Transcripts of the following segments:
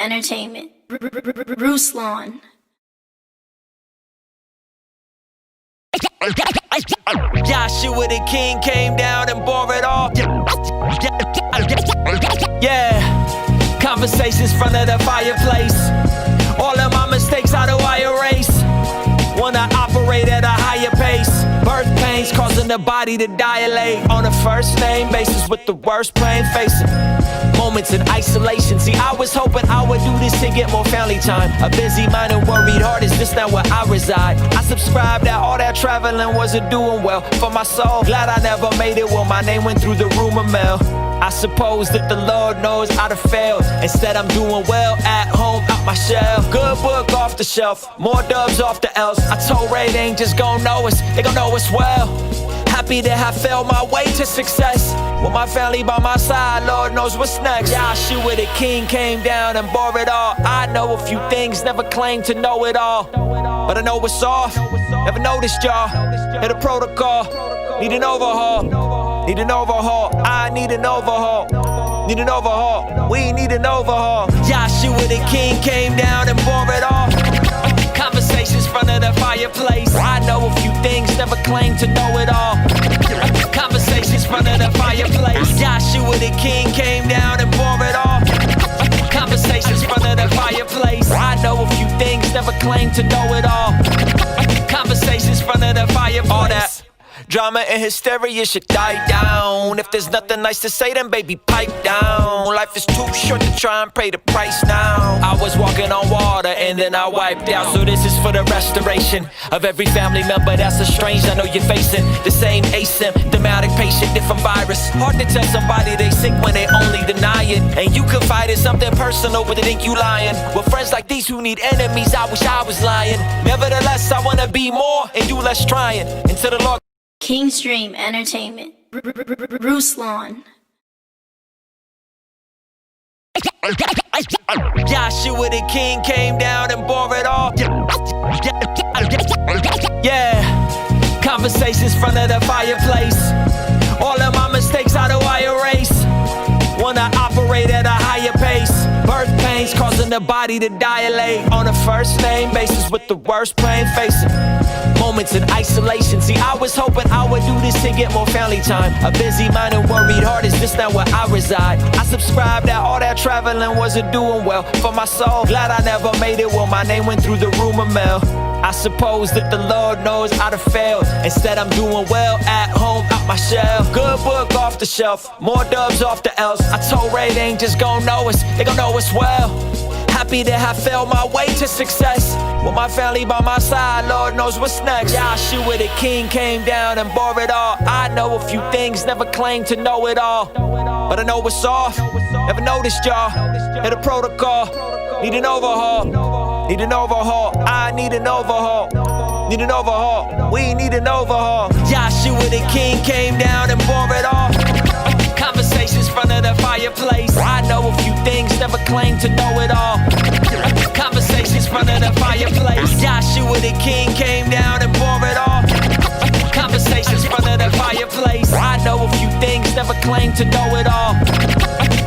Entertainment. Ruslan. Joshua the king came down and bore it all. Yeah, conversations front of the fireplace. All of my mistakes, how do I erase? Wanna operate at a higher pace. Birth pains causing the body to dilate. On a first name basis with the worst pain facing. Moments in isolation. See, I was hoping I would do this to get more family time. A busy mind and worried heart, is this not where I reside? I subscribed that all that traveling wasn't doing well for my soul. Glad I never made it when my name went through the rumor mill. I suppose that the Lord knows I'd have failed. Instead I'm doing well at home, out my shell. Good book off the shelf, more dubs off the L's. I told Ray they ain't just gon' know us, they gon' know us well. Happy to have failed my way to success. With my family by my side, Lord knows what's next. Joshua the king came down and bore it all. I know a few things, never claimed to know it all. But I know it's off, never noticed y'all. Hit a protocol, need an overhaul. Need an overhaul, I need an overhaul. Need an overhaul, we need an overhaul. Joshua the king came down and bore it all. Conversations front of the fireplace. I know a few things, never claimed to know it all. Conversations front of the fireplace. Joshua the king came down and bore it all. Conversations front of the fireplace. I know a few things, never claimed to know it all. Conversations front of the fireplace. All that drama and hysteria should die down. If there's nothing nice to say, then baby, pipe down. Life is too short to try and pay the price now. I was walking on water and then I wiped out. So this is for the restoration of every family member that's estranged. I know you're facing the same asymptomatic patient, different virus. Hard to tell somebody they sick when they only deny it. And you confide in something personal, but they think you lying. With friends like these who need enemies, I wish I was lying. Nevertheless, I wanna be more and do less trying. Until the Lord King's Dream Entertainment. Ruslan. Joshua the king came down and bore it all. Yeah, conversations front of the fireplace. All of my mistakes, how do I erase? Wanna operate at a higher pace. Birth pains causing the body to dilate. On a first name basis with the worst pain facing. Moments in isolation. See, I was hoping I would do this to get more family time. A busy mind and worried heart, is this not where I reside? I subscribed that all that traveling wasn't doing well for my soul. Glad I never made it when my name went through the rumor mill. I suppose that the Lord knows I'd have failed. Instead I'm doing well at home, out my shell. Good book off the shelf, more dubs off the L's. I told Ray they ain't just gon' know us, they gon' know us well. Happy to have failed my way to success. With my family by my side, Lord knows what's next. Joshua the king came down and bore it all. I know a few things, never claimed to know it all. But I know it's off, never noticed y'all. Hit a protocol, need an overhaul. Need an overhaul, I need an overhaul. Need an overhaul, we need an overhaul. Joshua the king came down and bore it all. Conversations front of the fireplace. I know a few things, never claimed to know it all. Conversations front of the fireplace. Joshua the king came down and bore it all. Conversations front of the fireplace. I know a few things, never claimed to know it all.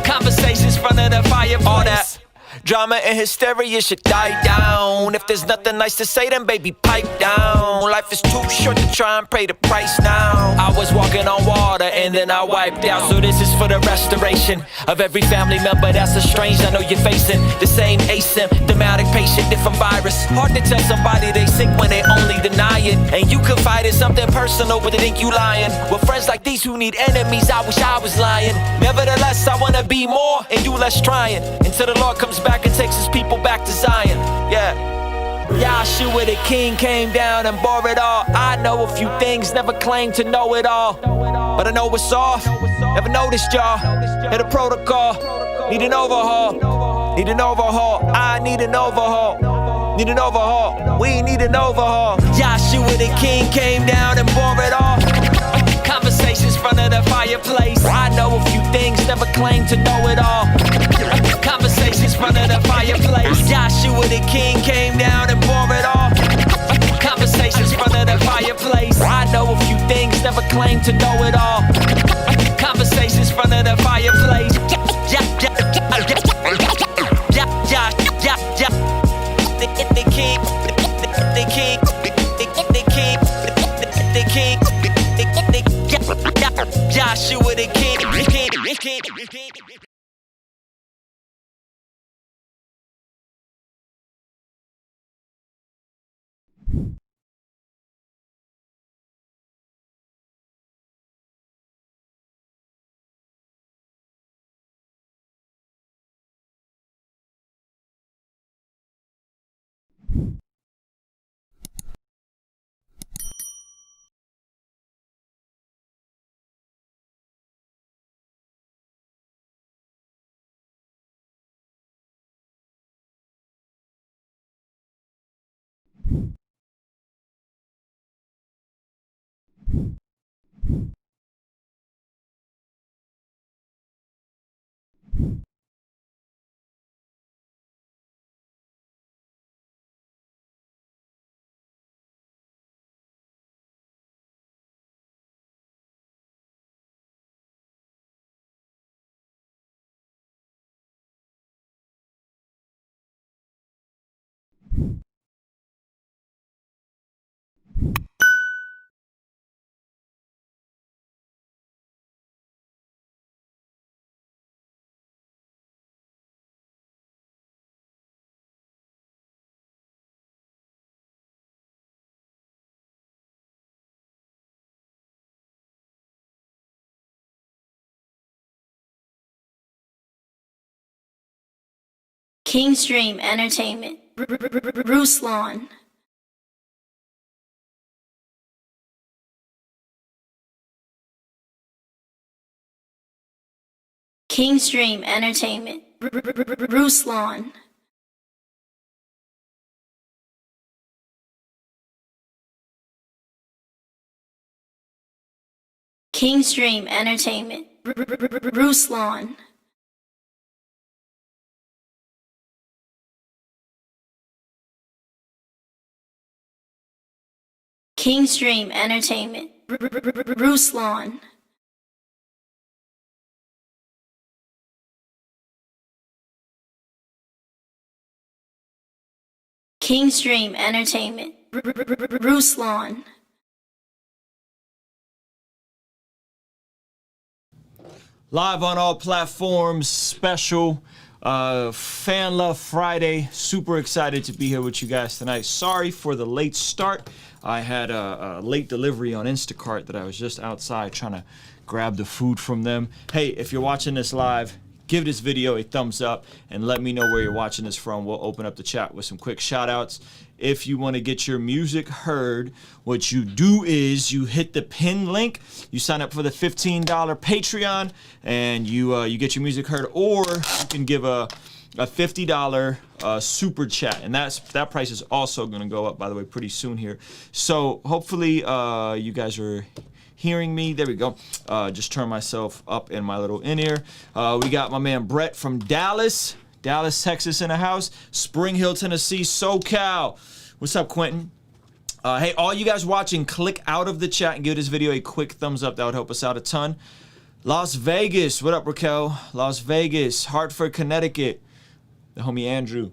Conversations front of the fireplace. All that drama and hysteria should die down. If there's nothing nice to say, then baby, pipe down. Life is too short to try and pay the price now. I was walking on water and then I wiped out. So this is for the restoration of every family member that's estranged. I know you're facing the same asymptomatic patient, different virus. Hard to tell somebody they sick when they only deny it. And you confide in something personal, but they think you lying. With friends like these who need enemies, I wish I was lying. Nevertheless, I wanna be more and do less trying. Until the Lord comes back and takes his people back to Zion. Yeah. Joshua the king came down and bore it all. I know a few things, never claimed to know it all. But I know it's off, never noticed y'all. Hit a protocol, need an overhaul. Need an overhaul, I need an overhaul. Need an overhaul, we need an overhaul. Joshua the king came down and bore it all. Conversations front of the fireplace. I know a few things, never claimed to know it all. Conversations front of the fireplace. Joshua the king came down and bore it all. Conversations front of the fireplace. I know a few things, never claimed to know it all. Conversations front of the fireplace. Kingstream Entertainment. Ruslan. Kingstream Entertainment. Ruslan. Kingstream Entertainment. Ruslan. Kingstream Entertainment. Ruslan. Kingstream Entertainment. Ruslan. Live on all platforms, special Fan Love Friday. Super excited to be here with you guys tonight. Sorry for the late start. I had a late delivery on Instacart that I was just outside trying to grab the food from them. Hey, if you're watching this live, give this video a thumbs up and let me know where you're watching this from. We'll open up the chat with some quick shout outs. If you want to get your music heard, what you do is you hit the pin link, you sign up for the $15 Patreon, and you get your music heard, or you can give a $50 super chat, and that price is also going to go up, by the way, pretty soon here. So hopefully you guys are hearing me. There we go. Just turn myself up in my little in-ear. We got my man Brett from Dallas, Texas in the house. Spring Hill, Tennessee, SoCal. What's up, Quentin? Hey, all you guys watching, click out of the chat and give this video a quick thumbs up. That would help us out a ton. Las Vegas. What up, Raquel? Las Vegas. Hartford, Connecticut. The homie Andrew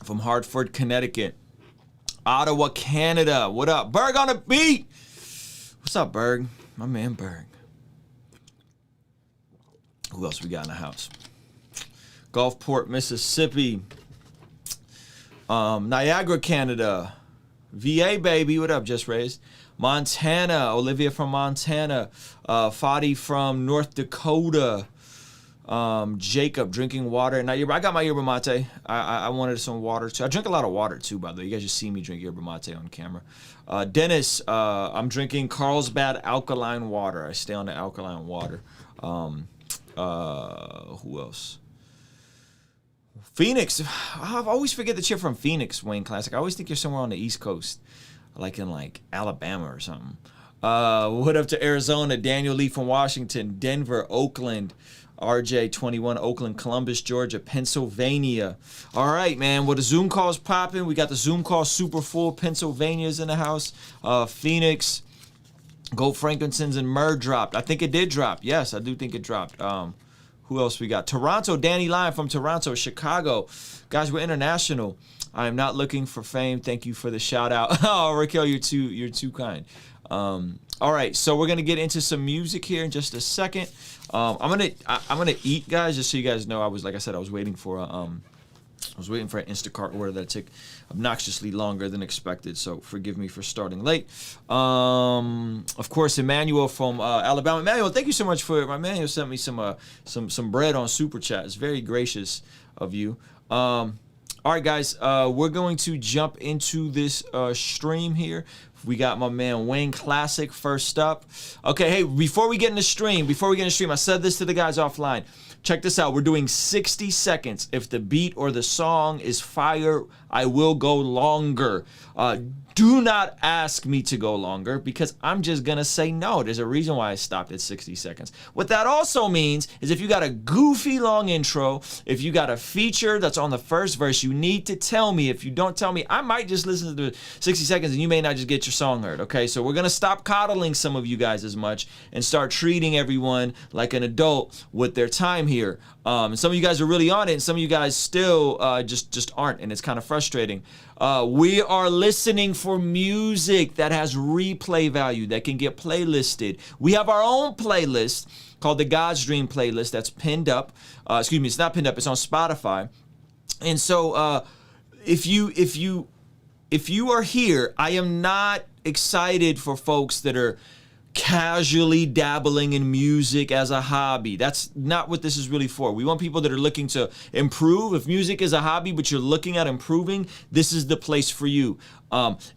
from Hartford, Connecticut. Ottawa, Canada. What up? Berg on the beat. What's up, Berg? My man, Berg. Who else we got in the house? Gulfport, Mississippi. Niagara, Canada. VA, baby. What up, Just Raised? Montana. Olivia from Montana. Fadi from North Dakota. Jacob drinking water. Now, I got my yerba mate. I wanted some water too. I drink a lot of water too, by the way. You guys just see me drink yerba mate on camera. Dennis, I'm drinking Carlsbad alkaline water. I stay on the alkaline water. Who else? Phoenix. I always forget that you're from Phoenix, Wayne Classic. I always think you're somewhere on the East Coast, like in Alabama or something. What up to Arizona? Daniel Lee from Washington, Denver, Oakland. RJ21, Oakland, Columbus, Georgia, Pennsylvania. All right, man. Well, the Zoom call's popping. We got the Zoom call super full. Pennsylvania's in the house. Phoenix, Gold Frankincense, and Myrrh dropped. I think it did drop. Yes, I do think it dropped. Who else we got? Toronto, Danny Lyon from Toronto. Chicago. Guys, we're international. I am not looking for fame. Thank you for the shout out. Oh, Raquel, you're too kind. All right, so we're gonna get into some music here in just a second. I'm gonna eat, guys, just so you guys know. I was waiting for an Instacart order that took obnoxiously longer than expected. So forgive me for starting late. Of course, Emmanuel from Alabama. Emmanuel, thank you so much for my Emmanuel sent me some bread on Super Chat. It's very gracious of you. All right, guys, we're going to jump into this stream here. We got my man Wayne Classic first up. Okay, hey, before we get in the stream, I said this to the guys offline. Check this out. We're doing 60 seconds. If the beat or the song is fire, I will go longer. Do not ask me to go longer because I'm just going to say no. There's a reason why I stopped at 60 seconds. What that also means is if you got a goofy long intro, if you got a feature that's on the first verse, you need to tell me. If you don't tell me, I might just listen to the 60 seconds and you may not just get your song heard, okay? So we're going to stop coddling some of you guys as much and start treating everyone like an adult with their time here. And some of you guys are really on it and some of you guys still just aren't, and it's kind of frustrating. We are listening for music that has replay value, that can get playlisted. We have our own playlist called the God's Dream playlist that's pinned up. Excuse me, it's not pinned up, it's on Spotify. And so if you are here, I am not excited for folks that are casually dabbling in music as a hobby. That's not what this is really for. We want people that are looking to improve. If music is a hobby, but you're looking at improving, this is the place for you.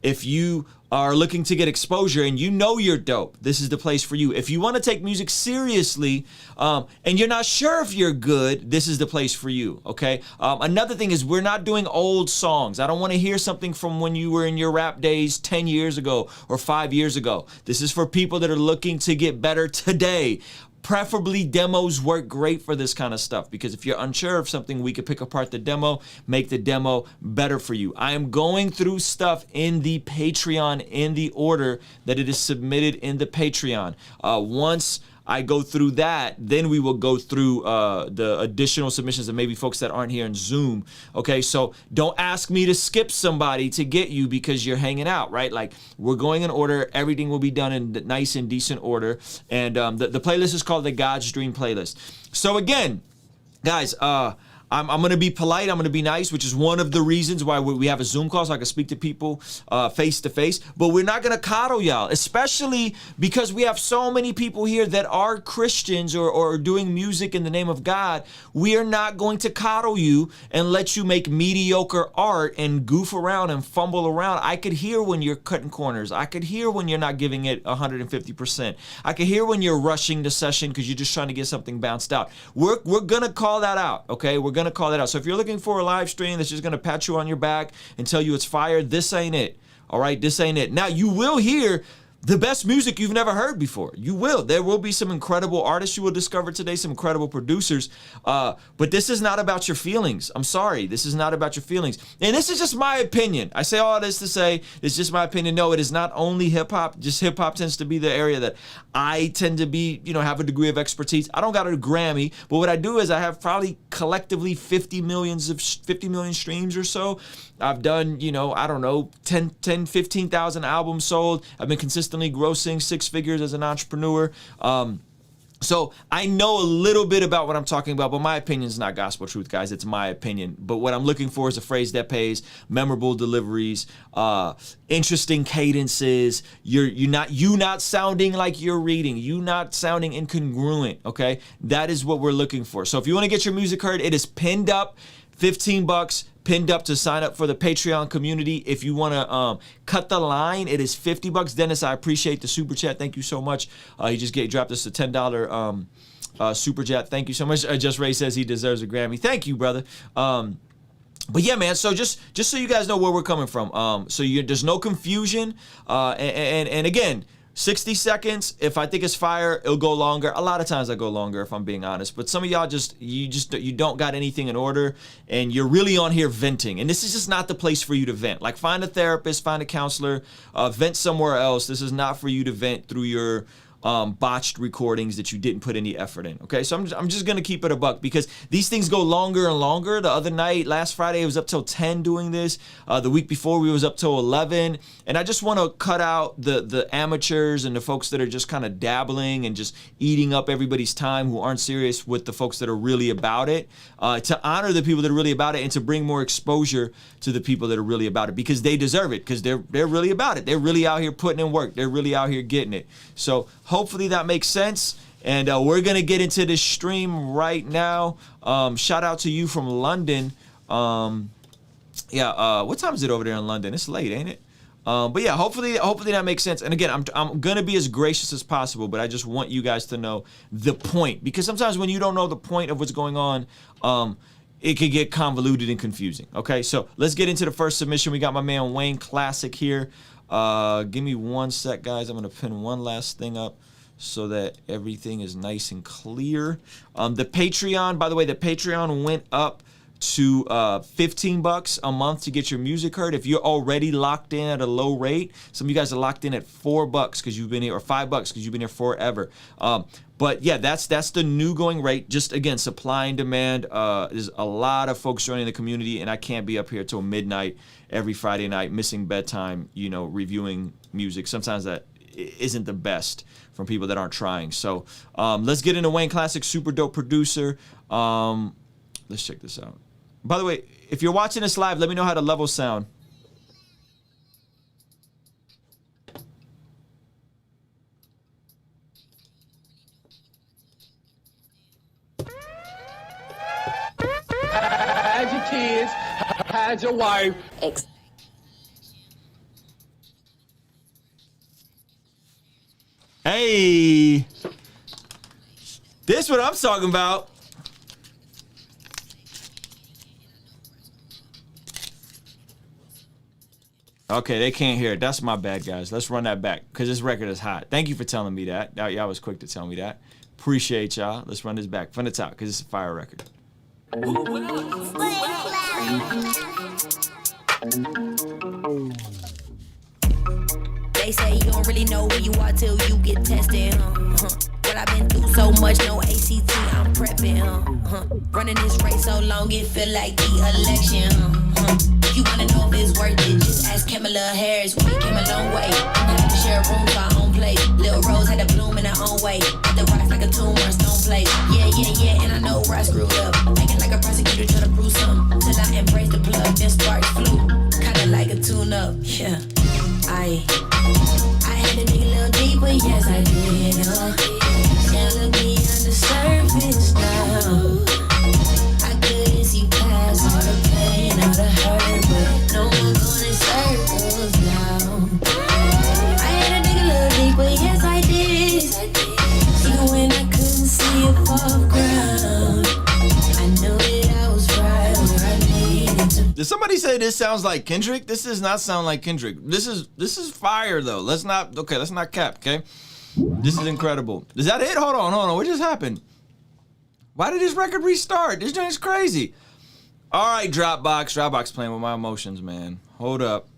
If you are looking to get exposure and you know you're dope, this is the place for you. If you want to take music seriously and you're not sure if you're good, this is the place for you, okay? Another thing is we're not doing old songs. I don't want to hear something from when you were in your rap days 10 years ago or 5 years ago. This is for people that are looking to get better today. Preferably demos work great for this kind of stuff, because if you're unsure of something, we could pick apart the demo, make the demo better for you. I am going through stuff in the Patreon in the order that it is submitted in the Patreon. Once I go through that, then we will go through the additional submissions and maybe folks that aren't here in Zoom. Okay, so don't ask me to skip somebody to get you because you're hanging out, right? Like, we're going in order. Everything will be done in nice and decent order. And the playlist is called the God's Dream playlist. So again, guys, I'm going to be polite. I'm going to be nice, which is one of the reasons why we have a Zoom call so I can speak to people face to face. But we're not going to coddle y'all, especially because we have so many people here that are Christians or doing music in the name of God. We are not going to coddle you and let you make mediocre art and goof around and fumble around. I could hear when you're cutting corners. I could hear when you're not giving it 150%. I could hear when you're rushing the session because you're just trying to get something bounced out. We're going to call that out, okay? We're going to call that out. So if you're looking for a live stream that's just going to pat you on your back and tell you it's fire, this ain't it. All right, this ain't it. Now, you will hear the best music you've never heard before. You will. There will be some incredible artists you will discover today, some incredible producers. But this is not about your feelings. I'm sorry. This is not about your feelings. And this is just my opinion. I say all this to say it's just my opinion. No, it is not only hip hop. Just hip hop tends to be the area that I tend to be, have a degree of expertise. I don't got a Grammy, but what I do is I have probably collectively 50 million streams or so. I've done, I don't know, 15,000 albums sold. I've been consistently grossing 6 figures as an entrepreneur. So I know a little bit about what I'm talking about, but my opinion is not gospel truth, guys. It's my opinion. But what I'm looking for is a phrase that pays, memorable deliveries, interesting cadences. You not sounding like you're reading, you not sounding incongruent. Okay, that is what we're looking for. So if you want to get your music heard, it is pinned up, $15. Pinned up to sign up for the Patreon community. If you want to cut the line, it is $50. Dennis, I appreciate the super chat. Thank you so much. He just dropped us a $10 super chat. Thank you so much. Just Ray says he deserves a Grammy. Thank you, brother. But yeah, man. So just so you guys know where we're coming from. There's no confusion. And again, 60 seconds. If I think it's fire, it'll go longer. A lot of times I go longer, if I'm being honest. But some of y'all you don't got anything in order, and you're really on here venting. And this is just not the place for you to vent. Like, find a therapist, find a counselor, vent somewhere else. This is not for you to vent through your botched recordings that you didn't put any effort in. Okay, so I'm just gonna keep it a buck because these things go longer and longer. The other night, last Friday, it was up till 10 doing this. The week before, we was up till 11. And I just want to cut out the amateurs and the folks that are just kind of dabbling and just eating up everybody's time who aren't serious with the folks that are really about it. To honor the people that are really about it and to bring more exposure to the people that are really about it, because they deserve it, because they're really about it. They're really out here putting in work. They're really out here getting it. So hopefully that makes sense. And we're going to get into this stream right now. Shout out to you from London. What time is it over there in London? It's late, ain't it? But yeah, hopefully that makes sense. And again, I'm going to be as gracious as possible, but I just want you guys to know the point. Because sometimes when you don't know the point of what's going on, it could get convoluted and confusing. Okay, so let's get into the first submission. We got my man Wayne Classic here. Give me one sec, guys. I'm going to pin one last thing up so that everything is nice and clear. The Patreon, by the way, the Patreon went up to $15 a month to get your music heard. If you're already locked in at a low rate, some of you guys are locked in at $4 because you've been here, or $5 because you've been here forever. But yeah, that's the new going rate. Just again, supply and demand. There's a lot of folks joining the community, and I can't be up here till midnight every Friday night, missing bedtime, reviewing music. Sometimes that isn't the best from people that aren't trying. So let's get into Wayne Classic, super dope producer. Let's check this out. By the way, if you're watching this live, let me know how the levels sound. Had your kids, had your wife. Hey, this what I'm talking about. Okay, they can't hear it. That's my bad, guys. Let's run that back because this record is hot. Thank you for telling me that. Y'all was quick to tell me that. Appreciate y'all. Let's run this back from the top because it's a fire record. They say you don't really know who you are till you get tested, But I've been through so much, no ACT, I'm prepping, Running this race so long, it feel like the election, If you wanna know if it's worth it, just ask Kamala Harris. We came a long way. I'm happy to share a room for our own plate. Little Rose had to bloom in her own way. Got the rocks like a tumor, stone plate. Yeah, and I know where I screwed up. Making like a prosecutor trying to prove something. Till I embrace the plug, then sparks flew. Kinda like a tune-up, yeah. I had to dig a little deeper, yes I did, Can't look beyond the surface now. I couldn't see past all the pain, all the hurt, but no one going in circles now. I had to dig a little deeper, yes I did. Even when I couldn't see above ground, I knew that I was right where I needed to be. Did somebody say this sounds like Kendrick? This does not sound like Kendrick. This is fire though. Let's not cap, okay? This is incredible. Is that it? Hold on. What just happened? Why did this record restart? This joint's crazy. All right, Dropbox playing with my emotions, man. Hold up.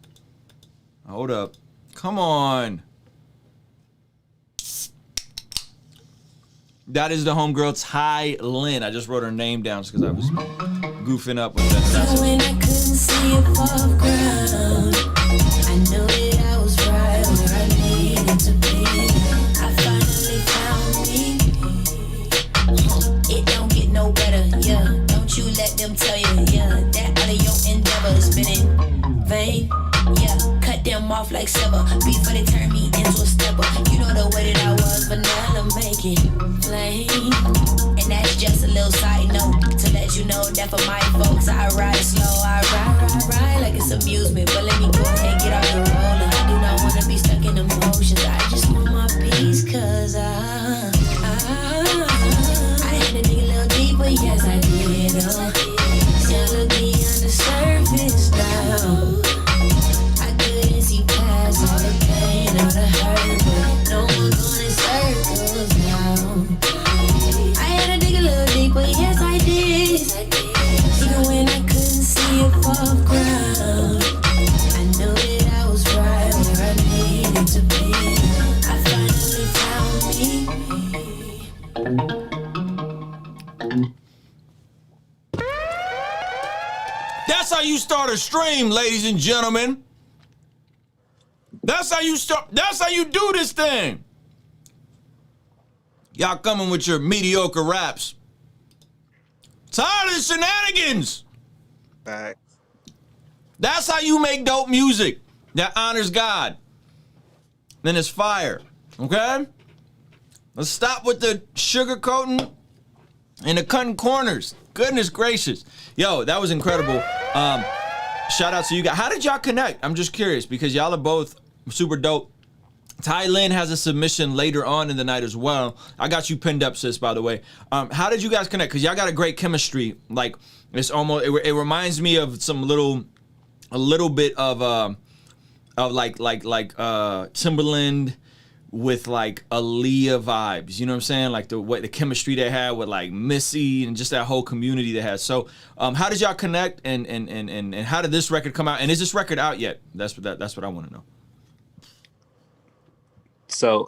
Come on. That is the homegirl Ty Lynn. I just wrote her name down because I was goofing up with that. When I couldn't see above ground, I knew that I was right where I needed to be. I finally found me. It don't get no better, yeah. Don't you let them tell you, yeah. That all of your endeavors been in vain, yeah. Cut them off like silver before they turn me into a stepper. You know the way that I was, but now I'm making plain. And that's just a little side note to let you know that for my folks, I ride slow, I ride like it's amusement. But let me go ahead and get off the roller. I do not want to be stuck in emotions. I just want my peace, cause I had to dig a little deeper, yes I did. Still look beyond the surface now. I couldn't see past all the pain, all the hurt, but no one going in circles now. I had to dig a little deeper, yes I did. Even when I couldn't see above ground, I knew that I was right where I needed to be. I finally found me. That's how you start a stream, ladies and gentlemen. That's how you do this thing. Y'all coming with your mediocre raps. Tired of the shenanigans. Facts. That's how you make dope music that honors God. Then it's fire. Okay? Let's stop with the sugarcoating and the cutting corners. Goodness gracious. Yo, that was incredible. Shout out to you guys. How did y'all connect? I'm just curious because y'all are both super dope. Ty Lynn has a submission later on in the night as well. I got you pinned up, sis, by the way. How did you guys connect? Because y'all got a great chemistry. Like, it's almost, it reminds me of a little bit of like Timberland with like Aaliyah vibes. You know what I'm saying? Like the chemistry they had with like Missy and just that whole community they had. So how did y'all connect and how did this record come out? And is this record out yet? That's what I want to know. So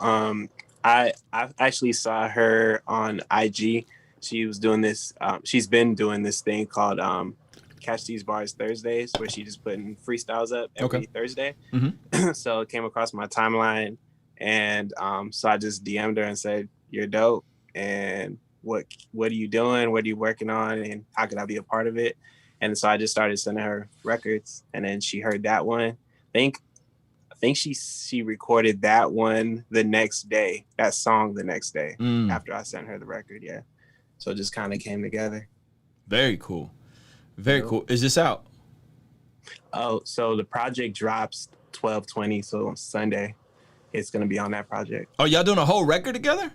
I actually saw her on IG. She was doing this. She's been doing this thing called Catch These Bars Thursdays, where she just putting freestyles up every Thursday. Mm-hmm. So it came across my timeline, and so I just DM'd her and said, "You're dope, and what are you doing? What are you working on? And how could I be a part of it?" And so I just started sending her records, and then she heard that one. I think she recorded that one the next day, that song the next day after I sent her the record. Yeah. So it just kind of came together. Very cool. Very cool. Is this out? Oh, so the project drops 12/20, so on Sunday, it's gonna be on that project. Oh, y'all doing a whole record together?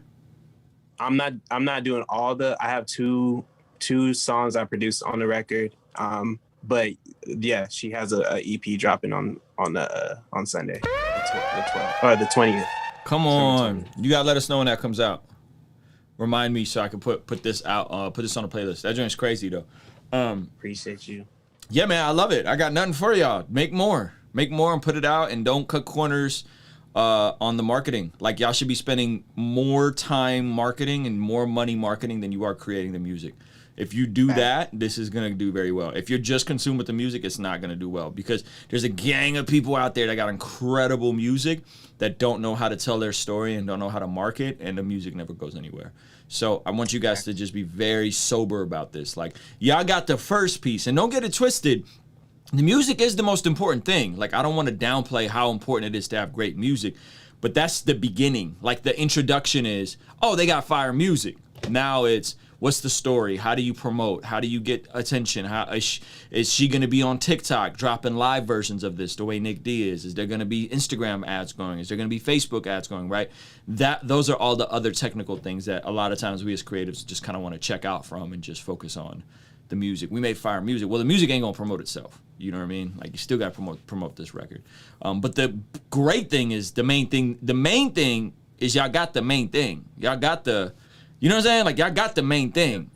I'm not doing all the. I have two songs I produced on the record. But yeah, she has a EP dropping on Sunday, the 12th or the 20th. Come on, you gotta let us know when that comes out. Remind me so I can put this out. Put this on a playlist. That joint's crazy though. Appreciate you. Yeah, man, I love it. I got nothing for y'all. Make more and put it out, and don't cut corners on the marketing. Like, y'all should be spending more time marketing and more money marketing than you are creating the music. If you do that, this is going to do very well. If you're just consumed with the music, it's not going to do well, because there's a gang of people out there that got incredible music that don't know how to tell their story and don't know how to market, and the music never goes anywhere. So I want you guys to just be very sober about this. Like, y'all got the first piece, and don't get it twisted. The music is the most important thing. Like, I don't want to downplay how important it is to have great music, but that's the beginning. Like, the introduction is, oh, they got fire music. Now it's, what's the story? How do you promote? How do you get attention? How is she going to be on TikTok dropping live versions of this the way Nick D is? Is there going to be Instagram ads going? Is there going to be Facebook ads going, right? Those are all the other technical things that a lot of times we as creatives just kind of want to check out from and just focus on the music. We made fire music. Well, the music ain't going to promote itself. You know what I mean? Like, you still got to promote this record. But the great thing is the main thing. The main thing is y'all got the main thing. Y'all got the... You know what I'm saying? Like, y'all got the main thing.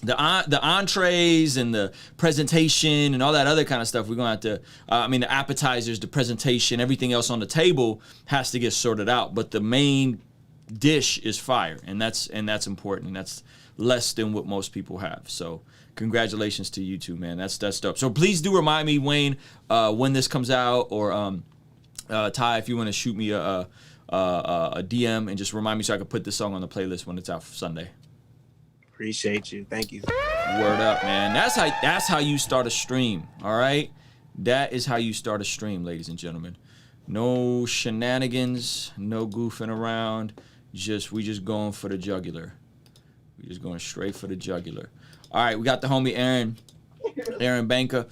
The entrees and the presentation and all that other kind of stuff, we're going to have to, the appetizers, the presentation, everything else on the table has to get sorted out. But the main dish is fire, and that's important, and that's less than what most people have. So congratulations to you two, man. That's dope. So please do remind me, Wayne, when this comes out, or Ty, if you want to shoot me a DM and just remind me so I can put this song on the playlist when it's out for Sunday. Appreciate you. Thank you. Word up, man. That's how you start a stream, all right? That is how you start a stream, ladies and gentlemen. No shenanigans, no goofing around. We just going for the jugular. We just going straight for the jugular. All right, we got the homie Aaron Banker.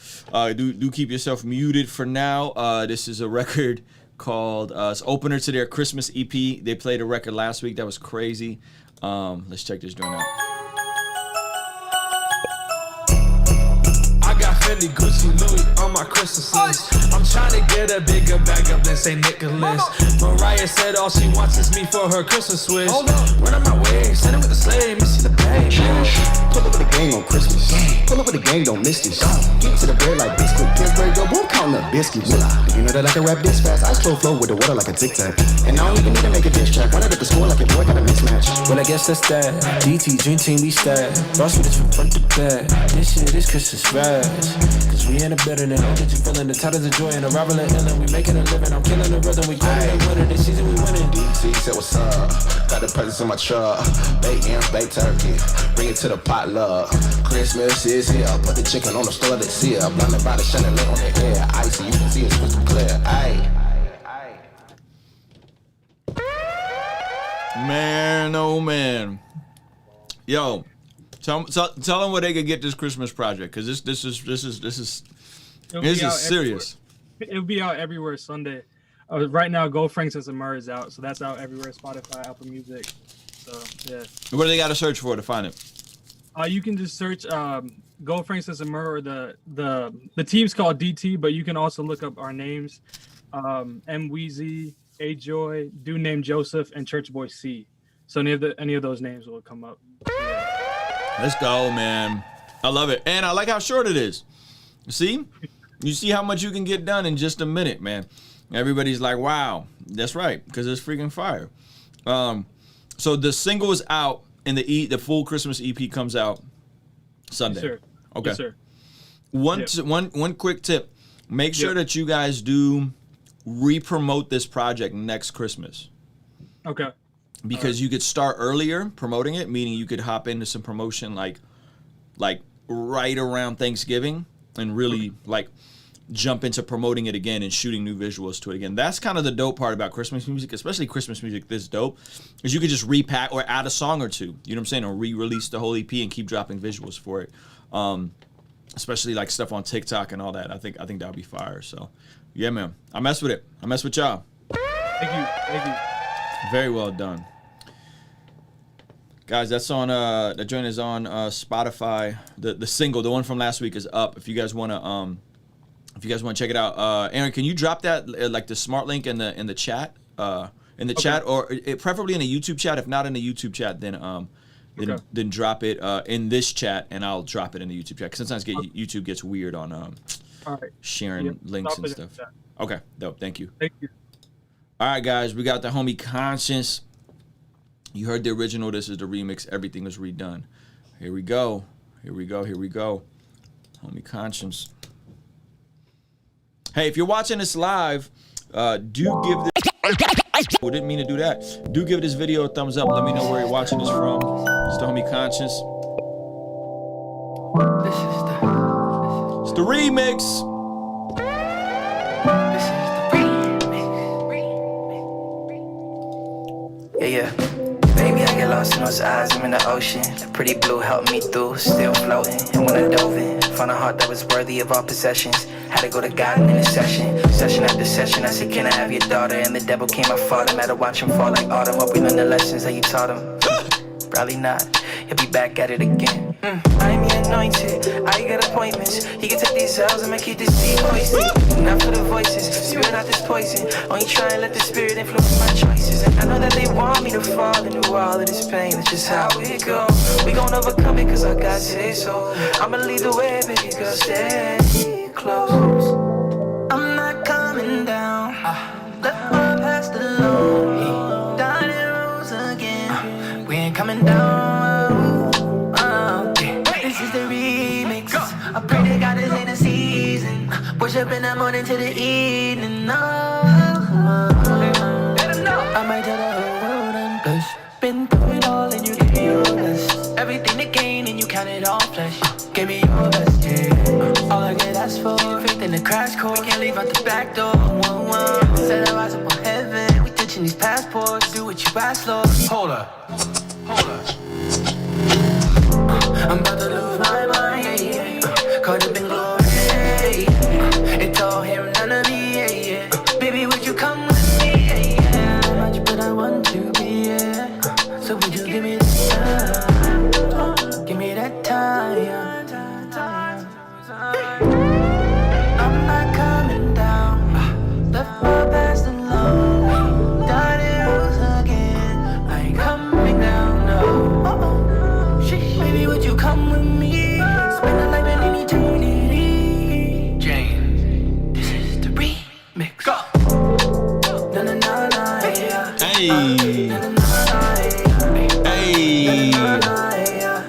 Do keep yourself muted for now. This is a record called it's opener to their Christmas EP. They played a record last week that was crazy. Let's check this joint out. I got Fendi, Gucci, Louis on my Christmas list. I'm trying to get a bigger bag up than St. Nicholas. Mariah said all she wants is me for her Christmas wish. Run on my way, send it with the sleigh, me see the bang. Pull up with the gang on Christmas. Pull up with the gang, don't miss this. Get to the bread like biscuit. Pittsburgh, go boom, counting up biscuits. You know that I can rap this fast. I slow flow with the water like a tic-tac. And I don't even need to make a diss track. Run it at the score like your boy got a mismatch. Well, I guess that's that. DT, Dream Team, we stat. Boss with us from front to back. This shit is Christmas fast. Cause we in a better than all that you feeling. The titles of joy and arrival and illin'. We making a living. I'm killing the rhythm. We calling it winning. This season we winning. DT said what's up. Got the presents in my truck. Bacon, baked turkey. Bring it to the potluck. Christmas is here. Put the chicken on the store this year. Blinded by the chandelier on the air. Icy, you can see it's crystal clear. Man, oh man. Yo, tell them where they could get this Christmas project, because this is serious. It'll be out everywhere Sunday. Right now, Gold Frankincense and Myrrh is out, so that's out everywhere. Spotify, Apple Music. So yeah. What do they got to search for to find it? You can just search Gold Frankincense and Myrrh. Or the team's called DT, but you can also look up our names: M Weezy, A Joy, Dude Named Joseph, and Church Boy C. So any of those names will come up. Yeah. Let's go, man. I love it, and I like how short it is. You see how much you can get done in just a minute, man. Everybody's like, wow, that's right, because it's freaking fire. So the single is out, and the full Christmas EP comes out Sunday. Yes, sir. Okay. Yes, sir. One quick tip. Make sure that you guys do re-promote this project next Christmas. Okay. Because you could start earlier promoting it, meaning you could hop into some promotion like right around Thanksgiving and really jump into promoting it again and shooting new visuals to it again. That's kind of the dope part about Christmas music, especially Christmas music this dope, is you could just repack or add a song or two, you know what I'm saying, or re-release the whole EP and keep dropping visuals for it. especially like stuff on TikTok and all that. I think that would be fire. So, yeah, man, I mess with it. I mess with y'all. Thank you. Very well done, guys. That's on that joint is on Spotify. The single, the one from last week, is up. If you guys wanna check it out, Aaron, can you drop that like the smart link in the chat? Chat, or preferably in a YouTube chat. If not in the YouTube chat, then drop it in this chat, and I'll drop it in the YouTube chat. Because sometimes YouTube gets weird on sharing links and stuff. Okay, dope. Thank you. All right, guys, we got the homie Conscience. You heard the original. This is the remix. Everything was redone. Here we go. Homie Conscience. Hey, if you're watching this live, do give this. I didn't mean to do that. Do give this video a thumbs up. Let me know where you're watching this from. It's the homie Conscience. It's the remix. Yeah. Baby, I get lost in those eyes, I'm in the ocean. The pretty blue helped me through, still floating. And when I dove in, found a heart that was worthy of all possessions. Had to go to God in a session after session. I said, can I have your daughter? And the devil came my father. Matter watch him fall like autumn. Hope we learn the lessons that you taught him. Probably not, he'll be back at it again. I'm your anointed, I got appointments. He can take these cells and make it this deep voices. Not for the voices, spirit not this poison. Only try and let the spirit influence my choices. And I know that they want me to fall into all of this pain. That's just how it goes. We gon' overcome it cause our God says so. I'ma lead the way, baby girl, stay close. I'm not coming down, left my past alone. Died and rose again, we ain't coming down. This is the remix. I pray to God this ain't the season. Worship in the morning to the evening. I might tell the whole world I'm blessed. Been through it all and you gave me your best. Everything to gain and you counted all flesh. Gave me your best, yeah. All I get asked for, faith in the crash course. We can't leave out the back door. Set our eyes up on heaven. We ditching these passports. Do what you ask, Lord. Hold up. I'm about to lose my mind, caught up in glory. It's all here, none of me. Baby, would you come with me? Much, but I want to be. So would you give me that time? Give me that time. I'm not coming down. Left my past alone. Died and rose again. I ain't coming down, no. Baby, would you come with me? Spend a life in an eternity. Jane, this is the remix. Go. Na na na na, yeah. Hey. Na na na na, yeah. Hey. Na na na, yeah.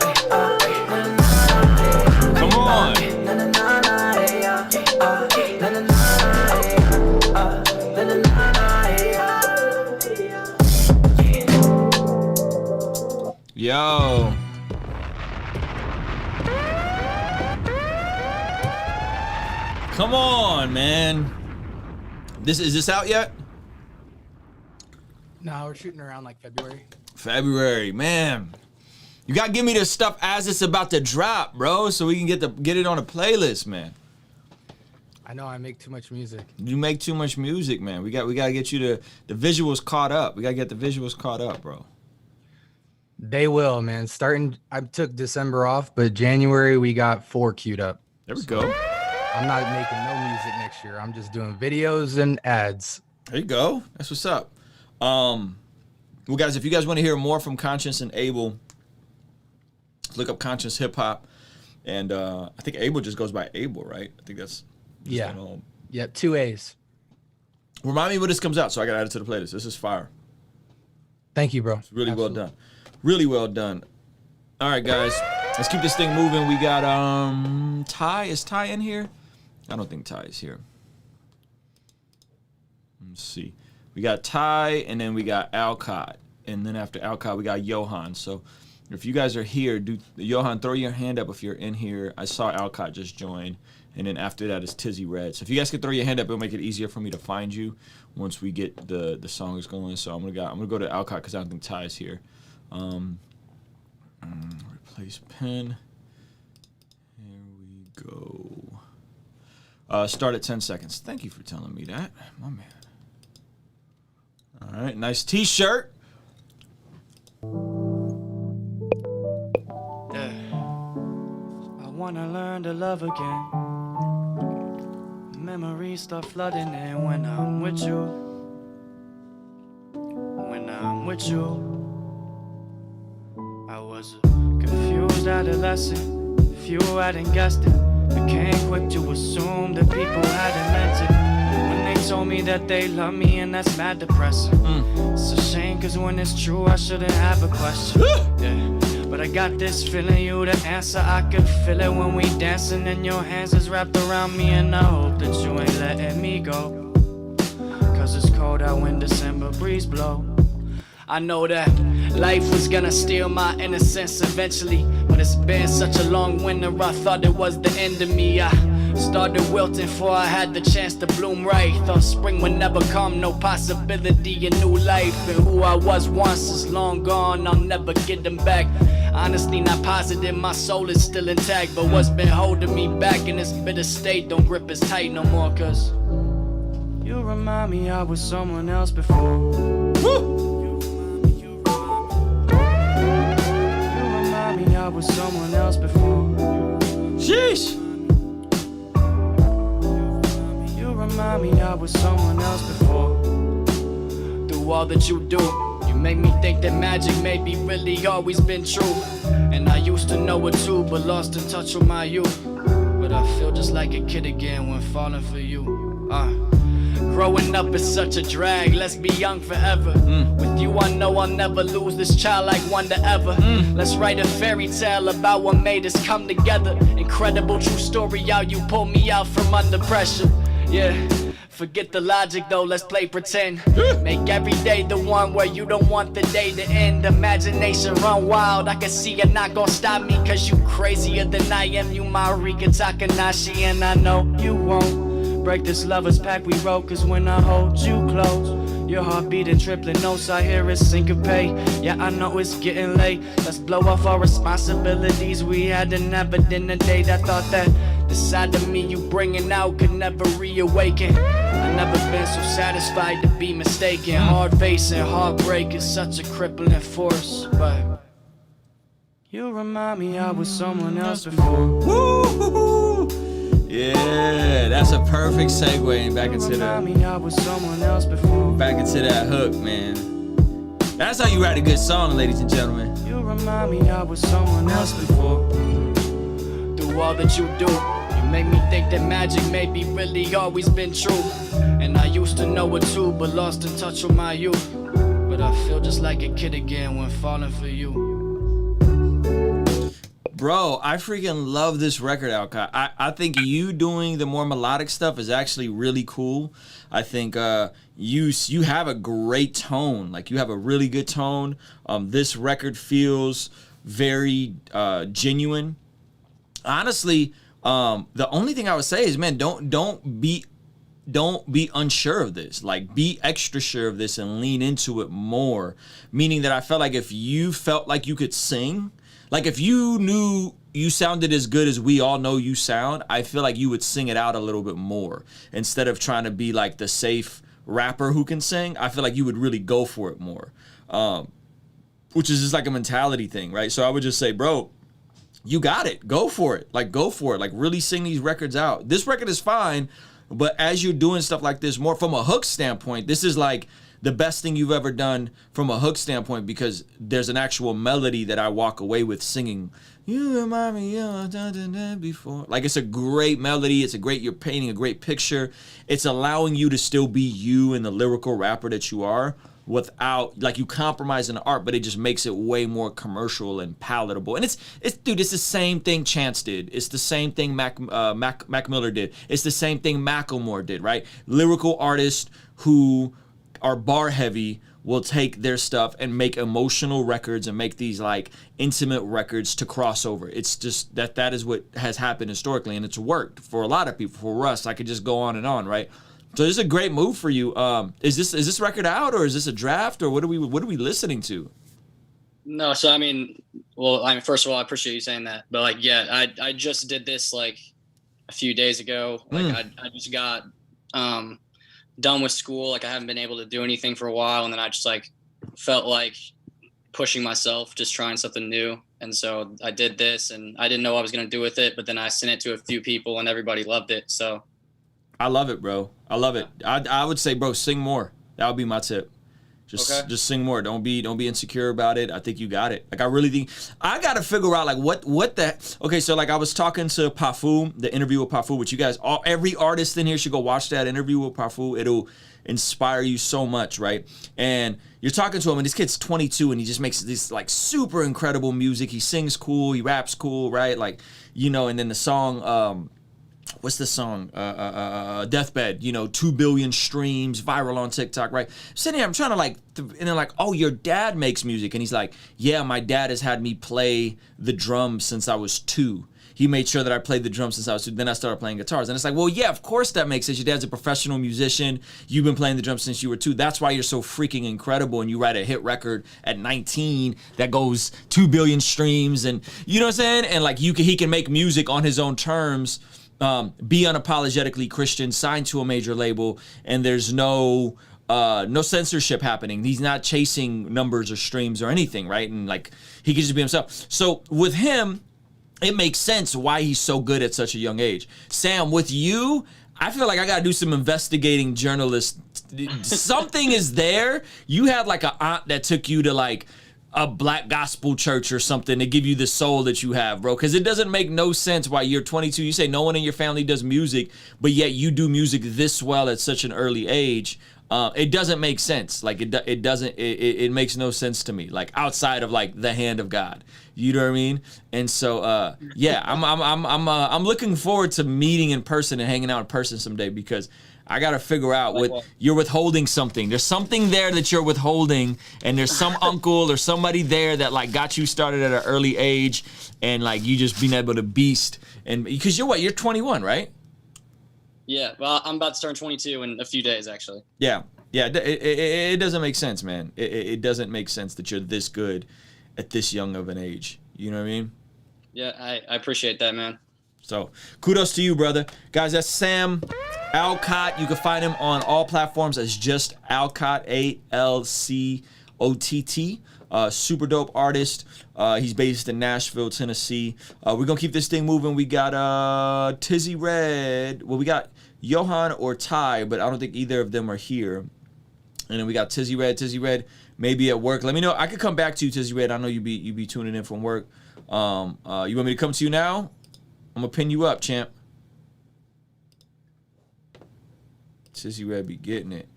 Come on. Na na na na, yeah. Na na na na, yeah. Na na na na, yeah. Yo. Come on, man. Is this out yet? No, we're shooting around like February, man. You gotta give me this stuff as it's about to drop, bro, so we can get it on a playlist, man. I know I make too much music. You make too much music, man. We gotta get you the visuals caught up. We gotta get the visuals caught up, bro. They will, man. I took December off, but January we got 4 queued up. There we go. I'm not making no music next year. I'm just doing videos and ads. There you go. That's what's up. Well, guys, if you guys want to hear more from Conscience and Abel, look up Conscience Hip Hop. And I think Abel just goes by Abel, right? I think that's... Yeah. Yep, 2 A's. Remind me when this comes out so I can add it to the playlist. This is fire. Thank you, bro. It's really well done. Really well done. All right, guys. Let's keep this thing moving. We got Ty. Is Ty in here? I don't think Ty is here. Let's see. We got Ty, and then we got Alcott. And then after Alcott, we got Johan. So if you guys are here, Johan, throw your hand up if you're in here. I saw Alcott just join. And then after that is Tizzy Red. So if you guys could throw your hand up, it'll make it easier for me to find you once we get the songs going. So I'm gonna go to Alcott because I don't think Ty's here. Replace pen. Here we go. Start at 10 seconds. Thank you for telling me that, my man. All right, nice t-shirt. Yeah. I wanna learn to love again. Memories start flooding in when I'm with you. When I'm with you. I was a confused adolescent. If you hadn't guessed it, became quick to assume that people hadn't meant it. When they told me that they love me, and that's mad depressing. It's a shame, cause when it's true, I shouldn't have a question. Yeah. But I got this feeling, you the answer. I could feel it when we dancing, and your hands is wrapped around me, and I hope that you ain't letting me go. Cause it's cold out when December breeze blow. I know that life was gonna steal my innocence eventually, but it's been such a long winter, I thought it was the end of me. I started wilting before I had the chance to bloom right. Thought spring would never come, no possibility of new life. And who I was once is long gone, I'll never get them back. Honestly, not positive, my soul is still intact. But what's been holding me back in this bitter state don't grip as tight no more. Cause you remind me I was someone else before. Woo! I was someone else before. Sheesh. You remind me I was someone else before. Through all that you do, you make me think that magic maybe really always been true. And I used to know it too, but lost in touch with my youth. But I feel just like a kid again when falling for you. Growing up is such a drag, let's be young forever. With you I know I'll never lose this childlike wonder ever. Let's write a fairy tale about what made us come together. Incredible true story how you pulled me out from under pressure. Yeah, forget the logic though, let's play pretend. Make every day the one where you don't want the day to end. Imagination run wild, I can see you're not gonna stop me. Cause you crazier than I am, you Marika Takanashi. And I know you won't break this lover's pact we wrote. Cause when I hold you close, your heart beating triplet notes, I hear it syncopate. Yeah, I know it's getting late, let's blow off our responsibilities we had and never did a date. I thought that the side of me you bringing out could never reawaken. I never been so satisfied to be mistaken. Hard facing heartbreak is such a crippling force. But you remind me I was someone else before. Woo-hoo-hoo. Yeah, that's a perfect segue back into that hook, man. That's how you write a good song, ladies and gentlemen. You remind me I was someone else before. Through all that you do, you make me think that magic maybe really always been true. And I used to know it too, but lost in touch with my youth. But I feel just like a kid again when falling for you. Bro, I freaking love this record, Alka. I think you doing the more melodic stuff is actually really cool. I think you have a great tone. Like, you have a really good tone. This record feels very genuine. Honestly, the only thing I would say is, man, don't be unsure of this. Like, be extra sure of this and lean into it more. Meaning that I felt like if you felt like you could sing, like if you knew you sounded as good as we all know you sound, I feel like you would sing it out a little bit more. Instead of trying to be like the safe rapper who can sing, I feel like you would really go for it more. Which is just like a mentality thing, right? So I would just say, bro, you got it. Go for it. Like, go for it. Like, really sing these records out. This record is fine, but as you're doing stuff like this, more from a hook standpoint, this is like the best thing you've ever done from a hook standpoint, because there's an actual melody that I walk away with singing. You remind me of before. Like, it's a great melody. You're painting a great picture. It's allowing you to still be you and the lyrical rapper that you are without, like, you compromise in the art, but it just makes it way more commercial and palatable. And it's the same thing Chance did. It's the same thing Mac Miller did. It's the same thing Macklemore did, right? Lyrical artists who are bar heavy will take their stuff and make emotional records and make these like intimate records to cross over. It's just that is what has happened historically, and it's worked for a lot of people. For us, I could just go on and on, right? So this is a great move for you. Is this record out, or is this a draft, or what are we listening to? No, so first of all, I appreciate you saying that, but like, yeah, I just did this like a few days ago. Like I just got done with school. Like I haven't been able to do anything for a while, and then I just like felt like pushing myself, just trying something new. And so I did this, and I didn't know what I was gonna do with it, but then I sent it to a few people, and everybody loved it. So I love it, bro. I love it. I would say, bro, sing more. That would be my tip. Just sing more. Don't be insecure about it. I think you got it. Like I really think I gotta figure out like what the okay. So like I was talking to Pafu, the interview with Pafu, which you guys every artist in here should go watch that interview with Pafu. It'll inspire you so much, right? And you're talking to him, and this kid's 22, and he just makes this like super incredible music. He sings cool, he raps cool, right? Like and then the song. What's the song? Deathbed, 2 billion streams, viral on TikTok, right? Sitting here, I'm trying to and they're like, oh, your dad makes music. And he's like, yeah, my dad has had me play the drums since I was 2. He made sure that I played the drums since I was 2. Then I started playing guitars. And it's like, well, yeah, of course that makes sense. Your dad's a professional musician. You've been playing the drums since you were 2. That's why you're so freaking incredible. And you write a hit record at 19 that goes 2 billion streams. And you know what I'm saying? And like he can make music on his own terms. Be unapologetically Christian, signed to a major label, and there's no censorship happening. He's not chasing numbers or streams or anything, right? And like he can just be himself. So with him, it makes sense why he's so good at such a young age. Sam, with you, I feel like I gotta do some investigating journalist. Something is there. You had like an aunt that took you to like a black gospel church or something to give you the soul that you have, bro. Because it doesn't make no sense why you're 22. You say no one in your family does music, but yet you do music this well at such an early age. It doesn't make sense. Like it doesn't. It makes no sense to me. Like outside of like the hand of God. You know what I mean? And so yeah, I'm looking forward to meeting in person and hanging out in person someday because I got to figure out what you're withholding something. There's something there that you're withholding, and there's some uncle or somebody there that like got you started at an early age, and like you just being able to beast. And because you're 21, right? Yeah, well, I'm about to turn 22 in a few days, actually. Yeah. It doesn't make sense, man. It doesn't make sense that you're this good at this young of an age. You know what I mean? Yeah, I appreciate that, man. So kudos to you, brother. Guys, that's Sam Alcott. You can find him on all platforms as just Alcott, ALCOTT. Super dope artist. He's based in Nashville, Tennessee. We're going to keep this thing moving. We got Tizzy Red. Well, we got Johan or Ty, but I don't think either of them are here. And then we got Tizzy Red. Tizzy Red maybe at work. Let me know. I could come back to you, Tizzy Red. I know you be tuning in from work. You want me to come to you now? I'm going to pin you up, champ. Tizzy Red be getting it.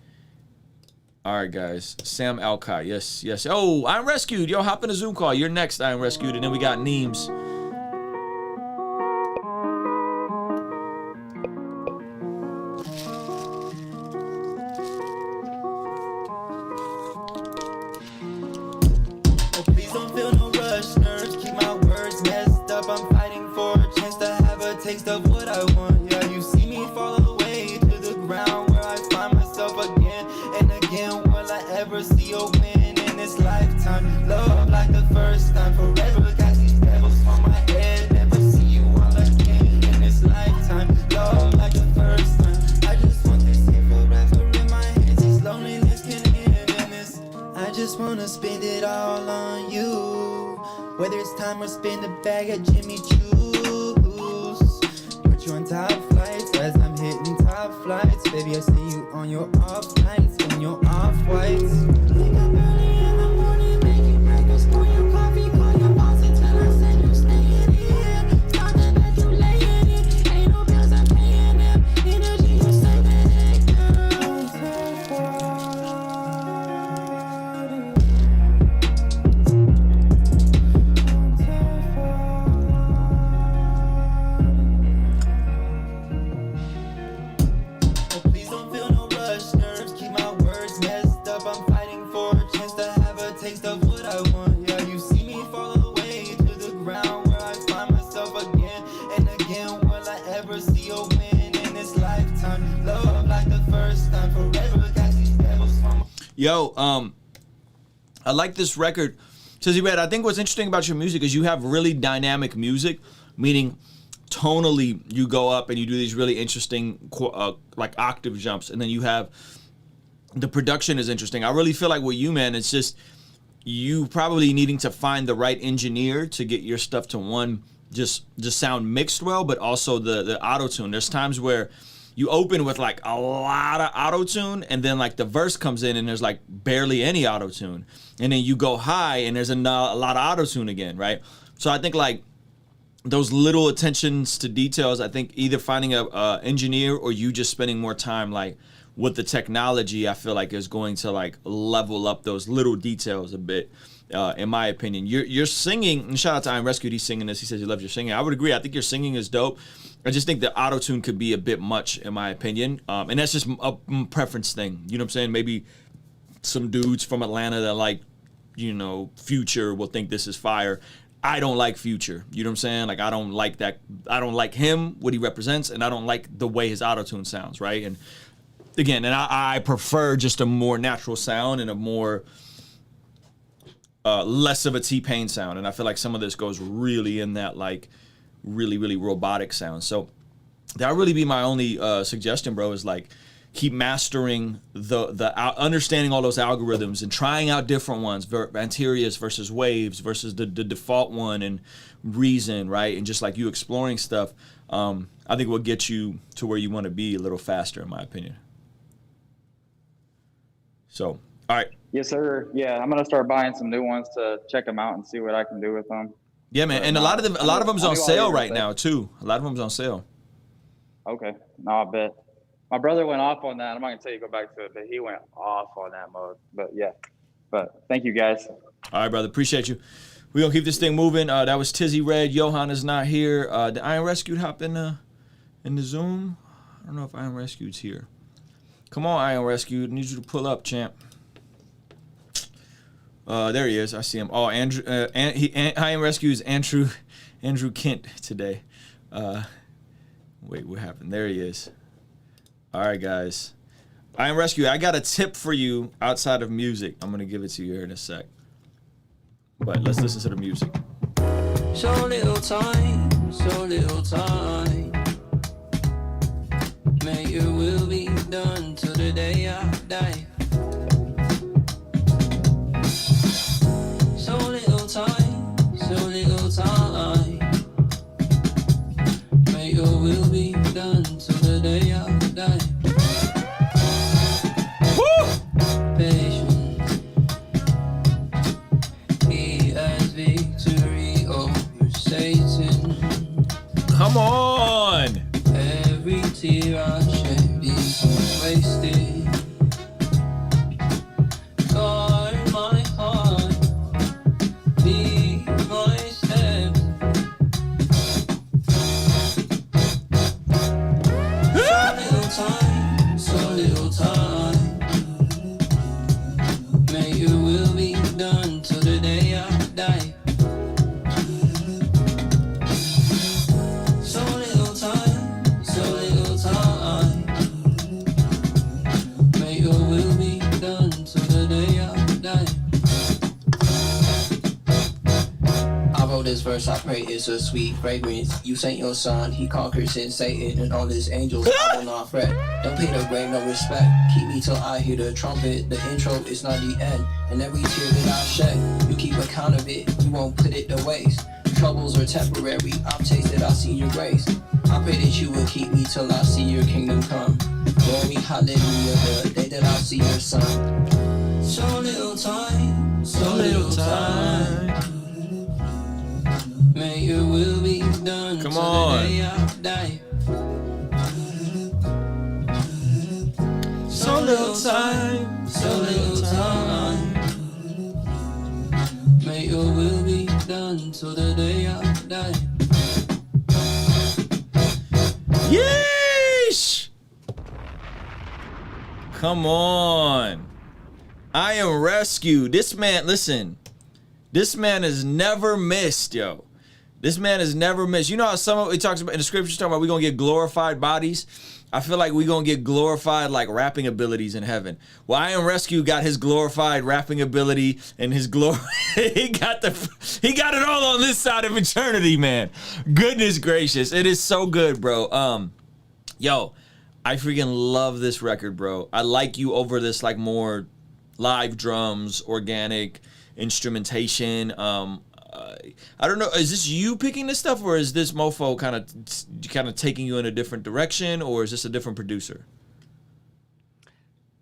All right, guys. Sam Alcott. Yes. Oh, I'm Rescued. Yo, hop in a Zoom call. You're next, I'm Rescued. And then we got Neems. Oh, please don't feel no rush. Nerves keep my words messed up. I'm fighting for a chance to have a taste of what I want. Yeah, you see me fall away to the ground where I find myself again and again. Will I ever see a win in this lifetime? Love like the first time, forever cast these devils from my head. Never see you all again in this lifetime. Love like the first time. I just want this here forever in my hands. This loneliness can end in this. I just wanna spend it all on you. Whether it's time or spend a bag at Jimmy Choo's. Put you on top flights as I'm hitting top flights. Baby, I see you on your off nights and your off whites. Wake up early in the morning, making breakfast, pour your coffee, call your boss and tell her say you staying here. Start the bed, you laying it. Ain't no bills, I'm paying them. Energy, you saving it, girl. Oh, please don't feel no rush. Nerves keep my words messed up. I'm fighting for a chance to have a taste of what I want. Yeah, you see me fall away to the ground where I find myself again and again. Will I ever see a win in this lifetime? Love like the first time, forever cast these devils from. Yo, I like this record. Tizzy Red, I think what's interesting about your music is you have really dynamic music, meaning tonally you go up and you do these really interesting like octave jumps, and then you have the production is interesting. I really feel like with you, man, it's just you probably needing to find the right engineer to get your stuff to one just sound mixed well, but also the auto tune. There's times where you open with like a lot of auto tune, and then like the verse comes in and there's like barely any auto tune, and then you go high and there's a lot of auto tune again, right? So I think like those little attentions to details, I think either finding a engineer or you just spending more time like with the technology, I feel like is going to like level up those little details a bit, in my opinion. You're singing, and shout out to I'm Rescued, he's singing this, he says he loves your singing. I would agree, I think your singing is dope. I just think the auto-tune could be a bit much, in my opinion, and that's just a preference thing, you know what I'm saying? Maybe some dudes from Atlanta that like, you know, Future will think this is fire. I don't like Future, you know what I'm saying? Like, I don't like that, I don't like him, what he represents, and I don't like the way his auto-tune sounds, right? And again, and I prefer just a more natural sound and a more less of a T-Pain sound, and I feel like some of this goes really in that like really robotic sound. So that would really be my only suggestion, bro, is like keep mastering the understanding all those algorithms and trying out different ones, Anteriors versus Waves versus the default one, and Reason, right? And just like you exploring stuff, I think will get you to where you want to be a little faster, in my opinion. So, all right. Yes, sir. Yeah, I'm gonna start buying some new ones to check them out and see what I can do with them. Yeah, man, and a lot of them's on sale right now too. A lot of them's on sale. Okay, no, I bet. My brother went off on that. I'm not gonna tell you to go back to it, but he went off on that mode. But yeah, but thank you guys. All right, brother, appreciate you. We gonna keep this thing moving. That was Tizzy Red. Johan is not here. Did Iron Rescued hop in the Zoom? I don't know if Iron Rescued's here. Come on, Iron Rescued. I need you to pull up, champ. There he is. I see him. Oh, Andrew. Iron Rescue is Andrew Kent today. Wait, what happened? There he is. All right, guys. Iron Rescue, I got a tip for you outside of music. I'm gonna give it to you here in a sec. But let's listen to the music. So little time, so little time. May your will be done till the day I die. So little time, so little time. May your will be done till the day I die. Woo! Patience. He has victory over Satan. Come on! Every tear I shed is wasted. Guard my heart, be my step. So little time. May your will be done till the day I die. So little time, so little time. May your will be done till the day I die. I wrote this verse, I pray it's a sweet fragrance. You sent your son, he conquered sin, Satan, and all his angels. I will not fret. Don't pay the grave no respect. Keep me till I hear the trumpet. The intro is not the end. And every tear that I shed, you keep account of it. You won't put it to waste. Troubles are temporary. I've tasted, I see your grace. I pray that you will keep me till I see your kingdom come. Glory, hallelujah, the day that I see your son. So little time, so little time. May your will be done. Come on. The day I die. So little time, so little time. May your will be done till the day I die. Yeesh! Come on. I am rescued. This man, listen. This man has never missed, yo. This man has never missed. You know how some it talks about in the scriptures talking about we're gonna get glorified bodies. I feel like we're gonna get glorified like rapping abilities in heaven. Well, I Am Rescue got his glorified rapping ability and his glory. he got it all on this side of eternity, man. Goodness gracious, it is so good, bro. Yo, I freaking love this record, bro. I like you over this like more live drums, organic instrumentation. I don't know. Is this you picking this stuff, or is this mofo kind of taking you in a different direction, or is this a different producer?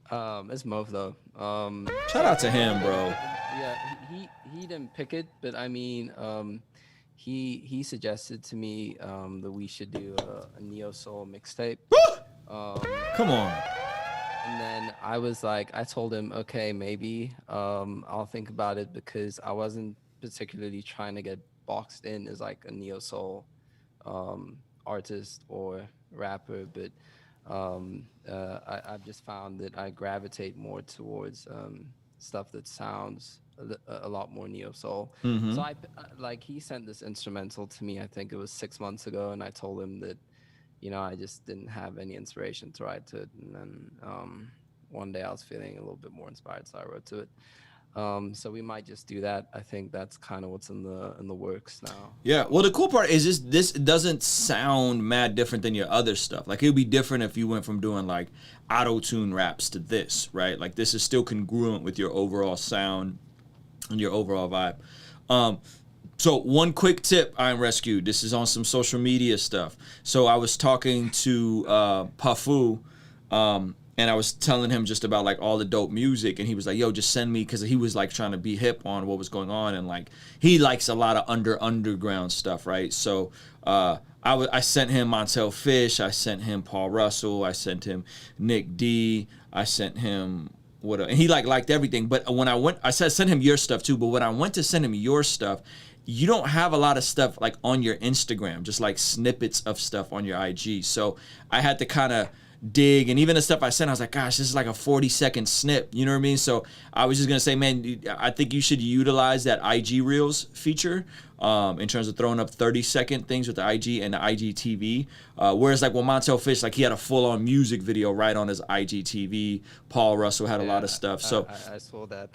It's Mofo. Shout out to him, bro. Yeah, he didn't pick it, but I mean, he suggested to me that we should do a neo soul mixtape. Come on. And then I told him, okay, maybe I'll think about it, because I wasn't particularly trying to get boxed in as like a neo soul artist or rapper, but I've just found that I gravitate more towards stuff that sounds a lot more neo soul. Mhm. So he sent this instrumental to me. I think it was 6 months ago, and I told him that, you know, I just didn't have any inspiration to write to it. And then one day I was feeling a little bit more inspired, so I wrote to it. So we might just do that. I think that's kind of what's in the works now. Yeah. Well, the cool part is this doesn't sound mad different than your other stuff. Like, it would be different if you went from doing like auto-tune raps to this, right? Like, this is still congruent with your overall sound and your overall vibe. So one quick tip, I'm Rescued. This is on some social media stuff. So I was talking to Pafu, and I was telling him just about like all the dope music, and he was like, yo, just send me, because he was like trying to be hip on what was going on, and like he likes a lot of underground stuff, right? So I sent him Montel Fish, I sent him Paul Russell, I sent him Nick D, I sent him and he liked everything. But when I sent him your stuff too, but when I went to send him your stuff, you don't have a lot of stuff like on your Instagram, just like snippets of stuff on your IG. So I had to kind of dig, and even the stuff I sent, I was like, gosh, this is like a 40-second snip, you know what I mean? So I was just gonna say, man, I think you should utilize that IG Reels feature in terms of throwing up 30-second things with the IG and the IGTV, whereas like Montel Fish, like he had a full-on music video right on his IGTV. Paul Russell had a lot of stuff. So I saw that.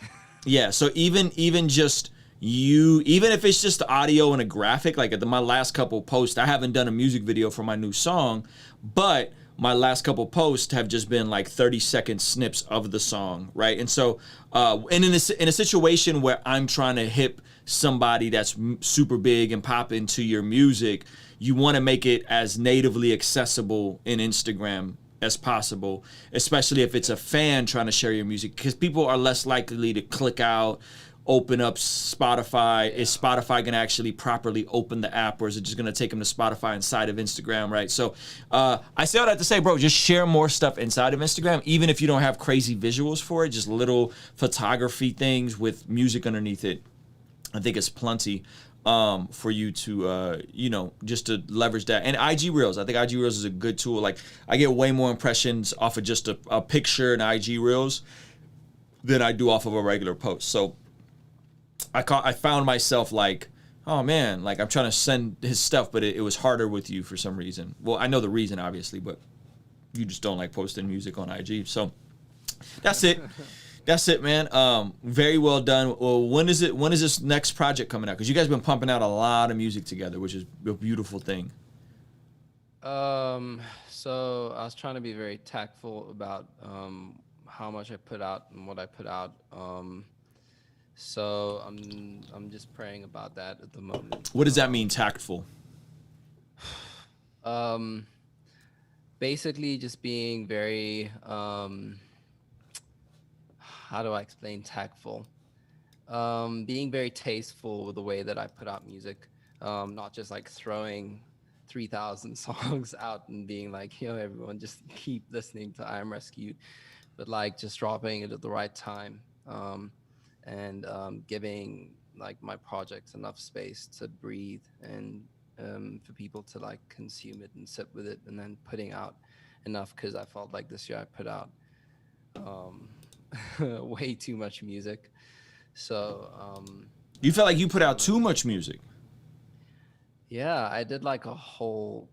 Yeah, so even just even if it's just the audio and a graphic, like my last couple posts, I haven't done a music video for my new song, but my last couple posts have just been like 30-second snips of the song, right? And so, and in a situation where I'm trying to hip somebody that's super big and pop into your music, you want to make it as natively accessible in Instagram as possible, especially if it's a fan trying to share your music, because people are less likely to click out, open up Spotify. Is Spotify going to actually properly open the app, or is it just going to take them to Spotify inside of Instagram, right? So I say all that to say, bro, just share more stuff inside of Instagram, even if you don't have crazy visuals for it, just little photography things with music underneath it. I think it's plenty for you to, just to leverage that. And IG Reels, I think IG Reels is a good tool. Like, I get way more impressions off of just a picture in IG Reels than I do off of a regular post. So I found myself like, oh man, like I'm trying to send his stuff, but it was harder with you for some reason. Well, I know the reason, obviously, but you just don't like posting music on IG. So that's it. That's it, man. Very well done. Well, when is this next project coming out? Because you guys have been pumping out a lot of music together, which is a beautiful thing. So I was trying to be very tactful about how much I put out and what I put out. So I'm just praying about that at the moment. What does that mean, tactful? Basically just being very how do I explain tactful? Being very tasteful with the way that I put out music, not just like throwing 3,000 songs out and being like, everyone just keep listening to I Am Rescued, but like just dropping it at the right time. And giving like my projects enough space to breathe and for people to like consume it and sit with it, and then putting out enough, because I felt like this year I put out way too much music. So you felt like you put out too much music? Yeah, I did a whole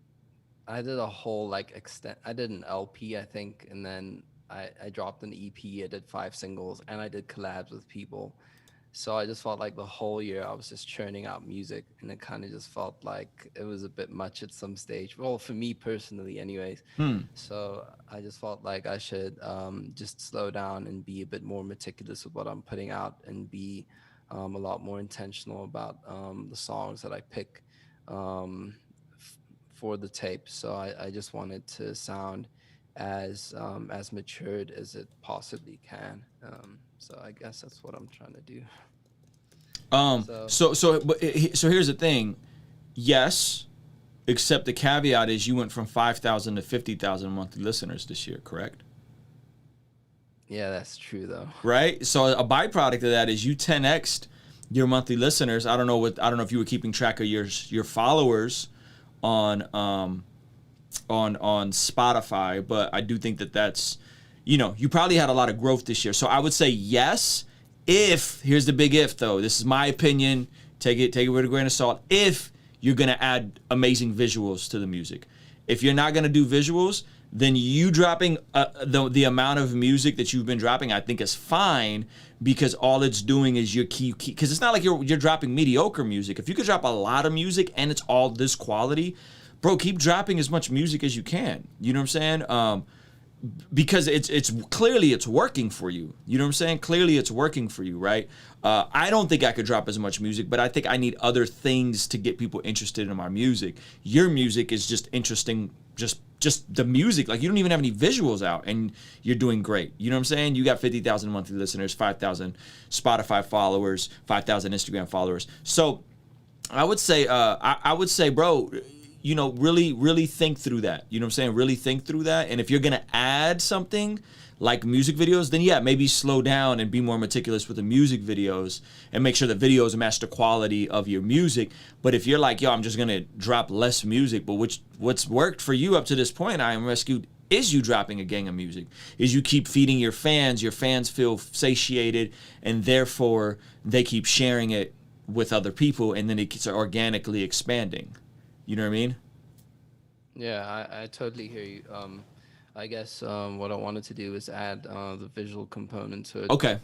like extent. I did an LP, I think, and then I dropped an EP. I did 5 singles, and I did collabs with people. So I just felt like the whole year I was just churning out music, and it kind of just felt like it was a bit much at some stage. Well, for me personally, anyways. So I just felt like I should just slow down and be a bit more meticulous with what I'm putting out, and be a lot more intentional about the songs that I pick for the tape. So I just wanted to sound as matured as it possibly can. So I guess that's what I'm trying to do. So here's the thing. Yes, except the caveat is you went from 5,000 to 50,000 monthly listeners this year, correct? Yeah, that's true though. Right? So a byproduct of that is you 10x'd your monthly listeners. I don't know if you were keeping track of your followers on Spotify, but I do think that's, you probably had a lot of growth this year. So I would say yes, if, here's the big if though, this is my opinion, take it with a grain of salt, if you're gonna add amazing visuals to the music. If you're not gonna do visuals, then you dropping the amount of music that you've been dropping, I think is fine, because all it's doing is your key, because it's not like you're dropping mediocre music. If you could drop a lot of music and it's all this quality, bro, keep dropping as much music as you can. You know what I'm saying? Because it's clearly it's working for you. You know what I'm saying? Clearly it's working for you, right? I don't think I could drop as much music, but I think I need other things to get people interested in my music. Your music is just interesting, just the music. Like, you don't even have any visuals out, and you're doing great. You know what I'm saying? You got 50,000 monthly listeners, 5,000 Spotify followers, 5,000 Instagram followers. So I would say, bro, really think through that. You know what I'm saying? Really think through that. And if you're going to add something like music videos, then yeah, maybe slow down and be more meticulous with the music videos and make sure the videos match the quality of your music. But if you're like, yo, I'm just going to drop less music, but what's worked for you up to this point, I Am Rescued, is you dropping a gang of music, is you keep feeding your fans feel satiated, and therefore they keep sharing it with other people, and then it keeps organically expanding. You know what I mean? Yeah, I totally hear you. I guess what I wanted to do is add the visual component to it. Okay.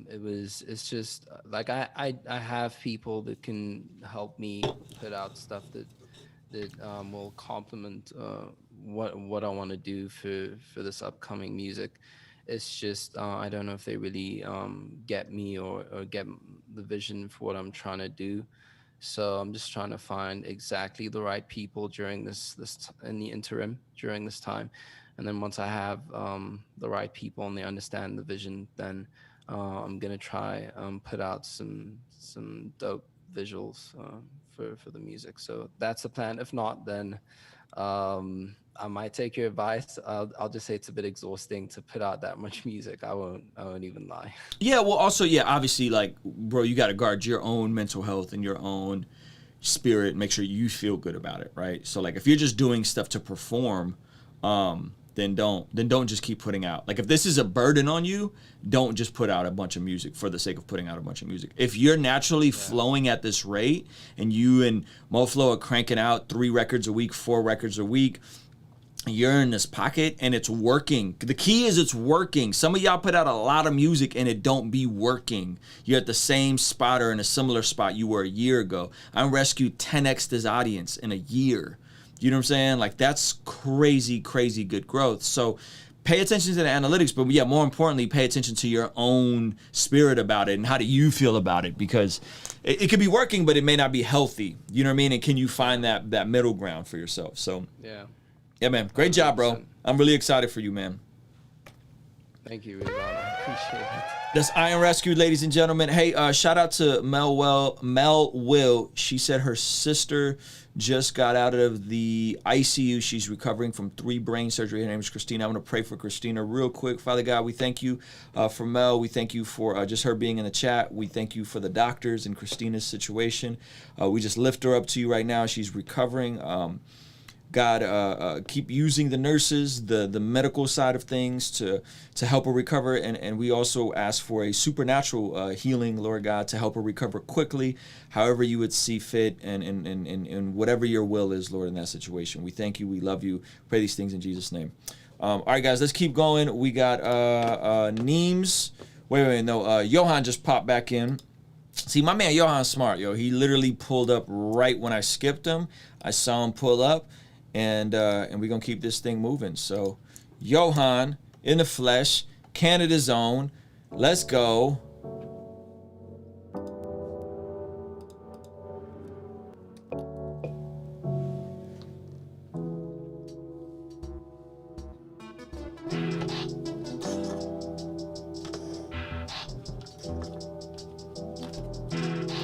It's just like I have people that can help me put out stuff that will complement what I want to do for this upcoming music. It's just I don't know if they really get me or get the vision for what I'm trying to do. So I'm just trying to find exactly the right people during this in the interim during this time, and then once I have the right people and they understand the vision, then I'm gonna try put out some dope visuals for the music. So that's the plan. If not, then I might take your advice. I'll just say it's a bit exhausting to put out that much music. I won't even lie. Yeah, well, also, yeah, obviously, like, bro, you got to guard your own mental health and your own spirit, make sure you feel good about it, right? So, like, if you're just doing stuff to perform, then don't just keep putting out. Like, if this is a burden on you, don't just put out a bunch of music for the sake of putting out a bunch of music. If you're naturally flowing at this rate, and you and MoFlo are cranking out 3 records a week, 4 records a week, you're in this pocket and it's working. The key is it's working. Some of y'all put out a lot of music and it don't be working. You're at the same spot or in a similar spot you were a year ago. I'm Rescued 10x this audience in a year. You know what I'm saying? Like, that's crazy, crazy good growth. So pay attention to the analytics, but yeah, more importantly, pay attention to your own spirit about it and how do you feel about it, because it could be working, but it may not be healthy. You know what I mean? And can you find that middle ground for yourself? So yeah, man. Great job, bro. I'm really excited for you, man. Thank you, Ruslan. I appreciate it. That's I Am Rescued, ladies and gentlemen. Hey, shout out to Mel Will. She said her sister just got out of the ICU. She's recovering from 3 brain surgery. Her name is Christina. I'm going to pray for Christina real quick. Father God, we thank you for Mel. We thank you for just her being in the chat. We thank you for the doctors and Christina's situation. We just lift her up to you right now. She's recovering. God, keep using the nurses, the medical side of things to help her recover. And we also ask for a supernatural healing, Lord God, to help her recover quickly, however you would see fit, and whatever your will is, Lord, in that situation. We thank you. We love you. Pray these things in Jesus' name. All right, guys, let's keep going. We got Neems. Wait, no. Johan just popped back in. See, my man Johan's smart, yo. He literally pulled up right when I skipped him. I saw him pull up, and we're going to keep this thing moving. So, Johan, in the flesh, Canada's own. Let's go.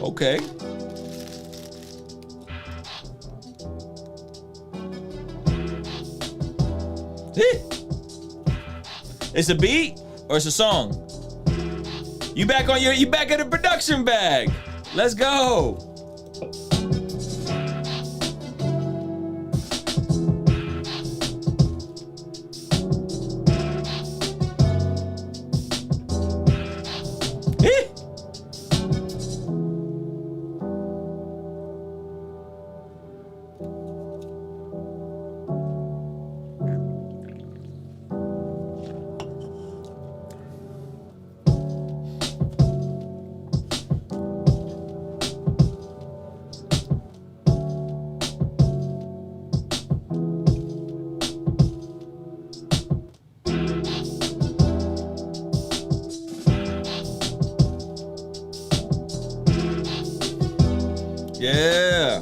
Okay. It's a beat or it's a song? You back in the production bag. Let's go. Yeah.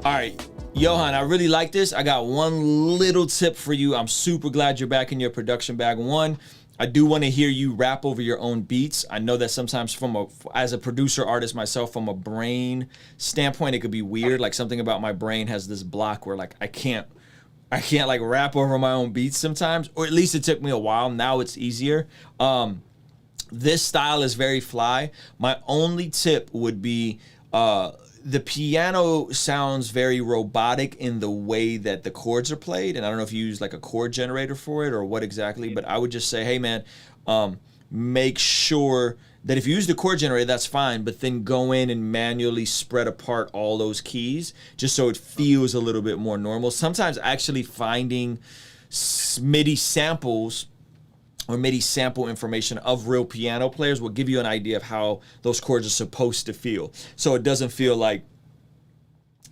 All right, Johan, I really like this. I got one little tip for you. I'm super glad you're back in your production bag. One, I do want to hear you rap over your own beats. I know that sometimes as a producer artist myself, from a brain standpoint, it could be weird. Like something about my brain has this block where like I can't like rap over my own beats sometimes, or at least it took me a while. Now it's easier. This style is very fly. My only tip would be the piano sounds very robotic in the way that the chords are played. And I don't know if you use like a chord generator for it or what exactly, but I would just say, hey man, make sure that if you use the chord generator, that's fine, but then go in and manually spread apart all those keys just so it feels a little bit more normal. Sometimes actually finding MIDI samples or MIDI sample information of real piano players will give you an idea of how those chords are supposed to feel. So it doesn't feel like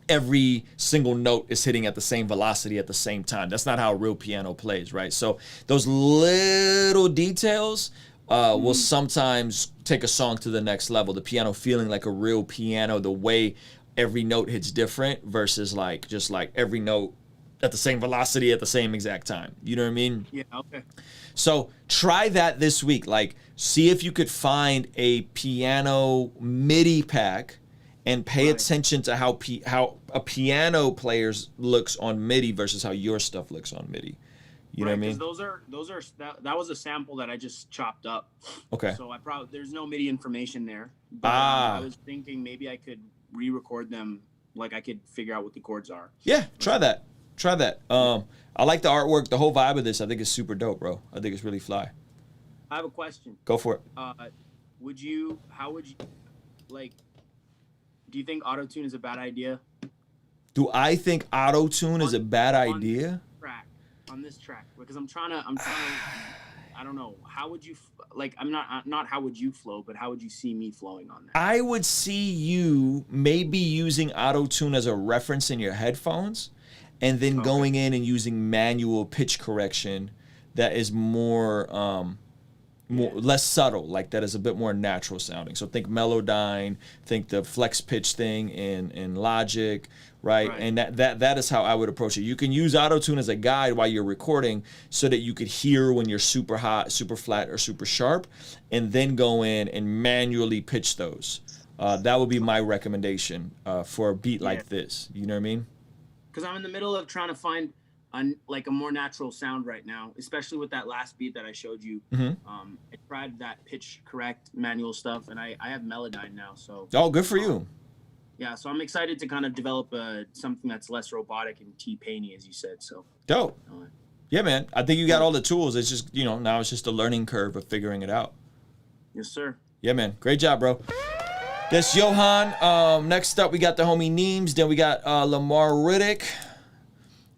every single note is hitting at the same velocity at the same time. That's not how a real piano plays, right? So those little details will sometimes take a song to the next level. The piano feeling like a real piano, the way every note hits different versus like just like every note at the same velocity at the same exact time. You know what I mean? Yeah, okay. So try that this week. Like, see if you could find a piano MIDI pack and pay attention to how a piano player's looks on MIDI versus how your stuff looks on MIDI. You know what I mean? Those are that was a sample that I just chopped up. Okay. So there's no MIDI information there. But, I was thinking maybe I could re-record them. Like I could figure out what the chords are. Yeah, try that. Try that. I like the artwork, the whole vibe of this. I think it's super dope, bro. I think it's really fly. I have a question. Go for it. How would you, like, do you think auto-tune is a bad idea? Do I think auto-tune is a bad idea? On this track, because I'm trying to, I don't know. How would you, like, I'm not how would you flow, but how would you see me flowing on that? I would see you maybe using auto-tune as a reference in your headphones, and then going in and using manual pitch correction that is more less subtle, like that is a bit more natural sounding. So think Melodyne, think the flex pitch thing in Logic, right? And that is how I would approach it. You can use auto-tune as a guide while you're recording so that you could hear when you're super hot, super flat, or super sharp, and then go in and manually pitch those. That would be my recommendation for a beat like this. You know what I mean? Because I'm in the middle of trying to find a more natural sound right now, especially with that last beat that I showed you. I tried that pitch correct manual stuff, and I have Melodyne now. So good for you. Yeah, so I'm excited to kind of develop something that's less robotic and T-Painy, as you said. So dope. Yeah, man. I think you got all the tools. It's just, you know, now it's just a learning curve of figuring it out. Yes, sir. Yeah, man. Great job, bro. That's Johan. Next up, we got the homie Neems. Then we got Lamar Riddick.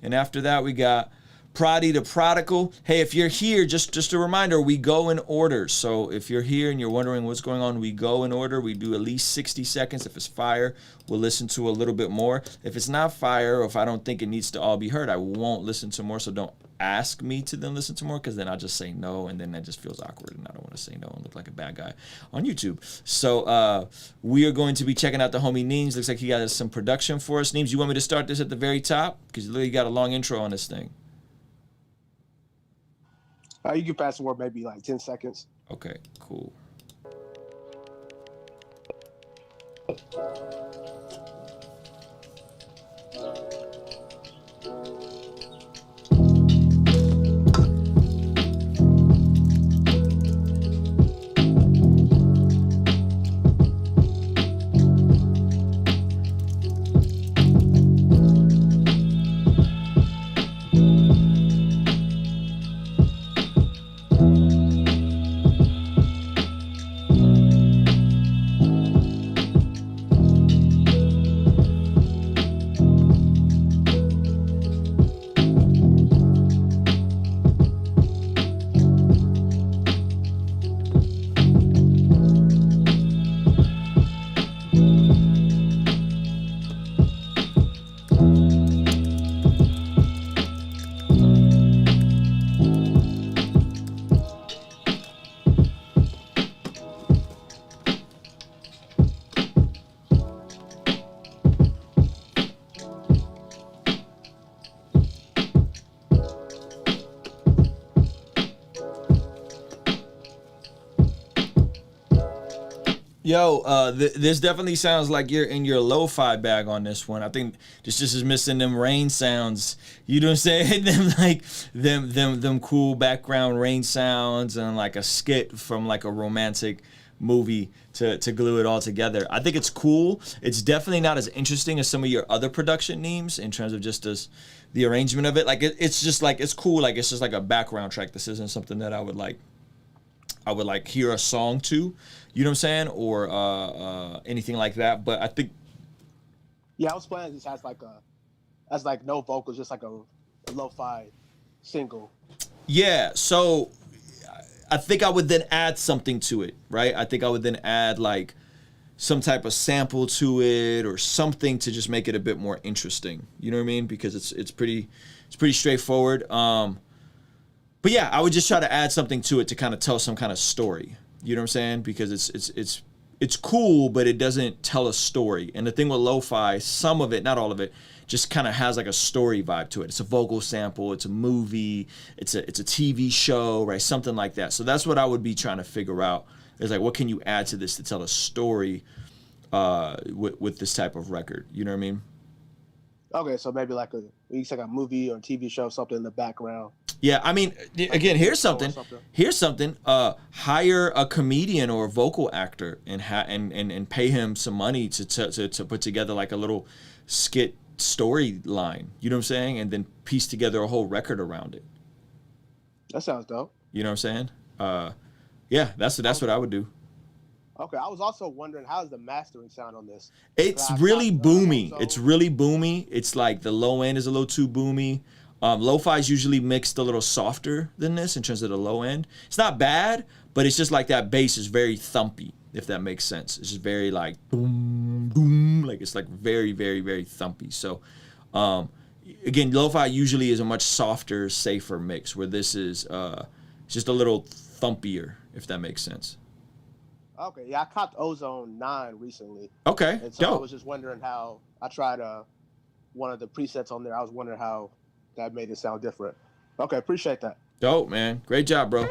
And after that, we got Prodi the Prodigal. Hey, if you're here, just a reminder, we go in order. So if you're here and you're wondering what's going on, we go in order. We do at least 60 seconds. If it's fire, we'll listen to a little bit more. If it's not fire, or if I don't think it needs to all be heard, I won't listen to more. So don't ask me to then listen to more, because then I'll just say no, and then that just feels awkward, and I don't want to say no and look like a bad guy on YouTube. So we are going to be checking out the homie Neems. Looks like he got some production for us. Neems, you want me to start this at the very top? Because you literally got a long intro on this thing. You can fast forward maybe like 10 seconds. Okay, cool. Yo, this definitely sounds like you're in your lo-fi bag on this one. I think this just is missing them rain sounds. You know what I'm saying? Them like them cool background rain sounds and like a skit from like a romantic movie to glue it all together. I think it's cool. It's definitely not as interesting as some of your other production names in terms of just the arrangement of it. Like it's just like, it's cool. Like it's just like a background track. This isn't something that I would like hear a song to, you know what I'm saying, or anything like that. But I think, yeah, I was playing this as like no vocals, just like a lo-fi single. Yeah, so I think I would then add something to it, right? I think I would then add like some type of sample to it or something to just make it a bit more interesting. You know what I mean? Because it's pretty straightforward. But yeah, I would just try to add something to it to kind of tell some kind of story. You know what I'm saying? Because it's cool, but it doesn't tell a story. And the thing with lo-fi, some of it, not all of it, just kind of has like a story vibe to it. It's a vocal sample, it's a movie, it's a TV show, right? Something like that. So that's what I would be trying to figure out. Is like, what can you add to this to tell a story with this type of record? You know what I mean? Okay, so maybe like a movie or TV show, something in the background. Yeah, I mean, again, here's something. Hire a comedian or a vocal actor and pay him some money to put together like a little skit storyline. You know what I'm saying? And then piece together a whole record around it. That sounds dope. You know what I'm saying? Yeah, that's what I would do. Okay, I was also wondering, how does the mastering sound on this? It's really boomy. It's really boomy. It's like the low end is a little too boomy. Lo-fi is usually mixed a little softer than this in terms of the low end. It's not bad, but it's just like that bass is very thumpy, if that makes sense. It's just very like boom, boom. Like it's like very, very, very thumpy. So, again, lo-fi usually is a much softer, safer mix, where this is just a little thumpier, if that makes sense. Okay, yeah, I copped Ozone 9 recently. Okay, and so dope. I was just wondering how, I tried one of the presets on there. I was wondering how that made it sound different. Okay, appreciate that. Dope, man. Great job, bro.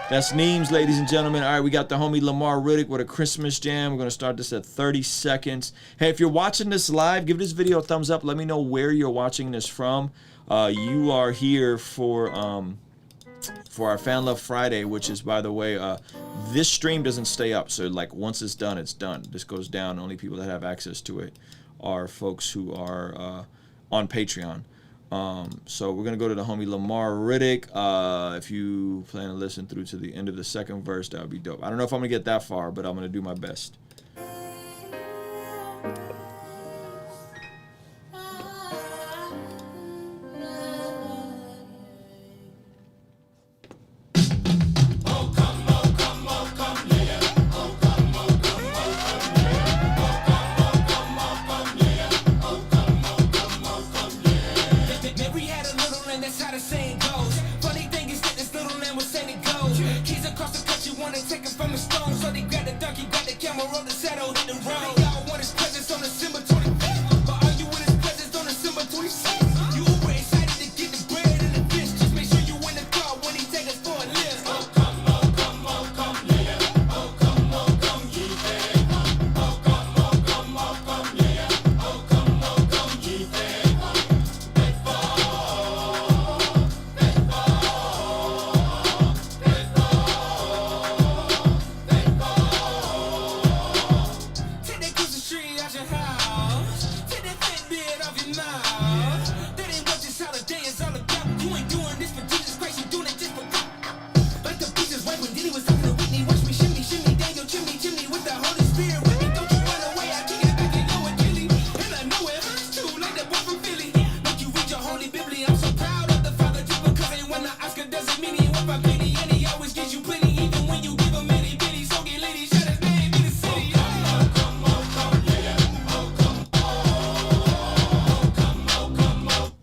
That's Neems, ladies and gentlemen. All right, we got the homie Lamar Riddick with a Christmas jam. We're going to start this at 30 seconds. Hey, if you're watching this live, give this video a thumbs up. Let me know where you're watching this from. You are here for for our Fan Love Friday, which is, by the way, this stream doesn't stay up. So like once it's done, it's done. This goes down. Only people that have access to it are folks who are on Patreon. So we're gonna go to the homie Lamar Riddick. If you plan to listen through to the end of the second verse, that would be dope. I don't know if I'm gonna get that far, but I'm gonna do my best.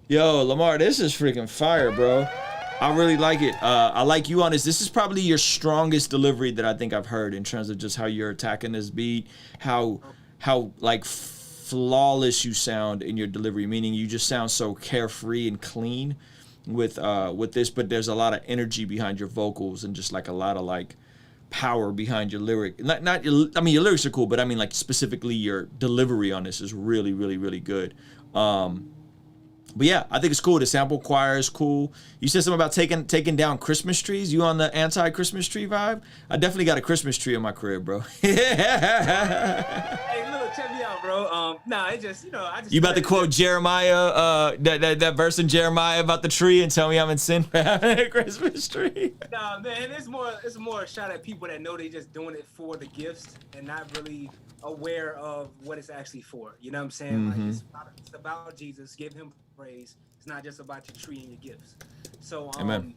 Yo, Lamar, this is freaking fire, bro. I really like it. I like you on this. This is probably your strongest delivery that I think I've heard in terms of just how you're attacking this beat, how like flawless you sound in your delivery, meaning you just sound so carefree and clean with this, but there's a lot of energy behind your vocals and just like a lot of like power behind your lyric. Not your, I mean, your lyrics are cool, but I mean like specifically your delivery on this is really, really, really good. But yeah, I think it's cool. The sample choir is cool. You said something about taking down Christmas trees. You on the anti-Christmas tree vibe? I definitely got a Christmas tree in my crib, bro. Hey, look, check me out, bro. Nah, it just, I just. You about to quote Jeremiah, that verse in Jeremiah about the tree and tell me I'm in sin for having a Christmas tree? Nah, man, it's more a shot at people that know they just doing it for the gifts and not really aware of what it's actually for. You know what I'm saying? Mm-hmm. Like it's about Jesus. Give him praise. It's not just about your tree and your gifts. So Amen.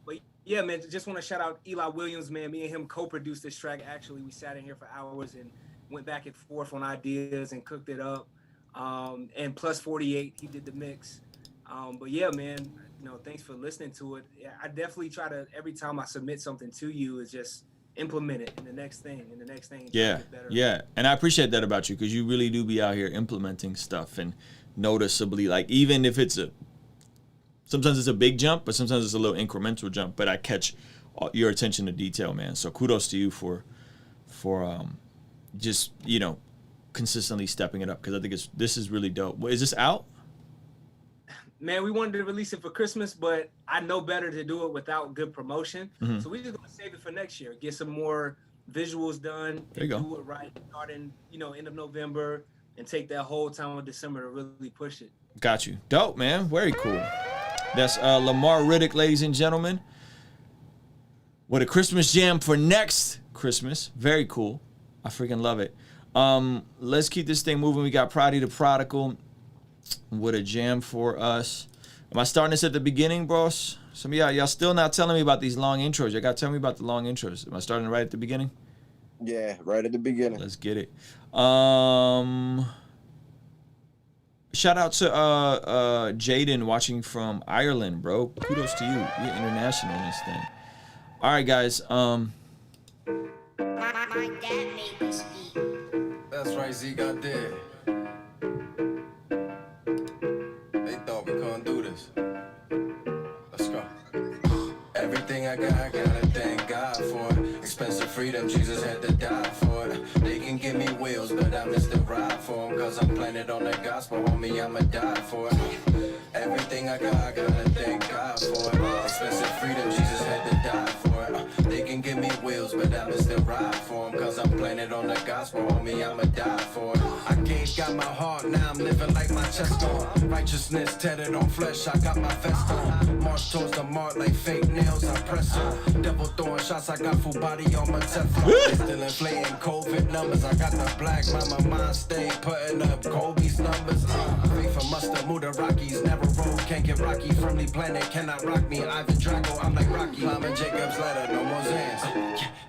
But yeah, man, just want to shout out Eli Williams, man. Me and him co-produced this track. Actually, we sat in here for hours and went back and forth on ideas and cooked it up. And plus 48, he did the mix. But yeah, man, thanks for listening to it. Yeah, I definitely try to, every time I submit something to you, is just implement it in the next thing, Yeah, yeah. And I appreciate that about you, because you really do be out here implementing stuff and noticeably, like, even if it's sometimes it's a big jump, but sometimes it's a little incremental jump, but I catch your attention to detail, man. So kudos to you for just, consistently stepping it up, because I think this is really dope. Is this out? Man, we wanted to release it for Christmas, but I know better to do it without good promotion. Mm-hmm. So we're just gonna save it for next year. Get some more visuals done. There you go. Do it right, starting end of November, and take that whole time of December to really push it. Got you. Dope, man. Very cool. That's Lamar Riddick, ladies and gentlemen. With a Christmas jam for next Christmas. Very cool. I freaking love it. Let's keep this thing moving. We got Proddy the Prodigal with a jam for us. Am I starting this at the beginning, bros? Some of y'all still not telling me about these long intros. You gotta tell me about the long intros. Am I starting right at the beginning? Yeah, right at the beginning. Let's get it. Shout out to Jaden watching from Ireland, bro. Kudos to you. You're international in this thing. All right, guys. My dad made this beat. That's right, Zeke, I did. They thought we couldn't do this. Let's go. Everything I gotta thank God for it. Expensive freedom, Jesus had to die for it. They can give me wheels, but I miss the ride for them. Cause I'm planted on that gospel, homie, I'ma die for it. Everything I gotta thank God for it. Expensive freedom, Jesus wheels, but I'ma still ride for 'em. Cause I'm playing it on the gospel, homie, I'ma die for it. I gave God my heart, now I'm living like my chest on. Righteousness tatted on flesh, I got my vest on. March towards the mark like fake nails, I press on. Devil throwing shots, I got full body on my Teflon. They still inflating COVID numbers, I got the black mama mind stay putting up Kobe's numbers. Faithful must have moved the Rockies, never road, can't get rocky. Firmly planet cannot rock me. Ivan Drago, I'm like Rocky. Climbing Jacob's ladder, no more Zans.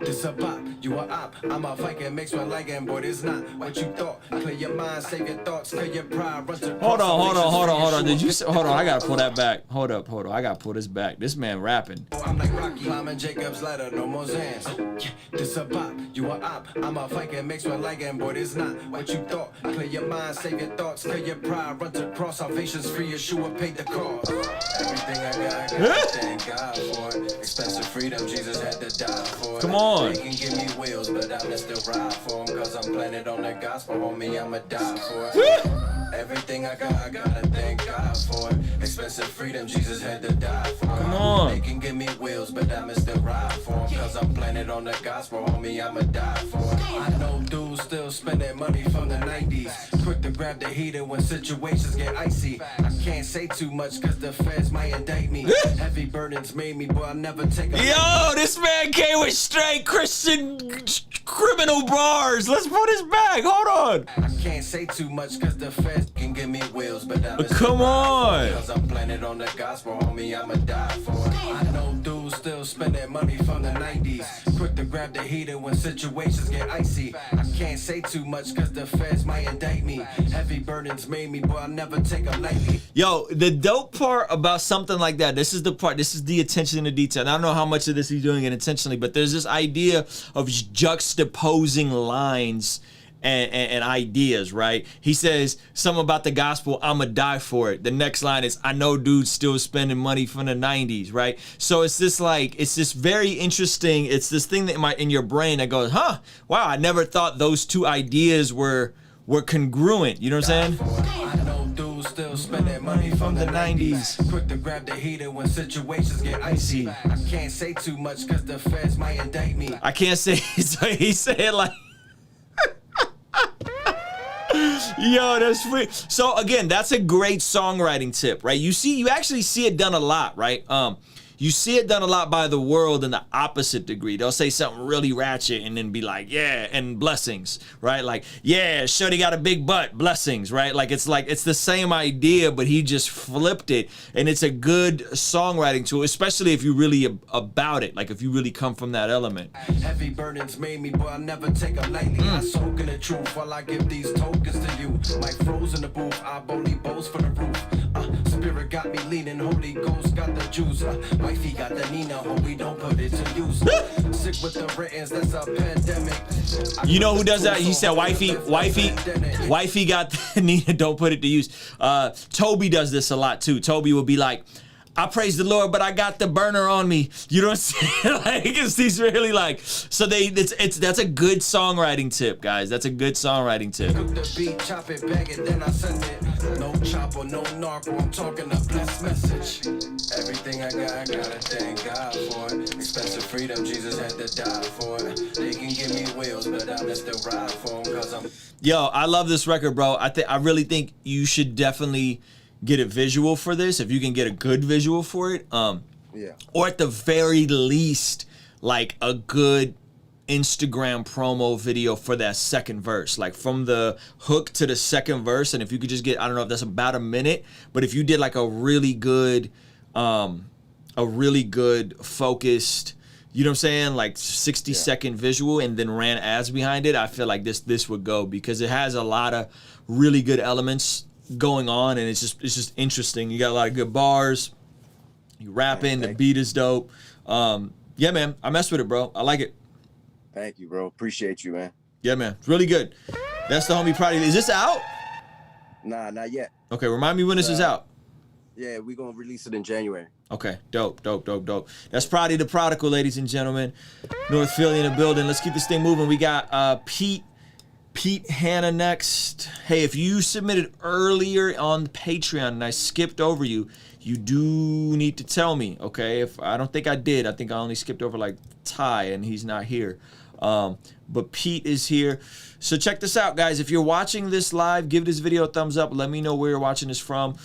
This a bop, you a op. I'm a Viking mixed with ligand, boy, it's not what you thought. Clear your mind, save your thoughts, clear your pride. Run to Hold on. Did you hold on? I gotta pull that back. Hold up. I gotta pull this back. This man rapping. I'm like Rocky, climbing Jacob's ladder, no more Zans. This a bop, you a op. I'm a Viking mixed with ligand, boy, it's not what you thought. Clear your mind, save your thoughts, clear your pride. Run to cross, salvation's free, Yeshua paid the cost. Everything I got, thank God for it. Expensive freedom, Jesus had to die for it. Come on. They can give me wheels, but I'ma still ride for 'em. Cause I'm planted on the gospel, homie, I'ma die for it. Everything I gotta thank God for it. Expensive freedom, Jesus had to die for it. Come on. They can give me wheels, but I'ma still ride for 'em. Cause I'm planted on the gospel, homie, I'ma die for it. I know dudes still spending money from the 90s. Quick to grab the heater when situations get icy. I can't say too much cause the feds might indict me. Heavy burdens made me, boy, I'll never take a Yo, this man came with straight Christian criminal bars. Let's put his back. Hold on. I can't say too much cause the feds can give me wheels, but I'm Come on. Cause I'm planted on the gospel, homie, I'ma die for it. I know dudes still spending money from the 90s. Quick to grab the heater when situations get icy. I can't say too much cause the feds might indict me. Heavy burdens made me, boy, I'll never take them lightly. Yo, the dope part about something like that, this is the attention to detail. And I don't know how much of this he's doing it intentionally, but there's this idea of juxtaposing lines and ideas, right? He says something about the gospel, I'ma die for it. The next line is, I know dudes still spending money from the 90s, right? So it's this very interesting, it's this thing that in your brain that goes, huh, wow, I never thought those two ideas were congruent. You know what I'm saying? I know dudes still spending money from the 90s. Quick to grab the heater when situations get icy. I can't say too much cause the feds might indict me. I can't say, so he said like, yo, that's free. So again, that's a great songwriting tip, right? You actually see it done a lot, right? You see it done a lot by the world in the opposite degree. They'll say something really ratchet and then be like, yeah, and blessings, right? Like, yeah, shorty got a big butt, blessings, right? Like it's the same idea, but he just flipped it. And it's a good songwriting tool, especially if you really about it, like if you really come from that element. Heavy burdens made me, but I never take them lightly. I soak in the truth while I give these tokens to you. My froze in the booth, I boldly boast for the roof. Spirit got me leaning, Holy Ghost got the juice. Wifey got the Nina, hope we don't put it to use. Sick with the writtens, that's a pandemic. You know who does that? He said wifey got the Nina, don't put it to use. Toby does this a lot too. Toby will be like, I praise the Lord, but I got the burner on me. You know what I'm saying? Like, he's really like, so that's a good songwriting tip, guys. That's a good songwriting tip. Cook the beat, chop it, bag it, then I send it. No chopper, no narco, I'm talking a blessed message. Everything I gotta thank God for it. Expensive freedom, Jesus had to die for it. They can give me wheels, but I'ma still ride for them, cause I'm... Yo, I love this record, bro. I really think you should definitely get a visual for this, if you can get a good visual for it. Yeah. Or at the very least, like a good Instagram promo video for that second verse, like from the hook to the second verse. And if you could just get, I don't know if that's about a minute, but if you did like a really good focused, you know what I'm saying, like 60-second visual and then ran ads behind it, I feel like this would go, because it has a lot of really good elements going on, and it's just interesting. You got a lot of good bars, you rapping, the beat is dope. Yeah, man, I mess with it, bro. I like it. Thank you, bro. Appreciate you, man. Yeah, man, it's really good. That's the homie Prodigy. Is this out? Nah, not yet. Okay, remind me when this is out. Yeah, we're gonna release it in January. Okay, dope. That's Prodigy the Prodigal, ladies and gentlemen. North Philly in the building. Let's keep this thing moving. We got Pete Pete Hannah next. Hey, if you submitted earlier on Patreon and I skipped over you, you do need to tell me, okay? If I don't think I did. I think I only skipped over like Ty, and he's not here. But Pete is here. So check this out, guys. If you're watching this live, give this video a thumbs up. Let me know where you're watching this from.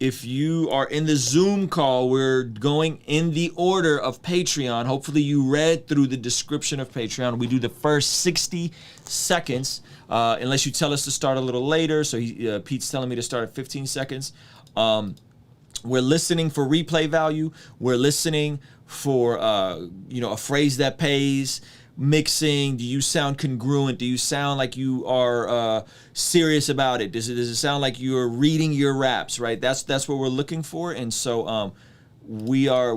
If you are in the Zoom call, we're going in the order of Patreon. Hopefully you read through the description of Patreon. We do the first 60 seconds, unless you tell us to start a little later. So Pete's telling me to start at 15 seconds. We're listening for replay value. We're listening for a phrase that pays. Mixing. Do you sound congruent? Do you sound like you are serious about it? Does it sound like you're reading your raps? Right. That's what we're looking for. And so we're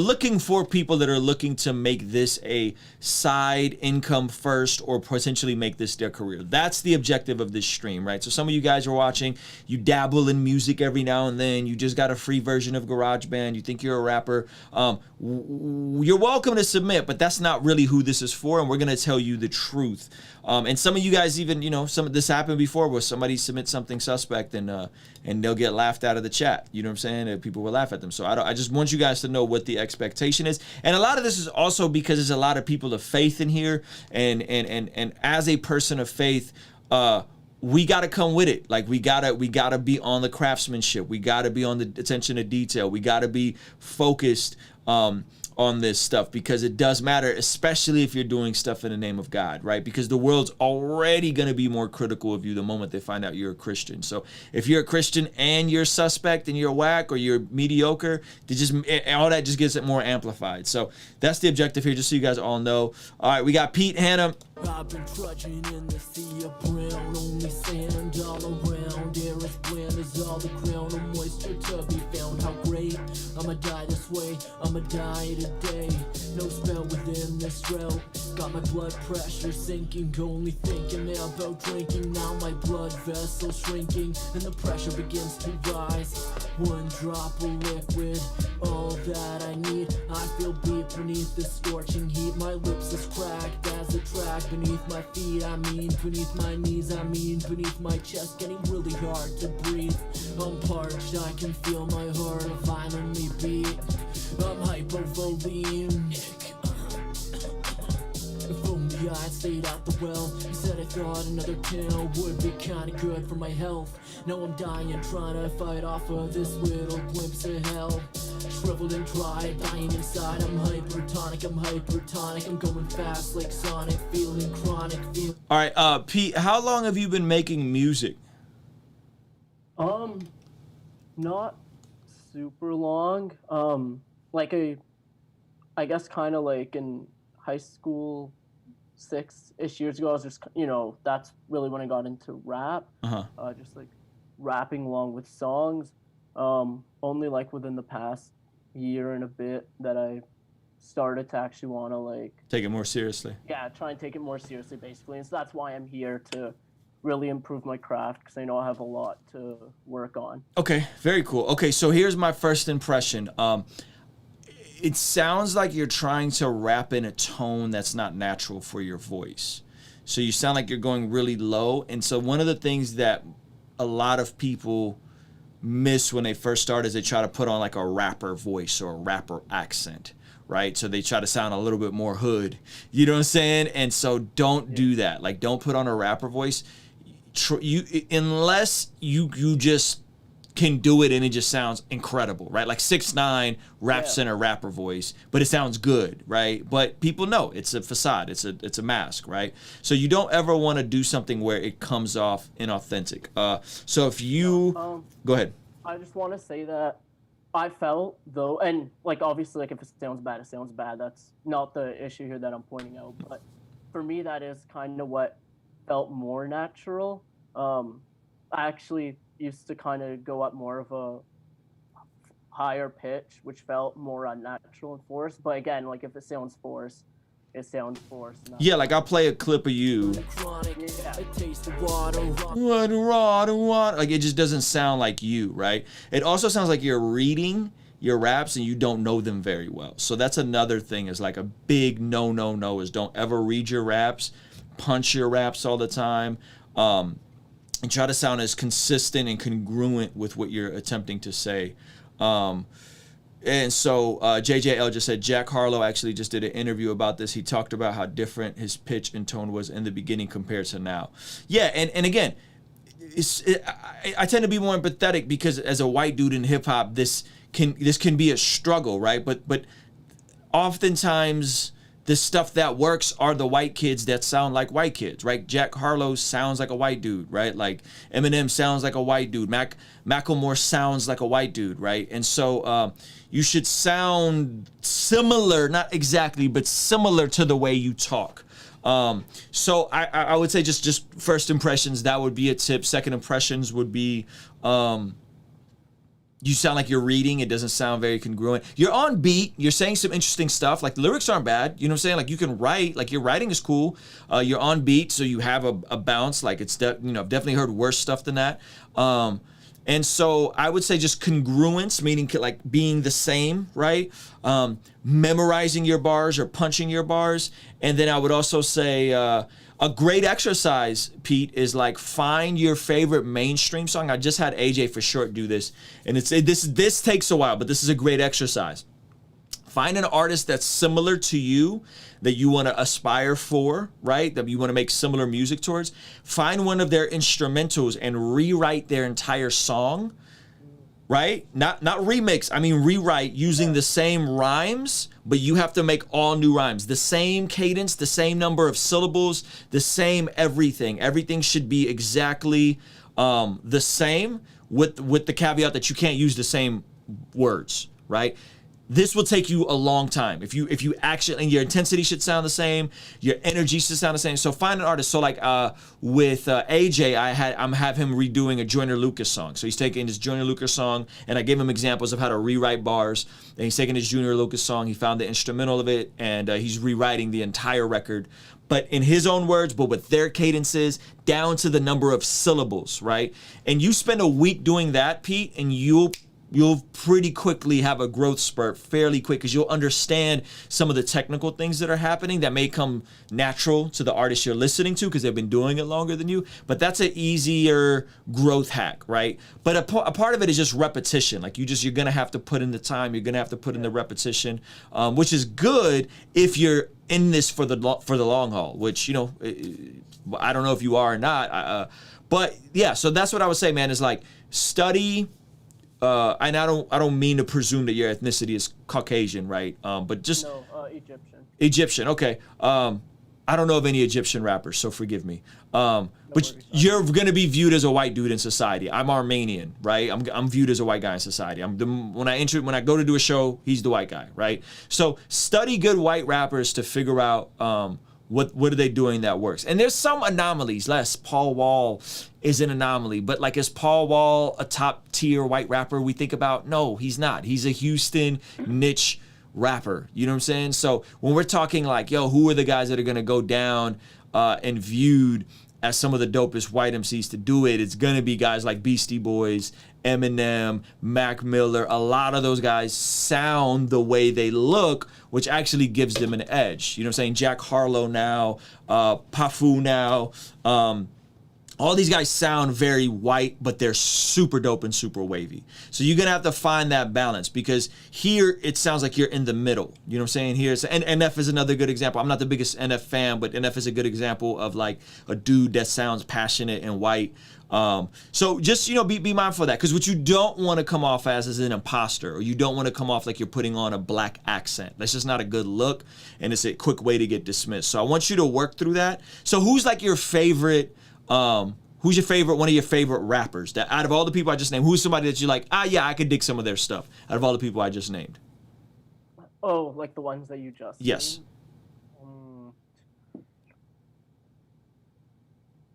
looking for people that are looking to make this a side income first, or potentially make this their career. That's the objective of this stream, right? So some of you guys are watching, you dabble in music every now and then, you just got a free version of GarageBand, you think you're a rapper. You're welcome to submit, but that's not really who this is for, and we're gonna tell you the truth. And some of you guys even, some of this happened before where somebody submits something suspect and they'll get laughed out of the chat. You know what I'm saying? And people will laugh at them. So I just want you guys to know what the expectation is. And a lot of this is also because there's a lot of people of faith in here. And as a person of faith, we got to come with it. Like we gotta be on the craftsmanship. We got to be on the attention to detail. We got to be focused on this stuff, because it does matter, especially if you're doing stuff in the name of God, right? Because the world's already going to be more critical of you the moment they find out you're a Christian. So if you're a Christian and you're suspect and you're whack or you're mediocre, all that just gets it more amplified. So that's the objective here, just so you guys all know. All right, we got Pete Hannah. I've been trudging in the sea of brown, only sand all around. Air as bland as all the ground, no moisture to be found. How great, I'ma die this way, I'ma die today. No spell within this drought, got my blood pressure sinking. Only thinking about drinking, now my blood vessel shrinking, and the pressure begins to rise. One drop of liquid, all that I need. I feel beat beneath the scorching heat. My lips is cracked as a track beneath my feet. I mean beneath my knees, I mean beneath my chest, getting really hard to breathe. I'm parched, I can feel my heart violently beat. I'm hypovolemic. If only I stayed out the well. You said I thought another pill would be kinda good for my health. Now I'm dying, trying to fight off of this little glimpse of hell. Shriveled and dry, dying inside. I'm hypertonic. I'm going fast like Sonic, feeling chronic. All right, Pete, how long have you been making music? Not super long. I guess kind of like in high school, 6-ish years ago, I was just, that's really when I got into rap. Just like rapping along with songs. Only like within the past year and a bit that I started to actually want to take it more seriously. Yeah, try and take it more seriously, basically. And so that's why I'm here, to really improve my craft, because I know I have a lot to work on. Okay, very cool. Okay, so here's my first impression. It sounds like you're trying to rap in a tone that's not natural for your voice. So you sound like you're going really low. And so one of the things that a lot of people miss when they first start is they try to put on like a rapper voice or a rapper accent, right? So they try to sound a little bit more hood. You know what I'm saying? And so don't do that. Like, don't put on a rapper voice. Unless you just can do it and it just sounds incredible, right? Like 6ix9ine raps in a rapper voice, but it sounds good, right? But people know it's a facade, it's a mask, right? So you don't ever want to do something where it comes off inauthentic. So if you go ahead. I just want to say that I felt though, and like obviously, like if it sounds bad, it sounds bad. That's not the issue here that I'm pointing out. But for me, that is kind of what felt more natural. I actually used to kind of go up more of a higher pitch, which felt more unnatural and forced. But again, like if it sounds forced, it sounds forced. Yeah, like I'll play a clip of you. Like it just doesn't sound like you, right? It also sounds like you're reading your raps and you don't know them very well. So that's another thing, is like a big no, is don't ever read your raps, punch your raps all the time, and try to sound as consistent and congruent with what you're attempting to say. And so JJL just said, Jack Harlow actually just did an interview about this. He talked about how different his pitch and tone was in the beginning compared to now. Yeah, and again, I tend to be more empathetic because as a white dude in hip hop, this can be a struggle, right? But oftentimes the stuff that works are the white kids that sound like white kids, right? Jack Harlow sounds like a white dude, right? Like Eminem sounds like a white dude. Macklemore sounds like a white dude, right? And so you should sound similar, not exactly, but similar to the way you talk. So I would say just first impressions, that would be a tip. Second impressions would be you sound like you're reading. It doesn't sound very congruent. You're on beat. You're saying some interesting stuff. Like the lyrics aren't bad. You know what I'm saying? Like you can write. Like your writing is cool. You're on beat, so you have a bounce. Like it's I've definitely heard worse stuff than that. And so I would say just congruence, meaning like being the same, right? Memorizing your bars or punching your bars. And then I would also say a great exercise, Pete, is like find your favorite mainstream song. I just had AJ for Short do this, and this takes a while, but this is a great exercise. Find an artist that's similar to you, that you want to aspire for, right? That you want to make similar music towards. Find one of their instrumentals and rewrite their entire song, right? Not remix, I mean rewrite using the same rhymes, but you have to make all new rhymes. The same cadence, the same number of syllables, the same everything. Everything should be exactly the same with the caveat that you can't use the same words, right? This will take you a long time. If you actually, and your intensity should sound the same, your energy should sound the same. So find an artist. So like with AJ, I'm have him redoing a Joyner Lucas song. So he's taking his Joyner Lucas song, and I gave him examples of how to rewrite bars. And he's taking his Joyner Lucas song. He found the instrumental of it, and he's rewriting the entire record, but in his own words, but with their cadences down to the number of syllables, right? And you spend a week doing that, Pete, and you'll pretty quickly have a growth spurt fairly quick, because you'll understand some of the technical things that are happening that may come natural to the artist you're listening to because they've been doing it longer than you. But that's an easier growth hack, right? But a part of it is just repetition. Like you're gonna have to put in the time. You're gonna have to put in the repetition, which is good if you're in this for the long haul. Which I don't know if you are or not. But yeah, so that's what I would say, man. Is like study. And I don't mean to presume that your ethnicity is Caucasian, right? But just Egyptian. Egyptian, okay. I don't know of any Egyptian rappers, so forgive me. But you're gonna be viewed as a white dude in society. I'm Armenian, right? I'm viewed as a white guy in society. When I go to do a show, he's the white guy, right? So study good white rappers to figure out what are they doing that works. And there's some anomalies. Paul Wall is an anomaly, but like, is Paul Wall a top tier white rapper we think about? No, he's not. He's a Houston niche rapper. You know what I'm saying? So when we're talking like, who are the guys that are gonna go down and viewed as some of the dopest white MCs to do it, it's gonna be guys like Beastie Boys, Eminem, Mac Miller. A lot of those guys sound the way they look, which actually gives them an edge. You know what I'm saying? Jack Harlow now, Pafu now. All these guys sound very white, but they're super dope and super wavy. So you're gonna have to find that balance, because here it sounds like you're in the middle. You know what I'm saying? And NF is another good example. I'm not the biggest NF fan, but NF is a good example of like a dude that sounds passionate and white. So just, be mindful of that, because what you don't want to come off as is an imposter, or you don't want to come off like you're putting on a black accent. That's just not a good look, and it's a quick way to get dismissed. So I want you to work through that. So who's like your favorite, one of your favorite rappers that out of all the people I just named, who's somebody that you're like, I could dig some of their stuff out of all the people I just named? Oh, like the ones that you just Yes. named?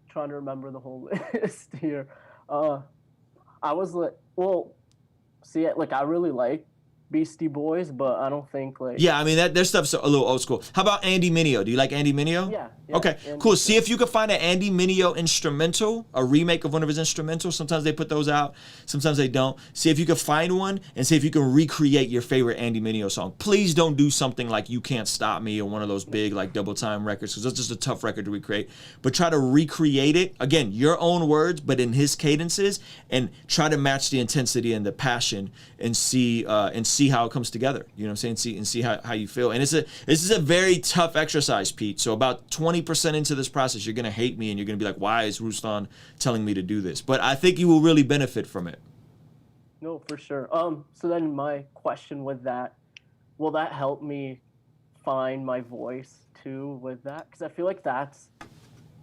Trying to remember the whole list here. I was like, I really like Beastie Boys, but I don't think like. Yeah, I mean their stuff's a little old school. How about Andy Mineo? Do you like Andy Mineo? Yeah. Okay, cool. See if you can find an Andy Mineo instrumental, a remake of one of his instrumentals. Sometimes they put those out, sometimes they don't. See if you can find one and see if you can recreate your favorite Andy Mineo song. Please don't do something like You Can't Stop Me or one of those big like double time records, because that's just a tough record to recreate. But try to recreate it, again, your own words, but in his cadences, and try to match the intensity and the passion and see how it comes together. You know what I'm saying? See how you feel. And this is a very tough exercise, Pete. So about 20% into this process, you're gonna hate me and you're gonna be like, why is Ruslan telling me to do this? But I think you will really benefit from it. No, for sure. So then my question with that, will that help me find my voice too with that? Because I feel like that's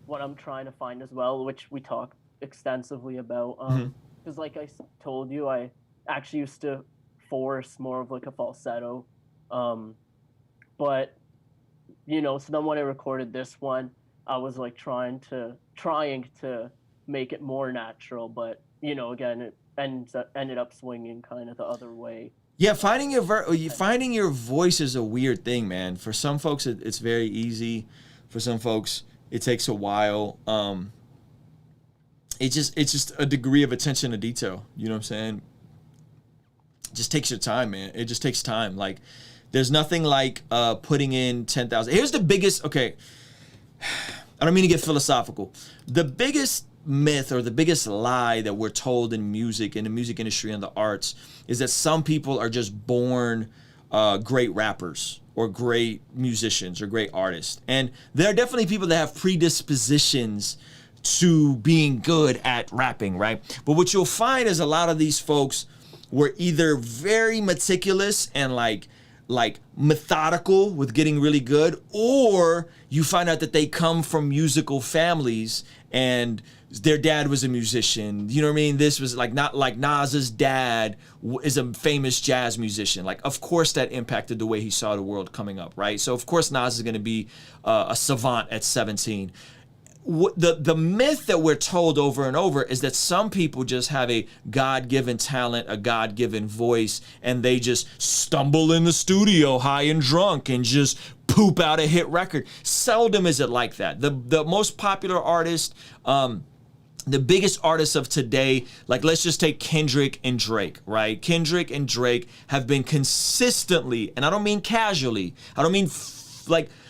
what I'm trying to find as well, which we talked extensively about. Because like I told you, I actually used to force more of like a falsetto. But you know, so then when I recorded this one, I was like trying to make it more natural, but you know, again, it ended up swinging kind of the other way. Yeah, finding your voice is a weird thing, man. For some folks, it's very easy. For some folks, it takes a while. It's just a degree of attention to detail. You know what I'm saying? It just takes your time, man. It just takes time. Like, there's nothing like putting in 10,000. Here's the biggest, okay, I don't mean to get philosophical. The biggest myth or the biggest lie that we're told in music, in the music industry and the arts, is that some people are just born great rappers or great musicians or great artists. And there are definitely people that have predispositions to being good at rapping, right? But what you'll find is a lot of these folks were either very meticulous and like methodical with getting really good, or you find out that they come from musical families and their dad was a musician. You know what I mean? This was not like Nas's dad is a famous jazz musician. Like, of course that impacted the way he saw the world coming up, right? So of course Nas is going to be a savant at 17. The myth that we're told over and over is that some people just have a God-given talent, a God-given voice, and they just stumble in the studio high and drunk and just poop out a hit record. Seldom is it like that. The most popular artist, the biggest artists of today, like let's just take Kendrick and Drake, right? Kendrick and Drake have been consistently, and I don't mean casually, I don't mean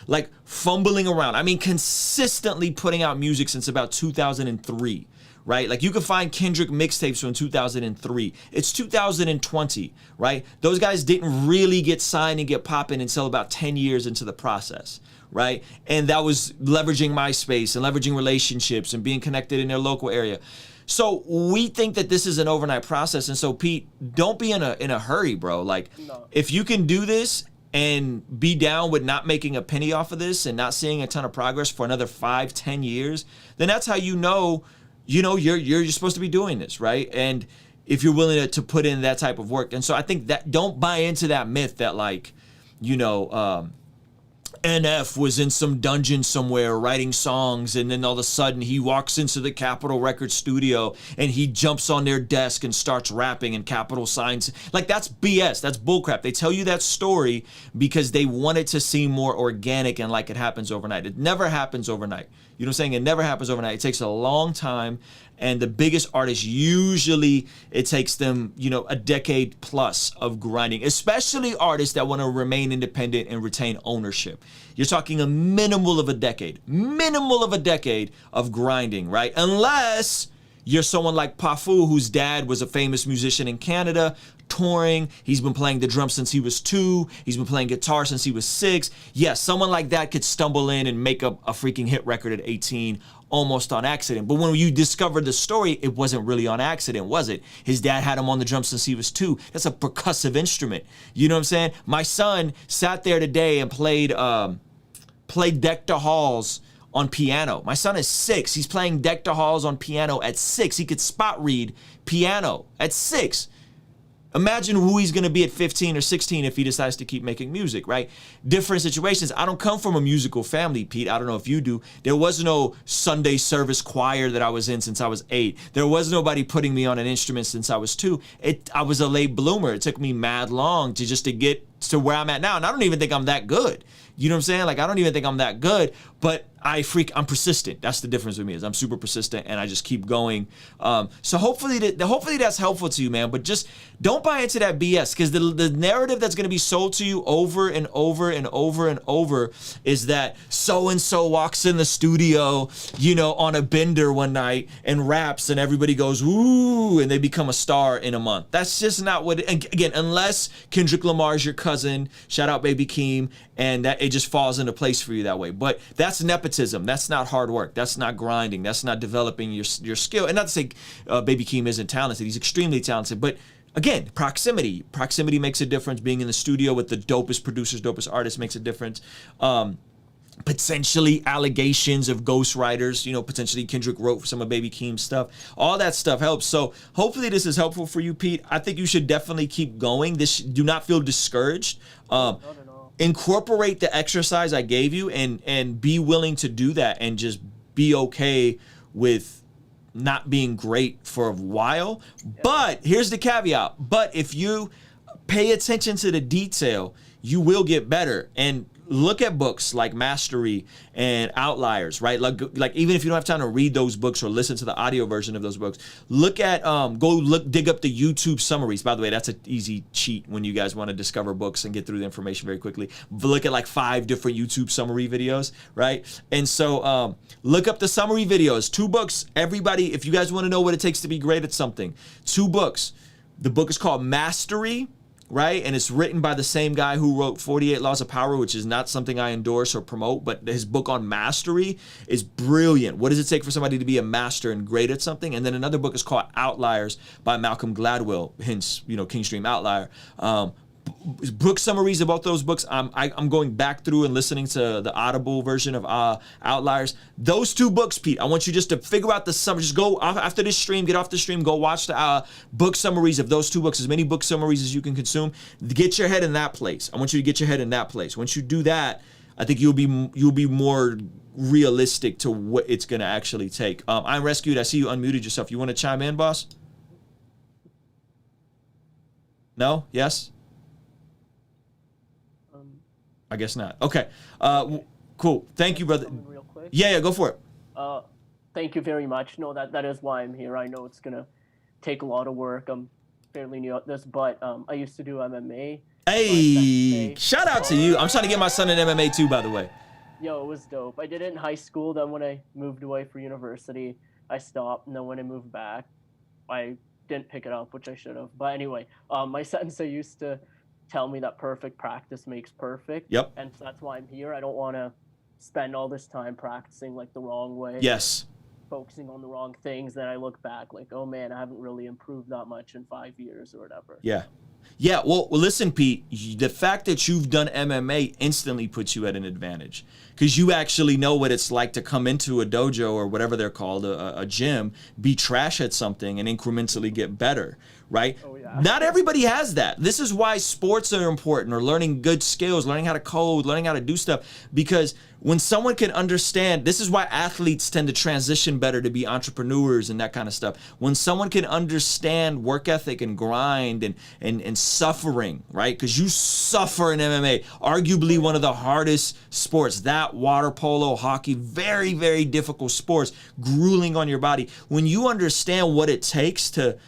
like fumbling around. I mean consistently putting out music since about 2003, right? Like you can find Kendrick mixtapes from 2003. It's 2020, right? Those guys didn't really get signed and get popping until about 10 years into the process, right? And that was leveraging MySpace and leveraging relationships and being connected in their local area. So we think that this is an overnight process. And so Pete, don't be in a hurry, bro. Like if you can do this and be down with not making a penny off of this and not seeing a ton of progress for another 5-10 years, then that's how you're supposed to be doing this, right? And if you're willing to put in that type of work. And so I think that don't buy into that myth that like, NF was in some dungeon somewhere writing songs, and then all of a sudden he walks into the Capitol Records studio and he jumps on their desk and starts rapping and Capitol signs. Like that's BS. That's bullcrap. They tell you that story because they want it to seem more organic and like it happens overnight. It never happens overnight. You know what I'm saying? It never happens overnight. It takes a long time. And the biggest artists, usually it takes them, a decade plus of grinding, especially artists that want to remain independent and retain ownership. You're talking a minimal of a decade of grinding, right? Unless you're someone like Pafu, whose dad was a famous musician in Canada, touring. He's been playing the drums since he was 2. He's been playing guitar since he was 6. Yes, someone like that could stumble in and make up a freaking hit record at 18 almost on accident. But when you discovered the story, it wasn't really on accident, was it? His dad had him on the drums since he was 2. That's a percussive instrument. You know what I'm saying? My son sat there today and played Deck the Halls on piano. My son is 6. He's playing Deck the Halls on piano at 6. He could spot read piano at 6. Imagine who he's going to be at 15 or 16 if he decides to keep making music, right? Different situations. I don't come from a musical family, Pete. I don't know if you do. There was no Sunday service choir that I was in since I was 8. There was nobody putting me on an instrument since I was 2. I was a late bloomer. It took me mad long to get to where I'm at now. And I don't even think I'm that good. You know what I'm saying? Like, I don't even think I'm that good, but I'm persistent. That's the difference with me, is I'm super persistent and I just keep going. So hopefully that's helpful to you, man. But just don't buy into that BS, because the narrative that's going to be sold to you over and over and over and over is that so-and-so walks in the studio, you know, on a bender one night and raps and everybody goes, ooh, and they become a star in a month. That's just not what, again, unless Kendrick Lamar's your cousin, shout out Baby Keem, and that it just falls into place for you that way. But that's nepotism. That's not hard work. That's not grinding. That's not developing your skill. And not to say Baby Keem isn't talented. He's extremely talented. But again, proximity. Proximity makes a difference. Being in the studio with the dopest producers, dopest artists makes a difference. Potentially allegations of ghostwriters, you know, potentially Kendrick wrote some of Baby Keem's stuff. All that stuff helps. So hopefully this is helpful for you, Pete. I think you should definitely keep going. Do not feel discouraged. Incorporate the exercise I gave you and be willing to do that, and just be okay with not being great for a while. But here's the caveat. But if you pay attention to the detail, you will get better. And look at books like Mastery and Outliers, right? Like even if you don't have time to read those books or listen to the audio version of those books, dig up the YouTube summaries. By the way, that's an easy cheat when you guys want to discover books and get through the information very quickly. Look at like 5 different YouTube summary videos, right? And so look up the summary videos. 2 books, everybody, if you guys want to know what it takes to be great at something, 2 books. The book is called Mastery, right? And it's written by the same guy who wrote 48 Laws of Power, which is not something I endorse or promote, but his book on mastery is brilliant. What does it take for somebody to be a master and great at something? And then another book is called Outliers by Malcolm Gladwell, hence, you know, Kingstream Outlier. Book summaries about those books. I'm going back through and listening to the Audible version of Outliers. Those 2 books, Pete, I want you just to figure out the summary. Just go off after this stream, get off the stream, go watch the book summaries of those 2 books, as many book summaries as you can consume. Get your head in that place. I want you to get your head in that place. Once you do that, I think you'll be more realistic to what it's going to actually take. I'm Rescued. I see you unmuted yourself. You want to chime in, boss? No? Yes? I guess not. Okay. Cool. Thank you, brother. Real quick. Yeah, go for it. Thank you very much. No, that is why I'm here. I know it's gonna take a lot of work. I'm fairly new at this, but I used to do MMA. Hey, shout out to you. I'm trying to get my son in MMA too, by the way. Yo, it was dope. I did it in high school. Then when I moved away for university, I stopped. And then when I moved back, I didn't pick it up, which I should have. But anyway, my sensei used to tell me that perfect practice makes perfect. Yep. And so that's why I'm here. I don't want to spend all this time practicing like the wrong way. Yes. Focusing on the wrong things. Then I look back like, oh man, I haven't really improved that much in 5 years or whatever. Yeah. Yeah, well, listen, Pete, the fact that you've done MMA instantly puts you at an advantage, because you actually know what it's like to come into a dojo or whatever they're called, a gym, be trash at something and incrementally get better, right? Oh, yeah. Not everybody has that. This is why sports are important, or learning good skills, learning how to code, learning how to do stuff, because when someone can understand, this is why athletes tend to transition better to be entrepreneurs and that kind of stuff. When someone can understand work ethic and grind and suffering, right? Because you suffer in MMA, arguably one of the hardest sports. That, water polo, hockey, very, very difficult sports, grueling on your body. When you understand what it takes to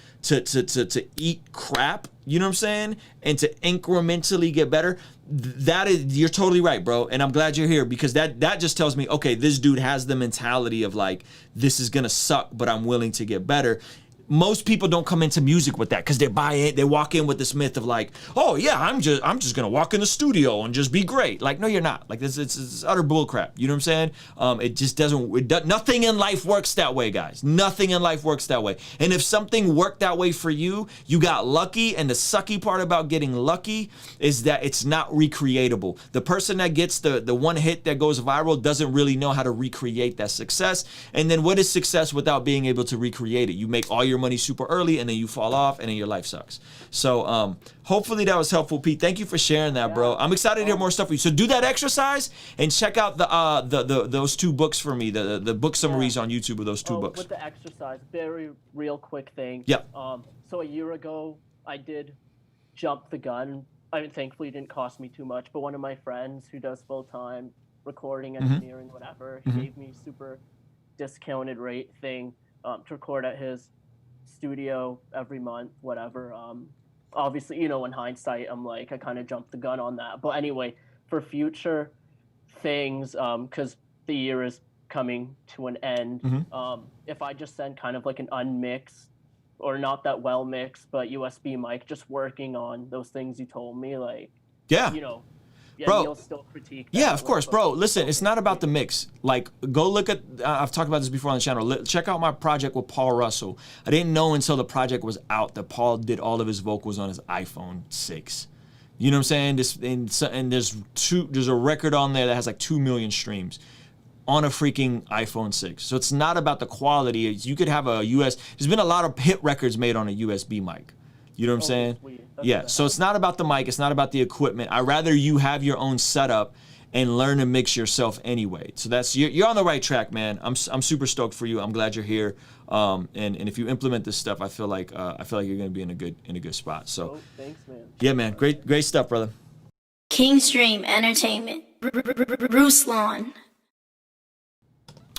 eat crap, you know what I'm saying? And to incrementally get better, you're totally right, bro. And I'm glad you're here, because that just tells me, okay, this dude has the mentality of like, this is gonna suck, but I'm willing to get better. Most people don't come into music with that, because they walk in with this myth of like, oh yeah, I'm just gonna walk in the studio and just be great. Like, no, you're not. Like, it's utter bullcrap. You know what I'm saying? It just doesn't. Nothing in life works that way, guys. Nothing in life works that way. And if something worked that way for you, you got lucky. And the sucky part about getting lucky is that it's not recreatable. The person that gets the one hit that goes viral doesn't really know how to recreate that success. And then what is success without being able to recreate it? You make all your money super early, and then you fall off, and then your life sucks. So hopefully that was helpful, Pete. Thank you for sharing that, bro. I'm excited to hear more stuff for you. So do that exercise and check out the those 2 books for me, the book summaries on YouTube of those 2 books. With the exercise, very real quick thing. Yeah. So a year ago, I did jump the gun. I mean, thankfully, it didn't cost me too much. But one of my friends who does full-time recording, engineering, whatever, he gave me super discounted rate thing to record at his studio every month, whatever. Obviously, you know, in hindsight, I'm like, I kind of jumped the gun on that. But anyway, for future things, because the year is coming to an end, if I just send kind of like an unmixed or not that well mixed, but USB mic, just working on those things you told me, like, yeah, you know, yeah, bro, you'll still critique that. Yeah, of course, bro. Listen, it's not about the mix. Like, go look at, I've talked about this before on the channel. Check out my project with Paul Russell. I didn't know until the project was out that Paul did all of his vocals on his iPhone 6. You know what I'm saying? And there's a record on there that has like 2 million streams on a freaking iPhone 6. So it's not about the quality. You could have a there's been a lot of hit records made on a USB mic. You know what I'm saying? Yeah, so it's not about the mic, it's not about the equipment. I'd rather you have your own setup and learn to mix yourself anyway. So that's, you're on the right track, man. I'm super stoked for you. I'm glad you're here. And if you implement this stuff, I feel like you're gonna be in a good spot. So thanks, man. Yeah, man. Great stuff, brother. Kingstream Entertainment. Ruslan.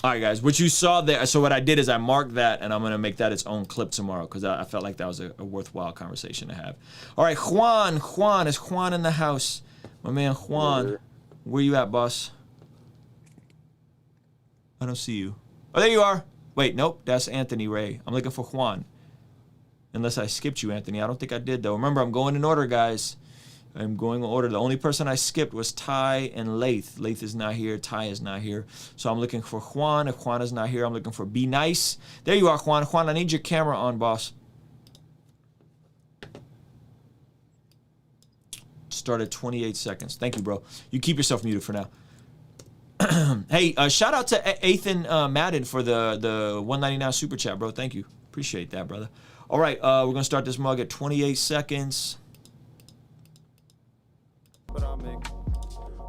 All right, guys, what you saw there, so what I did is I marked that, and I'm going to make that its own clip tomorrow because I felt like that was a worthwhile conversation to have. All right, Juan, is Juan in the house? My man Juan, where you at, boss? I don't see you. Oh, there you are. Wait, nope, that's Anthony Ray. I'm looking for Juan. Unless I skipped you, Anthony. I don't think I did, though. Remember, I'm going in order, guys. I'm going in order. The only person I skipped was Ty and Lath. Lath is not here. Ty is not here. So I'm looking for Juan. If Juan is not here, I'm looking for Be Nice. There you are, Juan. Juan, I need your camera on, boss. Started 28 seconds. Thank you, bro. You keep yourself muted for now. Hey, shout out to Ethan Madden for the $1.99 super chat, bro. Thank you. Appreciate that, brother. All right, we're going to start this mug at 28 seconds. But I make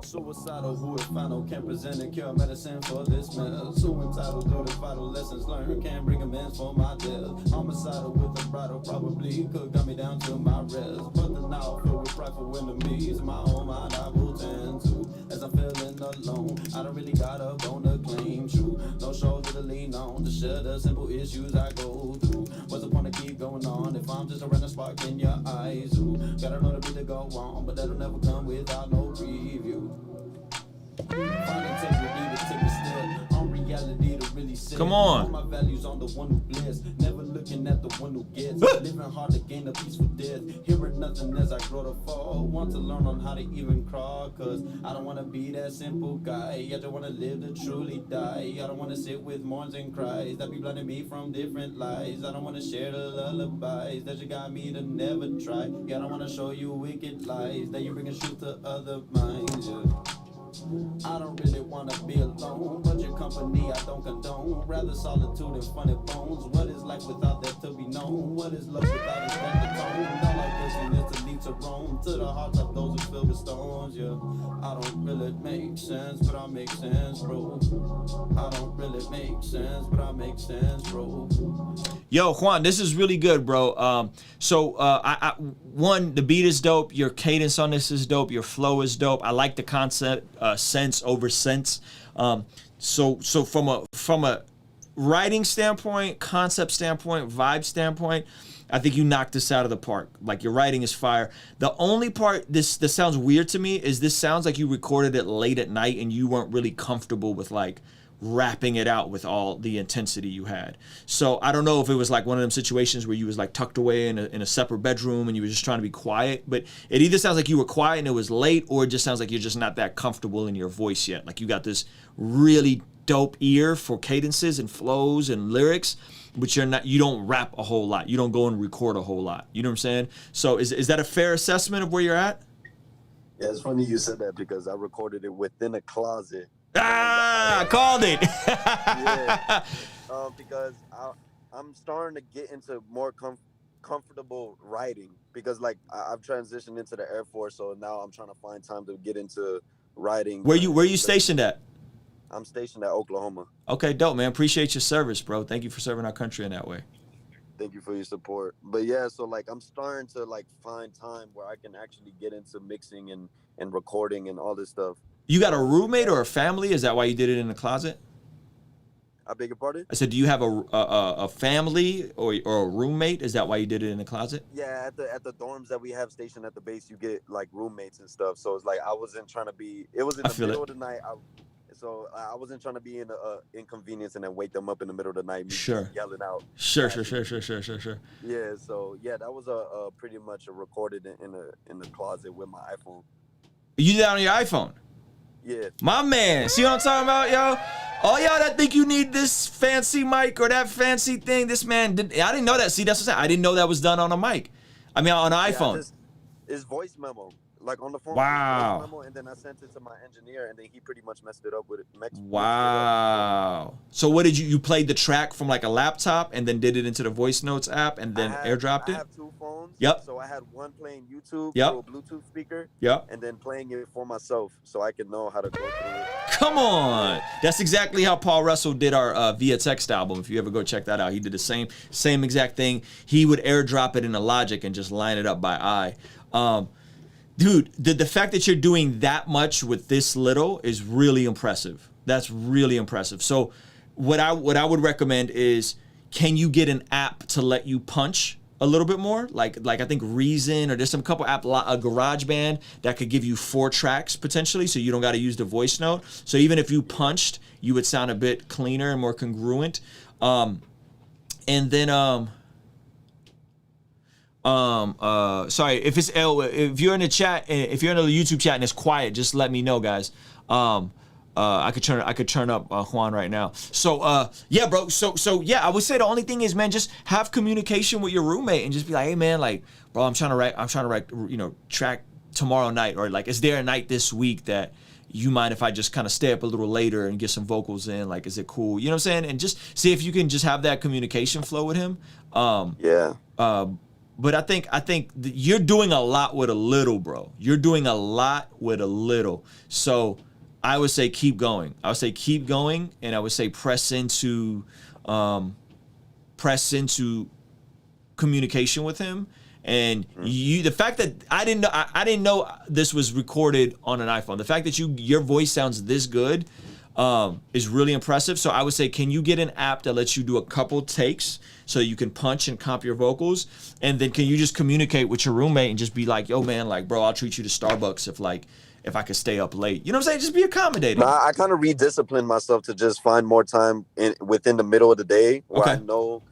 suicidal, who is final, can't present and cure medicine for this mess. So entitled to the vital lessons learned, can't bring amends for my death. Homicidal with a bridle, probably could got me down to my rest. But the now filled with prideful enemies, my own mind I will tend to. As I'm feeling alone, I don't really got a bone to claim true. No shoulder to lean on to share the simple issues I go through. What's the point to keep going on if I'm just a random spark in your eyes? Ooh, gotta know the beat to go on, but that'll never come without no review. Find integrity to take a step on reality to really sit. Come on. All my values on the one who bless, never looking at the one who gets. Living hard to gain a peaceful death, hearing nothing as I grow to fall. Want to learn on how to even crawl, cause I don't wanna be that simple guy. I just wanna live to truly die. I don't wanna sit with mourns and cries that be blinding me from different lies. I don't wanna share the lullabies that you got me to never try. Yeah, I don't wanna show you wicked lies that you bring a truth to other minds. Yeah. I don't really wanna be alone, but your company I don't condone. Rather solitude and funny bones. What is life without that to be known? What is love without its back to tone? Not like this and it's to lead to Rome, to the hearts of those who fill with stones. Yeah, I don't really make sense, but I make sense, bro. I don't really make sense, but I make sense, bro. Yo, Juan, this is really good, bro. One, the beat is dope. Your cadence on this is dope. Your flow is dope. I like the concept, sense over sense. So from a writing standpoint, concept standpoint, vibe standpoint, I think you knocked this out of the park. Like, your writing is fire. The only part this sounds weird to me is this sounds like you recorded it late at night and you weren't really comfortable with like rapping it out with all the intensity you had. So I don't know if it was like one of them situations where you was like tucked away in a separate bedroom and you were just trying to be quiet, but it either sounds like you were quiet and it was late, or it just sounds like you're just not that comfortable in your voice yet. Like, you got this really dope ear for cadences and flows and lyrics, but you don't rap a whole lot. You don't go and record a whole lot. You know what I'm saying? So is that a fair assessment of where you're at? Yeah, it's funny you said that because I recorded it within a closet. Ah, I called it. Yeah, because I'm starting to get into more comfortable writing because like I've transitioned into the Air Force, so now I'm trying to find time to get into writing. Where you stationed at? I'm stationed at Oklahoma. Okay, dope, man. Appreciate your service, bro. Thank you for serving our country in that way. Thank you for your support. But yeah, so like I'm starting to like find time where I can actually get into mixing and recording and all this stuff. You got a roommate or a family? Is that why you did it in the closet? I beg your pardon? I said, do you have a family or a roommate? Is that why you did it in the closet? Yeah, at the dorms that we have stationed at the base, you get like roommates and stuff. So it's like I wasn't trying to be. It was in the middle of the night. So I wasn't trying to be in inconvenience and then wake them up in the middle of the night, Sure. yelling out. Sure. Yeah, so yeah, that was a pretty much recorded in the closet with my iPhone. You did that on your iPhone? Yeah. My man, see what I'm talking about, yo? All y'all that think you need this fancy mic or that fancy thing, this man did. I didn't know that. See, that's what I'm saying. I didn't know that was done on a mic. I mean, on an iPhone. It's voice memo. Like on the phone, wow. Voice memo, and then I sent it to my engineer, and then he pretty much messed it up with it. Wow. So what did you played the track from like a laptop and then did it into the voice notes app and then airdropped it? I have two phones. Yep. So I had one playing YouTube Yep. through a Bluetooth speaker. Yep. And then playing it for myself so I could know how to go through it. Come on. That's exactly how Paul Russell did our Via Text album. If you ever go check that out, he did the same exact thing. He would airdrop it into Logic and just line it up by eye. Dude, the fact that you're doing that much with this little is really impressive. That's really impressive. So what I would recommend is, can you get an app to let you punch a little bit more? Like I think Reason, or there's some couple app, a GarageBand that could give you 4 tracks potentially, so you don't got to use the voice note. So even if you punched, you would sound a bit cleaner and more congruent. And then sorry, if you're in the chat, if you're in the YouTube chat and it's quiet, just let me know, guys. I could turn up Juan right now. So yeah, bro. So yeah, I would say the only thing is, man, just have communication with your roommate and just be like, hey, man, like, bro, I'm trying to write, you know, track tomorrow night, or like, is there a night this week that you mind if I just kind of stay up a little later and get some vocals in? Like, is it cool? You know what I'm saying? And just see if you can just have that communication flow with him. Yeah. But I think you're doing a lot with a little, bro. You're doing a lot with a little. So I would say keep going. I would say keep going, and I would say press into communication with him. And the fact that I didn't know this was recorded on an iPhone. The fact that your voice sounds this good is really impressive. So I would say, can you get an app that lets you do a couple takes so you can punch and comp your vocals? And then can you just communicate with your roommate and just be like, yo, man, like, bro, I'll treat you to Starbucks if I could stay up late. You know what I'm saying? Just be accommodating. I kind of redisciplined myself to just find more time within the middle of the day where I know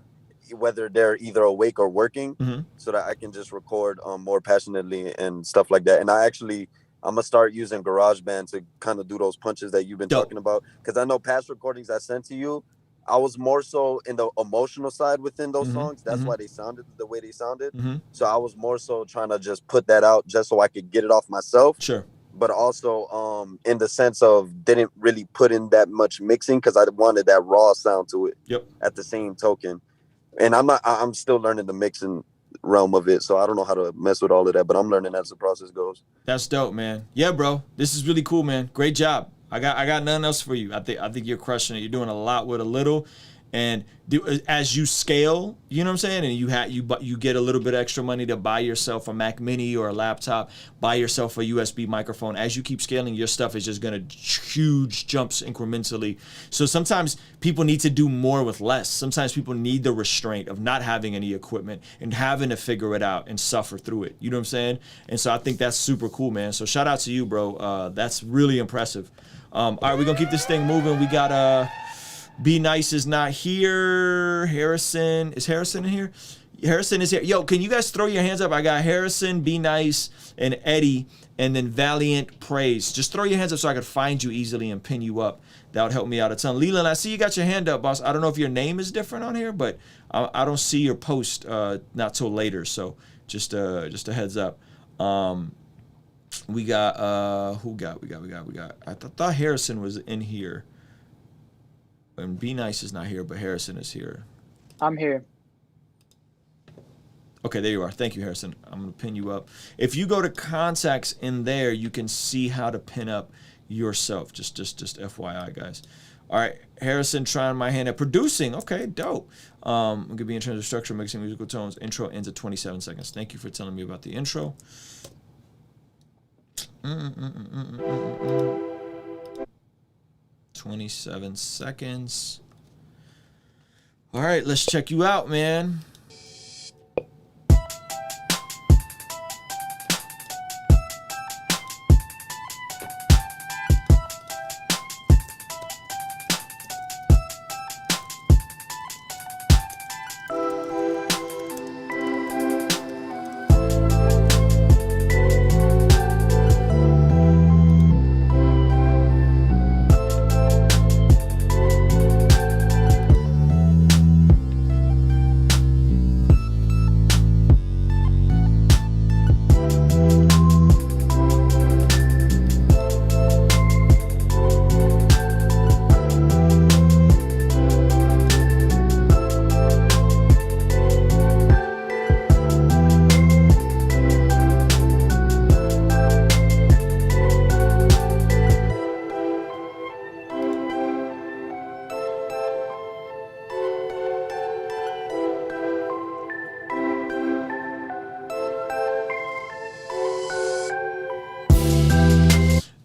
whether they're either awake or working, so that I can just record more passionately and stuff like that. And I'm gonna start using GarageBand to kind of do those punches that you've been talking about, because I know past recordings I sent to you, I was more so in the emotional side within those songs. That's why they sounded the way they sounded. So I was more so trying to just put that out just so I could get it off myself. Sure. But also in the sense of didn't really put in that much mixing because I wanted that raw sound to it. Yep. At the same token. And I'm still learning the mixing realm of it, so I don't know how to mess with all of that, but I'm learning as the process goes. That's dope, man. Yeah, bro, this is really cool, man. Great job. I got nothing else for you. I think you're crushing it. You're doing a lot with a little, and as you scale, you know what I'm saying, and you get a little bit of extra money to buy yourself a Mac Mini or a laptop, buy yourself a USB microphone. As you keep scaling, your stuff is just gonna huge jumps incrementally. So sometimes people need to do more with less. Sometimes people need the restraint of not having any equipment and having to figure it out and suffer through it. You know what I'm saying? And so I think that's super cool, man. So shout out to you, bro. That's really impressive. All right, we're gonna keep this thing moving. We got Be Nice is not here. Harrison, is Harrison in here? Harrison is here. Yo, can you guys throw your hands up? I got Harrison, Be Nice, and Eddie, and then Valiant Praise. Just throw your hands up so I can find you easily and pin you up. That would help me out a ton. Leland, I see you got your hand up, boss. I don't know if your name is different on here, but I don't see your post not till later. So just a heads up. We got we got. I thought Harrison was in here. And Be Nice is not here, but Harrison is here. I'm here. Okay, there you are. Thank you, Harrison. I'm going to pin you up. If you go to contacts in there, you can see how to pin up yourself. Just FYI, guys. All right, Harrison trying my hand at producing. Okay, dope. I'm going to be in terms of structure, mixing musical tones. Intro ends at 27 seconds. Thank you for telling me about the intro. 27 seconds. All right, let's check you out, man.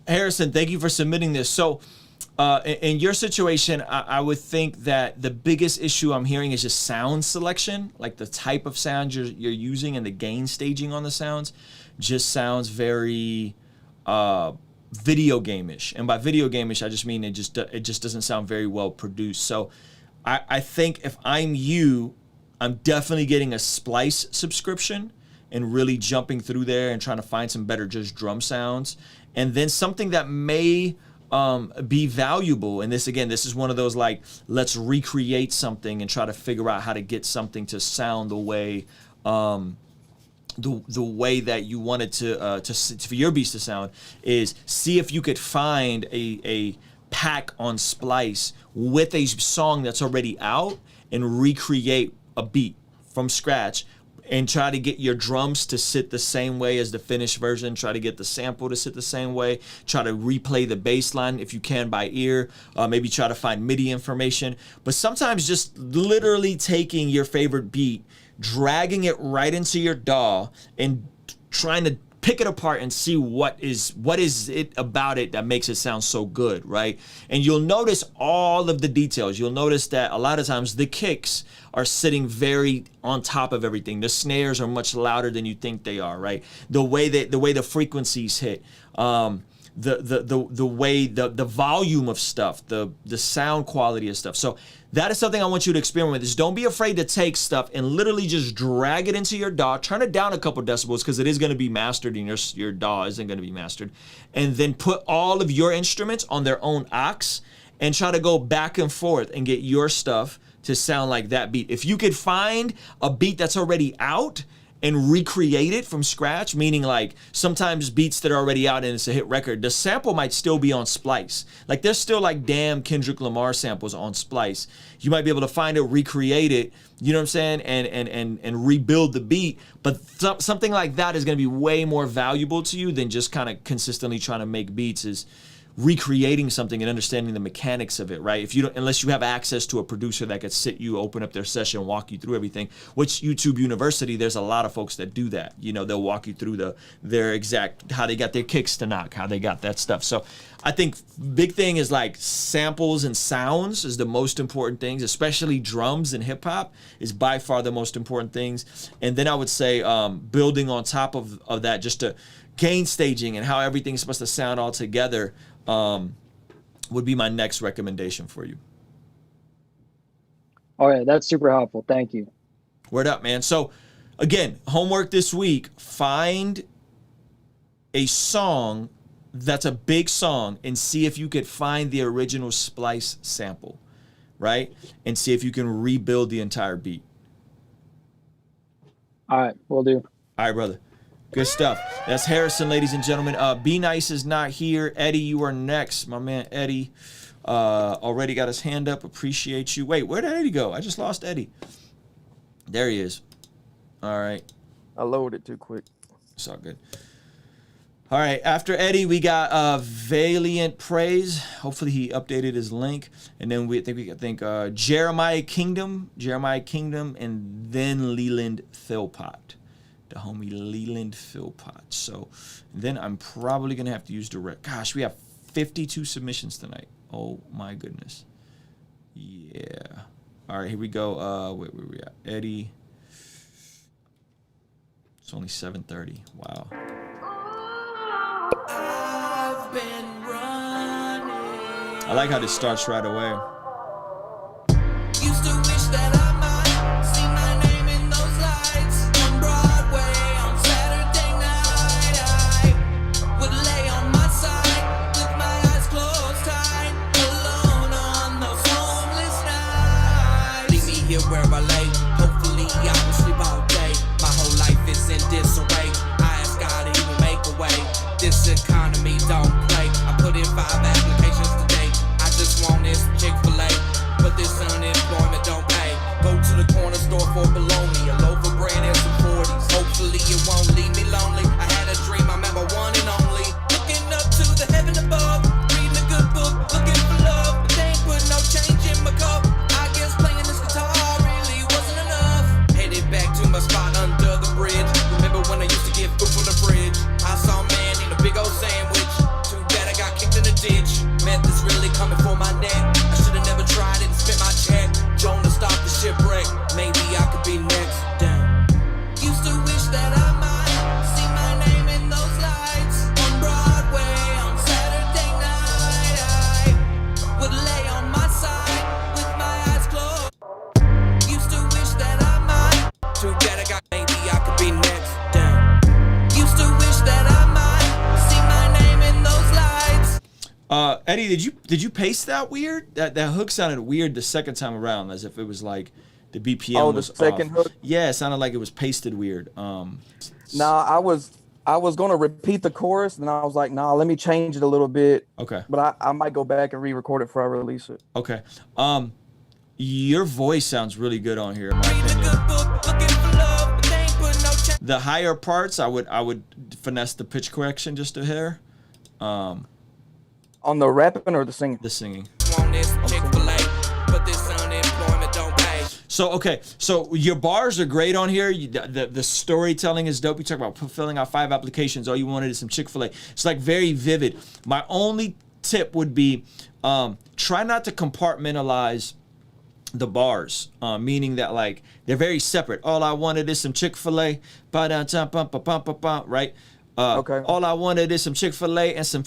Harrison, thank you for submitting this. So in your situation, I would think that the biggest issue I'm hearing is just sound selection, like the type of sound you're using and the gain staging on the sounds just sounds very video game-ish. And by video game-ish, I just mean it just doesn't sound very well produced. So I think if I'm you, I'm definitely getting a Splice subscription and really jumping through there and trying to find some better just drum sounds. And then something that may be valuable. And this is one of those like, let's recreate something and try to figure out how to get something to sound the way the way that you want it to for your beats to sound, is see if you could find a pack on Splice with a song that's already out and recreate a beat from scratch and try to get your drums to sit the same way as the finished version, try to get the sample to sit the same way, try to replay the bass line if you can by ear, maybe try to find MIDI information. But sometimes just literally taking your favorite beat, dragging it right into your DAW and trying to pick it apart and see what is it about it that makes it sound so good, right? And you'll notice all of the details. You'll notice that a lot of times the kicks are sitting very on top of everything. The snares are much louder than you think they are, right? The way the frequencies hit, the way the volume of stuff, the sound quality of stuff. So that is something I want you to experiment with. Is don't be afraid to take stuff and literally just drag it into your DAW, turn it down a couple decibels because it is going to be mastered and your DAW isn't going to be mastered, and then put all of your instruments on their own aux and try to go back and forth and get your stuff to sound like that beat. If you could find a beat that's already out and recreate it from scratch, meaning like sometimes beats that are already out and it's a hit record, the sample might still be on Splice. Like there's still like damn Kendrick Lamar samples on Splice. You might be able to find it, recreate it, you know what I'm saying, and rebuild the beat. But something like that is going to be way more valuable to you than just kind of consistently trying to make beats. Is recreating something and understanding the mechanics of it, right? If you don't, unless you have access to a producer that could sit you, open up their session, walk you through everything, which YouTube University, there's a lot of folks that do that. You know, they'll walk you through their exact, how they got their kicks to knock, how they got that stuff. So I think big thing is like samples and sounds is the most important things, especially drums and hip hop is by far the most important things. And then I would say building on top of that, just to gain staging and how everything's supposed to sound all together, would be my next recommendation for you. All right, that's super helpful. Thank you. Word up, man. So again, homework this week, find a song that's a big song and see if you could find the original Splice sample, right? And see if you can rebuild the entire beat. All right, will do. All right, brother. Good stuff. That's Harrison, ladies and gentlemen. Be Nice is not here. Eddie, you are next. My man Eddie already got his hand up. Appreciate you. Wait, where did Eddie go? I just lost Eddie. There he is. All right. I loaded too quick. It's all good. All right, after Eddie, we got Valiant Praise. Hopefully he updated his link. And then we think Jeremiah Kingdom, and then Leland Philpott. The homie Leland Philpott. So then I'm probably going to have to use direct. Gosh, we have 52 submissions tonight. Oh, my goodness. Yeah. All right, here we go. Where we at? Eddie. It's only 7:30. Wow. I've been running. I like how this starts right away. Used to wish that I might see my name in those lights on Broadway on Saturday night. I would lay on my side with my eyes closed tight, alone on those homeless nights. Leave me here where I lay. Hopefully I will sleep all day. My whole life is in disarray. I ask God to even make a way. This economy don't play. I put in 5 applications today. I just want this Chick-fil-A, but this unemployment don't pay. Go to the corner store for bologna, a loaf of bread and some 40s. Hopefully it won't leave me lonely. I had a dream, I met my one and only. Looking up to the heaven above, reading a good book, looking for love, but they ain't put no change in my cup. I guess playing this guitar really wasn't enough. Headed back to my spot under the bridge. Remember when I used to get food from the fridge? I saw a man eat a big old sandwich. Too bad I got kicked in the ditch. Meth is really coming for my neck. I should've never tried it and spent my check. Jonah stopped the shipwreck. Maybe I could be next. Damn. Used to wish that I might see my name in those lights on Broadway on Saturday night. I would lay on my side with my eyes closed. Used to wish that I might. Too bad I got. Maybe I could be next. Damn. Used to wish that I might see my name in those lights. Eddie, did you paste that weird? That hook sounded weird the second time around, as if it was like the BPM was the second off. hook? Yeah, it sounded like it was pasted weird. Nah, I was gonna repeat the chorus, and I was like, nah, let me change it a little bit. Okay. But I might go back and re-record it before I release it. Okay. Your voice sounds really good on here, in my opinion. The higher parts, I would finesse the pitch correction just a hair. On the rapping or the singing? The singing. Want this Chick-fil-A, but this unemployment don't pay. So, okay, so your bars are great on here. The storytelling is dope. You talk about filling out 5 applications. All you wanted is some Chick-fil-A. It's like very vivid. My only tip would be try not to compartmentalize the bars, meaning that like they're very separate. All I wanted is some Chick-fil-A, right? Okay. All I wanted is some Chick-fil-A and some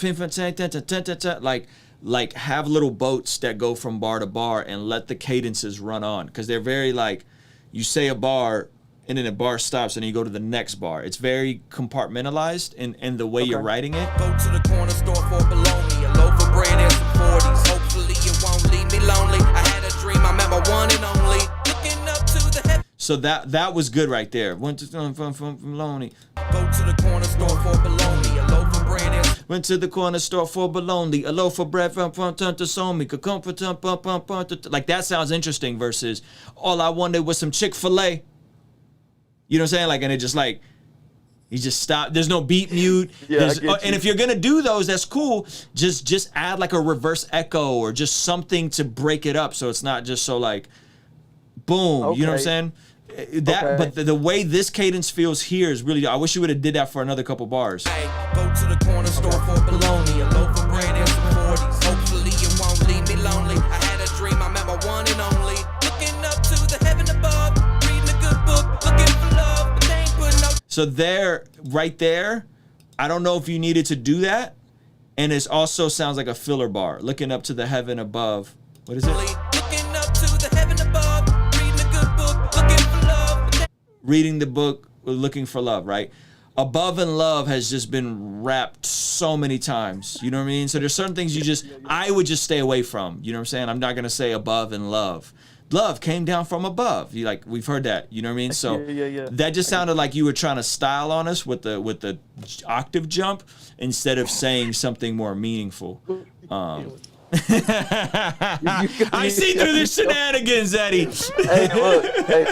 like have little boats that go from bar to bar and let the cadences run on, because they're very like, you say a bar and then the bar stops and then you go to the next bar. It's very compartmentalized in the way you're writing it. Go to the corner store for bologna, a loaf of bread and some 40s. Hopefully it won't leave me lonely. I had a dream, I met my one and only. Looking up to the heaven. So that was good right there. Went to from lonely. Go to the corner store for bologna, a loaf of bread and Went to the corner store for bologna, a loaf of bread from to somi, like that sounds interesting versus all I wanted was some Chick-fil-A. You know what I'm saying? Like, and it just like, you just stop. There's no beat mute. Yeah, And if you're gonna do those, that's cool. Just add like a reverse echo or just something to break it up, so it's not just so like, boom. Okay. You know what I'm saying? But the way this cadence feels here is really. I wish you would have did that for another couple bars. Go to the corner store for bologna, a loaf of bread and some 40s. Hopefully it won't leave me lonely. I had a dream, I met my one and only. Looking up to the heaven above, reading a good book, looking for love, but they ain't put no. So there, right there, I don't know if you needed to do that, and it also sounds like a filler bar. Looking up to the heaven above. What is it? Looking up to the heaven above, reading a good book, looking for love. Reading the book, looking for love, right? Above and love has just been rapped so many times. You know what I mean? So there's certain things I would just stay away from. You know what I'm saying? I'm not gonna say above and love. Love came down from above. We've heard that. You know what I mean? So that just sounded like you were trying to style on us with the octave jump instead of saying something more meaningful. I see through the shenanigans, Eddie. Hey,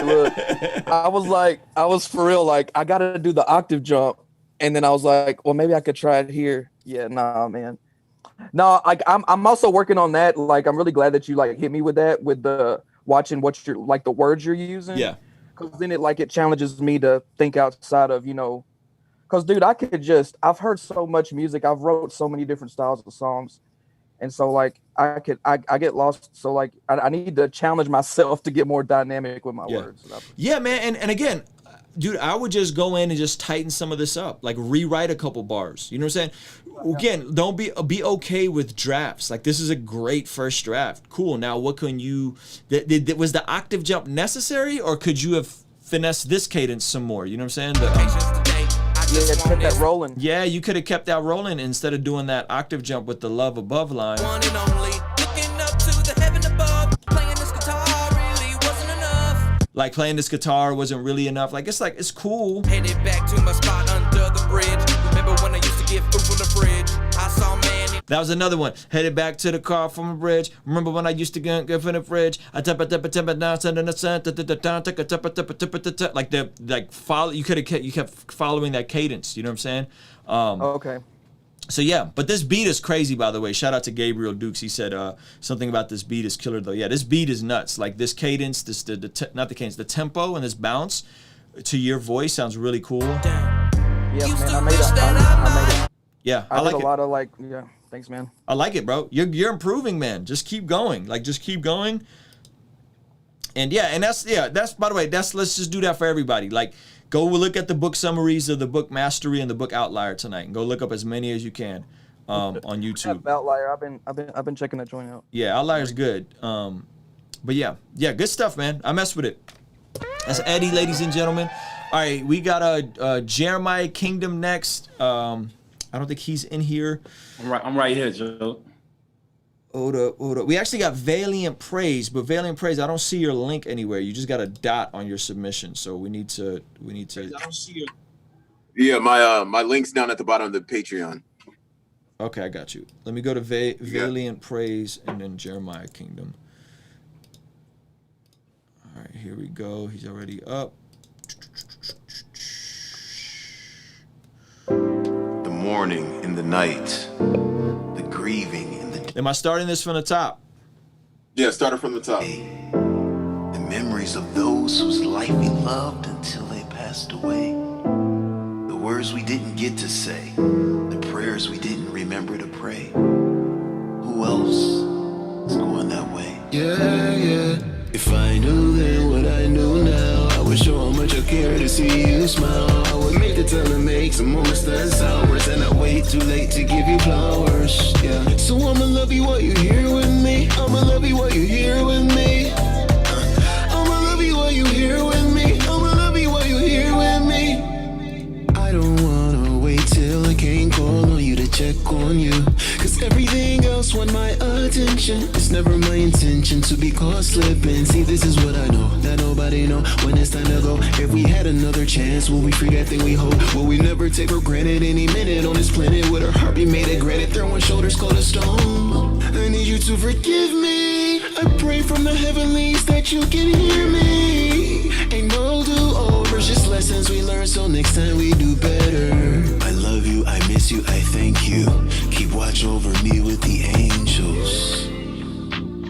look. I was for real. Like, I gotta do the octave jump, and then I was like, well, maybe I could try it here. Yeah, nah, man. No, like I'm also working on that. Like, I'm really glad that you like hit me with that, with the watching what you're like the words you're using. Yeah. Because then it challenges me to think outside of, because dude, I've heard so much music. I've wrote so many different styles of songs. And so like I get lost. So like I need to challenge myself to get more dynamic with my words. Yeah, man. And again, dude, I would just go in and just tighten some of this up, like rewrite a couple bars. You know what I'm saying? Again, don't be okay with drafts. Like, this is a great first draft. Cool. Now, what can you? Was the octave jump necessary, or could you have finessed this cadence some more? You know what I'm saying? Kept that rolling. Yeah, you could have kept that rolling instead of doing that octave jump with the love above line. One and only, looking up to the heaven above. Playing this guitar really wasn't enough. Like, playing this guitar wasn't really enough. Like, it's cool. Headed back to my spot under the bridge. Remember when I used to get food from the fridge? I saw man. That was another one. Headed back to the car from the bridge. Remember when I used to get from the fridge? Follow. You kept following that cadence. You know what I'm saying? Okay. So yeah, but this beat is crazy, by the way. Shout out to Gabriel Dukes. He said something about this beat is killer though. Yeah, this beat is nuts. Like, this cadence, the tempo and this bounce to your voice sounds really cool. Yeah, man, I made it. Yeah, I like did it. a lot of like, yeah. Thanks, man. I like it, bro. You're improving, man. Just keep going. Like, just keep going. And that's by the way, let's just do that for everybody. Like, go look at the book summaries of the book Mastery and the book Outlier tonight, and go look up as many as you can on YouTube. Outlier, I've been checking that joint out. Yeah, Outlier's good. But yeah, good stuff, man. I mess with it. That's Eddie, ladies and gentlemen. All right, we got Jeremiah Kingdom next. I don't think he's in here. I'm right here, Joe. Hold up. We actually got Valiant Praise, but Valiant Praise, I don't see your link anywhere. You just got a dot on your submission, so we need to. I don't see your. Yeah, my link's down at the bottom of the Patreon. Okay, I got you. Let me go to Valiant Praise and then Jeremiah Kingdom. All right, here we go. He's already up. The mourning in the night, the grieving in the. Am I starting this from the top? Yeah, start it from the top. The memories of those whose life we loved until they passed away. The words we didn't get to say. The prayers we didn't remember to pray. Who else is going that way? Yeah. If I knew then what I know now, I would show how much I care to see you smile. I would make the time to make some moments stand sours, and I wait too late to give you flowers. Yeah. So I'ma love you while you're here with me. I'ma love you while you're here with me. I'ma love you while you're here with me. I'ma love you while you're here with me. I don't wanna wait till I can't call on you to check on you, cause everything else want my attention. It's never my intention to be caught slipping. See, this is what I know, that nobody know when it's time to go. If we had another chance, will we free that thing we hold? Will we never take for granted any minute on this planet? Would our heart be made of granite, throwing shoulders cold as stone? I need you to forgive me. I pray from the heavenlies that you can hear me. Ain't no do-overs, just lessons we learn, so next time we do better. I love you, I miss you, I thank you. Keep watch over me with the angels.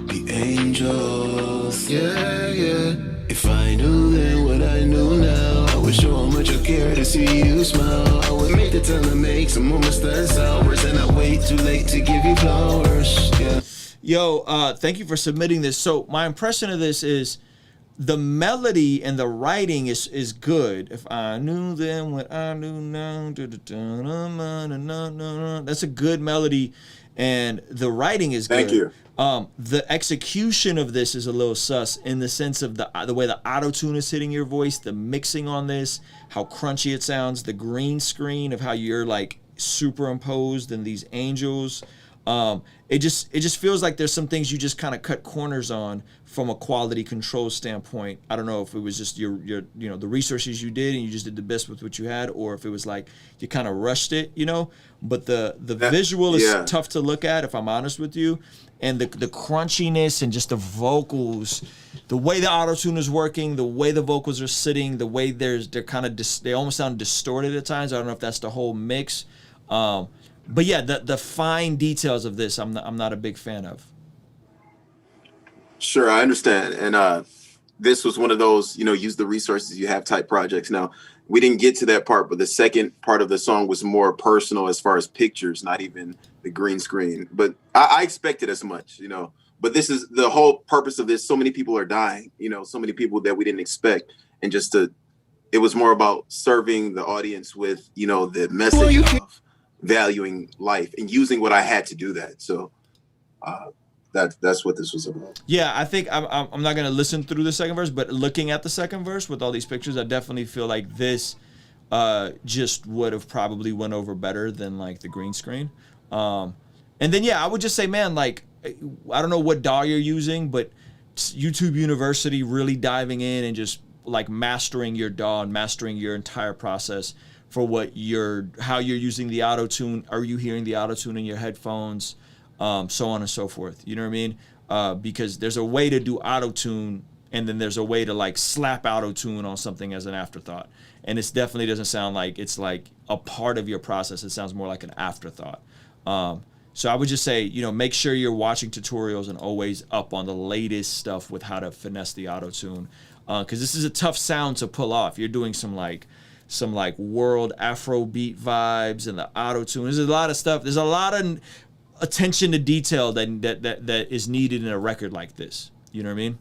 The angels. Yeah. If I knew then what I know now, I would show how much I care to see you smile. I would make the time to make some moments that's ours, and I wait too late to give you flowers. Yeah. Yo, thank you for submitting this. So my impression of this is the melody and the writing is good. If I knew then what I knew now, that's a good melody, and the writing is good. Thank you. The execution of this is a little sus in the sense of the way the auto-tune is hitting your voice, the mixing on this, how crunchy it sounds, the green screen of how you're like superimposed in these angels. It just feels like there's some things you just kind of cut corners on from a quality control standpoint. I don't know if it was just your the resources you did and you just did the best with what you had, or if it was like you kind of rushed it, But the visual is tough to look at, if I'm honest with you, and the crunchiness and just the vocals, the way the auto-tune is working, the way the vocals are sitting, the way they're kind of they almost sound distorted at times. I don't know if that's the whole mix. But yeah, the fine details of this, I'm not a big fan of. Sure, I understand. And this was one of those, use the resources you have type projects. Now, we didn't get to that part, but the second part of the song was more personal as far as pictures, not even the green screen. But I expected as much, But this is the whole purpose of this. So many people are dying, so many people that we didn't expect. And it was more about serving the audience with, the message of valuing life and using what I had to do that. So that's what this was about. Yeah, I think I'm not gonna listen through the second verse, but looking at the second verse with all these pictures, I definitely feel like this just would have probably went over better than like the green screen. And then I would just say, man, like I don't know what DAW you're using, but YouTube University really diving in and just like mastering your DAW and mastering your entire process for how you're using the auto-tune. Are you hearing the auto-tune in your headphones? So on and so forth. You know what I mean? Because there's a way to do auto-tune, and then there's a way to like slap auto-tune on something as an afterthought. And it definitely doesn't sound like it's like a part of your process. It sounds more like an afterthought. So I would just say, make sure you're watching tutorials and always up on the latest stuff with how to finesse the auto-tune. Because this is a tough sound to pull off. You're doing some world Afrobeat vibes and the auto-tune. There's a lot of stuff. There's a lot of attention to detail that is needed in a record like this. You know what I mean?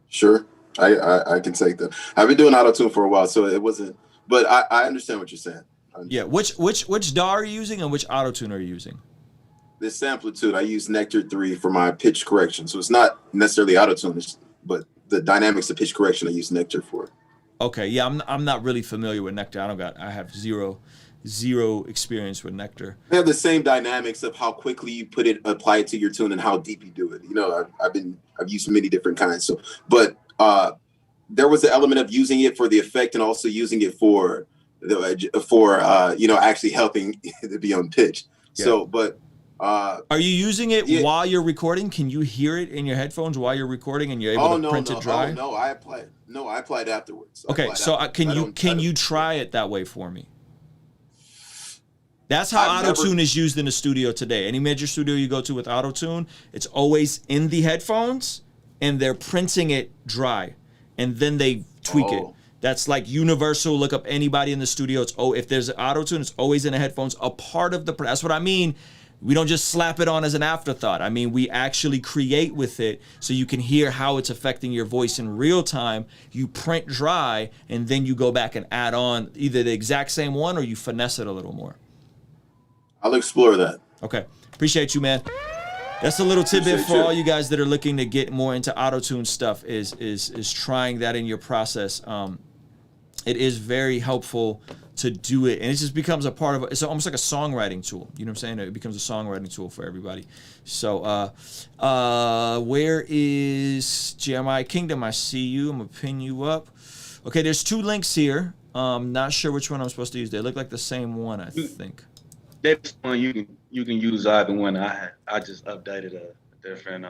Sure. I can take that. I've been doing auto-tune for a while, so it wasn't, but I understand what you're saying. Yeah. Which DAW are you using and which auto-tune are you using? This Samplitude, I use Nectar 3 for my pitch correction. So it's not necessarily auto-tune, but the dynamics of pitch correction I use Nectar for. Okay, yeah, I'm not really familiar with Nectar. I have zero experience with Nectar. They have the same dynamics of how quickly you apply it to your tune and how deep you do it. I've used many different kinds. So, but there was an element of using it for the effect and also using it for actually helping to be on pitch. Yeah. So, but are you using it while you're recording? Can you hear it in your headphones while you're recording and you're able to print it dry? No, I applied afterwards. Okay, so can you try it that way for me? That's how auto-tune is used in the studio today. Any major studio you go to with auto-tune, it's always in the headphones and they're printing it dry and then they tweak it. That's like universal. Look up anybody in the studio. If there's an auto-tune, it's always in the headphones. A part of that's what I mean. We don't just slap it on as an afterthought. I mean, we actually create with it so you can hear how it's affecting your voice in real time. You print dry, and then you go back and add on either the exact same one or you finesse it a little more. I'll explore that. Okay. Appreciate you, man. That's a little tidbit for all you guys that are looking to get more into auto-tune stuff is trying that in your process. It is very helpful to do it, and it just becomes a part of it's almost like a songwriting tool. You know what I'm saying? It becomes a songwriting tool for everybody. So where is Jeremiah Kingdom? I see you. I'm gonna pin you up. Okay, there's two links here. Not sure which one I'm supposed to use. They look like the same one, I think. That's one you can use either one. I just updated a different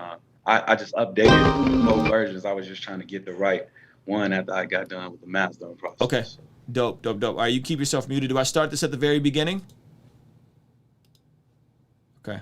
I just updated both versions. I was just trying to get the right one after I got done with the mastering process. Okay. Dope. All right, you keep yourself muted. Do I start this at the very beginning? Okay.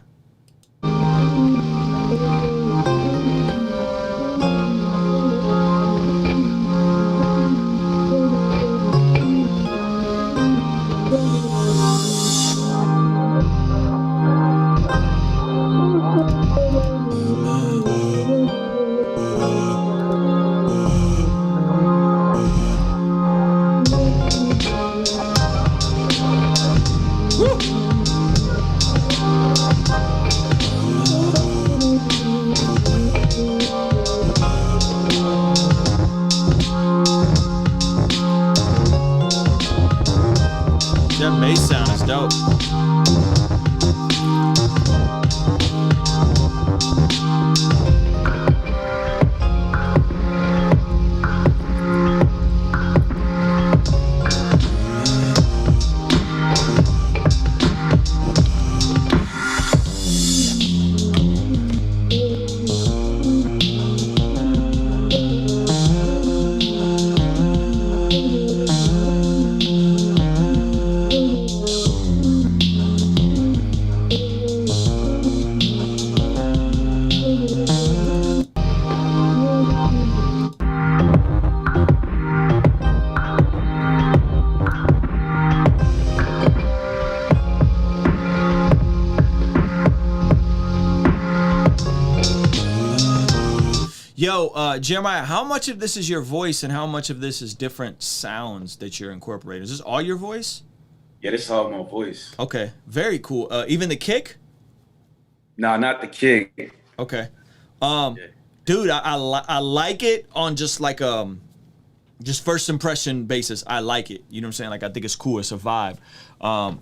That bass sound is dope. Yo, Jeremiah, how much of this is your voice and how much of this is different sounds that you're incorporating? Is this all your voice? Yeah, this is all my voice. Okay, very cool. Even the kick? No, not the kick. Okay. Dude, I like it on just like just first impression basis. I like it. You know what I'm saying? Like I think it's cool. It's a vibe.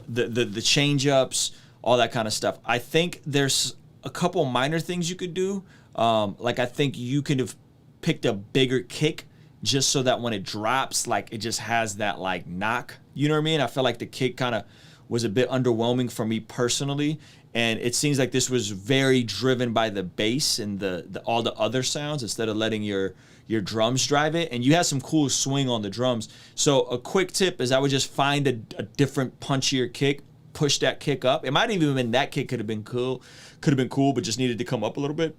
The change ups, all that kind of stuff. I think there's a couple minor things you could do. Like I think you could have picked a bigger kick just so that when it drops, like it just has that like knock. You know what I mean? I feel like the kick kind of was a bit underwhelming for me personally. And it seems like this was very driven by the bass and the all the other sounds instead of letting your drums drive it. And you had some cool swing on the drums. So a quick tip is I would just find a different punchier kick, push that kick up. It might even been that kick could have been cool, but just needed to come up a little bit.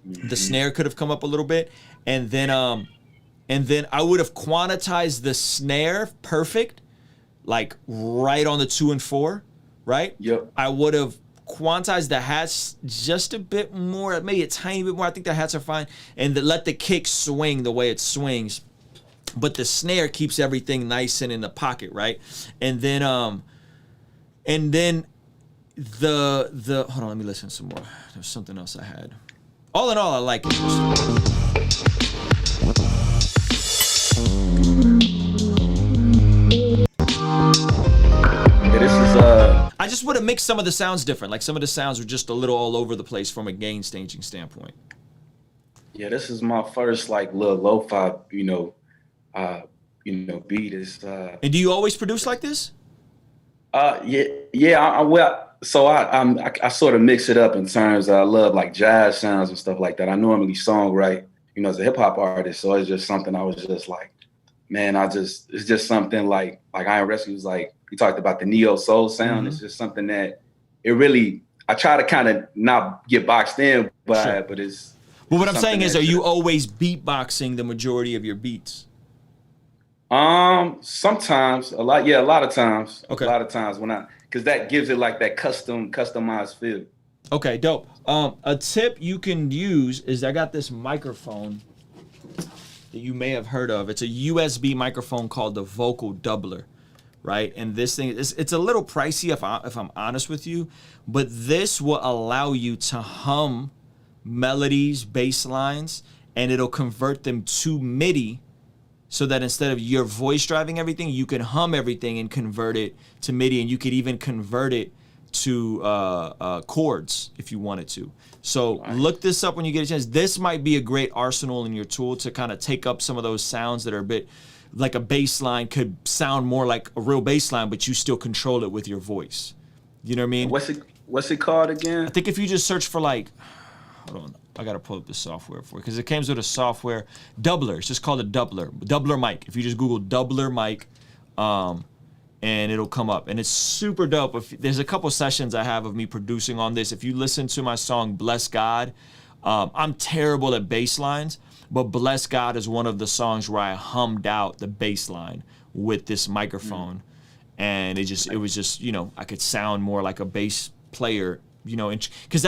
The snare could have come up a little bit, and then I would have quantized the snare perfect, like right on the 2 and 4, right? Yep. I would have quantized the hats just a bit more, maybe a tiny bit more. I think the hats are fine, and let the kick swing the way it swings, but the snare keeps everything nice and in the pocket, right? And then the hold on, let me listen some more. There's something else I had. All in all, I like it. Yeah, this is I just would have mixed some of the sounds different. Like some of the sounds were just a little all over the place from a gain staging standpoint. Yeah, this is my first like little lo-fi, beat. Is And do you always produce like this? So I sort of mix it up in terms of I love like jazz sounds and stuff like that. I normally songwrite, as a hip hop artist. So it's just something I was just like, man, it's just something like Iron Rescue was like, you talked about the neo soul sound. Mm-hmm. It's just something that I try to kind of not get boxed in by Sure. it, but it's. But what I'm saying something is, that are you always beatboxing the majority of your beats? Sometimes a lot of times. Okay. A lot of times because that gives it like that customized feel. Okay, dope. A tip you can use is I got this microphone that you may have heard of. It's a USB microphone called the Vocal Doubler, right? And this thing it's a little pricey if I'm honest with you, but this will allow you to hum melodies, bass lines, and it'll convert them to MIDI. So that instead of your voice driving everything, you can hum everything and convert it to MIDI, and you could even convert it to chords if you wanted to. So look this up when you get a chance. This might be a great arsenal in your tool to kind of take up some of those sounds that are a bit like a bass line could sound more like a real bass line, but you still control it with your voice. You know what I mean? What's it called again? I think if you just search for like, hold on. I gotta pull up the software for it because it comes with a software doubler. It's just called a doubler mic. If you just Google doubler mic, and it'll come up, and it's super dope. There's a couple sessions I have of me producing on this. If you listen to my song "Bless God," I'm terrible at bass lines, but "Bless God" is one of the songs where I hummed out the bass line with this microphone, and it was just I could sound more like a bass player, because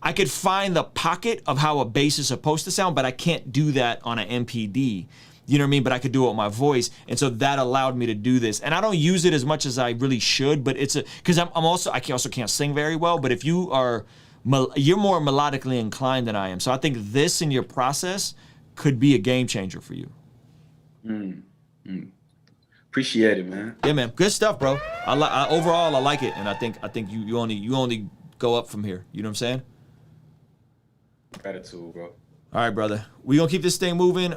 I could find the pocket of how a bass is supposed to sound, but I can't do that on an MPD. You know what I mean? But I could do it with my voice. And so that allowed me to do this. And I don't use it as much as I really should, but because I also can't sing very well, but if you're more melodically inclined than I am. So I think this in your process could be a game changer for you. Appreciate it, man. Yeah, man. Good stuff, bro. Overall, I like it. And I think you only go up from here. You know what I'm saying? Gratitude, bro. All right, brother. We gonna keep this thing moving.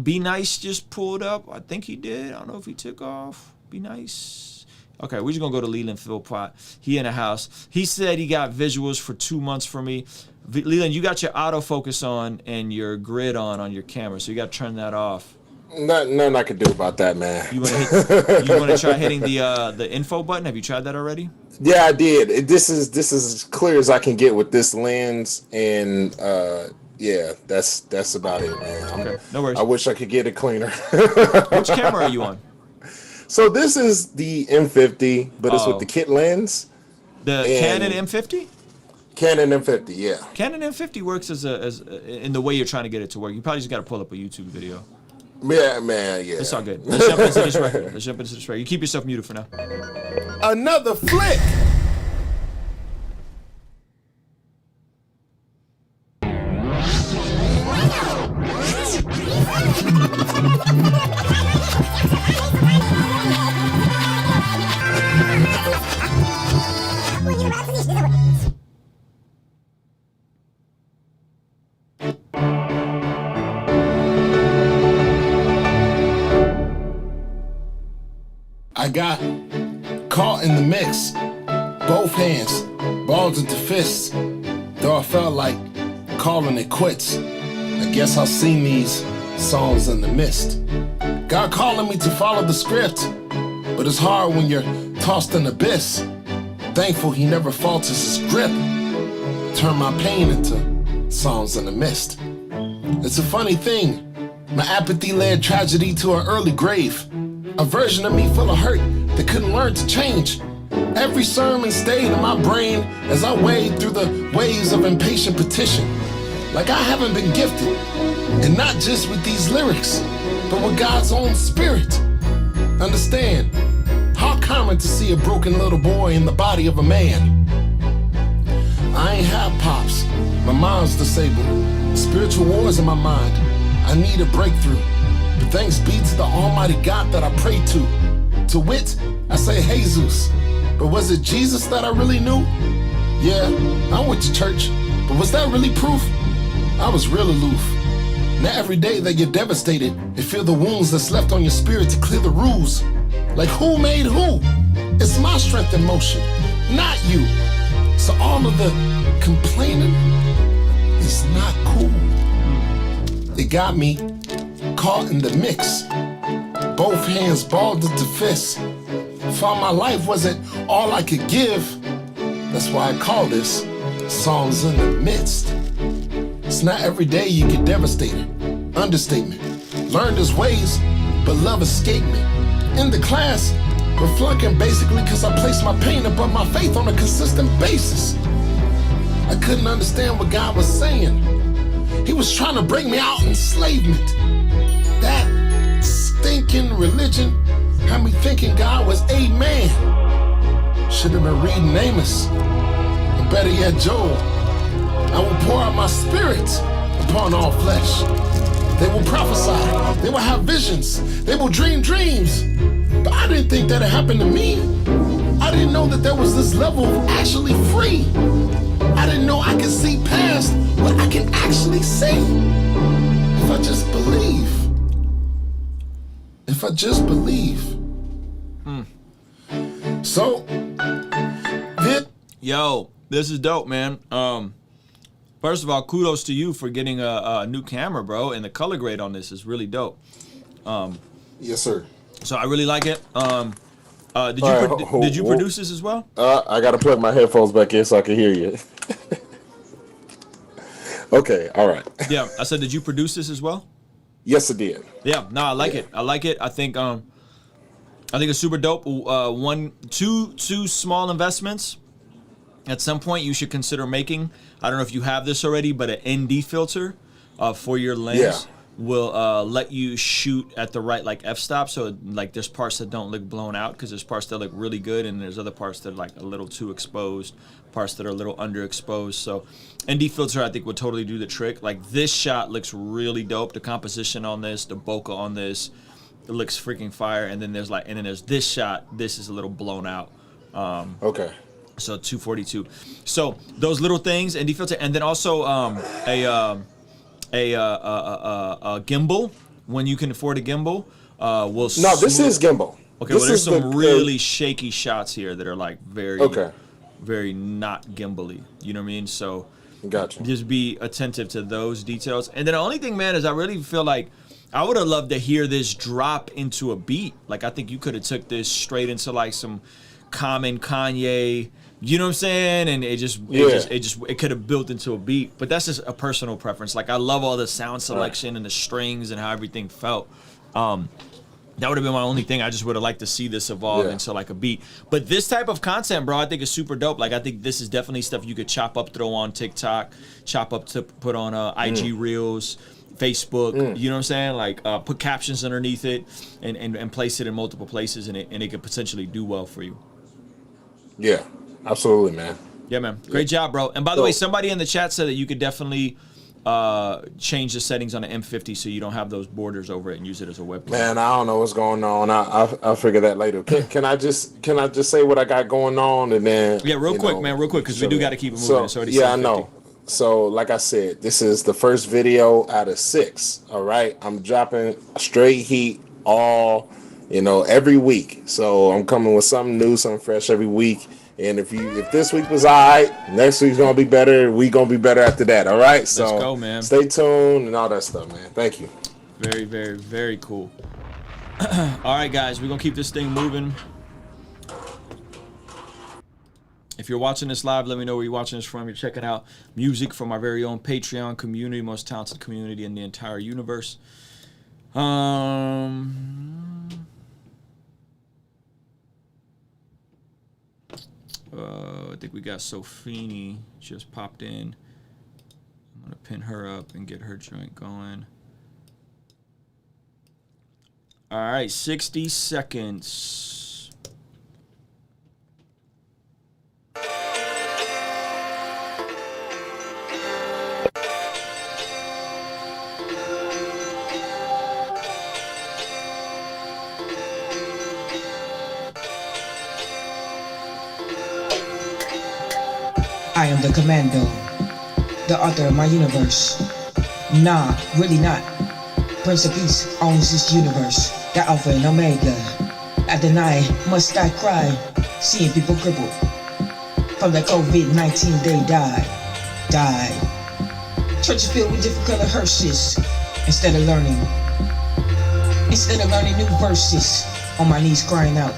Be Nice just pulled up. I think he did. I don't know if he took off. Be Nice. Okay, we're just gonna go to Leland Philpott. He in the house. He said he got visuals for 2 months for me. Leland, you got your autofocus on and your grid on your camera, so you got to turn that off. Nothing I can do about that, man. You want to try hitting the info button? Have you tried that already? Yeah, I did. This is as clear as I can get with this lens, and yeah, that's about it, man. Okay, no worries. I wish I could get it cleaner. Which camera are you on? So this is the M50, but it's with the kit lens. The Canon M50? Canon M50, yeah. Canon M50 works as in the way you're trying to get it to work. You probably just got to pull up a YouTube video. Yeah, man, yeah. It's all good. Let's jump into this record. Let's jump into this record. You keep yourself muted for now. Another flick. I got caught in the mix, both hands, balls into fists, though I felt like calling it quits. I guess I've seen these songs in the mist. God calling me to follow the script, but it's hard when you're tossed in abyss. Thankful he never falters his grip. Turn my pain into songs in the mist. It's a funny thing, my apathy led tragedy to an early grave. A version of me full of hurt that couldn't learn to change. Every sermon stayed in my brain as I wade through the waves of impatient petition. Like I haven't been gifted, and not just with these lyrics, but with God's own spirit. Understand, how common to see a broken little boy in the body of a man. I ain't have pops, my mom's disabled. Spiritual wars in my mind, I need a breakthrough. But thanks be to the almighty God that I pray to. To wit, I say Jesus. But was it Jesus that I really knew? Yeah, I went to church, but was that really proof? I was real aloof. Now every day that you're devastated, you feel the wounds that's left on your spirit to clear the rules. Like who made who? It's my strength and motion, not you. So all of the complaining is not cool. It got me caught in the mix, both hands balled into fists. Found my life wasn't all I could give. That's why I call this songs in the midst. It's not every day you get devastated. Understatement. Learned his ways, but love escaped me. In the class, we're flunking basically because I placed my pain above my faith on a consistent basis. I couldn't understand what God was saying. He was trying to bring me out enslavement. That stinking religion had me thinking God was a man. Should have been reading Amos, or better yet Joel. I will pour out my spirit upon all flesh. They will prophesy, they will have visions, they will dream dreams. But I didn't think that had happened to me. I didn't know that there was this level of actually free. I didn't know I could see past what I can actually say. If I just believe. If I just believe. So, yo, this is dope, man. First of all, kudos to you for getting a new camera, bro, and the color grade on this is really dope. Yes, sir. So I really like it. Did you produce this as well? I gotta plug my headphones back in so I can hear you. Okay, all right. Yeah, I said, did you produce this as well? Yes, I did. Yeah, no, I like it. I like it. I think it's super dope. Two small investments. At some point, you should consider making. I don't know if you have this already, but an ND filter for your lens will let you shoot at the right like f-stop. So like there's parts that don't look blown out because there's parts that look really good, and there's other parts that are like a little too exposed, parts that are a little underexposed. So ND filter I think would totally do the trick. Like this shot looks really dope. The composition on this, the bokeh on this, it looks freaking fire. And then there's this shot. This is a little blown out. Okay. So 242. So those little things, ND filter, and then also a gimbal when you can afford a gimbal. This is gimbal. Okay, well there's some really shaky shots here that are like very not gimbally. You know what I mean? So gotcha. Just be attentive to those details. And then the only thing, man, is I really feel like I would have loved to hear this drop into a beat. Like I think you could have took this straight into like some Common, Kanye, you know what I'm saying? And it could have built into a beat. But that's just a personal preference. Like I love all the sound selection and the strings and how everything felt. That would have been my only thing. I just would have liked to see this evolve into like a beat. But this type of content, bro, I think is super dope. Like, I think this is definitely stuff you could chop up, throw on TikTok, chop up to put on IG Reels, Facebook. You know what I'm saying? Like, put captions underneath it and place it in multiple places, and it could potentially do well for you. Yeah, absolutely, man. Yeah, man. Great job, bro. And by the way, somebody in the chat said that you could definitely change the settings on the M50 so you don't have those borders over it and use it as a webcam. Man, I don't know what's going on. I'll figure that later. Can I just say what I got going on, and then real quick, because we do got to keep it moving. So, It's already I 7:50. know. So, like I said, this is the first video out of 6. All right, I'm dropping straight heat every week. So I'm coming with something new, something fresh every week. And if this week was alright, next week's gonna be better. We gonna be better after that. All right. So let's go, man. Stay tuned and all that stuff, man. Thank you. Very, very, very cool. All right, guys, we're gonna keep this thing moving. If you're watching this live, let me know where you're watching this from. You're checking out music from our very own Patreon community, most talented community in the entire universe. I think we got Sofini just popped in. I'm gonna pin her up and get her joint going. All right, 60 seconds. I am the commando, the author of my universe. Nah, really not. Prince of Peace owns this universe, the Alpha and Omega. At the night, must I cry, seeing people crippled. From the COVID-19, they died. Churches filled with different color hearses. Instead of learning new verses, on my knees crying out,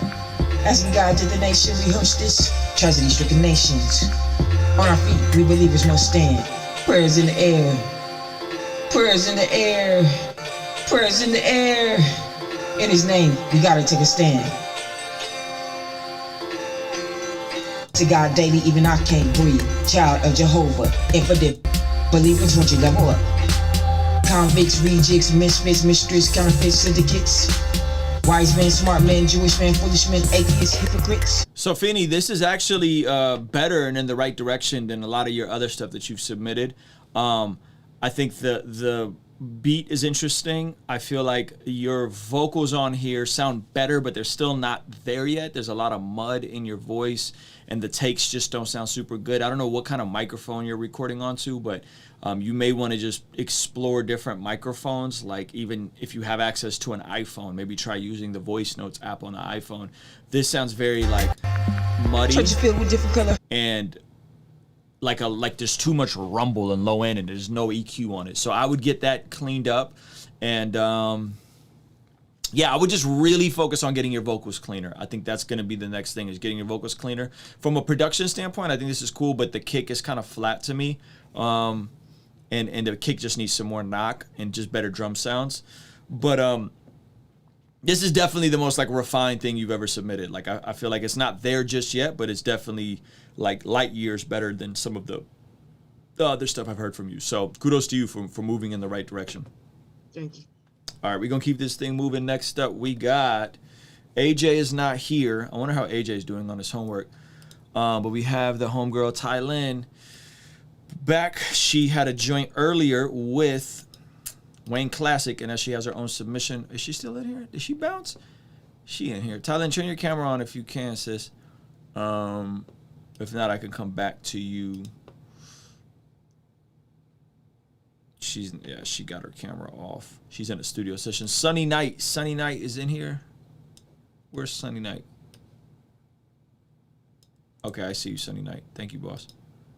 asking God to the nation rehearse this tragedy-stricken nations. On our feet, we believers must stand. Prayers in the air. Prayers in the air. Prayers in the air. In His name, we gotta take a stand. To God daily, even I can't breathe. Child of Jehovah, infidel believers, won't you level up? Convicts, rejects, misfits, mistress, counterfeit syndicates. Wise men, smart men, Jewish men, foolish men, atheists, hypocrites. So, Fini, this is actually better and in the right direction than a lot of your other stuff that you've submitted. I think the beat is interesting. I feel like your vocals on here sound better, but they're still not there yet. There's a lot of mud in your voice, and the takes just don't sound super good. I don't know what kind of microphone you're recording onto, but you may want to just explore different microphones. Like, even if you have access to an iPhone, maybe try using the voice notes app on the iPhone. This sounds very like muddy and like there's too much rumble and low end, and there's no EQ on it. So I would get that cleaned up, and yeah, I would just really focus on getting your vocals cleaner. I think that's going to be the next thing, is getting your vocals cleaner. From a production standpoint, I think this is cool, but the kick is kind of flat to me. And the kick just needs some more knock and just better drum sounds. But this is definitely the most like refined thing you've ever submitted. Like, I feel like it's not there just yet, but it's definitely like light years better than some of the other stuff I've heard from you. So kudos to you for moving in the right direction. Thank you. All right, we're going to keep this thing moving. Next up, we got AJ is not here. I wonder how AJ is doing on his homework. But we have the homegirl, Ty Lynn, back. She had a joint earlier with Wayne Classic, and as she has her own submission. Is she still in here? Did she bounce? She in here. Ty Lynn, turn your camera on if you can, sis. If not, I can come back to you. She got her camera off. She's in a studio session. Sunny Night is in here. Where's Sunny Night? Okay, I see you, Sunny Night. Thank you, boss.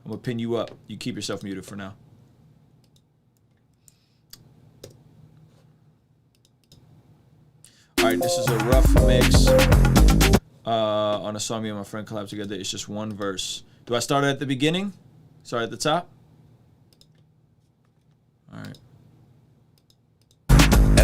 I'm gonna pin you up. You keep yourself muted for now. All right, this is a rough mix on a song me and my friend collabed together. It's just one verse. Do I start at the beginning? Start at the top? All right.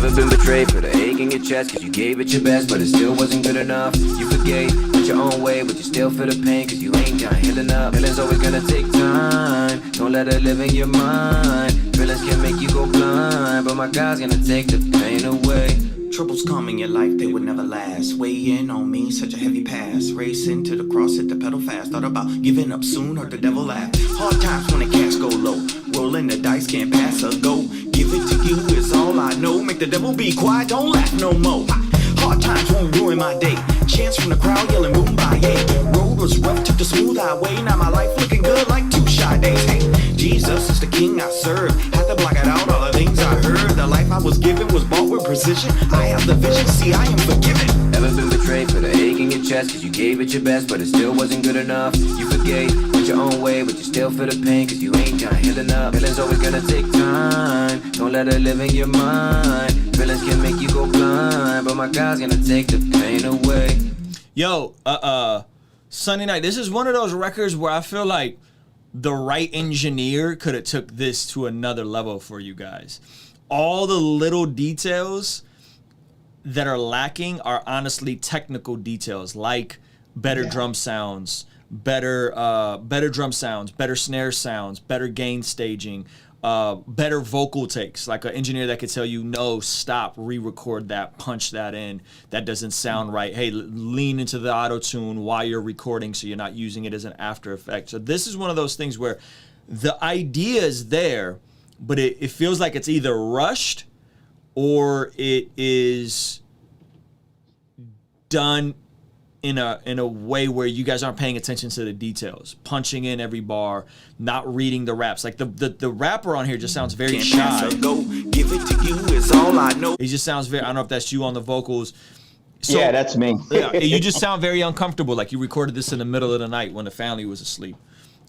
Ever been betrayed for the ache in your chest? Cause you gave it your best, but it still wasn't good enough. You forgave, went your own way, but you still feel the pain. Cause you ain't done healing up. Healing's always gonna take time. Don't let it live in your mind. Feelings can make you go blind, but my God's gonna take the pain away. Troubles come in your life, they would never last. Weigh in on me, such a heavy pass. Racing to the cross, hit the pedal fast. Thought about giving up soon, heard the devil laugh. Hard times when the cash go low. Rolling the dice, can't pass or go. Give it to you is all I know. Make the devil be quiet, don't laugh no more. Hard times won't ruin my day. Chants from the crowd yelling boom by yay. Road was rough, took the smooth highway. Now my life looking good like 2 shy days. Hey, Jesus is the king I serve. Had to block it out, all the things I heard. The life I was given was bought with precision. I have the vision, see I am forgiven. Ever been betrayed for the ache in your chest? Cause you gave it your best, but it still wasn't good enough. You forgave, went your own way, but you still feel the pain. Cause you ain't done healing up. Healing's always gonna take time. Don't let it live in your mind. Feelings can make you go blind, but my God's gonna take the pain away. Yo, Sunday Night, this is one of those records where I feel like the right engineer could have took this to another level for you guys. All the little details that are lacking are honestly technical details, like better drum sounds, better drum sounds, better snare sounds, better gain staging, better vocal takes, like an engineer that could tell you, no, stop, re-record that, punch that in, that doesn't sound right. Hey, lean into the auto-tune while you're recording so you're not using it as an after effect. So this is one of those things where the idea is there, but it feels like it's either rushed or it is done in a way where you guys aren't paying attention to the details, punching in every bar, not reading the raps. Like the rapper on here just sounds very shy. Give it to you is all I know. He just sounds very, I don't know if that's you on the vocals. So, yeah, that's me. Yeah, you just sound very uncomfortable, like you recorded this in the middle of the night when the family was asleep.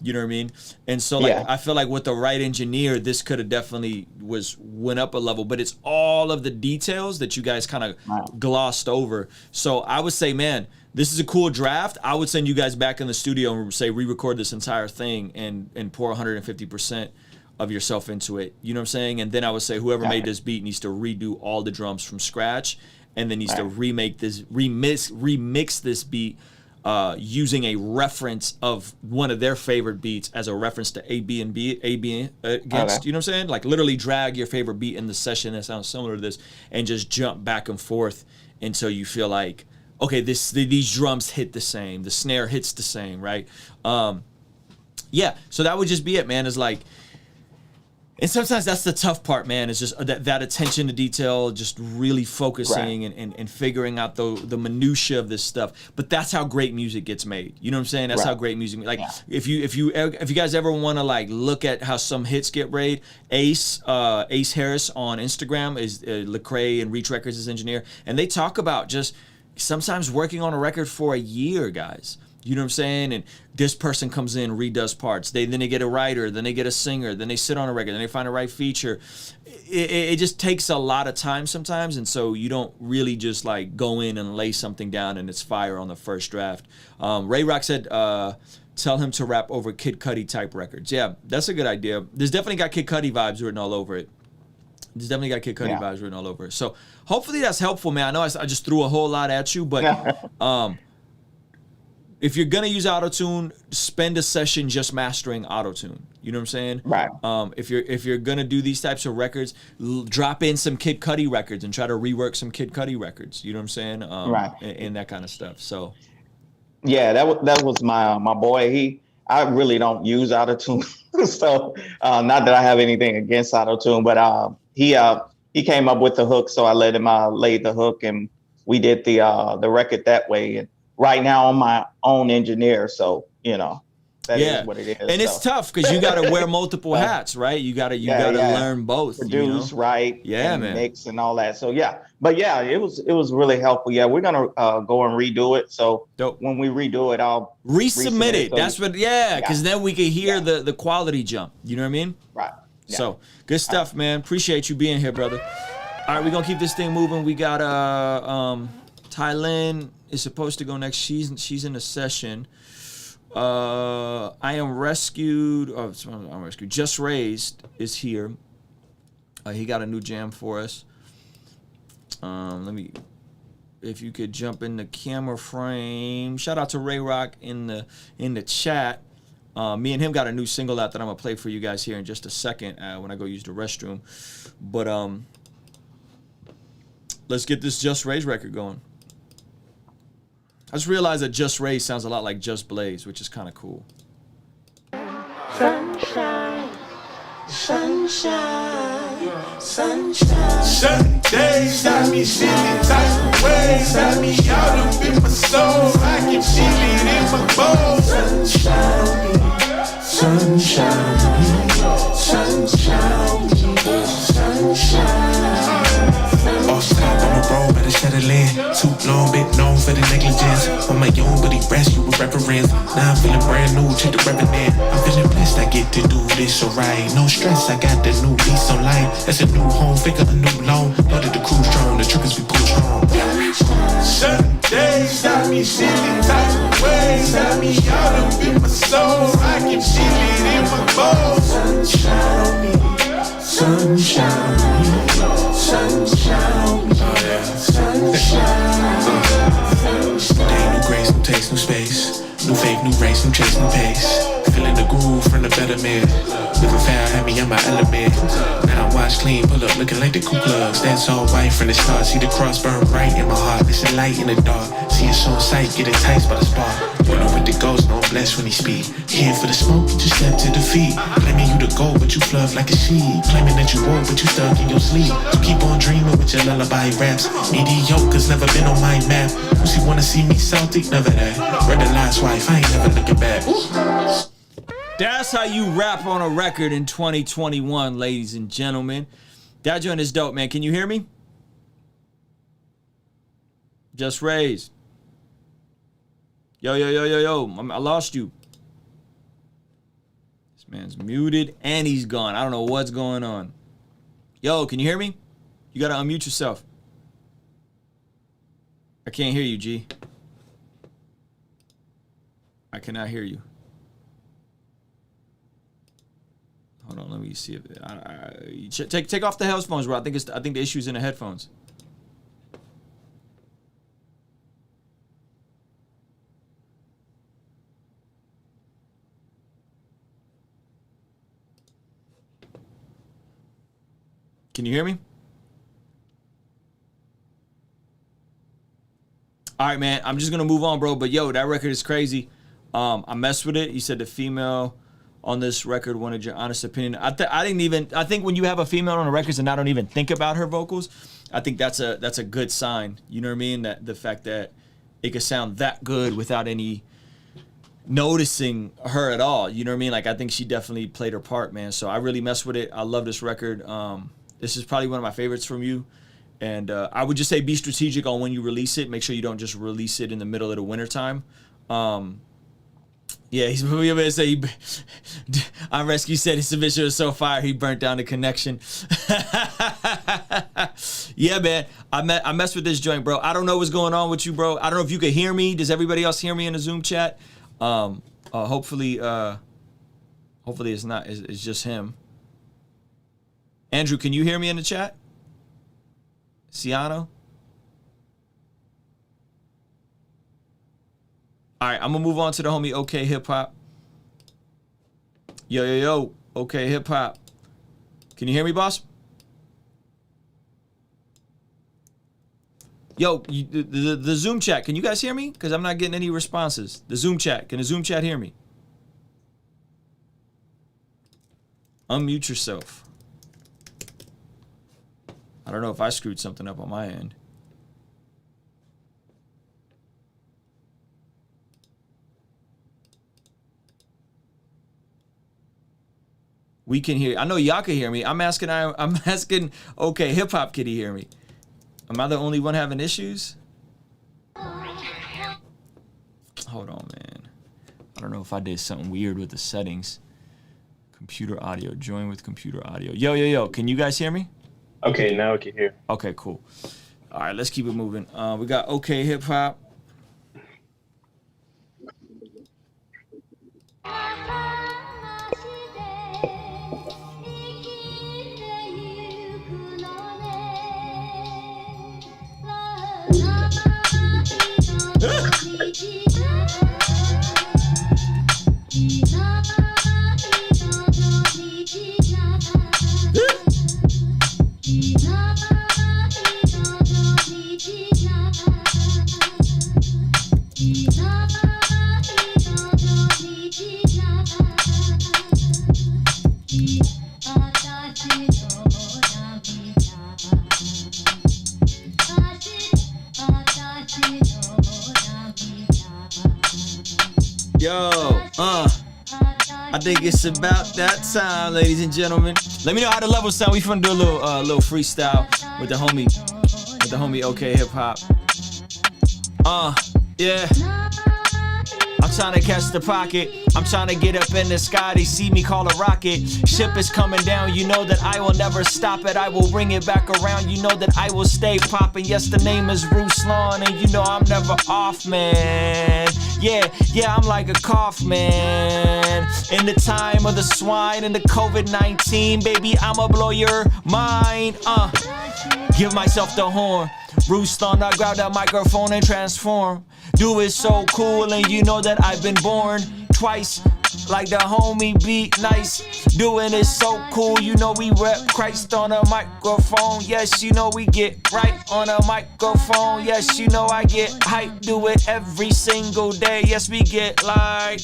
You know what I mean? And so like I feel like with the right engineer, this could have definitely went up a level, but it's all of the details that you guys kind of glossed over. So I would say, man, this is a cool draft. I would send you guys back in the studio and say re-record this entire thing and pour 150% of yourself into it. You know what I'm saying? And then I would say whoever made this beat needs to redo all the drums from scratch, and then needs to remix this beat using a reference of one of their favorite beats as a reference to A, B against. You know what I'm saying? Like literally drag your favorite beat in the session that sounds similar to this and just jump back and forth until you feel like, okay, these drums hit the same, the snare hits the same, right? Yeah, so that would just be it, man. Is like, and sometimes that's the tough part, man. Is just that attention to detail, just really focusing and figuring out the minutia of this stuff. But that's how great music gets made. You know what I'm saying? That's how great music. Like if you guys ever want to like look at how some hits get made, Ace Harris on Instagram is Lecrae and Reach Records' his engineer, and they talk about just sometimes working on a record for a year, guys. You know what I'm saying? And this person comes in, redoes parts. Then they get a writer, then they get a singer, then they sit on a record, then they find a right feature. It just takes a lot of time sometimes, and so you don't really just like go in and lay something down and it's fire on the first draft. Ray Rock said, tell him to rap over Kid Cudi type records. Yeah, that's a good idea. There's definitely got Kid Cudi vibes written all over it. There's definitely got Kid Cudi vibes written all over it. So hopefully that's helpful, man. I know I just threw a whole lot at you, but if you're gonna use autotune, spend a session just mastering autotune. You know what I'm saying? Right. If you're gonna do these types of records, drop in some Kid Cudi records and try to rework some Kid Cudi records. You know what I'm saying? Right. And that kind of stuff. So. Yeah, that was my boy. I really don't use autotune, so not that I have anything against autotune, but he came up with the hook, so I let him lay the hook, and we did the record that way. And right now I'm my own engineer, so you know that is what it is. And it's tough because you got to wear multiple hats, right? You got to learn both. Produce, right? Yeah, and man. Mix and all that. So but it was really helpful. Yeah, we're gonna go and redo it. So when we redo it, I'll resubmit it. So that's what. Because then we can hear the quality jump. You know what I mean? Right. Yeah. So good stuff, man. Appreciate you being here, brother. All right, we're gonna keep this thing moving. We got Tylin is supposed to go next. She's in a session. I Am Rescued. I'm Rescued. Just Raised is here. He got a new jam for us. Let me, if you could jump in the camera frame. Shout out to Ray Rock in the chat. Me and him got a new single out that I'm gonna play for you guys here in just a second when I go use the restroom. But let's get this Just Raise record going. I just realized that Just Raise sounds a lot like Just Blaze, which is kind of cool. Sunshine, sunshine, sunshine. Certain days got me feeling type of ways, got me out up in my soul. I can feel it in my bones. Sunshine, sunshine, sunshine, sunshine. Off top, I'm a bro, better settle in. Too long, bit known for the negligence. I'm my young, but he rescue with reference. Now I'm feeling brand new, check the revenant. I'm feeling blessed, I get to do this alright. No stress, I got the new lease on life. That's a new home, figure a new loan. Know that the crew's strong, the triggers we pull strong. Certain days got me feeling type of ways, got me out up in my soul. I can feel it in my bones. Sunshine, sunshine, sunshine, sunshine. Day, new grace, new taste, new space. New faith, new race, new chase, new pace. Feeling the groove from the better man. Living foul, had me on my element. Now I wash clean, pull up looking like the Ku Klux. That's all white from the start. See the cross burn bright in my heart. It's a light in the dark. See it on sight, get enticed by the spark. Running with the ghost, no I'm blessed when he speak. Here for the smoke, just step to the feet. Claiming you the gold, but you fluff like a sheep. Claiming that you woke, but you stuck in your sleep. So keep on dreaming with your lullaby raps. Mediocre's never been on my map. Who's you wanna see me salty? Never that. Read the last wife, I ain't never looking back. That's how you rap on a record in 2021, ladies and gentlemen. That joint is dope, man. Can you hear me? Just Raise. Yo, yo, yo, yo, yo. I lost you. This man's muted and he's gone. I don't know what's going on. Yo, can you hear me? You gotta unmute yourself. I can't hear you, G. I cannot hear you. Hold on, let me see if take off the headphones, bro. I think the issue's in the headphones. Can you hear me? All right, man. I'm just gonna move on, bro. But yo, that record is crazy. I messed with it. You said the female on this record wanted your honest opinion. I think when you have a female on the records and I don't even think about her vocals, I think that's a good sign. You know what I mean? That the fact that it could sound that good without any noticing her at all. You know what I mean? Like, I think she definitely played her part, man. So I really messed with it. I love this record. This is probably one of my favorites from you. And I would just say be strategic on when you release it. Make sure you don't just release it in the middle of the wintertime. Yeah, he's going to say, on Rescue said his submission was so fire, he burnt down the connection. Yeah, man, I messed with this joint, bro. I don't know what's going on with you, bro. I don't know if you could hear me. Does everybody else hear me in the Zoom chat? Hopefully it's not. It's just him. Andrew, can you hear me in the chat? Ciano? All right, I'm going to move on to the homie OK Hip Hop. Yo, yo, yo, OK Hip Hop. Can you hear me, boss? Yo, the Zoom chat, can you guys hear me? Because I'm not getting any responses. The Zoom chat, can the Zoom chat hear me? Unmute yourself. I don't know if I screwed something up on my end. We can hear. I know y'all can hear me. I'm asking. Okay, hip hop. Can he hear me? Am I the only one having issues? Hold on, man. I don't know if I did something weird with the settings. Computer audio. Join with computer audio. Yo, yo, yo. Can you guys hear me? Okay, now I can hear. Okay, cool. All right, let's keep it moving. We got OK Hip Hop. Yo, I think it's about that time, ladies and gentlemen. Let me know how the levels sound. We finna do a little freestyle with the homie OK Hip Hop. Yeah. I'm trying to catch the pocket. I'm trying to get up in the sky. They see me call a rocket. Ship is coming down. You know that I will never stop it. I will bring it back around. You know that I will stay popping. Yes, the name is Ruslan, and you know I'm never off, man. Yeah, I'm like a cough, man. In the time of the swine and the COVID-19, baby, I'ma blow your mind. Give myself the horn. Ruslan, I grab that microphone and transform. Do it so cool, and you know that I've been born twice. Like the homie Beat Nice. Doing it so cool, you know we rep Christ on a microphone. Yes, you know we get right on a microphone. Yes, you know I get hype, do it every single day. Yes, we get like,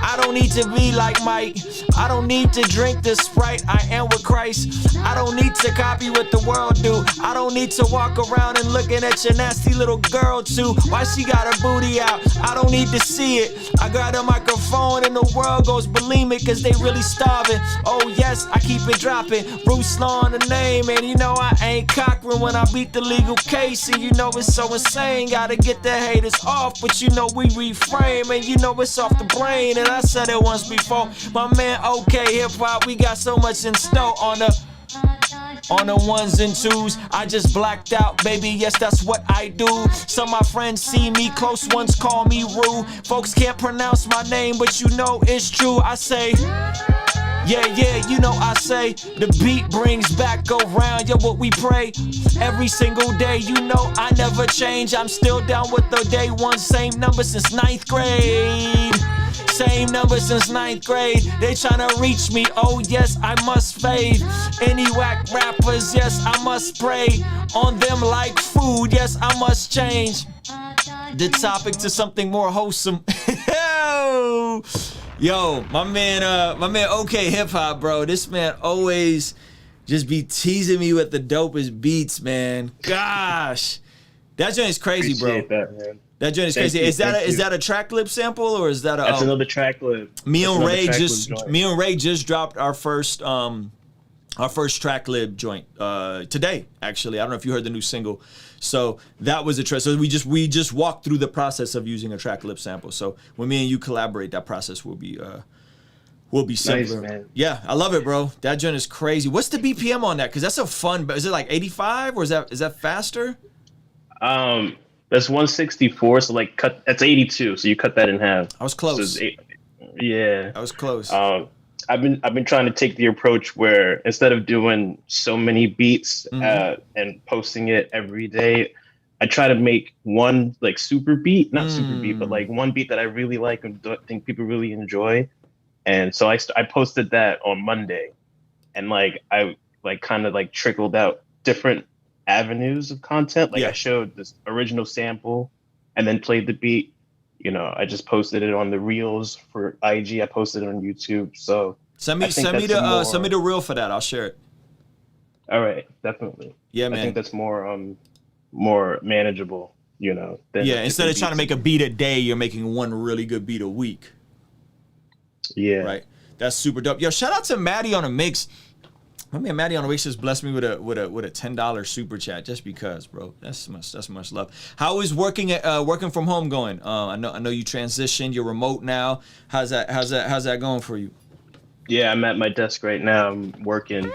I don't need to be like Mike. I don't need to drink the Sprite. I am with Christ. I don't need to copy what the world do. I don't need to walk around and looking at your nasty little girl too. Why she got her booty out? I don't need to see it. I grab the microphone and the world goes bulimic cause they really starving. Oh yes, I keep it dropping. Ruslan the name, and you know I ain't cockering when I beat the legal case. And you know it's so insane. Gotta get the haters off, but you know we reframe. And you know it's off the brain. And I said it once before. My man OK Hip Hop, we got so much in store on the ones and twos. I just blacked out, baby, yes, that's what I do. Some of my friends see me, close ones call me rude. Folks can't pronounce my name, but you know it's true. I say, yeah, you know I say, the beat brings back around, yo, what we pray every single day. You know I never change, I'm still down with the day one. Same number since 9th grade. Same number since 9th grade. They tryna reach me, oh yes, I must fade. Any whack rappers, yes, I must pray on them like food, yes, I must change the topic to something more wholesome. Yo, my man OK Hip Hop, bro. This man always just be teasing me with the dopest beats, man. Gosh, that joint is crazy, bro. Appreciate that, man. That joint is crazy. Is that a track clip sample or is that a? That's another track clip. Me and Ray just dropped our first track lib joint today. Actually, I don't know if you heard the new single. So that was a track. So we just walked through the process of using a track lip sample. So when me and you collaborate, that process will be simpler. Nice, man. Yeah, I love it, bro. That joint is crazy. What's the BPM on that? Because that's a fun. Is it like 85 or is that faster? That's 164. So like that's 82. So you cut that in half. I was close. So yeah, I was close. I've been trying to take the approach where instead of doing so many beats and posting it every day, I try to make one like super beat, not super beat, but like one beat that I really like and think people really enjoy. And so I posted that on Monday, and like I like kind of like trickled out different avenues of content. Like I showed this original sample and then played the beat. You know, I just posted it on the reels for IG. I posted it on YouTube. So send me the reel for that. I'll share it. All right, definitely. Yeah, man. I think that's more manageable. You know. Instead of trying to make a beat a day, you're making one really good beat a week. Yeah. Right. That's super dope. Yo, shout out to Maddie on a mix. My man Maddie on the mix just blessed me with a $10 super chat just because, bro. That's much love. How is working from home going? I know you transitioned. You're remote now. How's that going for you? Yeah, I'm at my desk right now. I'm working.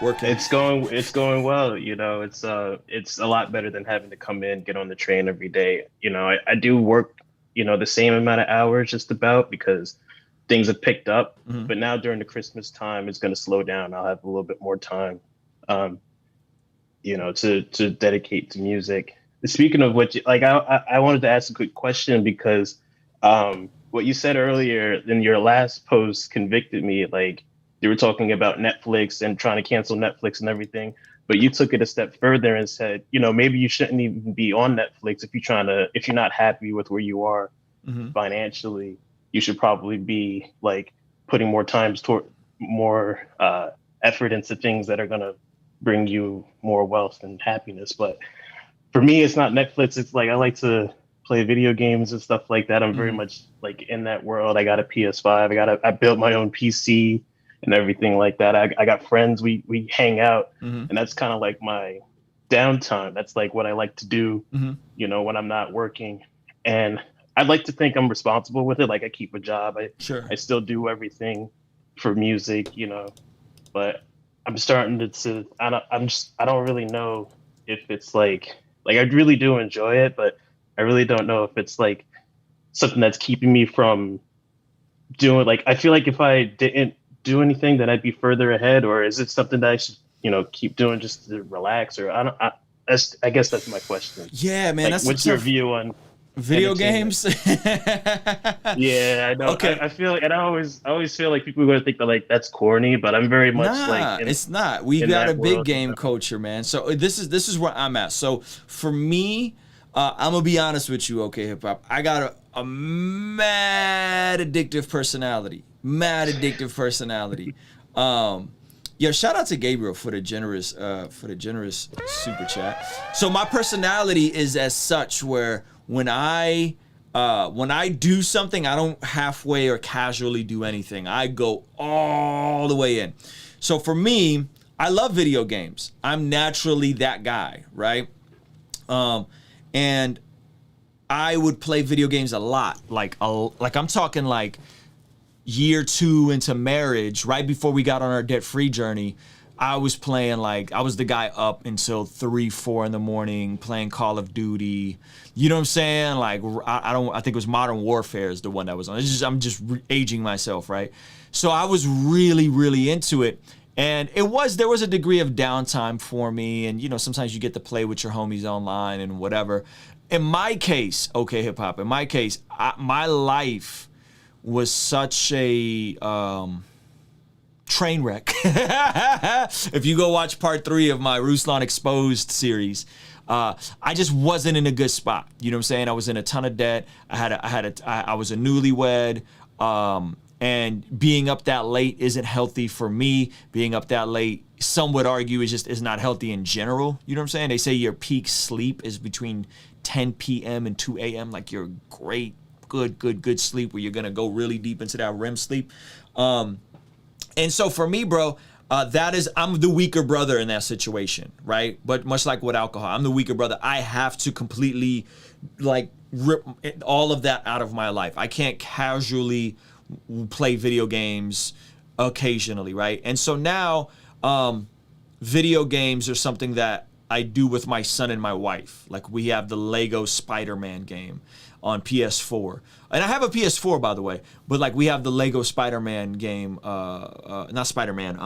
It's going well. You know, it's a lot better than having to come in, get on the train every day. You know, I do work, you know, the same amount of hours just about because things have picked up. But now during the Christmas time, it's going to slow down. I'll have a little bit more time, you know, to dedicate to music. speaking of which, like I wanted to ask a quick question because what you said earlier in your last post convicted me. Like you were talking about Netflix and trying to cancel Netflix and everything, but you took it a step further and said, you know, maybe you shouldn't even be on Netflix if you're not happy with where you are financially. You should probably be like putting more effort into things that are gonna bring you more wealth and happiness. But for me, it's not Netflix. It's like I like to play video games and stuff like that. I'm very much like in that world. I got a PS5. I built my own PC and everything like that. I got friends. We hang out, and that's kind of like my downtime. That's like what I like to do, you know, when I'm not working. And I'd like to think I'm responsible with it. Like I keep a job. I still do everything for music, you know, but I'm starting to I don't really know if it's like I really do enjoy it, but I really don't know if it's like something that's keeping me from doing, like, I feel like if I didn't do anything, then I'd be further ahead, or is it something that I should, you know, keep doing just to relax? Or I guess that's my question. Yeah, man. Like, That's what's your view on video games? Yeah, I know. Okay. I feel like, and I always feel like people are going to think that like that's corny, but I'm very much it's not. We got a big game culture, man. So this is where I'm at. So for me, I'm gonna be honest with you, okay, hip hop. I got a mad addictive personality. Yeah, shout out to Gabriel for the generous super chat. So my personality is as such where when I do something, I don't halfway or casually do anything. I go all the way in. So for me, I love video games. I'm naturally that guy, right? And I would play video games a lot. Like I'm talking like year 2 into marriage, right before we got on our debt-free journey. I was playing, like, I was the guy up until 3-4 in the morning playing Call of Duty. You know what I'm saying? Like, I think it was Modern Warfare is the one that was on. I'm just aging myself, right? So I was really, really into it. And there was a degree of downtime for me. And, you know, sometimes you get to play with your homies online and whatever. In my case, okay, hip hop, my life was such a train wreck. If you go watch part 3 of my Ruslan Exposed series, I just wasn't in a good spot. You know what I'm saying? I was in a ton of debt. I was a newlywed. And being up that late isn't healthy for me. Being up that late, some would argue, is not healthy in general. You know what I'm saying? They say your peak sleep is between 10 p.m. and 2 a.m. Like your great, good sleep where you're gonna go really deep into that REM sleep. And so for me, bro, I'm the weaker brother in that situation, right? But much like with alcohol, I'm the weaker brother. I have to completely like rip all of that out of my life. I can't casually play video games occasionally, right? And so now video games are something that I do with my son and my wife. Like we have the Lego Spider-Man game on PS4. And I have a PS4, by the way, but like we have the Lego Spider-Man game, not Spider-Man,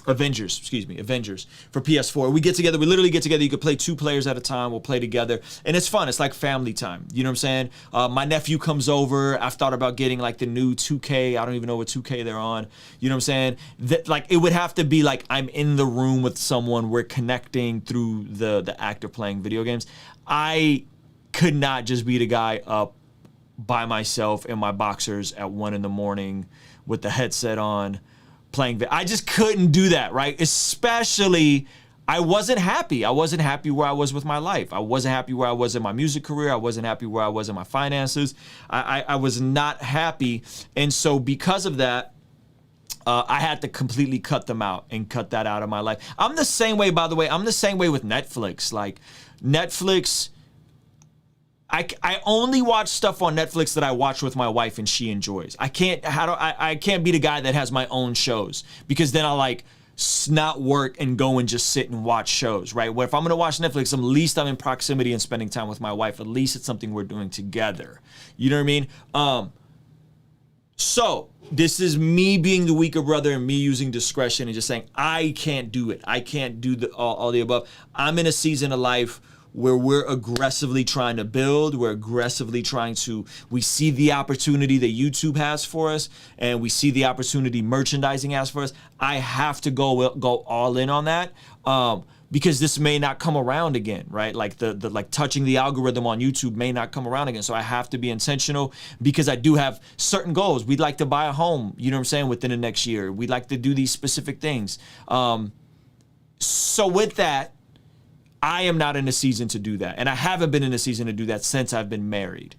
Avengers for PS4. We literally get together. You could play 2 players at a time. We'll play together. And it's fun. It's like family time. You know what I'm saying? My nephew comes over. I've thought about getting like the new 2K. I don't even know what 2K they're on. You know what I'm saying? Like it would have to be like I'm in the room with someone. We're connecting through the act of playing video games. I could not just be the guy up by myself in my boxers at 1 a.m. with the headset on playing. I just couldn't do that, right? Especially, I wasn't happy. I wasn't happy where I was with my life. I wasn't happy where I was in my music career. I wasn't happy where I was in my finances. I was not happy. And so because of that, I had to completely cut them out and cut that out of my life. I'm the same way, by the way. I'm the same way with Netflix. Like Netflix, I only watch stuff on Netflix that I watch with my wife and she enjoys. I can't be the guy that has my own shows because then I'll like not work and go and just sit and watch shows, right? Where if I'm gonna watch Netflix, at least I'm in proximity and spending time with my wife. At least it's something we're doing together. You know what I mean? So this is me being the weaker brother and me using discretion and just saying, I can't do it. I can't do all the above. I'm in a season of life where we're aggressively trying to build, we see the opportunity that YouTube has for us, and we see the opportunity merchandising has for us. I have to go all in on that. Because this may not come around again, right? Like the like touching the algorithm on YouTube may not come around again. So I have to be intentional because I do have certain goals. We'd like to buy a home, you know what I'm saying, within the next year. We'd like to do these specific things. So with that, I am not in a season to do that. And I haven't been in a season to do that since I've been married.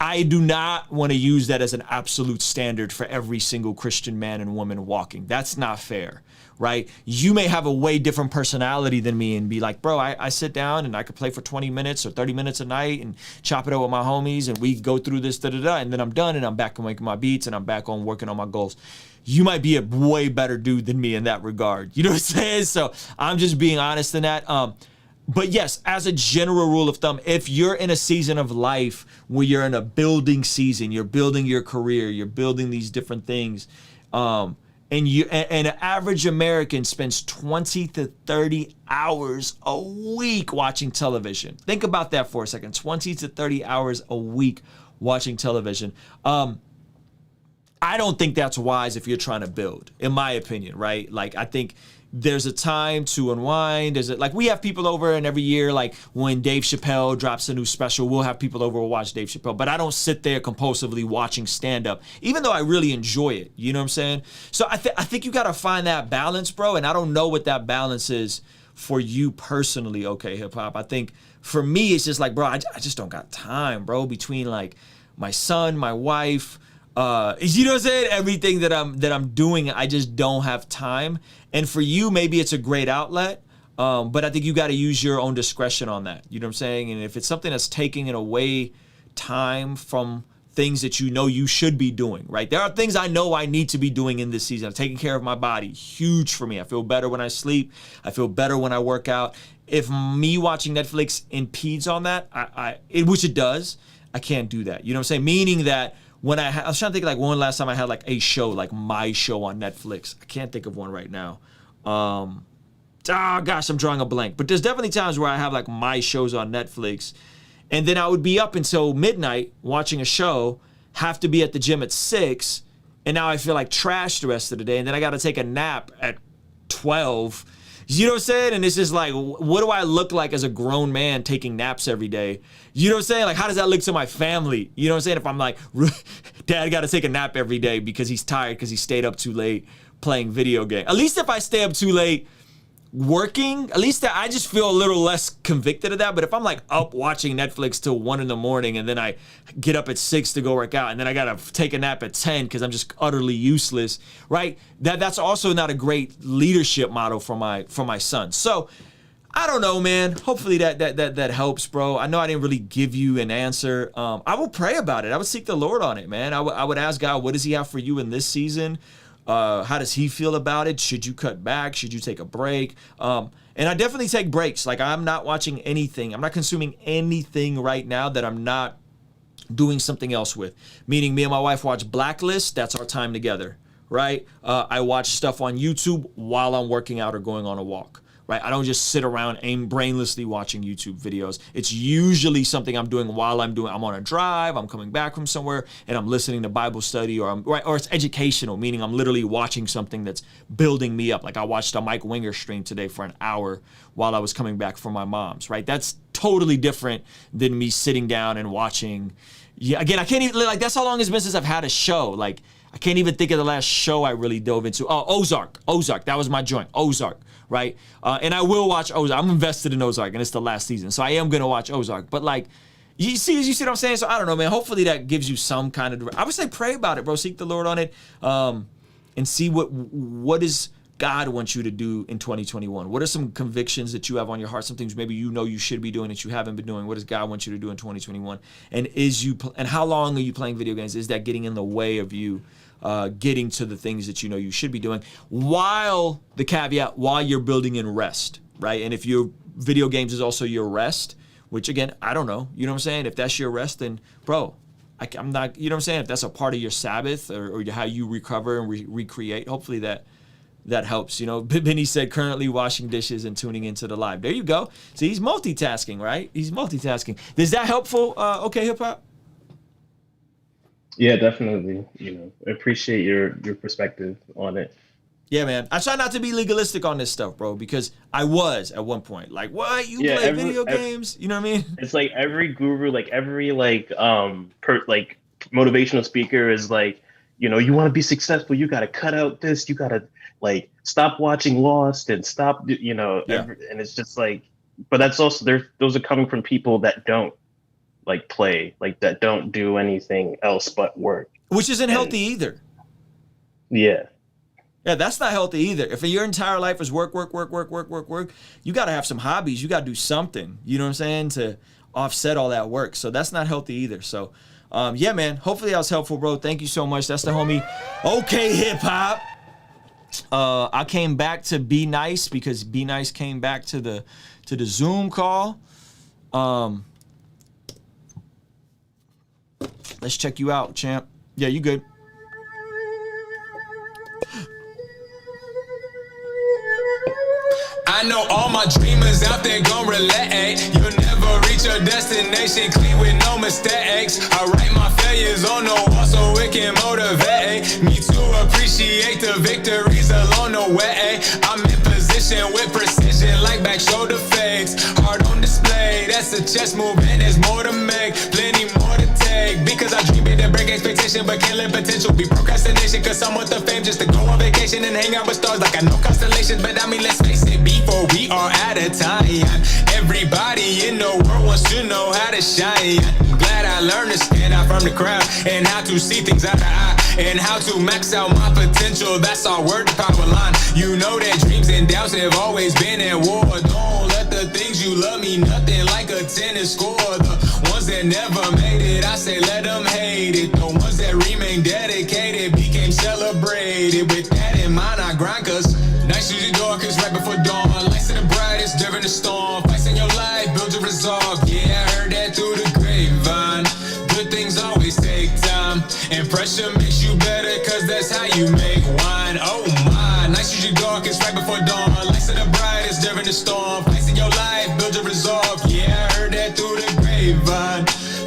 I do not want to use that as an absolute standard for every single Christian man and woman walking. That's not fair, right? You may have a way different personality than me and be like, bro, I sit down and I could play for 20 minutes or 30 minutes a night and chop it up with my homies and we go through this, and then I'm done and I'm back on making my beats and I'm back on working on my goals. You might be a way better dude than me in that regard. You know what I'm saying? So I'm just being honest in that. But yes, as a general rule of thumb, if you're in a season of life where you're in a building season, you're building your career, you're building these different things, and an average American spends 20 to 30 hours a week watching television. Think about that for a second. 20 to 30 hours a week watching television. I don't think that's wise if you're trying to build, in my opinion, right? Like, I think there's a time to unwind. Like, we have people over, and every year, like when Dave Chappelle drops a new special, we'll have people over to watch Dave Chappelle. But I don't sit there compulsively watching stand-up, even though I really enjoy it. You know what I'm saying? So I think you got to find that balance, bro. And I don't know what that balance is for you personally, okay, hip-hop. I think for me, it's just like, bro, I just don't got time, bro, between like my son, my wife, you know what I'm saying? Everything that I'm doing, I just don't have time. And for you, maybe it's a great outlet, but I think you got to use your own discretion on that. You know what I'm saying? And if it's something that's taking it away time from things that you know you should be doing, right? There are things I know I need to be doing in this season. I'm taking care of my body, huge for me. I feel better when I sleep. I feel better when I work out. If me watching Netflix impedes on that, which it does, I can't do that. You know what I'm saying? Meaning that when I was trying to think like when last time I had like a show, like my show on Netflix. I can't think of one right now. Gosh, I'm drawing a blank. But there's definitely times where I have like my shows on Netflix, and then I would be up until midnight watching a show, have to be at the gym at 6, and now I feel like trash the rest of the day, and then I got to take a nap at 12. You know what I'm saying? And it's just like, what do I look like as a grown man taking naps every day? You know what I'm saying? Like, how does that look to my family? You know what I'm saying? If I'm like, Dad got to take a nap every day because he's tired because he stayed up too late playing video game. At least if I stay up too late working, at least I just feel a little less convicted of that. But if I'm like up watching Netflix till 1 in the morning and then I get up at 6 to go work out and then I gotta take a nap at 10 because I'm just utterly useless, right? That's also not a great leadership model for my son. So I don't know, man. Hopefully that helps, bro. I know I didn't really give you an answer. I will pray about it. I would seek the Lord on it, man. I would ask God, what does he have for you in this season? How does he feel about it? Should you cut back? Should you take a break? And I definitely take breaks. Like, I'm not watching anything. I'm not consuming anything right now that I'm not doing something else with. Meaning me and my wife watch Blacklist. That's our time together, right? I watch stuff on YouTube while I'm working out or going on a walk. Right? I don't just sit around brainlessly watching YouTube videos. It's usually something I'm doing while I'm on a drive, I'm coming back from somewhere, and I'm listening to Bible study, or it's educational, meaning I'm literally watching something that's building me up. Like, I watched a Mike Winger stream today for an hour while I was coming back from my mom's, right? That's totally different than me sitting down and watching. Yeah, again, I can't even, like, that's how long it's been since I've had a show. Like, I can't even think of the last show I really dove into. Oh, Ozark, that was my joint, Ozark. Right? And I will watch Ozark. I'm invested in Ozark, and it's the last season. So I am going to watch Ozark. But, like, you see what I'm saying? So I don't know, man. Hopefully that gives you some kind of... I would say pray about it, bro. Seek the Lord on it, and see what does God want you to do in 2021. What are some convictions that you have on your heart? Some things maybe you know you should be doing that you haven't been doing. What does God want you to do in 2021? And and how long are you playing video games? Is that getting in the way of you getting to the things that you know you should be doing, while you're building in rest, right? And if your video games is also your rest, which again, I don't know, you know what I'm saying? If that's your rest, then bro, I'm not, you know what I'm saying? If that's a part of your Sabbath or how you recover and recreate, hopefully that helps. You know, Benny said currently washing dishes and tuning into the live. There you go. See, he's multitasking, right? He's multitasking. Is that helpful? Okay, hip hop. Yeah, definitely. You know, I appreciate your perspective on it. Yeah, man. I try not to be legalistic on this stuff, bro, because I was at one point. Like, what? You play video games? You know what I mean? It's like every guru, like every motivational speaker is like, you know, you want to be successful, you got to cut out this, you got to like stop watching Lost and stop, you know, and it's just like, but that's also those are coming from people that don't like play, like that don't do anything else but work, which isn't healthy either. Yeah, that's not healthy either. If your entire life is work, you got to have some hobbies. You got to do something, you know what I'm saying, to offset all that work. So that's not healthy either. So yeah, man, hopefully I was helpful, bro. Thank you so much. That's the homie. Okay, hip hop. I came back to Be Nice because Be Nice came back to the Zoom call. Let's check you out, champ. Yeah, you good. I know all my dreamers out there gon' relate. You'll never reach your destination clean with no mistakes. I write my failures on the wall so it can motivate me to appreciate the victories along the way. I'm in position with precision like back shoulder fades. Hard on display, that's a chess move and there's more to make. Plenty more to take because I dream big to break expectation but can't let potential be procrastination. Cause I'm with the fame just to go on vacation and hang out with stars like I know constellations. But I mean, let's face it, before we are out of time, everybody in the world wants to know how to shine. I'm glad I learned to stand out from the crowd and how to see things eye to eye and how to max out my potential. That's our word to power line. You know that dreams and doubts have always been at war. Don't let the things you love mean nothing like a tennis score. The ones that never made it, I say let them hate it. The ones that remain dedicated became celebrated. With that in mind, I grind cause nights usually darkest right before dawn. Lights are the brightest during the storm. Fights in your life, build your resolve. Yeah, I heard that through the grapevine. Good things always take time, and pressure makes you better cause that's how you make wine. Oh my, nights usually darkest right before dawn. Lights are the brightest during the storm. Fights in your life, build your resolve. Yeah, I heard that through the grapevine.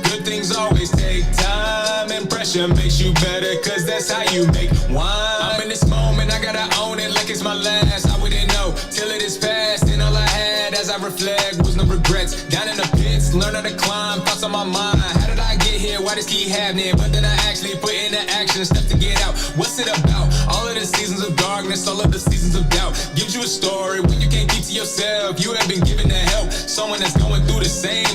Good things always take time, and pressure makes you better cause that's how you make wine. I'm in this moment, I gotta own it like it's my last. I wouldn't know till it is past, and all I had as I reflect was no regrets. Down in the pits, learn how to climb, thoughts on my mind. How did I get here? Why this keep happening? But then I actually put into action steps to get out. What's it about? All of the seasons of darkness, all of the seasons of doubt. Gives you a story when you can't keep to yourself. You have been given the help, someone that's going through the same.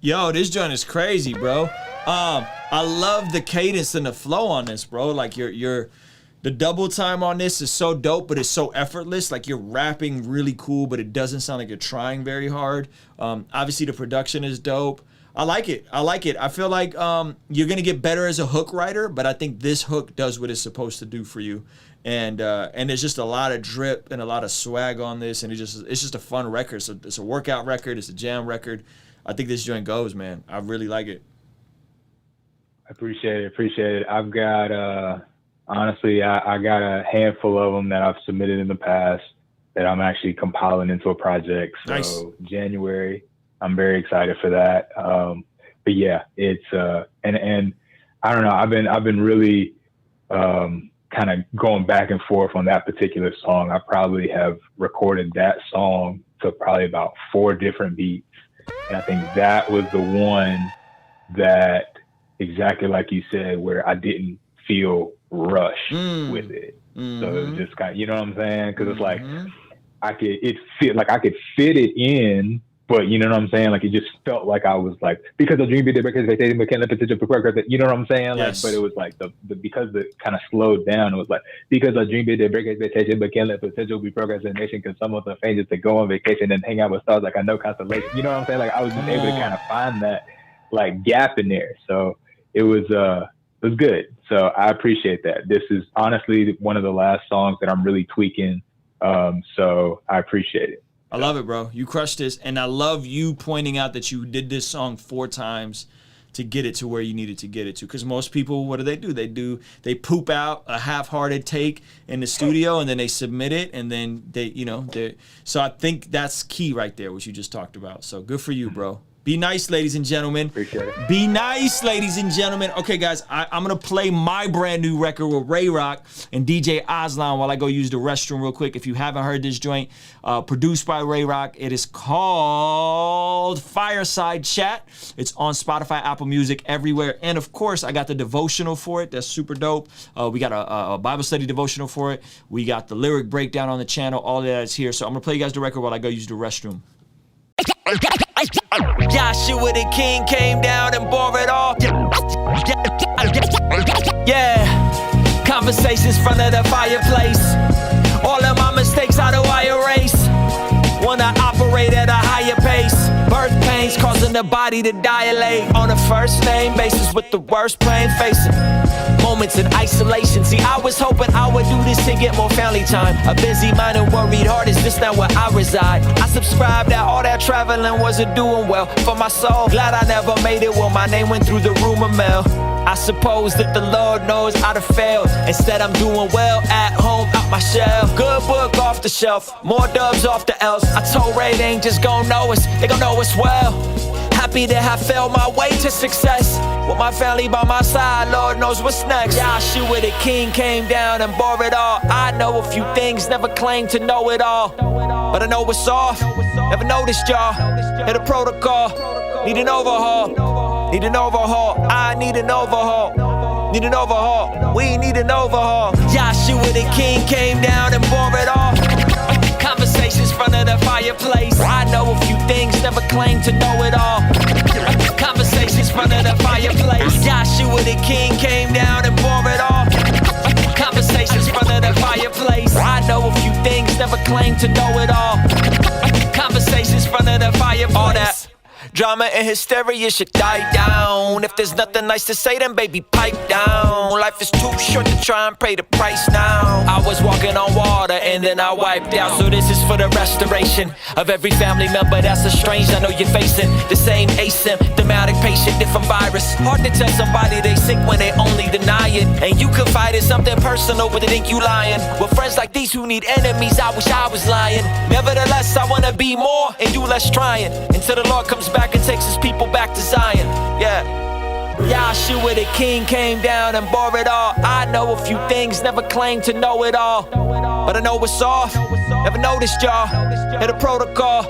Yo, this joint is crazy, bro. I love the cadence and the flow on this, bro. Like the double time on this is so dope, but it's so effortless. Like you're rapping really cool, but it doesn't sound like you're trying very hard. Obviously the production is dope. I like it. I feel like you're gonna get better as a hook writer, but I think this hook does what it's supposed to do for you. And there's just a lot of drip and a lot of swag on this, and it's just a fun record. So it's a workout record, it's a jam record. I think this joint goes, man. I really like it. Appreciate it. I've got honestly, I got a handful of them that I've submitted in the past that I'm actually compiling into a project. So nice. January, I'm very excited for that. But yeah, it's and I don't know. I've been really kind of going back and forth on that particular song. I probably have recorded that song to probably about 4 different beats. And I think that was the one that, exactly like you said, where I didn't feel rushed with it. So it was just kind of, you know what I'm saying? Because it's like I could fit it in, but you know what I'm saying? Like it just felt like I was like, because I dream big, because they say can't let potential prepare, you know what I'm saying? Like, but it was like the because it kind of slowed down. It was like, because I dream big, they break expectation, but can't let potential be procrastination. Because some of the fans just to go on vacation and hang out with stars like I know constellation. You know what I'm saying? Like I was just able to kind of find that like gap in there. So it was good. So I appreciate that. This is honestly one of the last songs that I'm really tweaking. So I appreciate it. I love it, bro. You crushed this. And I love you pointing out that you did this song 4 times. to get it to where you needed to get it to. Because most people, what do? They poop out a half-hearted take in the studio, and then they submit it, and then so I think that's key right there, what you just talked about. So good for you, bro. Be nice, ladies and gentlemen. Appreciate it. Be nice, ladies and gentlemen. Okay, guys, I'm going to play my brand new record with Ray Rock and DJ Aslan while I go use the restroom real quick. If you haven't heard this joint, produced by Ray Rock, it is called Fireside Chat. It's on Spotify, Apple Music, everywhere. And, of course, I got the devotional for it. That's super dope. We got a Bible study devotional for it. We got the lyric breakdown on the channel. All of that is here. So I'm going to play you guys the record while I go use the restroom. Joshua the king came down and bore it all. Yeah, conversations front of the fireplace. All of my mistakes, how do I erase? Wanna operate at a higher pace. Birth pains causing the body to dilate. On a first name basis with the worst pain facing. Moments in isolation. See, I was hoping I would do this to get more family time. A busy mind and worried heart is just not where I reside. I subscribed that all that traveling wasn't doing well for my soul. Glad I never made it when my name went through the rumor mill. I suppose that the Lord knows I'd have failed. Instead, I'm doing well at home, out my shell. Good book off the shelf, more dubs off the L's. I told Ray they ain't just gon' know us, they gon' know us well. Happy to have failed my way to success. With my family by my side, Lord knows what's next. Joshua the king came down and bore it all. I know a few things, never claimed to know it all. But I know it's off, never noticed y'all. Hit a protocol, need an overhaul. Need an overhaul, I need an overhaul. Need an overhaul, we need an overhaul. Joshua the king came down and bore it all. Conversations front of the fireplace. I know a few things, never claimed to know it all. Conversations front of the fireplace. Joshua the king came down and bore it all. Conversations front of the fireplace. I know a few things, never claimed to know it all. Conversations front of the fireplace. All that drama and hysteria should die down. If there's nothing nice to say, then baby, pipe down. Life is too short to try and pay the price now. I was walking on water and then I wiped out. So this is for the restoration of every family member that's estranged. I know you're facing the same asymptomatic patient, different virus. Hard to tell somebody they sick when they only deny it. And you confide in something personal, but they think you lying. With friends like these who need enemies, I wish I was lying. Nevertheless, I wanna be more and you less trying. Until the Lord comes back and takes his people back to Zion. Yeah. Joshua the king came down and bore it all. I know a few things, never claimed to know it all. But I know it's off, never noticed y'all. Hit a protocol,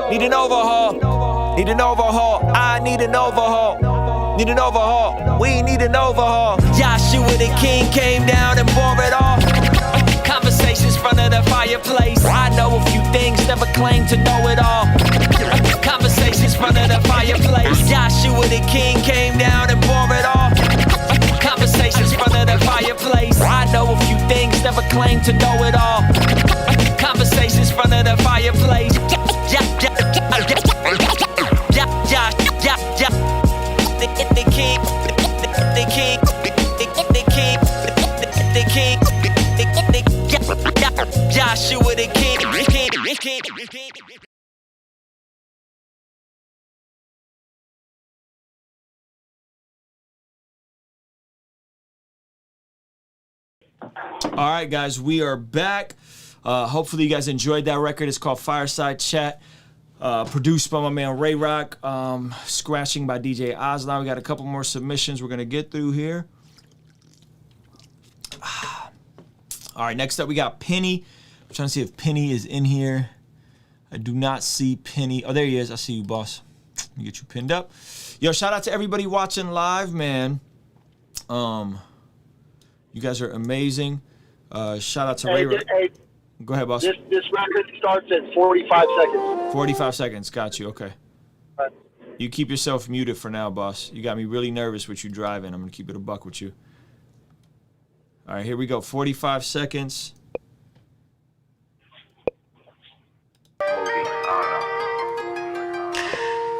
need an overhaul. Need an overhaul, I need an overhaul. Need an overhaul, we need an overhaul. Joshua the king came down and bore it all. Conversations front of the fireplace. I know a few things, never claimed to know it all. Conversations front of the fireplace. Joshua the king came down and bore it all. Conversations front of the fireplace. I know a few things, never claimed to know it all. Conversations front of the fireplace. Joshua the king. All right, guys, we are back. Hopefully you guys enjoyed that record. It's called Fireside Chat. Produced by my man Ray Rock. Scratching by DJ Aslan. We got a couple more submissions we're going to get through here. All right, next up we got Penny. I'm trying to see if Penny is in here. I do not see Penny. Oh, there he is. I see you, boss. Let me get you pinned up. Yo, shout out to everybody watching live, man. You guys are amazing. Shout out to Ray Rock. Go ahead, boss. This record starts at 45 seconds. 45 seconds. Got you. Okay. All right. You keep yourself muted for now, boss. You got me really nervous with you driving. I'm going to keep it a buck with you. All right, here we go. 45 seconds.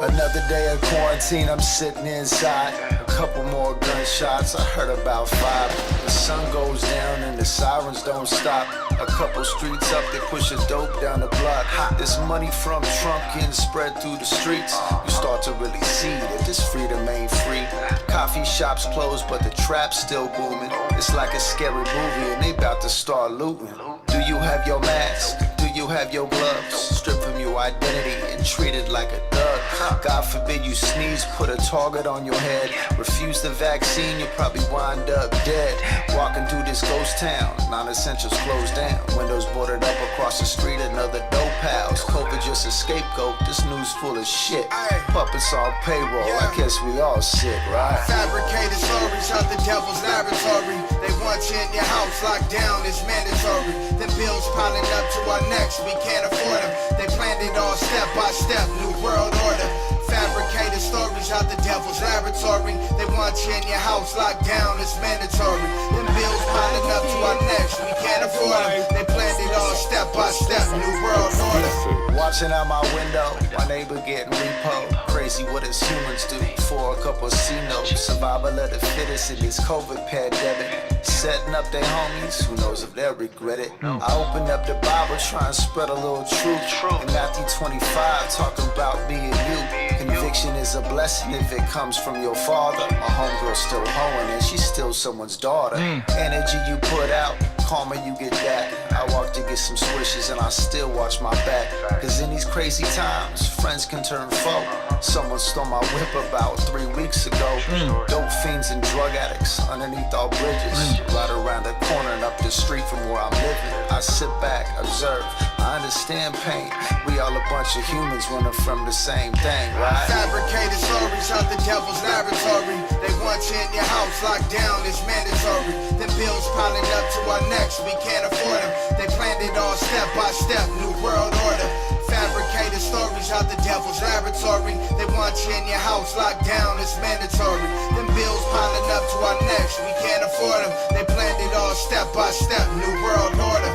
Another day of quarantine, I'm sitting inside. A couple more gunshots, I heard about 5. The sun goes down and the sirens don't stop. A couple streets up, they push a dope down the block. This money from Trump getting spread through the streets. You start to really see that this freedom ain't free. Coffee shops closed, but the trap's still booming. It's like a scary movie and they about to start looting. Do you have your mask? Do you have your gloves? Stripped from your identity and treated like a thug. God forbid you sneeze, put a target on your head. Refuse the vaccine, you'll probably wind up dead. Walking through this ghost town, non-essentials closed down. Windows boarded up across the street, another dope house. COVID just a scapegoat, this news full of shit. Puppets on payroll, I guess we all sick, right? Fabricated stories out the devil's laboratory. They want you in your house, locked down, it's mandatory. The bills piling up to our necks, we can't afford them. They planned it all step by step, new world order. Fabricated stories out the devil's laboratory. They want you in your house, locked down, it's mandatory. Them bills piling up to our necks, we can't afford them. They planned it all step by step, new world order. Watching out my window, my neighbor getting repo. Crazy what us humans do for a couple C-notes. Survival of the fittest in this COVID pandemic. Setting up their homies, who knows if they'll regret it. I opened up the Bible, trying to spread a little truth. In Matthew 25, talking about being you. Conviction is a blessing if it comes from your father. My homegirl's still hoeing and she's still someone's daughter. Energy you put out, karma you get back. I walk to get some swishes and I still watch my back. Cause in these crazy times, friends can turn foe. Someone stole my whip about 3 weeks ago. Dope fiends and drug addicts underneath our bridges. Right around the corner and up the street from where I'm living. I sit back, observe, I understand pain. We all a bunch of humans running from the same thing, right? Fabricated stories out the devil's laboratory. They want you in your house, locked down, it's mandatory. The bills piling up to our necks, we can't afford them. They planned it all step by step, new world order. Fabricated stories out the devil's laboratory. They want you in your house, locked down, it's mandatory. Them bills piling up to our necks, we can't afford them. They planned it all step by step, new world order.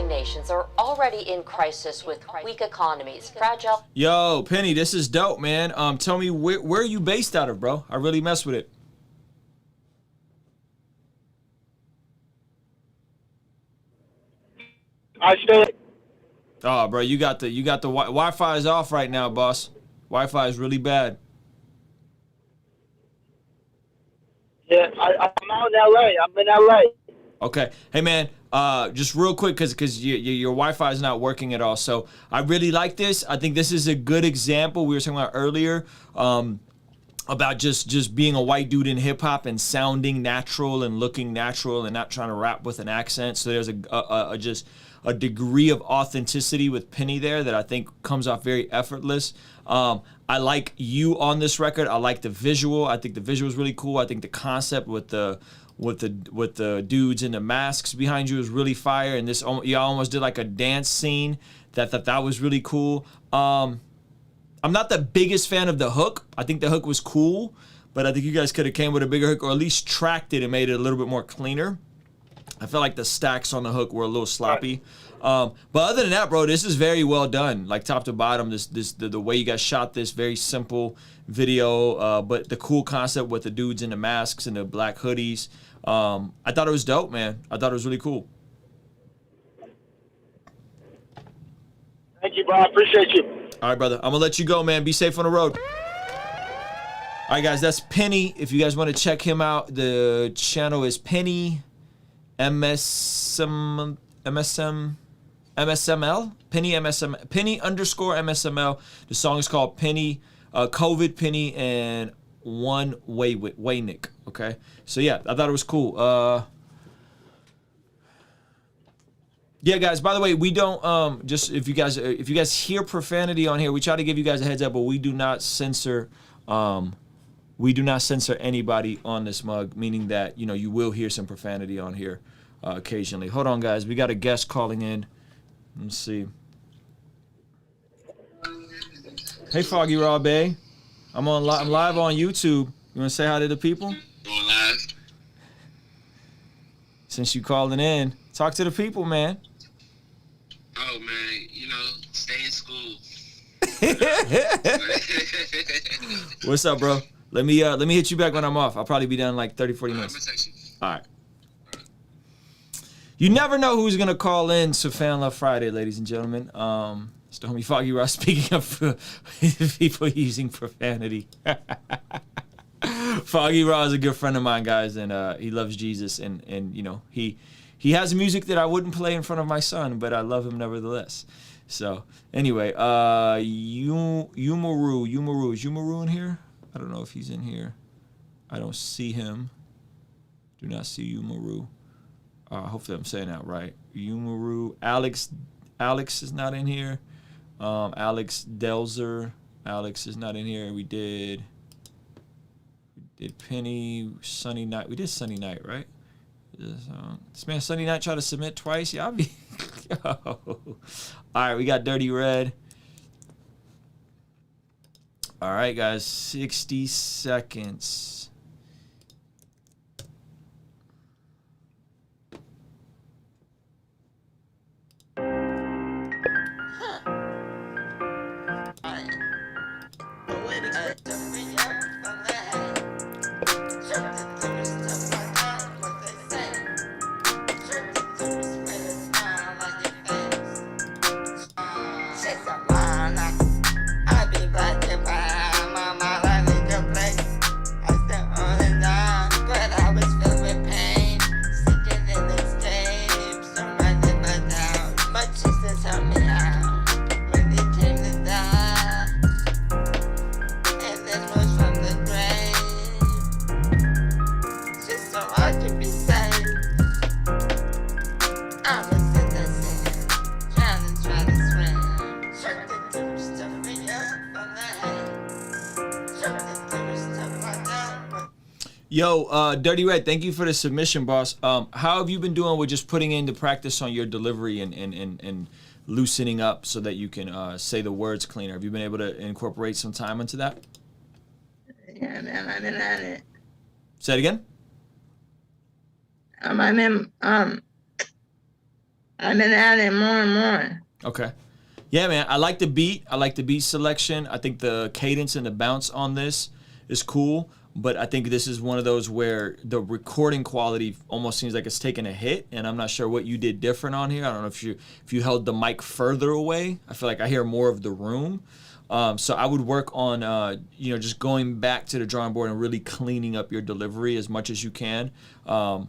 Nations are already in crisis with weak economies, fragile. Yo, Penny, this is dope, man. Tell me where are you based out of, bro? I really mess with it. I stay. Oh, bro, you got the Wi-Fi is off right now, boss. Wi-Fi is really bad. Yeah, I'm out in LA. I'm in LA. Okay. Hey, man, just real quick, because your Wi-Fi is not working at all. So I really like this. I think this is a good example. We were talking about earlier about just being a white dude in hip-hop and sounding natural and looking natural and not trying to rap with an accent. So there's just a degree of authenticity with Penny there that I think comes off very effortless. I like you on this record. I like the visual. I think the visual is really cool. I think the concept with the dudes in the masks behind you is really fire. And this, y'all almost did like a dance scene that was really cool. I'm not the biggest fan of the hook. I think the hook was cool, but I think you guys could have came with a bigger hook or at least tracked it and made it a little bit more cleaner. I felt like the stacks on the hook were a little sloppy. But other than that, bro, this is very well done. Like top to bottom, the way you guys shot this, very simple video, but the cool concept with the dudes in the masks and the black hoodies. I thought it was dope, man. I thought it was really cool. Thank you, bro. I appreciate you. All right, brother. I'm going to let you go, man. Be safe on the road. All right, guys. That's Penny. If you guys want to check him out, the channel is Penny MSML. Penny MSM. Penny _MSML. The song is called Penny, COVID Penny, and One Way Nick. Okay. So yeah, I thought it was cool. Yeah, guys, by the way, we don't just if you guys hear profanity on here, we try to give you guys a heads up, but we do not censor anybody on this mug, meaning that, you will hear some profanity on here occasionally. Hold on, guys. We got a guest calling in. Let's see. Hey, Foggy Raw Bay. I'm live on YouTube. You want to say hi to the people? Going live. Since you calling in, talk to the people, man. Oh man, stay in school. What's up, bro? Let me hit you back when I'm off. I'll probably be done in like 30, 40 minutes. All right. You never know who's gonna call in to Fan Love Friday, ladies and gentlemen. It's the homie Foggy Ross speaking of people using profanity. Foggy Ross is a good friend of mine, guys, and he loves Jesus, and you know he has music that I wouldn't play in front of my son, but I love him nevertheless. So anyway, Yumaru is Yumaru in here? I don't know if he's in here. I don't see him. Do not see Yumaru. Hopefully I'm saying that right. Yumaru. Alex is not in here. Alex Delzer. Alex is not in here. We did Penny, Sunny Night. We did Sunny Night, right? This man Sunny Night tried to submit twice. Yeah, I'll be. All right, we got Dirty Red. All right, guys, 60 seconds. Yo, Dirty Red, thank you for the submission, boss. How have you been doing with just putting into practice on your delivery and loosening up so that you can say the words cleaner? Have you been able to incorporate some time into that? Yeah, man, I've been at it. Say it again? I've been at it more and more. Okay. Yeah, man, I like the beat. I like the beat selection. I think the cadence and the bounce on this is cool. But I think this is one of those where the recording quality almost seems like it's taking a hit, and I'm not sure what you did different on here. I don't know if you held the mic further away. I feel like I hear more of the room. So I would work on just going back to the drawing board and really cleaning up your delivery as much as you can. Because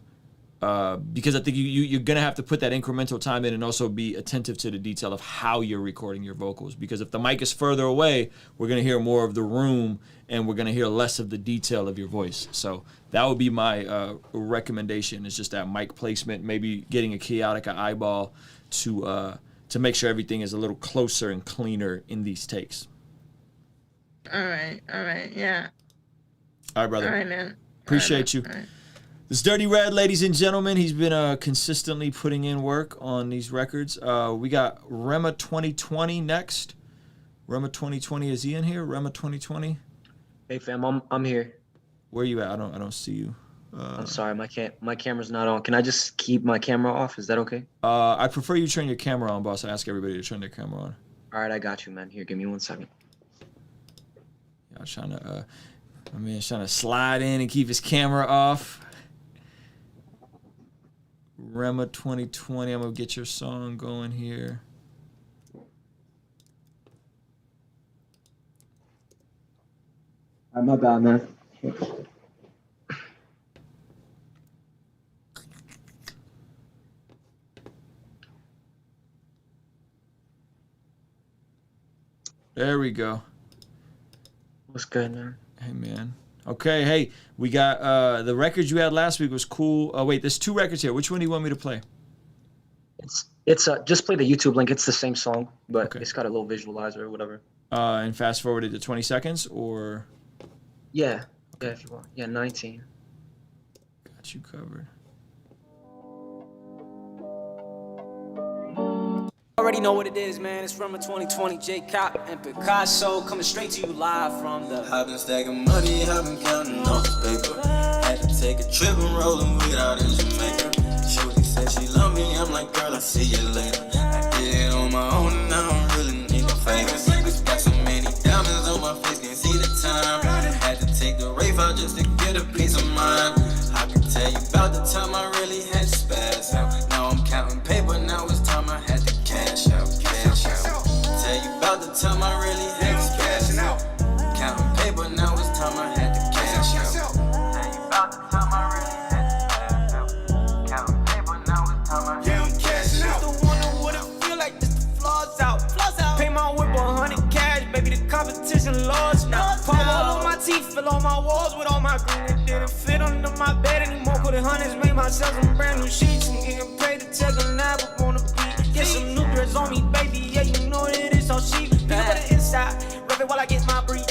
I think you're going to have to put that incremental time in and also be attentive to the detail of how you're recording your vocals. Because if the mic is further away, we're going to hear more of the room and we're going to hear less of the detail of your voice. So that would be my recommendation, is just that mic placement, maybe getting a Chaotica eyeball to make sure everything is a little closer and cleaner in these takes. All right, yeah. All right, brother. All right, man. Appreciate you. All right. This Dirty Red, ladies and gentlemen, he's been consistently putting in work on these records. We got Rema 2020 next. Rema 2020, is he in here? Rema 2020. Hey fam, I'm here. Where you at? I don't see you. I'm sorry, my camera's not on. Can I just keep my camera off? Is that okay? I prefer you turn your camera on, boss. I ask everybody to turn their camera on. All right, I got you, man. Here, give me 1 second. Yeah, I'm trying to, my man's trying to slide in and keep his camera off. Rema 2020, I'm gonna get your song going here. I'm not bad, man. There we go. What's good, man? Hey, man. Okay, hey, we got the records you had last week was cool. Oh, wait, there's 2 records here. Which one do you want me to play? It's just play the YouTube link. It's the same song, but It's got a little visualizer or whatever. And fast forward it to 20 seconds, or? Yeah, if you want. Yeah, 19. Got you covered. Already know what it is, man. It's from a 2020 J Cop and Picasso coming straight to you live from the. I've been stacking money, I've been counting on this paper. Had to take a trip and rolling weed out in Jamaica. Shorty said she love me, I'm like, girl, I'll see you later. I did it on my own and now I'm really nigga famous. just to get a peace of mind. I can tell you about the time I really had to spaz out. Now I'm counting paper, now it's time I had to cash out, cash out. Tell you about the time I really had to spaz out. Counting paper, now it's time I had to cash out. Tell you about the time I really had to spaz out. Counting paper, now it's time I had to cash out. Used to wonder what it feel like just the flaws out. Pay my whip 100 cash, baby, the competition lost now. Palm all on my teeth, fill all my walls with all my green. It didn't fit under my bed anymore. Put the hundreds, made myself some brand new sheets. I'm getting paid to take a nap up on the beat. Get some new dress on me, baby, yeah, you know it is all cheap. Pick up the inside, rub it while I get my breach.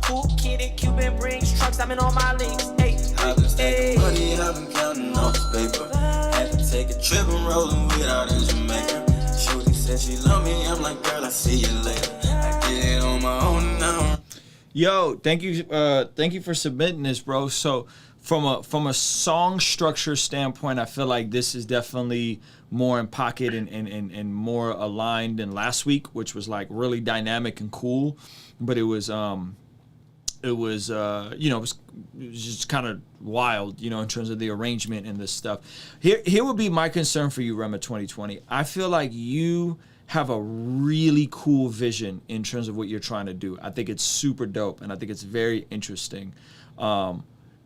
Cool kid in Cuban rings, trucks, I'm in all my links. Hey, I've been stacking money, I've been counting on this paper. Had to take a trip, I'm rolling weed out in Jamaica. Shorty said she love me, I'm like, girl, I see you later. I get it on my own now. Yo, thank you for submitting this, bro. So from a song structure standpoint, I feel like this is definitely more in pocket and more aligned than last week, which was like really dynamic and cool. But it was just kind of wild, in terms of the arrangement and this stuff. Here would be my concern for you, Rema 2020. I feel like you have a really cool vision in terms of what you're trying to do. I think it's super dope, and I think it's very interesting.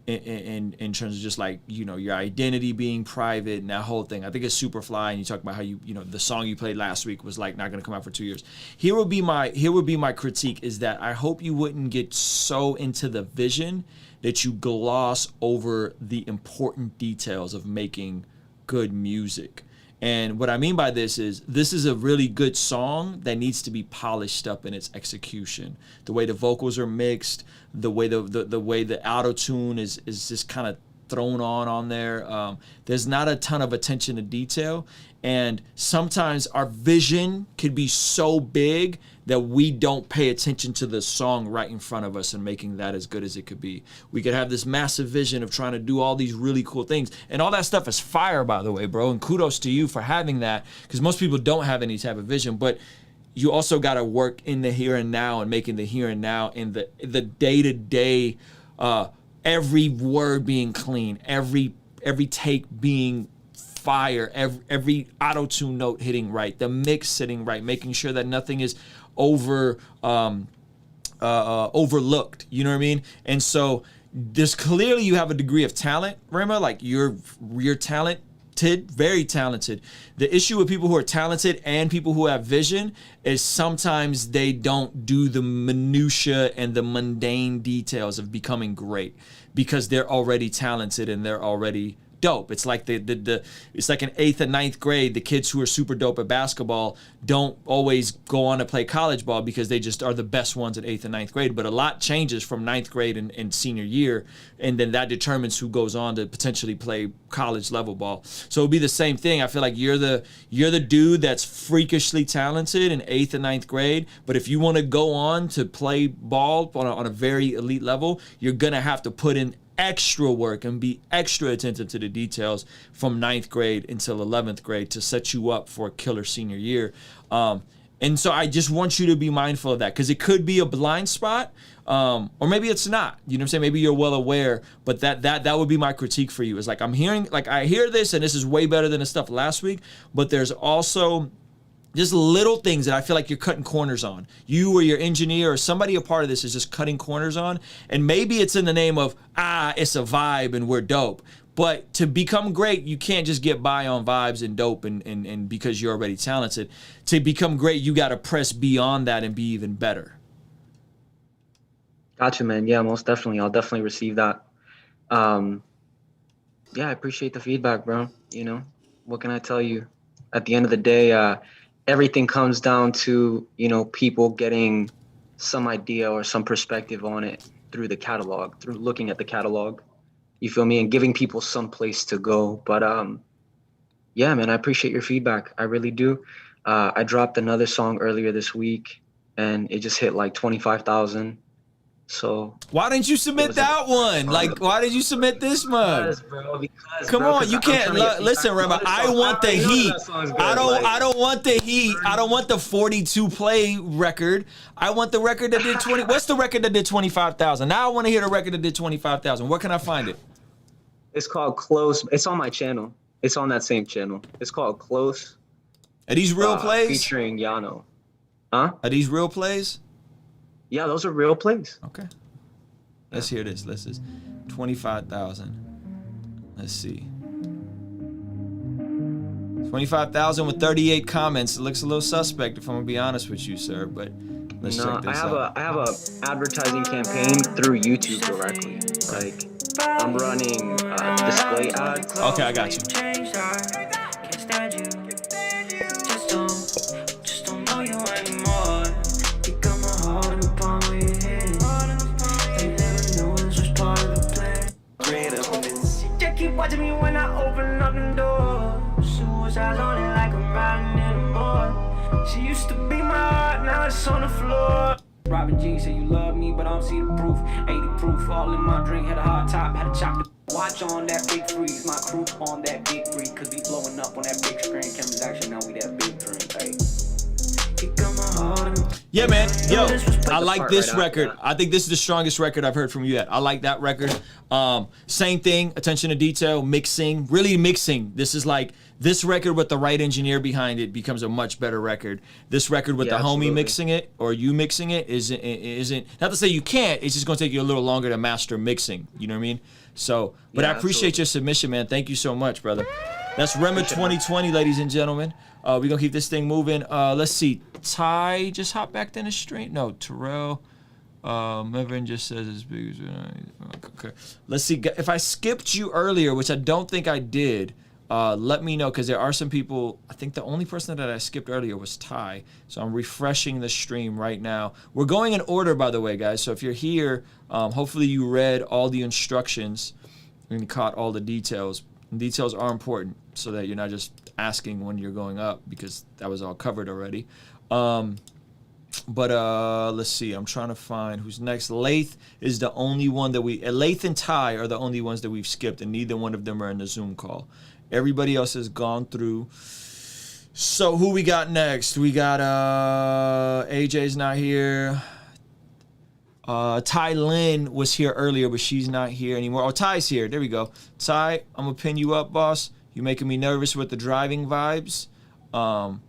In terms of just like, your identity being private and that whole thing. I think it's super fly, and you talk about how the song you played last week was like not going to come out for 2 years. Here would be my critique, is that I hope you wouldn't get so into the vision that you gloss over the important details of making good music. And what I mean by this is a really good song that needs to be polished up in its execution. The way the vocals are mixed, the way the way the auto-tune is just kind of thrown on there. There's not a ton of attention to detail. And sometimes our vision could be so big that we don't pay attention to the song right in front of us and making that as good as it could be. We could have this massive vision of trying to do all these really cool things. And all that stuff is fire, by the way, bro. And kudos to you for having that, because most people don't have any type of vision. But you also got to work in the here and now and making the here and now in the day-to-day, every word being clean, every take being fire, every auto-tune note hitting right, the mix sitting right, making sure that nothing is overlooked. You know what I mean? And so there's clearly you have a degree of talent, Rema. Like you're talented, very talented. The issue with people who are talented and people who have vision is sometimes they don't do the minutia and the mundane details of becoming great because they're already talented and they're already dope. It's like it's like in 8th and 9th grade, the kids who are super dope at basketball don't always go on to play college ball because they just are the best ones at 8th and 9th grade. But a lot changes from 9th grade and senior year, and then that determines who goes on to potentially play college level ball. So it'll be the same thing. I feel like you're the dude that's freakishly talented in 8th and 9th grade, but if you want to go on to play ball on a very elite level, you're gonna have to put in extra work and be extra attentive to the details from 9th grade until 11th grade to set you up for a killer senior year. And so I just want you to be mindful of that, because it could be a blind spot, or maybe it's not. You know what I'm saying? Maybe you're well aware, but that would be my critique for you. Is like I hear this, and this is way better than the stuff last week, but there's also just little things that I feel like you're cutting corners on. You or your engineer or somebody a part of this is just cutting corners on. And maybe it's in the name of, it's a vibe and we're dope. But to become great, you can't just get by on vibes and dope and because you're already talented. To become great, you got to press beyond that and be even better. Gotcha, man. Yeah, most definitely. I'll definitely receive that. Yeah, I appreciate the feedback, bro. What can I tell you? At the end of the day, everything comes down to, people getting some idea or some perspective on it through the catalog, through looking at the catalog, you feel me? And giving people some place to go. But yeah, man, I appreciate your feedback. I really do. I dropped another song earlier this week and it just hit like 25,000. So why didn't you submit that one? Like, why did you submit this mug? Come on, you can't listen, Rema. I want the heat. I don't want the heat. I don't want the 42 play record. I want the record that did 20. What's the record that did 25,000? Now I want to hear the record that did 25,000. Where can I find it? It's called Close. It's on my channel. It's on that same channel. It's called Close. Are these real plays? Featuring Yano. Huh? Are these real plays? Yeah, those are real plays. Okay. Let's hear this. Let's just 25,000. Let's see. 25,000 with 38 comments. It looks a little suspect, if I'm gonna be honest with you, sir. But let's check this out. I have a advertising campaign through YouTube directly. Like, I'm running display ads. Okay, I got you. Watching me when I open up the door. Suicide's on it like I'm riding in a board. She used to be my heart, now it's on the floor. Robin G said you love me, but I don't see the proof. 80 proof, all in my drink, had a hard top, had to chop the watch on that big freeze. My crew on that big freeze, cause we blowing up on that big screen. Cameras action, now we that big dream, hey. Yeah, man. Yo, I like this record. I think this is the strongest record I've heard from you yet. I like that record. Same thing, attention to detail, mixing, really mixing. This is like, this record with the right engineer behind it becomes a much better record. This record with the homie mixing it, or you mixing it, isn't, not to say you can't, it's just gonna take you a little longer to master mixing. You know what I mean? So, but I appreciate your submission, man. Thank you so much, brother. That's Rema 2020, ladies and gentlemen. We're gonna keep this thing moving. Let's see. Ty just hopped back in the stream. No, Terrell. Mevin just says as big as. Okay. Let's see. If I skipped you earlier, which I don't think I did, let me know, because there are some people. I think the only person that I skipped earlier was Ty. So I'm refreshing the stream right now. We're going in order, by the way, guys. So if you're here, hopefully you read all the instructions and caught all the details. And details are important so that you're not just asking when you're going up, because that was all covered already. Let's see. I'm trying to find who's next. Lath is the only one that Lath and Ty are the only ones that we've skipped, and neither one of them are in the Zoom call. Everybody else has gone through. So who we got next? We got AJ's not here. Ty Lynn was here earlier, but she's not here anymore. Oh, Ty's here. There we go. Ty, I'm gonna pin you up, boss. You're making me nervous with the driving vibes. No,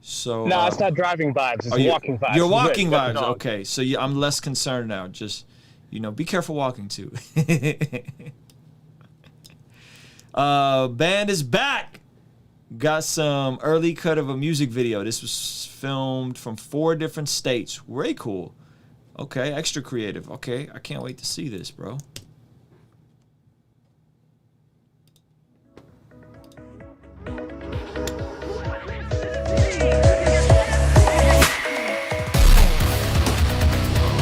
it's not driving vibes. It's walking vibes. You're walking vibes. Okay, so I'm less concerned now. Just, be careful walking too. Band is back. Got some early cut of a music video. This was filmed from 4 different states. Very cool. Okay, extra creative. Okay, I can't wait to see this, bro.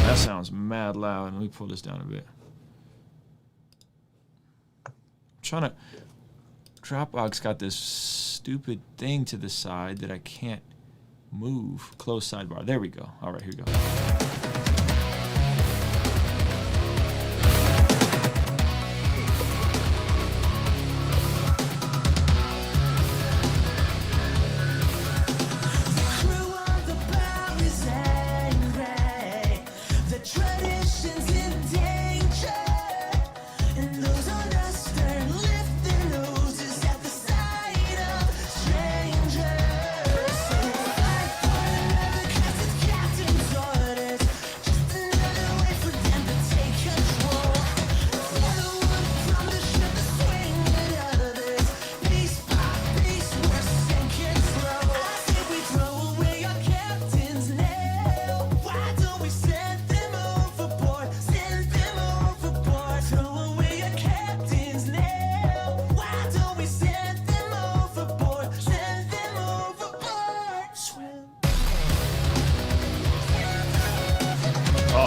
That sounds mad loud. Let me pull this down a bit. I'm trying to... Dropbox got this stupid thing to the side that I can't move. Close sidebar. There we go. All right, here we go.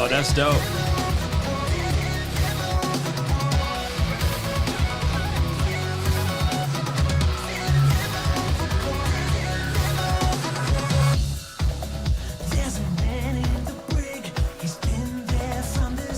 That's dope. There's a man in the brig. He's been there from the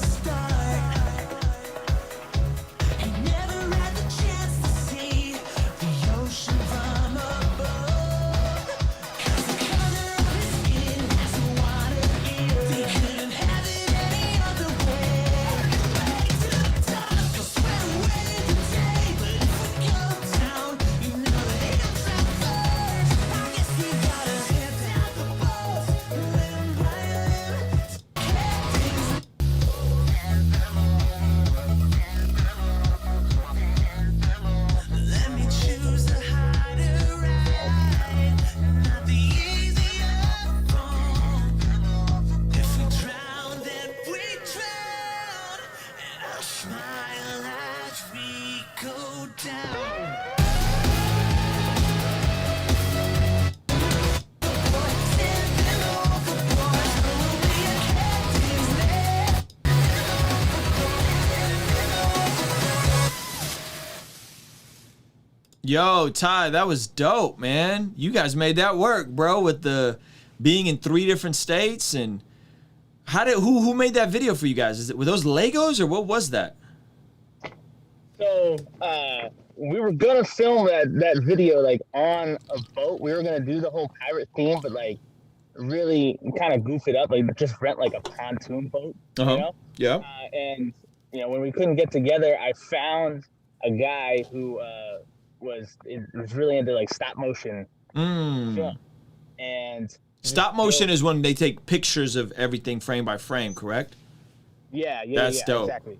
Yo, Ty, that was dope, man. You guys made that work, bro, with the being in 3 different states. And who made that video for you guys? Were those Legos or what was that? So we were gonna film that video like on a boat. We were gonna do the whole pirate theme, but like really kind of goof it up, like just rent like a pontoon boat, you know? Yeah. And you know, when we couldn't get together, I found a guy who was really into like stop motion film. And Stop motion is when they take pictures of everything frame by frame, correct? Yeah, That's dope. Exactly.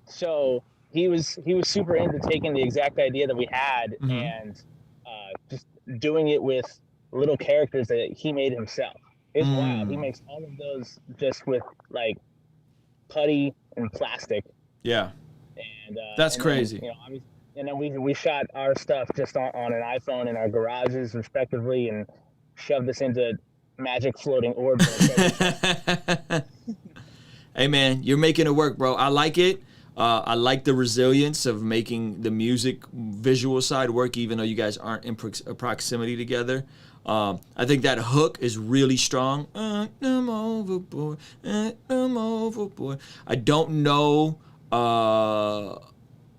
So he was super into taking the exact idea that we had and just doing it with little characters that he made himself. It's wild. He makes all of those just with like putty and plastic. Yeah. And that's and crazy. Then, you know, and then we shot our stuff just on an iPhone in our garages respectively and shoved this into magic floating orbs. Hey man, you're making it work, bro. I like it. I like the resilience of making the music visual side work, even though you guys aren't in proximity together. I think that hook is really strong. I'm overboard. I'm overboard. I don't know.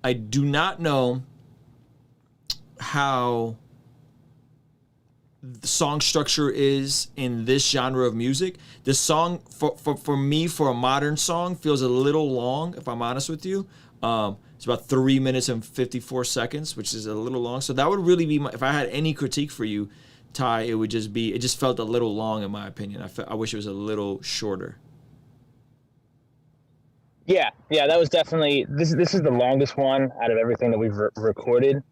I do not know how the song structure is in this genre of music. The song for me, for a modern song, feels a little long, if I'm honest with you. It's about 3 minutes and 54 seconds, which is a little long. So that would really be if I had any critique for you, Ty, it would just be, it just felt a little long in my opinion. I wish it was a little shorter. Yeah, that was definitely, this is the longest one out of everything that we've recorded.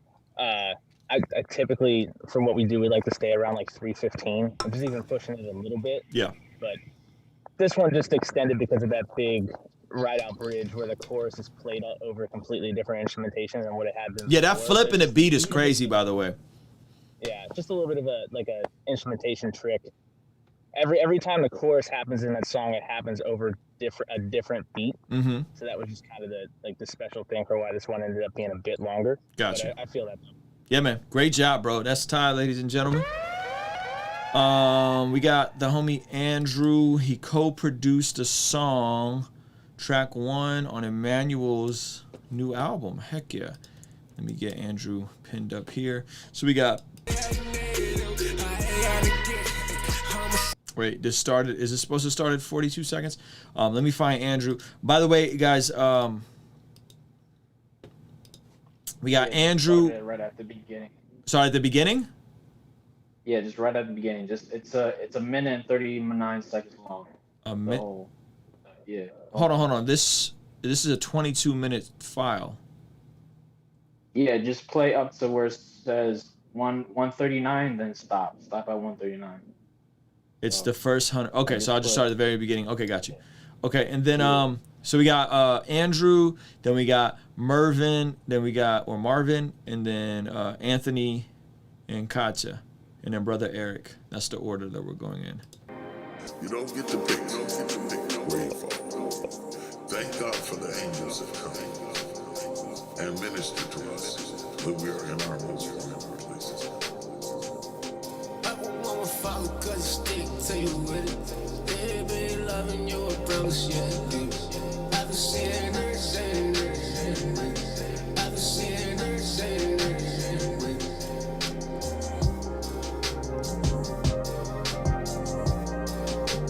I typically, for what we do, we like to stay around like 3:15. I'm just even pushing it a little bit. Yeah. But this one just extended because of that big ride-out bridge where the chorus is played over completely different instrumentation than what it had been. Yeah, that flip in the beat is crazy, by the way. Yeah, just a little bit of a instrumentation trick. Every time the chorus happens in that song, it happens over a different beat. Mm-hmm. So that was just kind of the special thing for why this one ended up being a bit longer. Gotcha. But I feel that. Yeah, man. Great job, bro. That's Ty, ladies and gentlemen. We got the homie Andrew. He co-produced a song, track 1 on Emmanuel's new album. Heck yeah. Let me get Andrew pinned up here. So we got... Wait, is this supposed to start at 42 seconds? Let me find Andrew. By the way, guys, we got Andrew right at the beginning. Sorry, at the beginning? Yeah, just right at the beginning. Just it's a minute and 39 seconds long. A minute. Yeah. Hold on. This is a 22-minute file. Yeah, just play up to where it says 139, then stop. Stop at 139. It's the first 100. Okay, so I'll just start at the very beginning. Okay, got you. Okay, and then so we got Andrew, then we got Marvin, and then Anthony and Katja, and then brother Eric. That's the order that we're going in. You don't get to pick where you fall. Thank God for the angels that come and minister to us when we are in our most vulnerable places. I won't follow 'cause stick to you with it. Baby, loving your approach, yeah. I've seen her saying I've seen her saying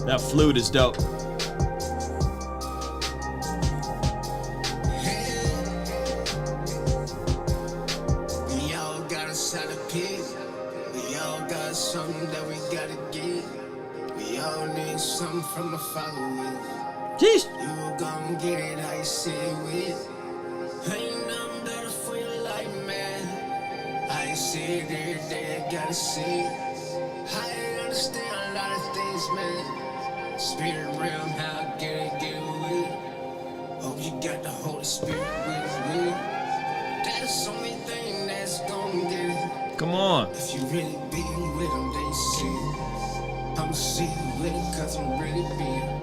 That flute is dope. we all got a side of pig. We all got something that we gotta get. We all need something from the followers. Jeez. You gon' get it how you see it with. Ain't nothing better for your life, man. I see it every day, I gotta see it. I understand a lot of things, man. Spirit realm, how I get it with. Hope you got the Holy Spirit with me. That's the only thing that's gon' get it. Come on. If you really be with them, they see it. I'ma see you with it, 'cause I'm really being.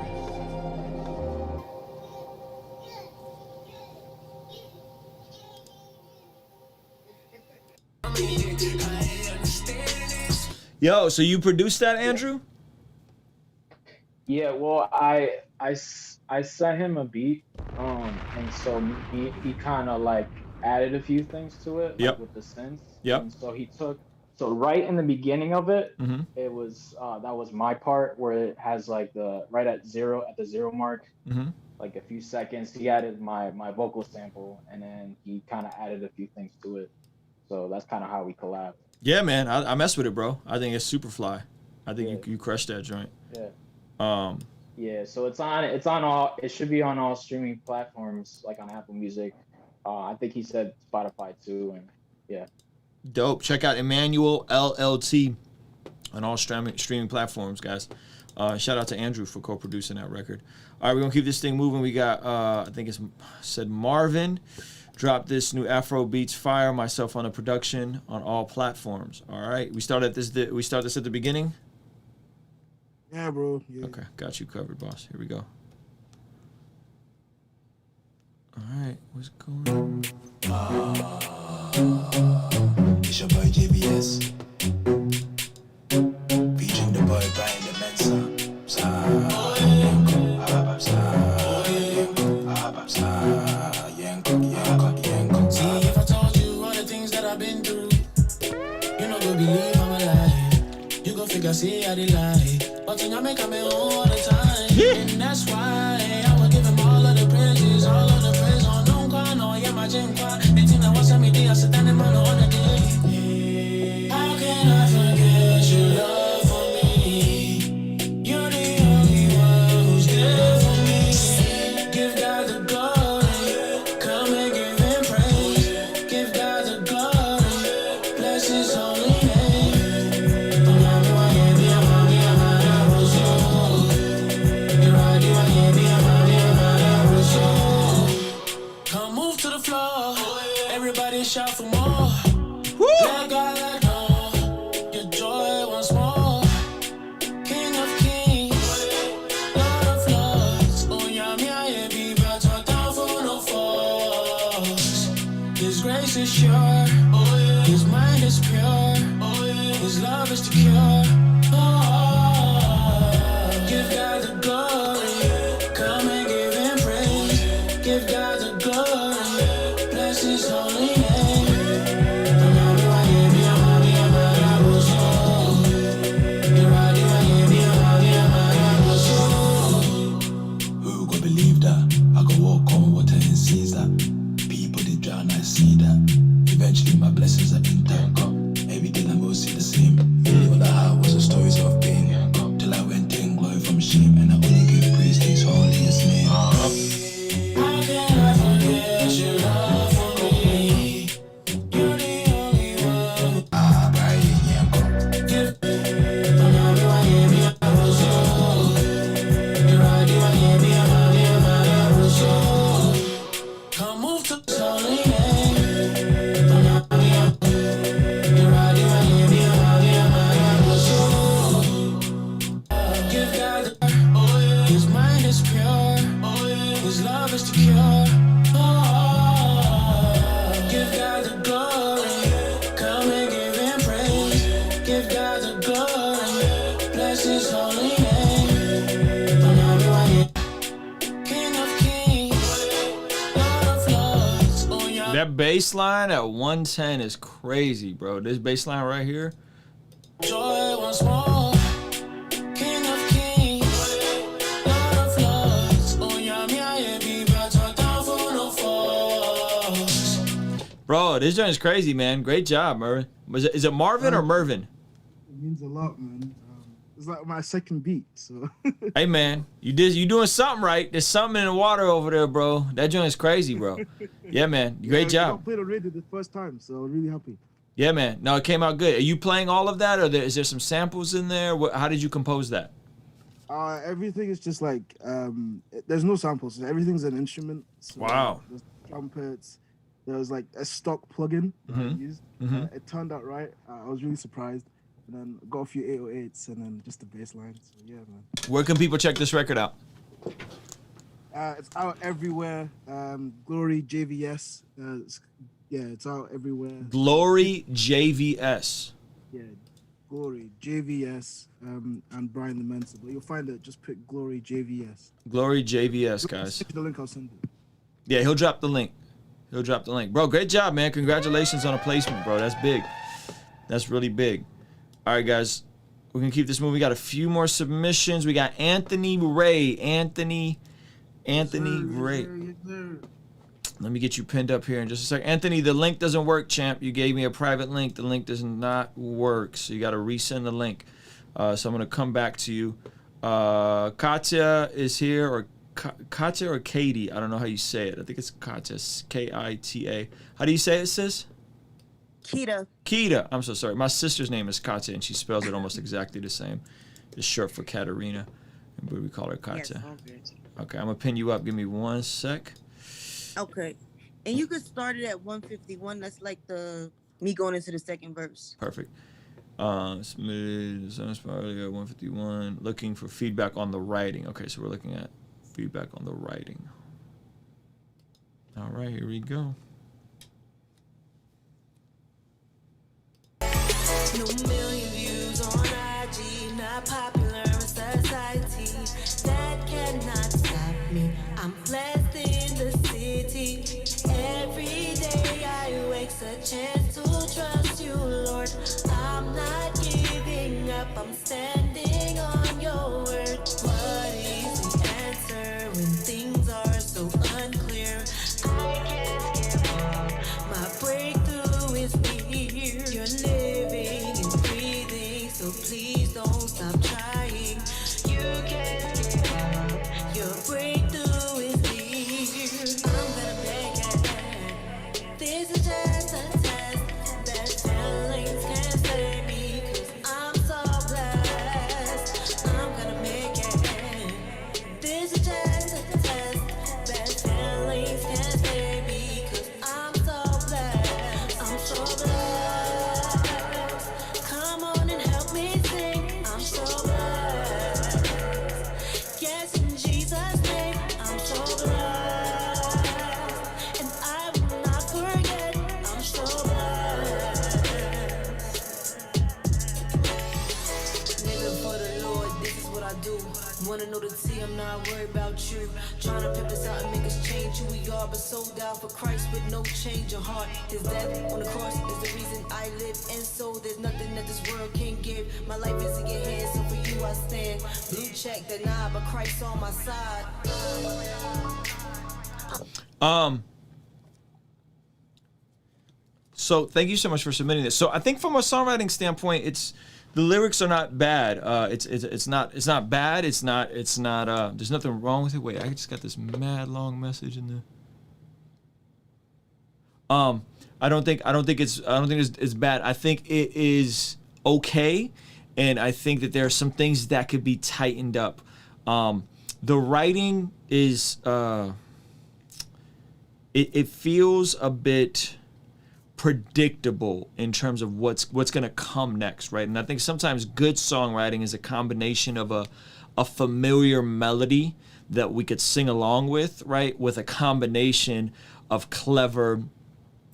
Yo, so you produced that, Andrew? Yeah, well, I sent him a beat, and so he kind of like added a few things to it, like with the synths. Yep. And so so right in the beginning of it, Mm-hmm. it was that was my part where it has like the right at the zero mark, Mm-hmm. like a few seconds. He added my vocal sample, and then he kind of added a few things to it. So that's kind of how we collabed. Yeah, man, I mess with it, bro. I think it's super fly. I think you crushed that joint. Yeah. Yeah, so it should be on all streaming platforms, like on Apple Music. I think he said Spotify too, and yeah. Dope. Check out Emmanuel LLT on all streaming platforms, guys. Shout out to Andrew for co-producing that record. All right, we're gonna keep this thing moving. We got I think it's said Marvin dropped this new Afro Beats Fire, myself on the production on all platforms. All right, we start this at the beginning. Yeah, bro. Yeah. Okay, got you covered, boss. Here we go. All right, what's going on? It's your boy JBS. Featuring the boy Brian the Mensa. See, if I told you all the things that I've been through, you know, go believe I'm alive. You go figure, see, I did lie. But you make me all the time. And that's why I will give him all of the praises, all of the praise on no, yeah, my gym qua. The thing that was me, I sit down and man on the day. How can I forget your love for me? You're the only one who's there for me. Give God the glory, come and give him praise. Give God the glory, bless his holy name. Come move to the floor, everybody shout for more. Let God know your joy once more. King of kings, Lord of lords. Oh, yeah, be but down for no force. His grace is sure, his mind is pure, his love is the cure. Give God the glory, come and give him praise. Give God the glory, bless his holy name. Who could believe that? I could walk on water and seas that. People did drown, I see that. Eventually my blessings are intact. Every day I will see the same. Even the heart was the stories of pain. Till I went in glory from shame. And I only give praise to his holiest name. How can I forget your love for me? You're the only one. Come move to the holy Give God the his mind is pure, his love is the cure. Give God the glory, come and give him praise. Give God the glory, bless his holy name. King of kings, Lord of lords. Oh, yeah. That bass line at 110 is crazy, bro. This bass line right here. Joy once more. King of kings, Lord of lords. Oh, yeah, be but down for no force. Bro, this joint is crazy, man. Great job, Mervin. Is it Marvin or Mervin? It means a lot, man. It's like my second beat, so. Hey, man, you doing something right. There's something in the water over there, bro. That joint is crazy, bro. Yeah, man. Great job. I played already the first time, so I'm really happy. Yeah, man. No, it came out good. Are you playing all of that, or is there some samples in there? How did you compose that? Everything is just like there's no samples. Everything's an instrument. So Wow. There's trumpets. There was like a stock plugin that I used. It turned out right. I was really surprised. And then got a few 808s and then just the bass line. So yeah, man. Where can people check this record out? It's out everywhere. Glory JVS. Yeah, it's out everywhere. Glory JVS. Yeah, Glory JVS and Brian the Mensa. But you'll find it. Just put Glory JVS. Glory JVS, guys. The link I'll send it. Yeah, he'll drop the link. Bro, great job, man. Congratulations on a placement, bro. That's big. That's really big. All right, guys. We're going to keep this moving. We got a few more submissions. We got Anthony Ray. Anthony Ray. Let me get you pinned up here in just a second. Anthony, the link doesn't work, champ. You gave me a private link. The link does not work, so you got to resend the link. So I'm going to come back to you. Katya is here, or Katya or Katie. I don't know how you say it. I think it's Katya. Kita. How do you say it, sis? Kita. I'm so sorry. My sister's name is Katya, and she spells it almost exactly the same. It's short for Katerina, but we call her Katya. Yes, okay, I'm going to pin you up. Give me 1 sec. Okay. And you could start it at 151. That's like me going into the second verse. Perfect. Submitted 151. Looking for feedback on the writing. Okay, so we're looking at feedback on the writing. All right, here we go. No million views on IG, not popular in society. That cannot stop me. I'm blessed in the city. Every day I wake a chance to trust you, Lord. I'm not giving up. I'm standing on your word. What is the answer when things are so unclear? I can't give up. My breakthrough is near. You're living and breathing, so please don't stop trying. You can't give up. Your breakthrough is near. I'm gonna make it. This is just a test. Bad feelings can't save me, 'cause I'm so blessed. I'm gonna make it. This is just a test. Bad feelings can't save me, 'cause I'm so blessed. I'm so blessed. Come on and help me sing. I'm so blessed. Yes, in Jesus' name, I'm so blessed. And I will not forget, I'm so blessed. Living for the Lord, this is what I do. Wanna know the T, I'm not worried about you. Trying to pimp us out and make us change who we are, but sold out for Christ with no change of heart. His death on the cross is the reason I live, and so there's nothing that this world can give. My life is in your hands, so for you I stand. Blue check the knob, but Christ on my side. So thank you so much for submitting this. So I think from a songwriting standpoint, the lyrics are not bad. It's not bad. It's not. There's nothing wrong with it. Wait, I just got this mad long message in there. I don't think it's bad. I think it is okay, and I think that there are some things that could be tightened up. The writing is it feels a bit predictable in terms of what's going to come next, right? And I think sometimes good songwriting is a combination of a familiar melody that we could sing along with, right, with a combination of clever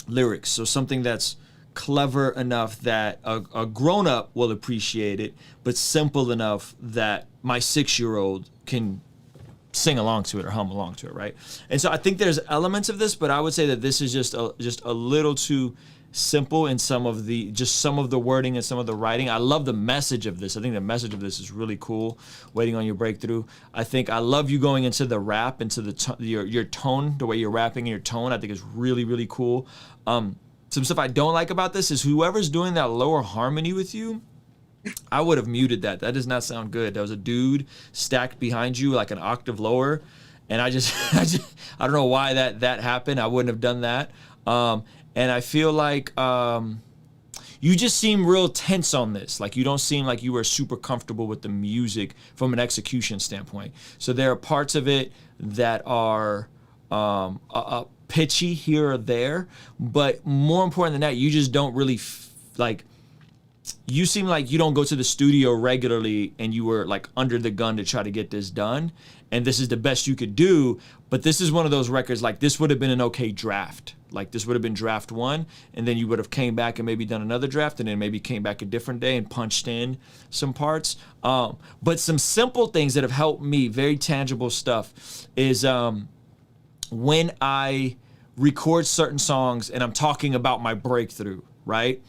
lyrics. So something that's clever enough that a grown-up will appreciate it, but simple enough that my 6-year-old can sing along to it or hum along to it, right? And so I think there's elements of this, but I would say that this is just a little too simple in some of the wording and some of the writing. I love the message of this. I think the message of this is really cool. Waiting on your breakthrough. I love you going into the rap, into your tone, the way you're rapping in your tone. I think is really, really cool. Some stuff I don't like about this is whoever's doing that lower harmony with you, I would have muted that. That does not sound good. There was a dude stacked behind you like an octave lower, and I don't know why that happened. I wouldn't have done that. And I feel like you just seem real tense on this. Like you don't seem like you were super comfortable with the music from an execution standpoint. So there are parts of it that are pitchy here or there, but more important than that, you just don't really you seem like you don't go to the studio regularly, and you were like under the gun to try to get this done, and this is the best you could do. But this is one of those records, like this would have been an okay draft. Like this would have been draft 1, and then you would have came back and maybe done another draft, and then maybe came back a different day and punched in some parts. But some simple things that have helped me, very tangible stuff, is when I record certain songs and I'm talking about my breakthrough, right?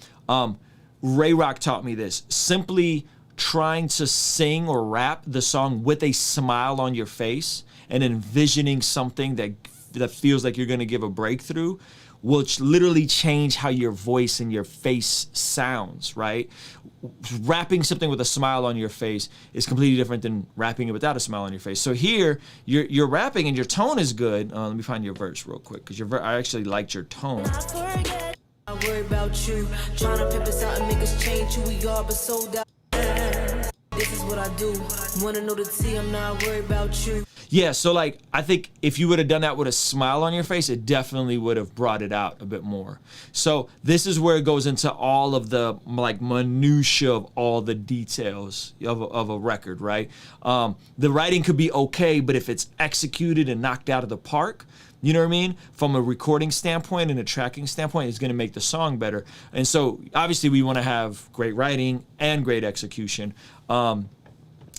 Ray Rock taught me this. Simply trying to sing or rap the song with a smile on your face and envisioning something that feels like you're going to give a breakthrough will literally change how your voice and your face sounds, right? Rapping something with a smile on your face is completely different than rapping it without a smile on your face. So here, you're rapping and your tone is good. Let me find your verse real quick, because I actually liked your tone. I worry about you, trying to pimp us out and make us change who we are, but so down. This is what I do. Wanna know the T, I'm not worried about you. Yeah, so like, I think if you would have done that with a smile on your face, it definitely would have brought it out a bit more. So this is where it goes into all of the like minutia of all the details of a record, right? The writing could be okay, but if it's executed and knocked out of the park, you know what I mean? From a recording standpoint and a tracking standpoint, it's going to make the song better. And so obviously we want to have great writing and great execution.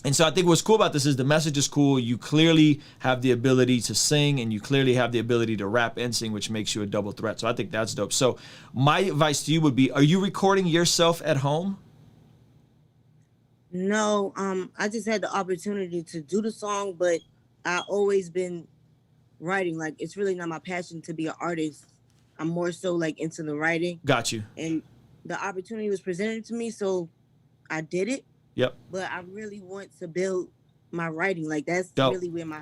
And so I think what's cool about this is the message is cool. You clearly have the ability to sing, and you clearly have the ability to rap and sing, which makes you a double threat. So I think that's dope. So my advice to you would be, are you recording yourself at home? No, I just had the opportunity to do the song, but I always been writing. Like, it's really not my passion to be an artist. I'm more so like into the writing. Got you. And the opportunity was presented to me, so I did it. Yep. But I really want to build my writing. Like, that's dope. really where my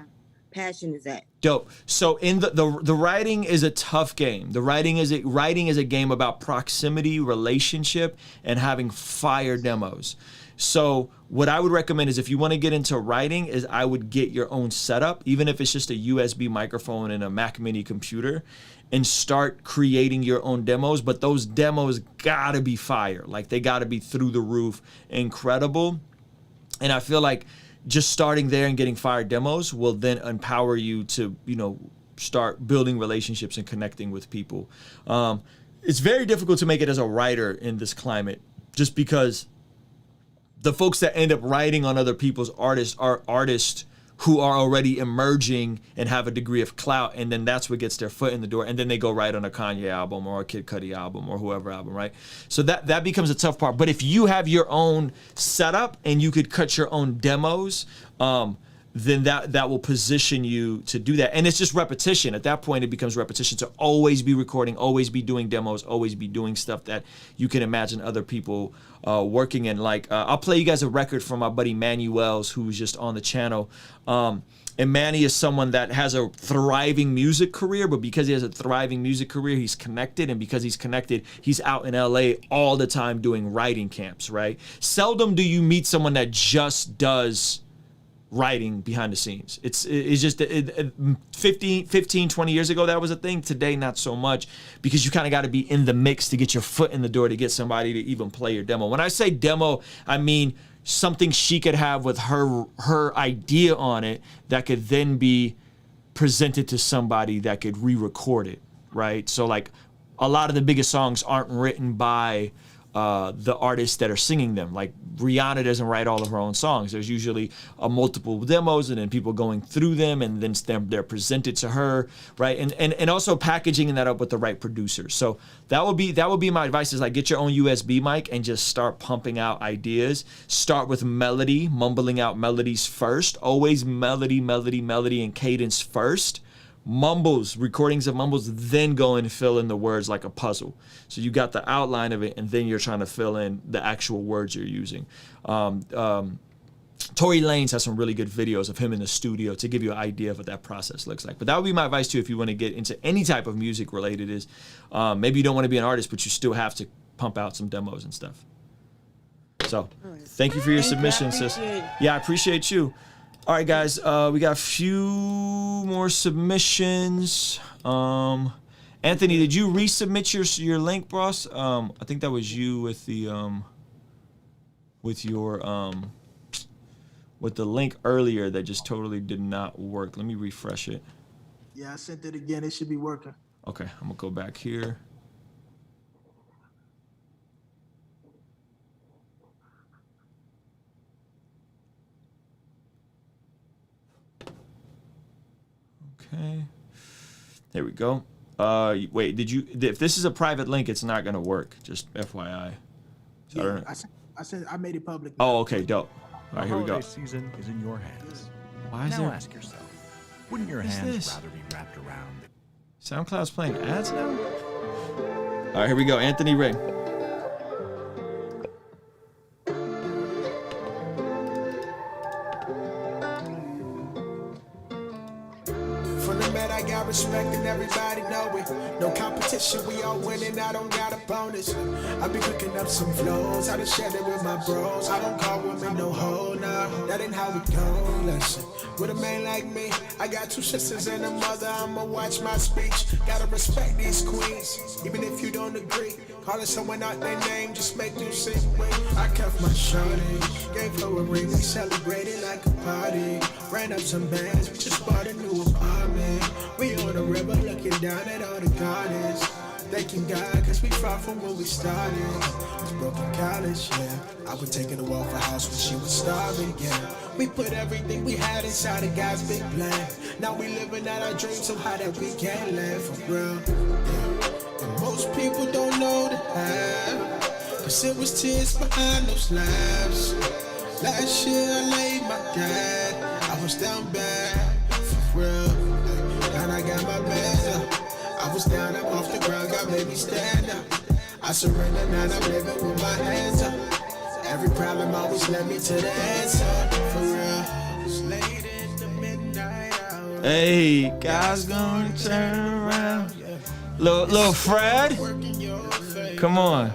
passion is at. Dope. So in the writing is a tough game. The writing is a game about proximity, relationship, and having fire demos. So what I would recommend is, if you want to get into writing, is I would get your own setup, even if it's just a USB microphone and a Mac Mini computer, and start creating your own demos. But those demos gotta be fire. Like, they gotta be through the roof, incredible. And I feel like just starting there and getting fire demos will then empower you to, start building relationships and connecting with people. It's very difficult to make it as a writer in this climate, just because the folks that end up writing on other people's artists are artists who are already emerging and have a degree of clout, and then that's what gets their foot in the door, and then they go write on a Kanye album or a Kid Cudi album or whoever album, right? So that becomes a tough part. But if you have your own setup and you could cut your own demos, then that will position you to do that. And it's just repetition. At that point, it becomes repetition to always be recording, always be doing demos, always be doing stuff that you can imagine other people working in. Like, I'll play you guys a record from my buddy Manny Wells, who's just on the channel. And Manny is someone that has a thriving music career, but because he has a thriving music career, he's connected. And because he's connected, he's out in LA all the time doing writing camps, right? Seldom do you meet someone that just does writing behind the scenes. It's just 15, 20 years ago, that was a thing. Today, not so much, because you kind of got to be in the mix to get your foot in the door to get somebody to even play your demo. When I say demo, I mean something she could have with her idea on it that could then be presented to somebody that could re-record it, right? So like, a lot of the biggest songs aren't written by the artists that are singing them. Like, Rihanna doesn't write all of her own songs. There's usually multiple demos, and then people going through them, and then they're presented to her, right? And also packaging that up with the right producers. So that would be my advice, is like, get your own USB mic and just start pumping out ideas. Start with melody, mumbling out melodies first. Always melody, and cadence first. Mumbles, recordings of mumbles, then go and fill in the words like a puzzle. So you got the outline of it, and then you're trying to fill in the actual words you're using. Tory Lanez has some really good videos of him in the studio to give you an idea of what that process looks like. But that would be my advice too, if you want to get into any type of music related, is maybe you don't want to be an artist, but you still have to pump out some demos and stuff. So thank you for your submission, sis. Yeah, I appreciate you. All right, guys, we got a few more submissions. Anthony, did you resubmit your link, boss? I think that was you with the with your with the link earlier that just totally did not work. Let me refresh it. Yeah, I sent it again. It should be working. Okay, I'm gonna go back here. Okay, there we go. Wait, if this is a private link, it's not gonna work. Just FYI. So Yeah, I said I made it public. Oh, okay, dope. All right, here we go. The holiday season is in your hands. Why is now there? ask yourself, wouldn't your What is hands this? rather be wrapped around? SoundCloud's playing ads now? All right, here we go. Anthony Ray. From the man, I got respect and everybody know it. No competition, we all winning, I don't got a bonus. I be cooking up some flows, I done shared it with my bros. I don't call women no hoe, nah, that ain't how we go. Listen, with a man like me, I got 2 sisters and a mother, I'ma watch my speech. Gotta respect these queens, even if you don't agree. Calling someone out their name just make you sing. Wait, I cuffed my shorty, gave her a ring, we celebrated like a party. Ran up some bands, we just bought a new apartment. We on the river looking down at all the gardens. Thanking God, cause we far from where we started. It's broken college, yeah. I was taking her off her house when she was starving, yeah. We put everything we had inside of God's big plan. Now we living out our dreams of how that we can live for real. Yeah. And most people don't know the half, cause it was tears behind those laughs. Last year I laid my dad, I was down bad, for real. And I got my bands up. I was down, I'm off the ground, God made me stand up. I surrender, now I'm living with my hands up. Every problem always led me to the answer, for real. It's late in the midnight hour. Hey, God's gonna turn around. Little Fred, come on.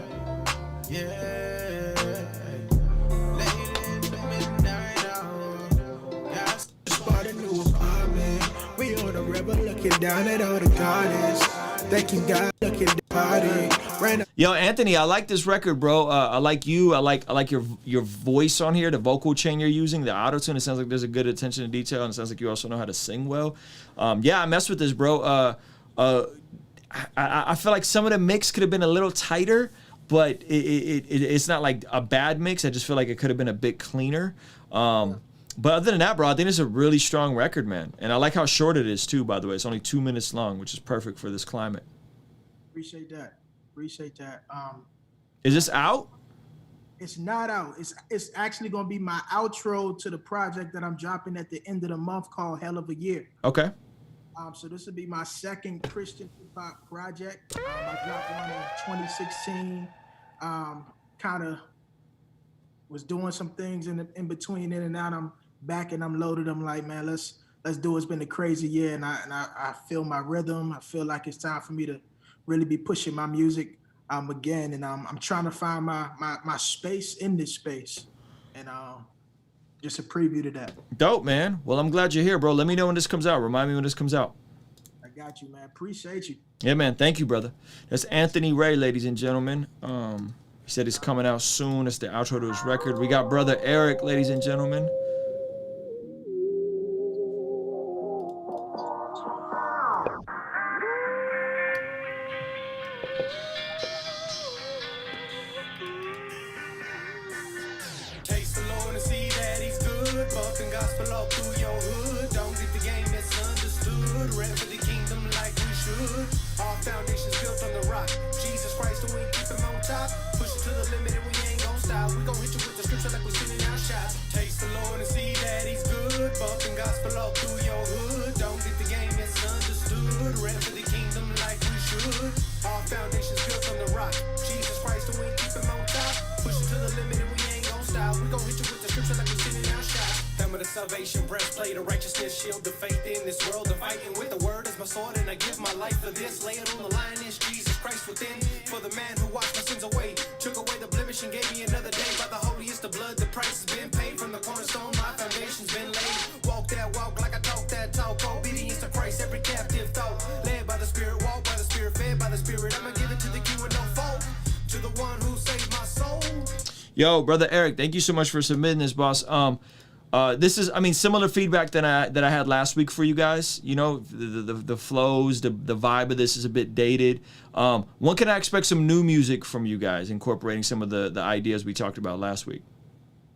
Looking down at all the gardens, thanking God, looking at the party. Yo, Anthony, I like this record, bro. I like you. I like your voice on here, the vocal chain you're using, the auto tune. It sounds like there's a good attention to detail, and it sounds like you also know how to sing well. Yeah, I messed with this, bro. I feel like some of the mix could have been a little tighter, but it's not like a bad mix. I just feel like it could have been a bit cleaner. But other than that, bro, I think it's a really strong record, man. And I like how short it is, too, by the way. It's only 2 minutes long, which is perfect for this climate. Appreciate that. Appreciate that. Is this out? It's not out. It's actually going to be my outro to the project that I'm dropping at the end of the month called Hell of a Year. Okay. So this will be my second Christian hip-hop project. I dropped one in 2016. Kind of was doing some things in between in and out. I'm back and I'm loaded. I'm like, man, let's do it. It's been a crazy year, and I feel my rhythm. I feel like it's time for me to really be pushing my music again, and I'm trying to find my space in this space, and just a preview to that. Dope, man. Well, I'm glad you're here, bro. Let me know when this comes out. Remind me when this comes out. I got you, man. Appreciate you. Yeah, man. Thank you, brother. That's Anthony Ray, ladies and gentlemen. He said he's coming out soon. It's the outro to his record. We got brother Eric, ladies and gentlemen. Taste the Lord and see that he's good. Bumping gospel all through your hood. Don't get the game misunderstood. Rap for the kingdom like we should. Our foundation's built on the rock. Jesus Christ, and we keep him on top. Push it to the limit and we ain't gon' stop. We gon' hit you with the scripture like we sending out shots. Taste the Lord and see that he's good. Bumping gospel all through your hood. Don't get the game misunderstood. Rap for the kingdom like we should. Our foundation's built on the rock. Jesus Christ, and we keep him on top. Push it to the limit and we ain't gon' stop. We gon' hit you with the scripture like we sending out shots. Helmet of salvation, breastplate of righteousness, shield of faith in this world of fighting with the word as my sword, and I give my life for this. Lay it on the line, is Jesus Christ within. For the man who washed my sins away, took away the blemish and gave me another day. By the holiest of blood, the price has been paid. From the cornerstone, my foundation's been laid. Walk that walk like I talk that talk. Obedience to Christ, every captive thought. Led by the Spirit, walk by the Spirit, fed by the Spirit. I'ma give it to the king with no fault. To the one who saved my soul. Yo, brother Eric, thank you so much for submitting this, boss. This is, I mean, similar feedback that I had last week for you guys. You know, the flows, the vibe of this is a bit dated. When can I expect some new music from you guys, incorporating some of the ideas we talked about last week?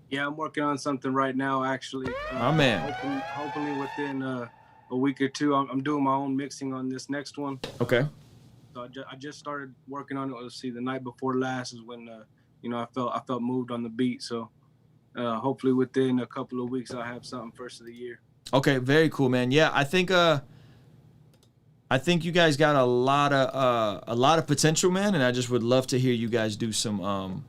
Yeah, I'm working on something right now, actually. My man. Hopefully within a week or two. I'm doing my own mixing on this next one. Okay. So I just started working on it. Let's see, the night before last is when I felt moved on the beat. So hopefully within a couple of weeks I'll have something first of the year. Okay, very cool, man. Yeah, I think you guys got a lot of potential, man, and I just would love to hear you guys do some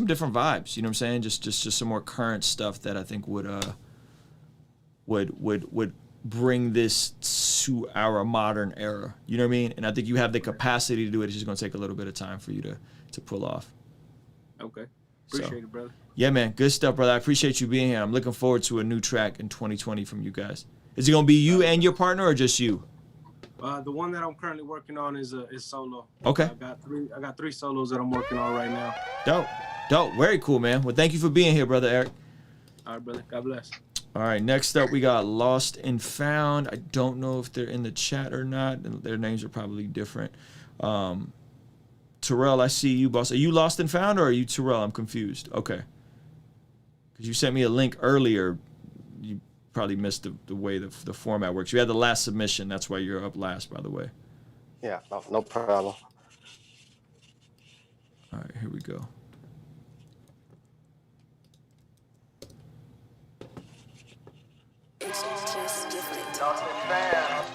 different vibes. You know what I'm saying? Just some more current stuff that I think would bring this to our modern era. You know what I mean? And I think you have the capacity to do it. It's just gonna take a little bit of time for you to pull off. Okay. Appreciate it, brother. Yeah, man. Good stuff, brother. I appreciate you being here. I'm looking forward to a new track in 2020 from you guys. Is it gonna be you and your partner, or just you? The one that I'm currently working on is solo. Okay. I got three solos that I'm working on right now. Dope. Very cool, man. Well, thank you for being here, brother Eric. All right, brother. God bless. All right, next up we got Lost and Found. I don't know if they're in the chat or not. Their names are probably different. Terrell, I see you, boss. Are you Lost and Found, or are you Terrell? I'm confused. Okay. Because you sent me a link earlier. You probably missed the way the format works. You had the last submission. That's why you're up last, by the way. Yeah, no problem. All right, here we go. It's just different. Lost and found.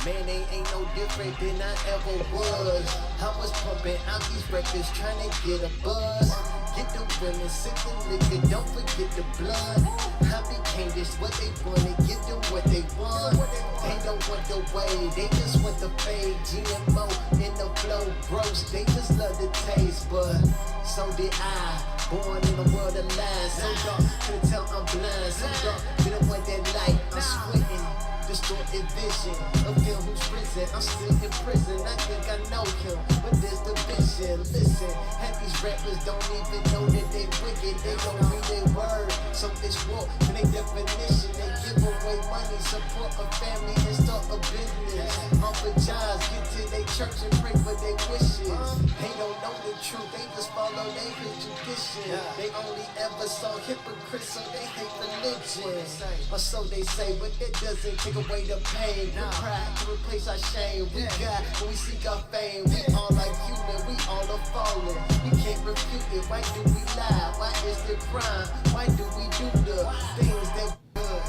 Man, they ain't no different than I ever was. I was pumping out these records trying to get a buzz. Get the women, sip the liquor, don't forget the blood. I became this what they wanted, give them what they want. They don't want the way, they just want the fade. GMO in the flow, gross, they just love the taste. But so did I, born in a world of lies. So dark, couldn't tell I'm blind. So dark, didn't want that light, I'm sweating. Distorted vision of him who's risen. I'm still in prison. I think I know him, but there's the vision. Listen, half these rappers don't even know that they wicked. They don't read their word, so it's war in their definition. They give away money, support a family, and start a business. Off of jobs, get to their church and pray for their wishes. They don't know the truth, they just follow their tradition. They only ever saw hypocrites, so they hate religion. Or so they say, but that doesn't take away the pain. We pride to replace our shame. We got when we seek our fame. We all like human, we all are fallen. We can't refute it. Why do we lie? Why is there crime? Why do we do the things that we good?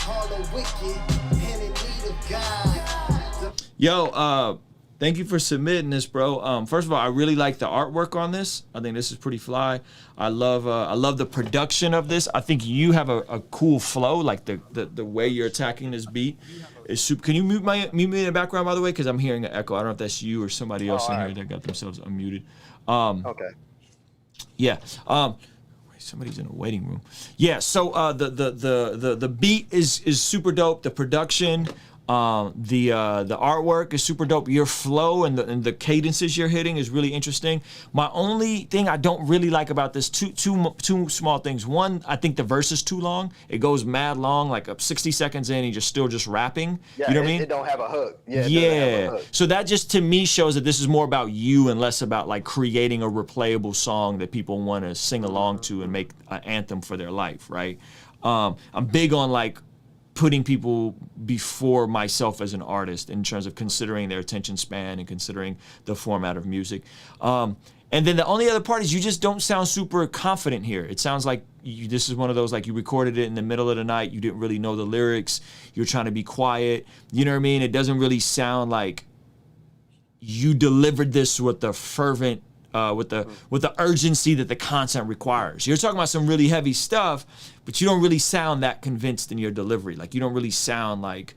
All are wicked and in need of God. Yo, thank you for submitting this, bro. First of all, I really like the artwork on this. I think this is pretty fly. I love the production of this. I think you have a cool flow, like the way you're attacking this beat is super. Can you mute me in the background, by the way, because I'm hearing an echo. I don't know if that's you or somebody else in here that got themselves unmuted. Okay. Yeah. Wait, somebody's in a waiting room. Yeah. So the beat is super dope. The production. The artwork is super dope. Your flow and the cadences you're hitting is really interesting. My only thing I don't really like about this, two small things. One, I think the verse is too long. It goes mad long, like 60 seconds in, he's still just rapping. Yeah, you know what I mean? It don't have a hook. Yeah. Yeah. So that just to me shows that this is more about you and less about like creating a replayable song that people want to sing along to and make an anthem for their life, right? I'm big on like putting people before myself as an artist in terms of considering their attention span and considering the format of music. And then the only other part is you just don't sound super confident here. It sounds like this is one of those, like you recorded it in the middle of the night, you didn't really know the lyrics, you're trying to be quiet, you know what I mean? It doesn't really sound like you delivered this with the fervent, with the urgency that the content requires. You're talking about some really heavy stuff, but you don't really sound that convinced in your delivery. Like you don't really sound like,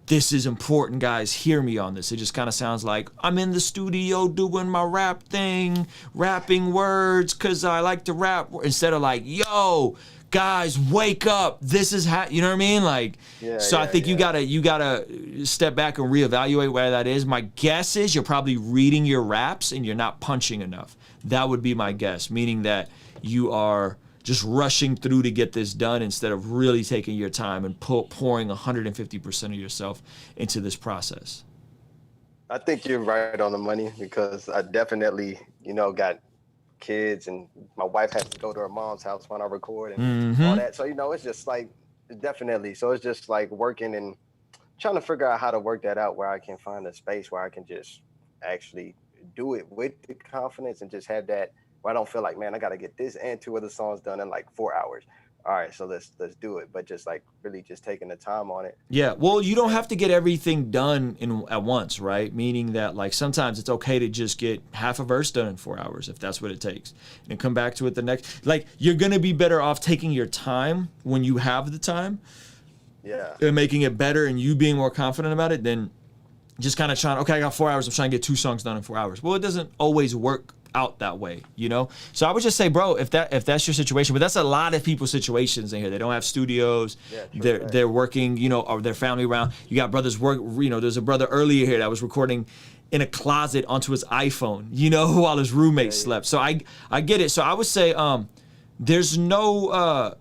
this is important, guys, hear me on this. It just kind of sounds like, I'm in the studio doing my rap thing, rapping words, cause I like to rap, instead of like, yo, guys, wake up. This is you know what I mean? Like, so I think you gotta step back and reevaluate where that is. My guess is you're probably reading your raps and you're not punching enough. That would be my guess, meaning that you are just rushing through to get this done instead of really taking your time and pouring 150% of yourself into this process. I think you're right on the money because I definitely, got kids and my wife has to go to her mom's house when I record and all that. So, it's just like, definitely. So it's just like working and trying to figure out how to work that out where I can find a space where I can just actually do it with the confidence and just have that where I don't feel like, man, I got to get this and 2 other songs done in like 4 hours. All right, so let's do it. But just like really just taking the time on it. Yeah, well, you don't have to get everything done at once, right? Meaning that like sometimes it's okay to just get half a verse done in 4 hours if that's what it takes, and come back to it the next. Like you're gonna be better off taking your time when you have the time. Yeah. And making it better and you being more confident about it than just kind of trying. Okay, I got 4 hours. I'm trying to get 2 songs done in 4 hours. Well, it doesn't always work out that way, So I would just say, bro, if that's your situation, but that's a lot of people's situations in here. They don't have studios. Yeah, they're working, or their family around. You got brothers work. There's a brother earlier here that was recording in a closet onto his iPhone, while his roommate slept. So I get it. So I would say, there's no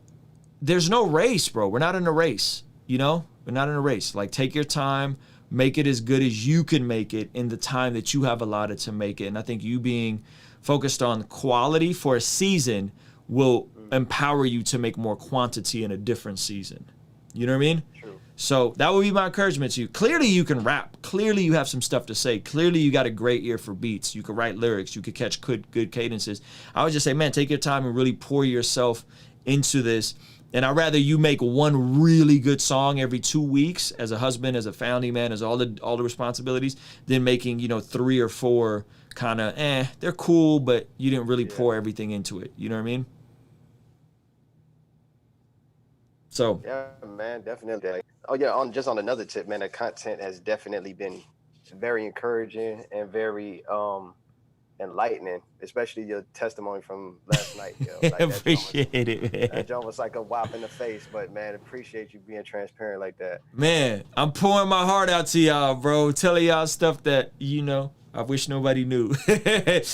race, bro. We're not in a race. We're not in a race. Like take your time. Make it as good as you can make it in the time that you have allotted to make it. And I think you being focused on quality for a season will empower you to make more quantity in a different season. You know what I mean? True. So that would be my encouragement to you. Clearly you can rap. Clearly you have some stuff to say. Clearly you got a great ear for beats. You can write lyrics. You could catch good cadences. I would just say, man, take your time and really pour yourself into this. And I'd rather you make one really good song every 2 weeks as a husband, as a family man, as all the responsibilities, than making, 3 or 4 kind of, they're cool, but you didn't really pour everything into it. You know what I mean? So. Yeah, man, definitely. Oh, yeah, on another tip, man, the content has definitely been very encouraging and very enlightening, especially your testimony from last night. Like appreciate it, man. That joint was like a whop in the face, but man, appreciate you being transparent like that. Man, I'm pouring my heart out to y'all, bro. Telling y'all stuff that, I wish nobody knew.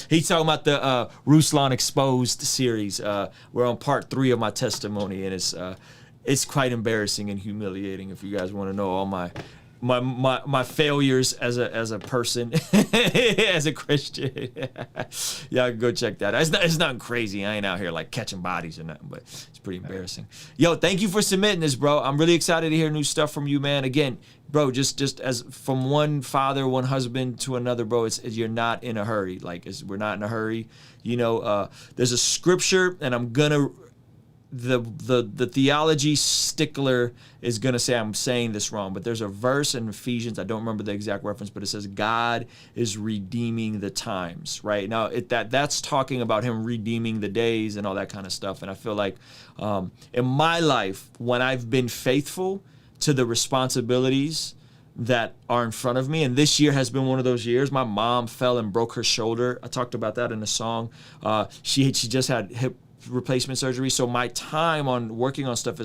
He's talking about the Ruslan Exposed series. We're on part 3 of my testimony, and it's quite embarrassing and humiliating if you guys want to know all my failures as a person, as a Christian. Y'all can go check that out. It's nothing crazy. I ain't out here like catching bodies or nothing, but it's pretty embarrassing. Yo, thank you for submitting this, bro. I'm really excited to hear new stuff from you, man. Again, bro, just as from one father, one husband to another, bro, you're not in a hurry. Like we're not in a hurry. There's a scripture, and I'm gonna. The theology stickler is going to say I'm saying this wrong, but there's a verse in Ephesians, I don't remember the exact reference, but it says God is redeeming the times, right? Now, that's talking about him redeeming the days and all that kind of stuff. And I feel like in my life, when I've been faithful to the responsibilities that are in front of me, and this year has been one of those years. My mom fell and broke her shoulder. I talked about that in the song. She just had hip replacement surgery, so my time on working on stuff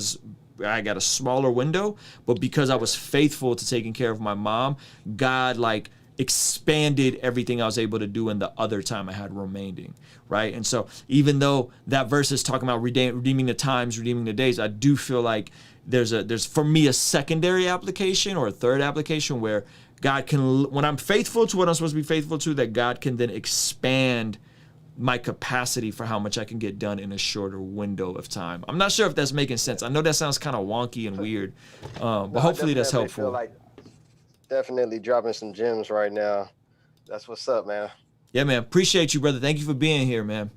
I got a smaller window, but because I was faithful to taking care of my mom, God like expanded everything I was able to do in the other time I had remaining, right? And so even though that verse is talking about redeeming the times, redeeming the days, I do feel like there's for me a secondary application or a third application where God can, when I'm faithful to what I'm supposed to be faithful to, that God can then expand my capacity for how much I can get done in a shorter window of time. I'm not sure if that's making sense. I know that sounds kind of wonky and weird, but hopefully that's helpful. Feel like definitely dropping some gems right now. That's what's up, man. Yeah, man. Appreciate you, brother. Thank you for being here, man.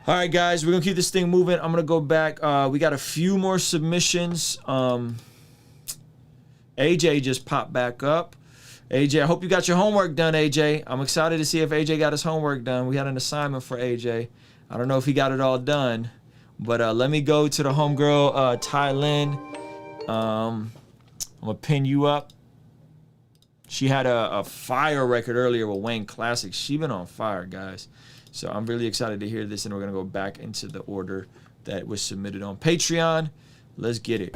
All right, guys, we're going to keep this thing moving. I'm going to go back. We got a few more submissions. AJ just popped back up. AJ, I hope you got your homework done, AJ. I'm excited to see if AJ got his homework done. We had an assignment for AJ. I don't know if he got it all done, but let me go to the homegirl, Ty Lynn. I'm going to pin you up. She had a fire record earlier with Wayne Classic. She been on fire, guys. So I'm really excited to hear this, and we're gonna go back into the order that was submitted on Patreon. Let's get it.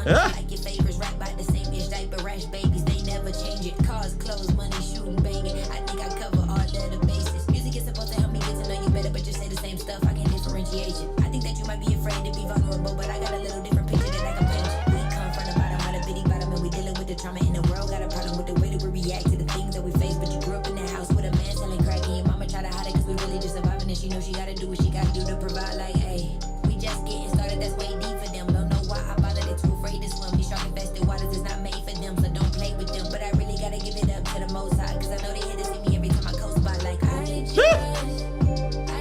Like your favorites, rap by the same ish, diaper rash babies, they never change it. Cars, clothes, money, shooting, banging. I think I cover all of the bases. Music is supposed to help me get to know you better, but you say the same stuff. I can't differentiate you. I think that you might be afraid to be vulnerable, but I got a little different picture that I can paint. We come from the bottom of the bitty bottom, and we dealing with the trauma in the world. Got a problem with the way that we react to the things that we face. But you grew up in that house with a man selling crack, and your mama try to hide it, cause we really just surviving, and she knows she gotta do what she gotta do to provide. Like, hey, we just getting started, that's way deep for them. Don't know why I bother, they too afraid to swim. These shark infested waters is not made for them, so don't play with them. But I really gotta give it up to the most high, cause I know they hit to see me every time I coast by. Like, I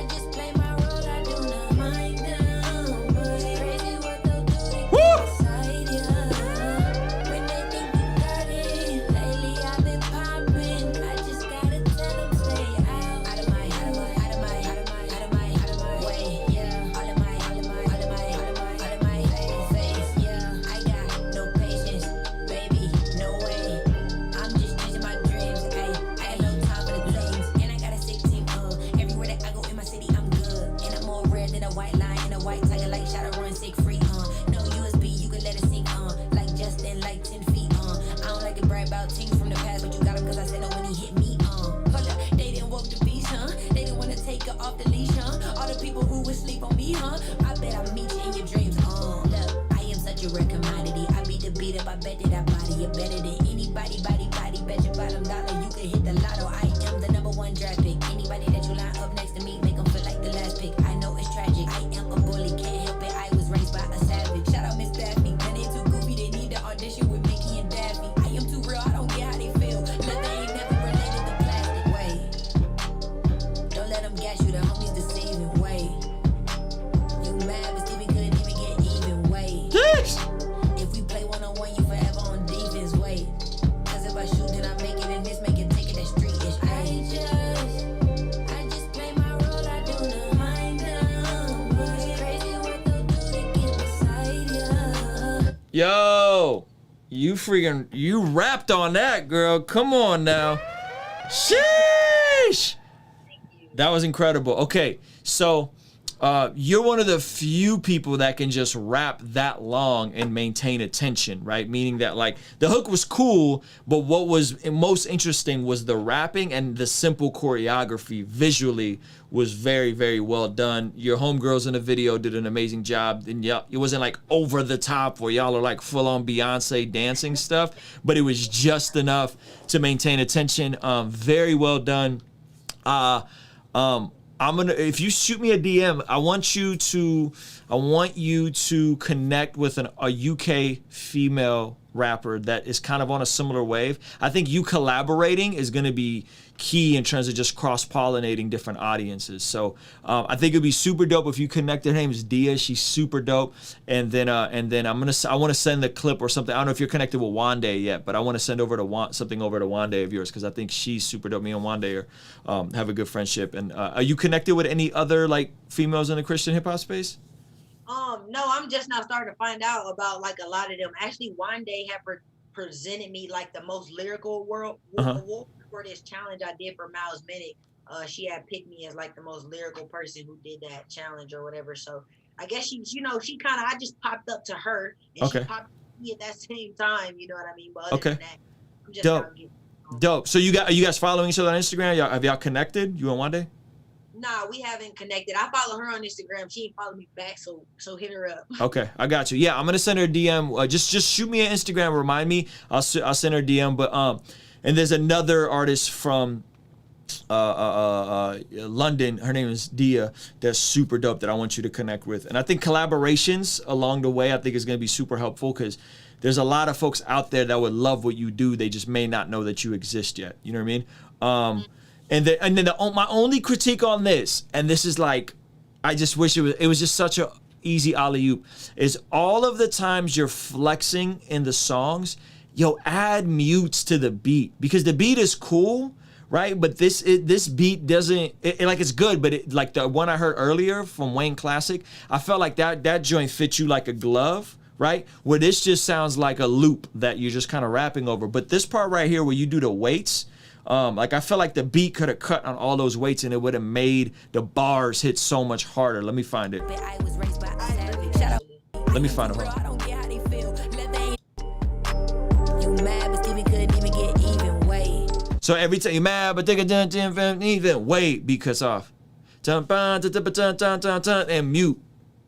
just play my role, I do not mind them. But it's crazy what they'll do to get beside ya. When they think you got it, lately I've been popping. I just gotta tell them stay out of my way. Yeah, all of my face. Yeah, I got no patience, baby, no way. I'm just chasing my dreams. Ay, I got no time for the things, and I got a sick team. Everywhere that I go in my city, I'm good, and I'm more rare than a white lion and a white tiger, like Shadowrun, sick free. No USB, you can let it sink. Like Justin, like 10 feet. I don't like to brag about things from the past, but you got him cause I said no when he hit me. Hold up, they didn't walk the beast, huh? They didn't wanna take her off the leash, huh? All the people who would sleep on me, huh? I bet I meet you in your dreams. Look, I am such a rare commodity. I beat the beat up, I bet that I body you better than anybody. Bet your bottom dollar, you could hit the lotto. I am the #1 draft pick. Anybody that you line up next to me, make them feel like the last pick. I know it's tragic. I am a bully, can't help it. I was raised by a savage. Shout out Miss Daphne. Then they too goofy, they need to audition with Mickey and Daffy. I am too real, I don't get how they feel. Look, they ain't never related to plastic. Wait, don't let them gas you, the homies deceiving. Wait, you mad, but Steven couldn't even get even. Wait, if we play one-on-one, you forever on defense. Wait, cause if I shoot, then I make it, and this make it take it that street-ish. I just play my role, I do not mind them. But it's crazy what they'll do to get beside ya. Yo, you rapped on that, girl. Come on now. Sheesh. That was incredible. Okay, so you're one of the few people that can just rap that long and maintain attention, right? Meaning that, like, the hook was cool, but what was most interesting was the rapping, and the simple choreography visually was very, very well done. Your homegirls in the video did an amazing job. And yeah, it wasn't like over the top where y'all are like full on Beyonce dancing stuff, but it was just enough to maintain attention. Very well done. If you shoot me a DM, I want you to connect with a UK female rapper that is kind of on a similar wave. I think you collaborating is going to be key in terms of just cross-pollinating different audiences. So I think it'd be super dope if you connect. Her name is Dia. She's super dope. And then I want to send the clip or something. I don't know if you're connected with Wande yet, but I want to send something over to Wande of yours, because I think she's super dope. Me and Wande have a good friendship. And are you connected with any other like females in the Christian hip hop space? No, I'm just now starting to find out about like a lot of them. Actually, one day had presented me like the most lyrical award for this challenge I did for Miles Minnick. She had picked me as like the most lyrical person who did that challenge or whatever. So I guess she kind of, I just popped up to her and she popped me at that same time. You know what I mean? But other than that, I'm just dope. So are you guys following each other on Instagram? Have y'all connected? You and Wande? Nah, we haven't connected. I follow her on Instagram. She ain't follow me back, so hit her up. Okay, I got you. Yeah, I'm gonna send her a DM. Just shoot me an Instagram. Remind me. I'll send her a DM. But and there's another artist from London. Her name is Dia. That's super dope that I want you to connect with. And I think collaborations along the way, I think is gonna be super helpful, because there's a lot of folks out there that would love what you do. They just may not know that you exist yet. You know what I mean? And then my only critique on this, and this is like, I just wish it was just such a easy alley-oop, is all of the times you're flexing in the songs, yo, add mutes to the beat, because the beat is cool, right? But this beat doesn't, it's good, but like the one I heard earlier from Wayne Classic, I felt like that joint fit you like a glove, right? Where this just sounds like a loop that you're just kind of rapping over. But this part right here where you do the weights, like I felt like the beat could have cut on all those weights and it would have made the bars hit so much harder. Let me find it. Let me find it. So every time you're mad, but they can even wait because of and mute,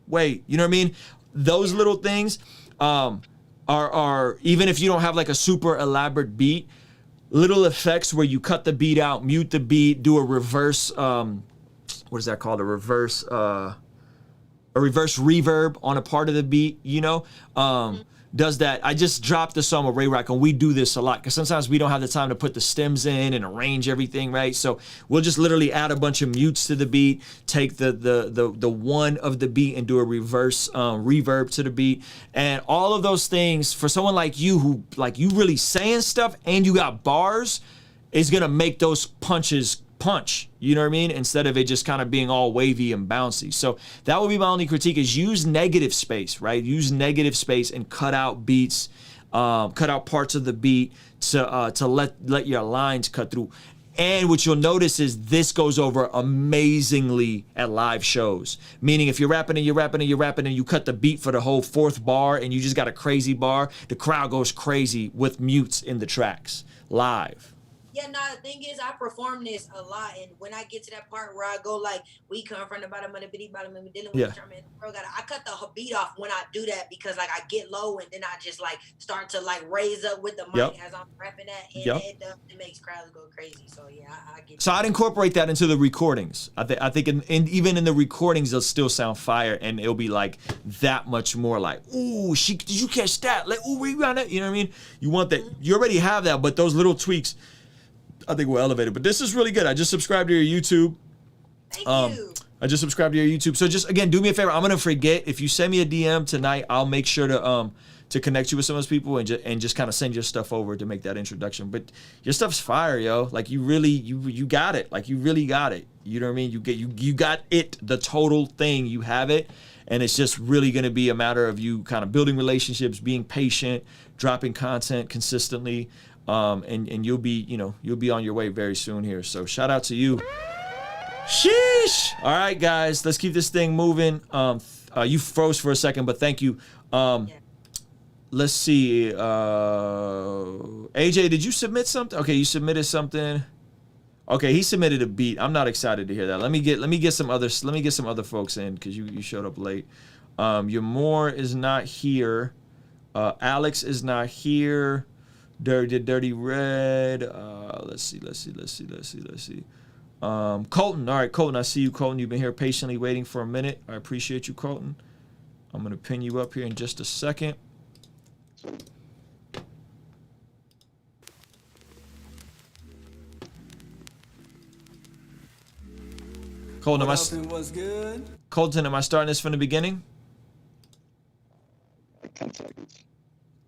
wait. You know what I mean? Those little things are even if you don't have like a super elaborate beat, little effects where you cut the beat out, mute the beat, do a reverse. What is that called? A reverse reverb on a part of the beat. You know. Does that. I just dropped the song with Ray Rock, and we do this a lot because sometimes we don't have the time to put the stems in and arrange everything, right? So we'll just literally add a bunch of mutes to the beat, take the one of the beat and do a reverse reverb to the beat. And all of those things, for someone like you who, like, you really saying stuff and you got bars, is going to make those punches punch, you know what I mean? Instead of it just kind of being all wavy and bouncy. So that would be my only critique, is use negative space, right? Use negative space and cut out beats, cut out parts of the beat to let your lines cut through. And what you'll notice is this goes over amazingly at live shows. Meaning if you're rapping and you cut the beat for the whole fourth bar and you just got a crazy bar, the crowd goes crazy with mutes in the tracks live. Yeah, no, the thing is, I perform this a lot, and when I get to that part where I go like, we come from the bottom of the bitty bottom and dealing with I cut the beat off when I do that, because like I get low and then I just like start to like raise up with the mic as I'm rapping that, and it makes crowds go crazy. So yeah, I get. So I'd incorporate that into the recordings. I think even in the recordings, they'll still sound fire, and it'll be like that much more like, ooh, did you catch that? Like, ooh, we got it. You know what I mean? You want that? You already have that, but those little tweaks, I think we'll elevate it. But this is really good. I just subscribed to your YouTube. Thank you. I just subscribed to your YouTube. So just, again, do me a favor. I'm going to forget. If you send me a DM tonight, I'll make sure to connect you with some of those people and just kind of send your stuff over to make that introduction. But your stuff's fire, yo. Like, you really, you got it. Like, you really got it. You know what I mean? You got it, the total thing. You have it. And it's just really going to be a matter of you kind of building relationships, being patient, dropping content consistently. And you'll be on your way very soon here. So shout out to you. Sheesh. All right, guys, let's keep this thing moving. You froze for a second, but thank you. Let's see. AJ, did you submit something? Okay, you submitted something. Okay, he submitted a beat. I'm not excited to hear that. Let me get some other folks in, because you showed up late. Your Moore is not here. Alex is not here. Dirty Red. Let's see. Colton. All right, Colton. I see you, Colton. You've been here patiently waiting for a minute. I appreciate you, Colton. I'm gonna pin you up here in just a second. Colton, am I starting this from the beginning? 10 seconds.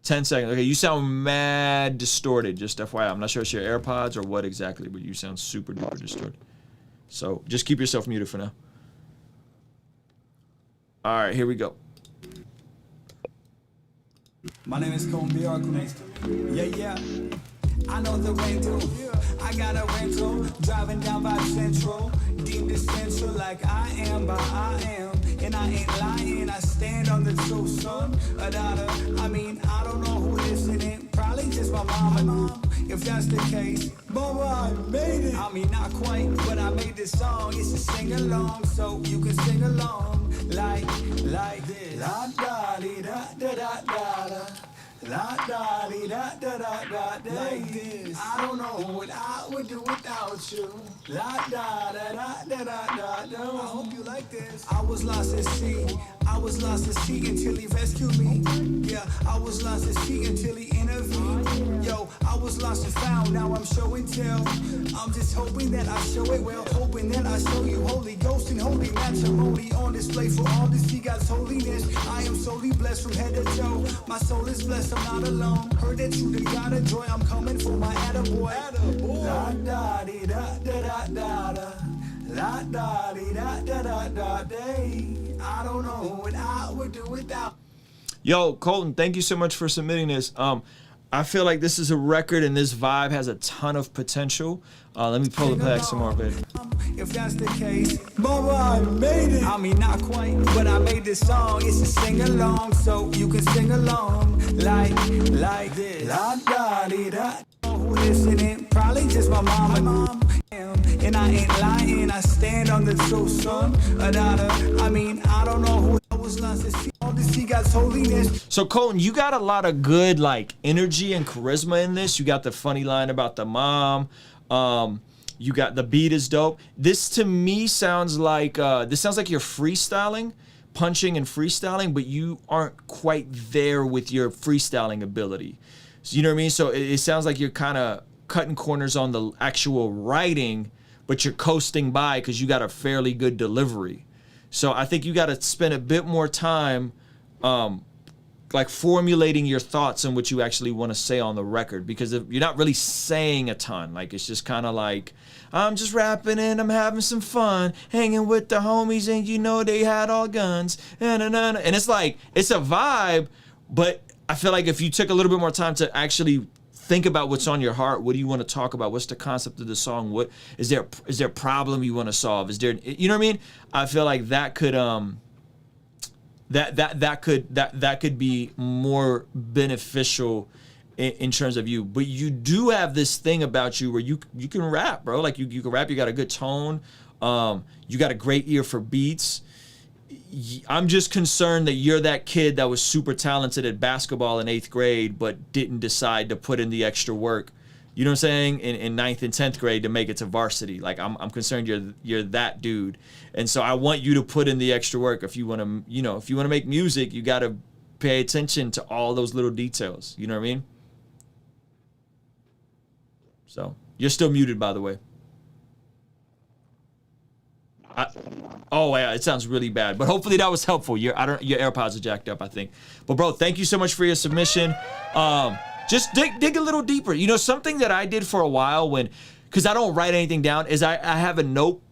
10 seconds. Okay, you sound mad distorted, just FYI. I'm not sure it's your AirPods or what exactly, but you sound super duper distorted. So just keep yourself muted for now. All right, here we go. My name is Cone Bjork. Yeah. I know the rental. I got a rental. Driving down by Central. Deemed essential like I am, but I am. And I ain't lying, I stand on the truth, son. A daughter, I mean, I don't know who listening. Probably just my mom. If that's the case, Mama, I made it. I mean, not quite, but I made this song. It's a sing-along, so you can sing along. Like this. La da dee da da da da da. La da dee Like this. I don't know what I would do without you. La da da da da da da. I hope you like this. I was lost at sea. I was lost at sea until he rescued me. Yeah, I was lost at sea until he intervened. Yo, I was lost and found. Now I'm show and tell. I'm just hoping that I show it well. Hoping that I show you Holy Ghost and holy matrimony on display for all to see God's holiness. I am solely blessed from head to toe. My soul is blessed, I'm not alone. Heard that you done got a joy, I'm coming for my attaboy. La da dee da da da da da. La da dee da da da da day. I don't know what I would do without. Yo, Colton, thank you so much for submitting this. I feel like this is a record and this vibe has a ton of potential. Let me pull it back some more, baby. If that's the case, mama, I made it. I mean, not quite, but I made this song. It's a sing along, so you can sing along like this. La da dee da. Who listening? Probably just my mama. And I ain't lying. I stand on the truth, son. I mean, I don't know who I was lost to see. All to see God's holiness. So Colton, you got a lot of good like energy and charisma in this. You got the funny line about the mom. You got the beat is dope. This to me sounds like you're freestyling, punching and freestyling, but you aren't quite there with your freestyling ability. So you know what I mean? So it sounds like you're kind of cutting corners on the actual writing, but you're coasting by because you got a fairly good delivery. So I think you got to spend a bit more time like formulating your thoughts on what you actually want to say on the record, because if you're not really saying a ton, like it's just kind of like, I'm just rapping and I'm having some fun, hanging with the homies and you know they had all guns, and it's like, it's a vibe, but I feel like if you took a little bit more time to actually think about what's on your heart, what do you want to talk about, what's the concept of the song, what is there a problem you want to solve, is there, you know what I mean? I feel like that could that could be more beneficial in terms of you. But you do have this thing about you where you can rap, bro. Like you can rap, you got a good tone, you got a great ear for beats. I'm just concerned that you're that kid that was super talented at basketball in 8th grade but didn't decide to put in the extra work, you know what I'm saying, in 9th and 10th grade to make it to varsity. Like I'm concerned you're that dude. And so I want you to put in the extra work. If you want to make music, you got to pay attention to all those little details, you know what I mean? So you're still muted, by the way. Oh yeah, it sounds really bad, but hopefully that was helpful. Your AirPods are jacked up, I think. But bro, thank you so much for your submission. Just dig a little deeper. You know, something that I did for a while because I don't write anything down, is I have a note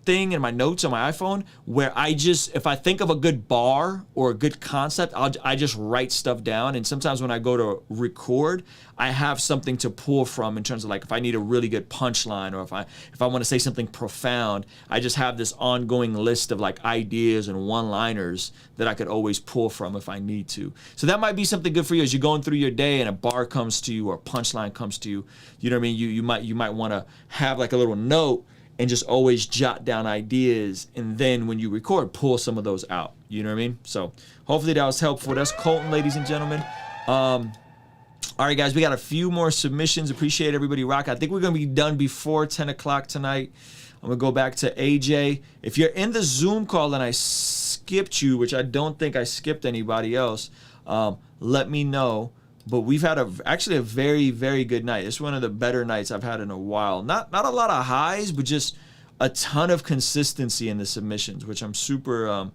thing in my notes on my iPhone where if I think of a good bar or a good concept, I just write stuff down. And sometimes when I go to record, I have something to pull from in terms of like if I need a really good punchline, or if I want to say something profound, I just have this ongoing list of like ideas and one-liners that I could always pull from if I need to. So that might be something good for you as you're going through your day and a bar comes to you or a punchline comes to you. You know what I mean? You might want to have like a little note and just always jot down ideas, and then when you record, pull some of those out. You know what I mean? So hopefully that was helpful. That's Colton, ladies and gentlemen. All right, guys, we got a few more submissions. Appreciate everybody rock. I think we're going to be done before 10 o'clock tonight. I'm going to go back to AJ. If you're in the Zoom call and I skipped you, which I don't think I skipped anybody else, let me know. But we've had actually a very, very good night. It's one of the better nights I've had in a while. Not a lot of highs, but just a ton of consistency in the submissions, which I'm super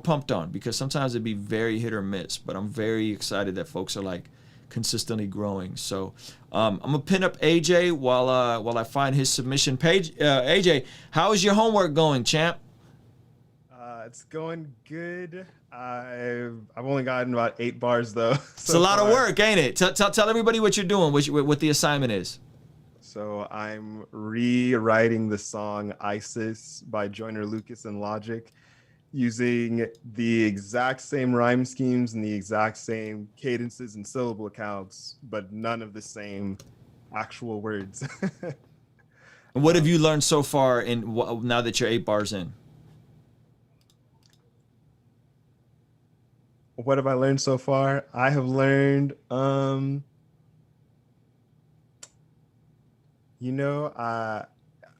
pumped on, because sometimes it'd be very hit or miss. But I'm very excited that folks are like consistently growing. So I'm gonna pin up AJ while I find his submission page. AJ, how is your homework going, champ? It's going good. I've only gotten about 8 bars though. It's a lot of work, ain't it? Tell everybody what you're doing, what the assignment is. So I'm rewriting the song ISIS by Joyner Lucas and Logic, using the exact same rhyme schemes and the exact same cadences and syllable counts, but none of the same actual words. What have you learned so far now that you're 8 bars in? What have I learned so far? I have learned You know,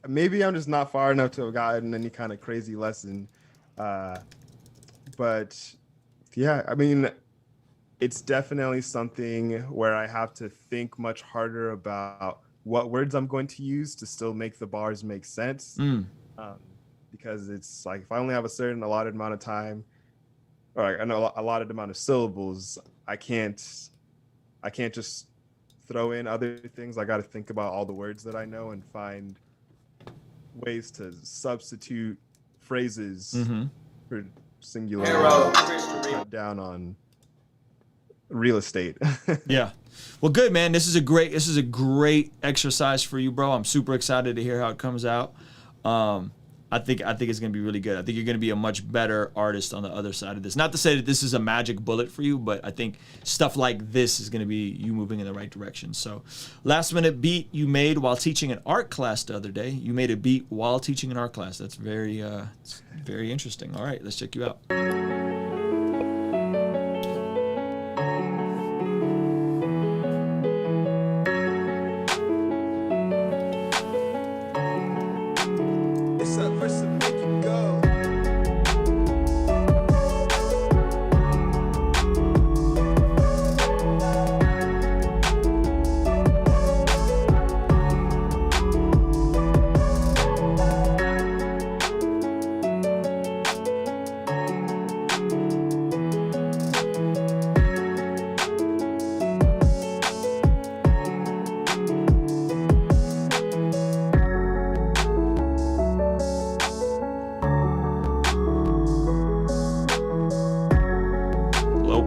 maybe I'm just not far enough to have gotten any kind of crazy lesson. But yeah, I mean, it's definitely something where I have to think much harder about what words I'm going to use to still make the bars make sense. Because it's like, if I only have a certain allotted amount of time, or an allotted amount of syllables, I can't just throw in other things. I got to think about all the words that I know and find ways to substitute phrases for singular, cut down on real estate. Yeah. Well, good, man. This is a great exercise for you, bro. I'm super excited to hear how it comes out. I think it's gonna be really good. I think you're gonna be a much better artist on the other side of this. Not to say that this is a magic bullet for you, but I think stuff like this is gonna be you moving in the right direction. So, last minute beat you made while teaching an art class the other day. You made a beat while teaching an art class. That's very interesting. All right, let's check you out.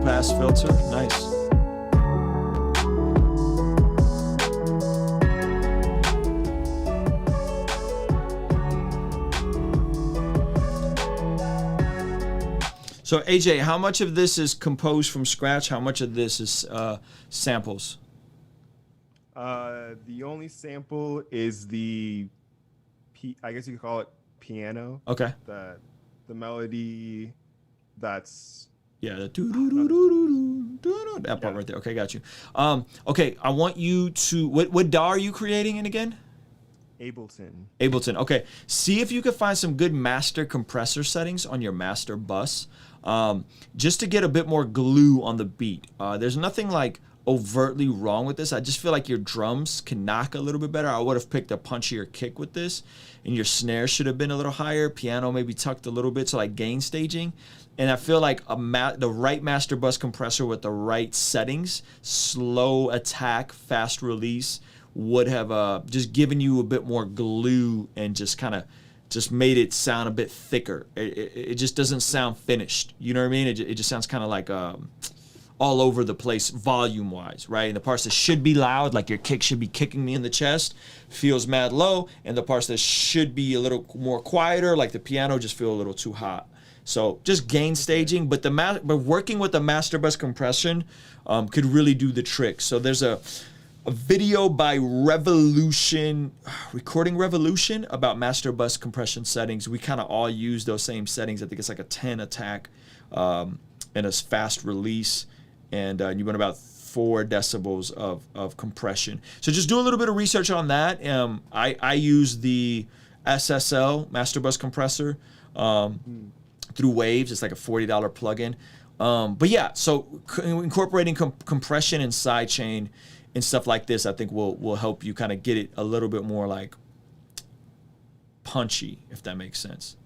Pass filter, nice. So AJ, how much of this is composed from scratch? How much of this is samples? The only sample is I guess you could call it piano. Okay. The melody that's that part right there. Okay, got you. Okay, I want you to what DAW are you creating in again? Ableton. Okay. See if you can find some good master compressor settings on your master bus, just to get a bit more glue on the beat. There's nothing like overtly wrong with this. I just feel like your drums can knock a little bit better. I would have picked a punchier kick with this, and your snare should have been a little higher. Piano maybe tucked a little bit, so like gain staging. And I feel like the right master bus compressor with the right settings, slow attack, fast release, would have just given you a bit more glue and just kind of just made it sound a bit thicker. It just doesn't sound finished. You know what I mean? It just sounds kind of like all over the place volume-wise, right? And the parts that should be loud, like your kick should be kicking me in the chest, feels mad low. And the parts that should be a little more quieter, like the piano, just feel a little too hot. So just gain staging, but working with the master bus compression could really do the trick. So there's a video by Recording Revolution about master bus compression settings. We kind of all use those same settings. I think it's like a 10 attack and a fast release, and you want about 4 decibels of compression. So just do a little bit of research on that. I use the SSL master bus compressor through Waves. It's like a $40 plugin. But yeah, so incorporating compression and sidechain and stuff like this, I think will help you kind of get it a little bit more like punchy, if that makes sense.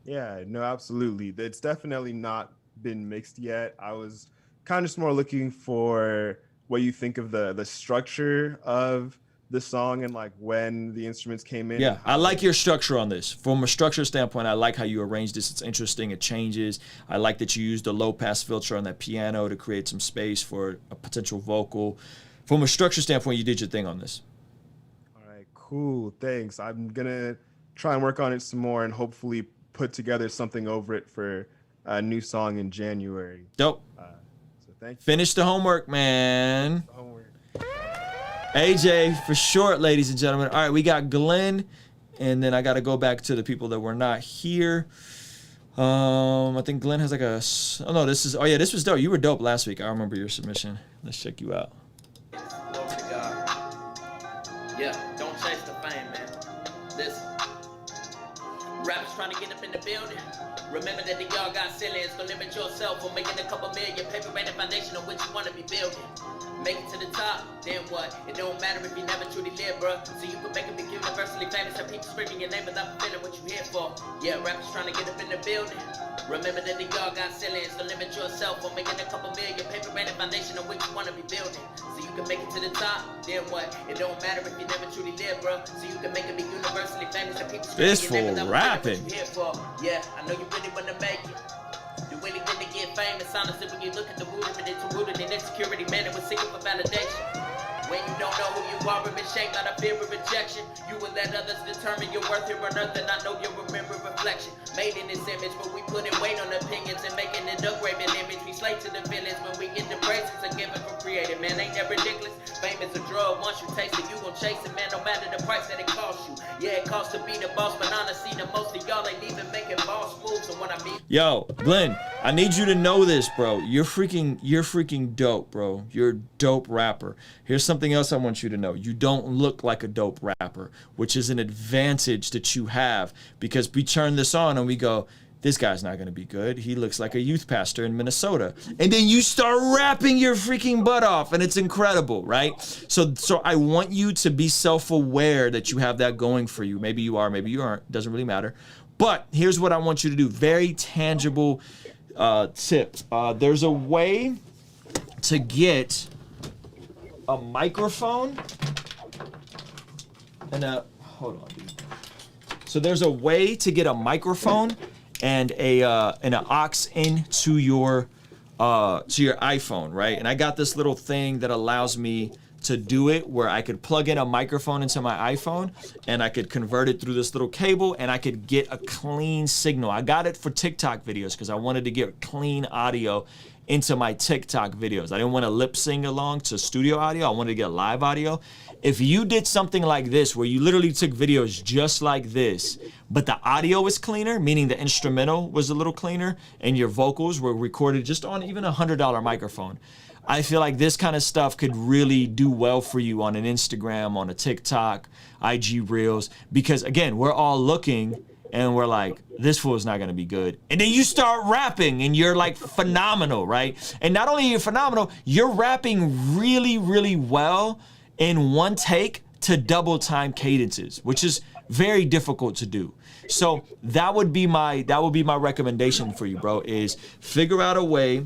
Yeah, no, absolutely. It's definitely not been mixed yet. I was kind of just more looking for what you think of the structure of the song and like when the instruments came in. Yeah, I like your structure on this. From a structure standpoint, I like how you arranged this. It's interesting. It changes. I like that you used the low pass filter on that piano to create some space for a potential vocal. From a structure standpoint, you did your thing on this. All right, cool. Thanks. I'm going to try and work on it some more and hopefully put together something over it for a new song in January. Dope. So thank you. Finish the homework, man. AJ for short, ladies and gentlemen. All right, we got Glenn, and then I got to go back to the people that were not here. I think Glenn has like a. Oh no, this was dope. You were dope last week. I remember your submission. Let's check you out. Yeah, don't say trying to get up in the building. Remember that the y'all got ceilings. Don't limit yourself from making a couple million. Paper and the foundation on which you want to be building. Make it to the top, then what? It don't matter if you never truly live, bro. So you can make it big universally famous. Have people screaming your name without feeling what you here for. Yeah, rappers trying to get up in the building. Remember that the y'all got ceilings. Don't limit yourself from making a couple million. Paper and the foundation on which you want to be building. So you can make it to the top, then what? It don't matter if you never truly live, bro. So you can make it big universally famous. Have people screaming your name without feeling what you here for. Yeah, I know you really want to make it. You really didn't get famous, honestly, when you look at the root of it, it's rooted in insecurity, man, it was seeking for validation. When you don't know who you are, and been shaped by the fear of rejection, you will let others determine your worth here on earth, and I know you'll remember reflection. Made in this image, but we put in weight on opinions and making it upgraded image. We slave to the feelings when we get the praises are given from created. Man, ain't that ridiculous? Fame is a drug, once you taste it, you gon' chase it, man, no matter the price that it costs you. Yeah, it costs to be the boss, but honestly, the most of y'all ain't even making boss moves, and what I mean. Yo, Glenn, I need you to know this, bro. You're freaking dope, bro. You're a dope rapper. Here's something else I want you to know. You don't look like a dope rapper, which is an advantage that you have, because we turn this on and we go, this guy's not going to be good. He looks like a youth pastor in Minnesota. And then you start rapping your freaking butt off, and it's incredible, right? So I want you to be self-aware that you have that going for you. Maybe you are, maybe you aren't. Doesn't really matter. But here's what I want you to do. Very tangible tip. There's a way to get a microphone and a, hold on, dude. So there's a way to get a microphone and an aux into your iPhone, right? And I got this little thing that allows me to do it where I could plug in a microphone into my iPhone and I could convert it through this little cable and I could get a clean signal. I got it for TikTok videos because I wanted to get clean audio into my TikTok videos. I didn't want to lip sing along to studio audio. I wanted to get live audio. If you did something like this, where you literally took videos just like this, but the audio was cleaner, meaning the instrumental was a little cleaner, and your vocals were recorded just on even a $100 microphone, I feel like this kind of stuff could really do well for you on an Instagram, on a TikTok, IG Reels, because again, we're all looking and we're like, this fool is not gonna be good. And then you start rapping and you're like phenomenal, right? And not only are you phenomenal, you're rapping really, really well in one take to double time cadences, which is very difficult to do. So that would be my recommendation for you, bro, is figure out a way.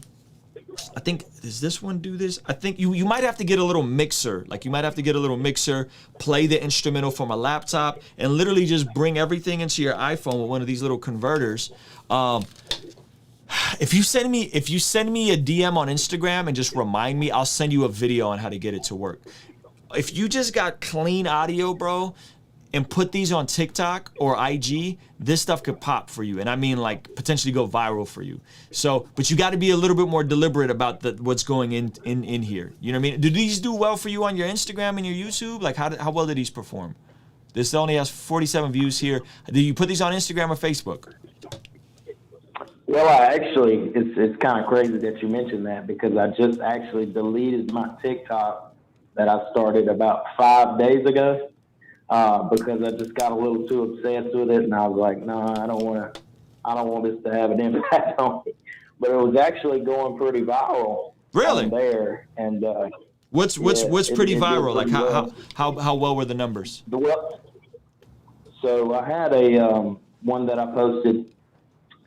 I think, does this one do this? I think you might have to get a little mixer. Like you might have to get a little mixer, play the instrumental from a laptop, and literally just bring everything into your iPhone with one of these little converters. If you send me a DM on Instagram and just remind me, I'll send you a video on how to get it to work. If you just got clean audio, bro, and put these on TikTok or IG, this stuff could pop for you. And I mean like potentially go viral for you. So, but you gotta be a little bit more deliberate about what's going in here. You know what I mean? Do these do well for you on your Instagram and your YouTube? Like how well did these perform? This only has 47 views here. Do you put these on Instagram or Facebook? Well, it's kind of crazy that you mentioned that, because I just actually deleted my TikTok that I started about 5 days ago. Because I just got a little too obsessed with it, and I was like, no, I don't want this to have an impact on me. But it was actually going pretty viral. Really? There, and what's pretty viral? Like how well were the numbers? So I had a one that I posted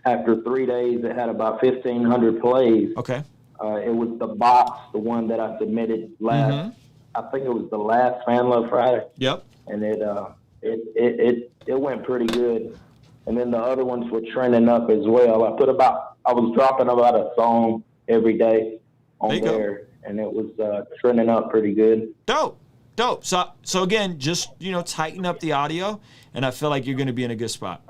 after 3 days. It had about 1,500 plays. Okay. It was the box, the one that I submitted last. Mm-hmm. I think it was the last Fan Love Friday. Yep. And it went pretty good. And then the other ones were trending up as well. I was dropping about a song every day on there, and it was trending up pretty good. Dope. So again, just tighten up the audio, and I feel like you're going to be in a good spot.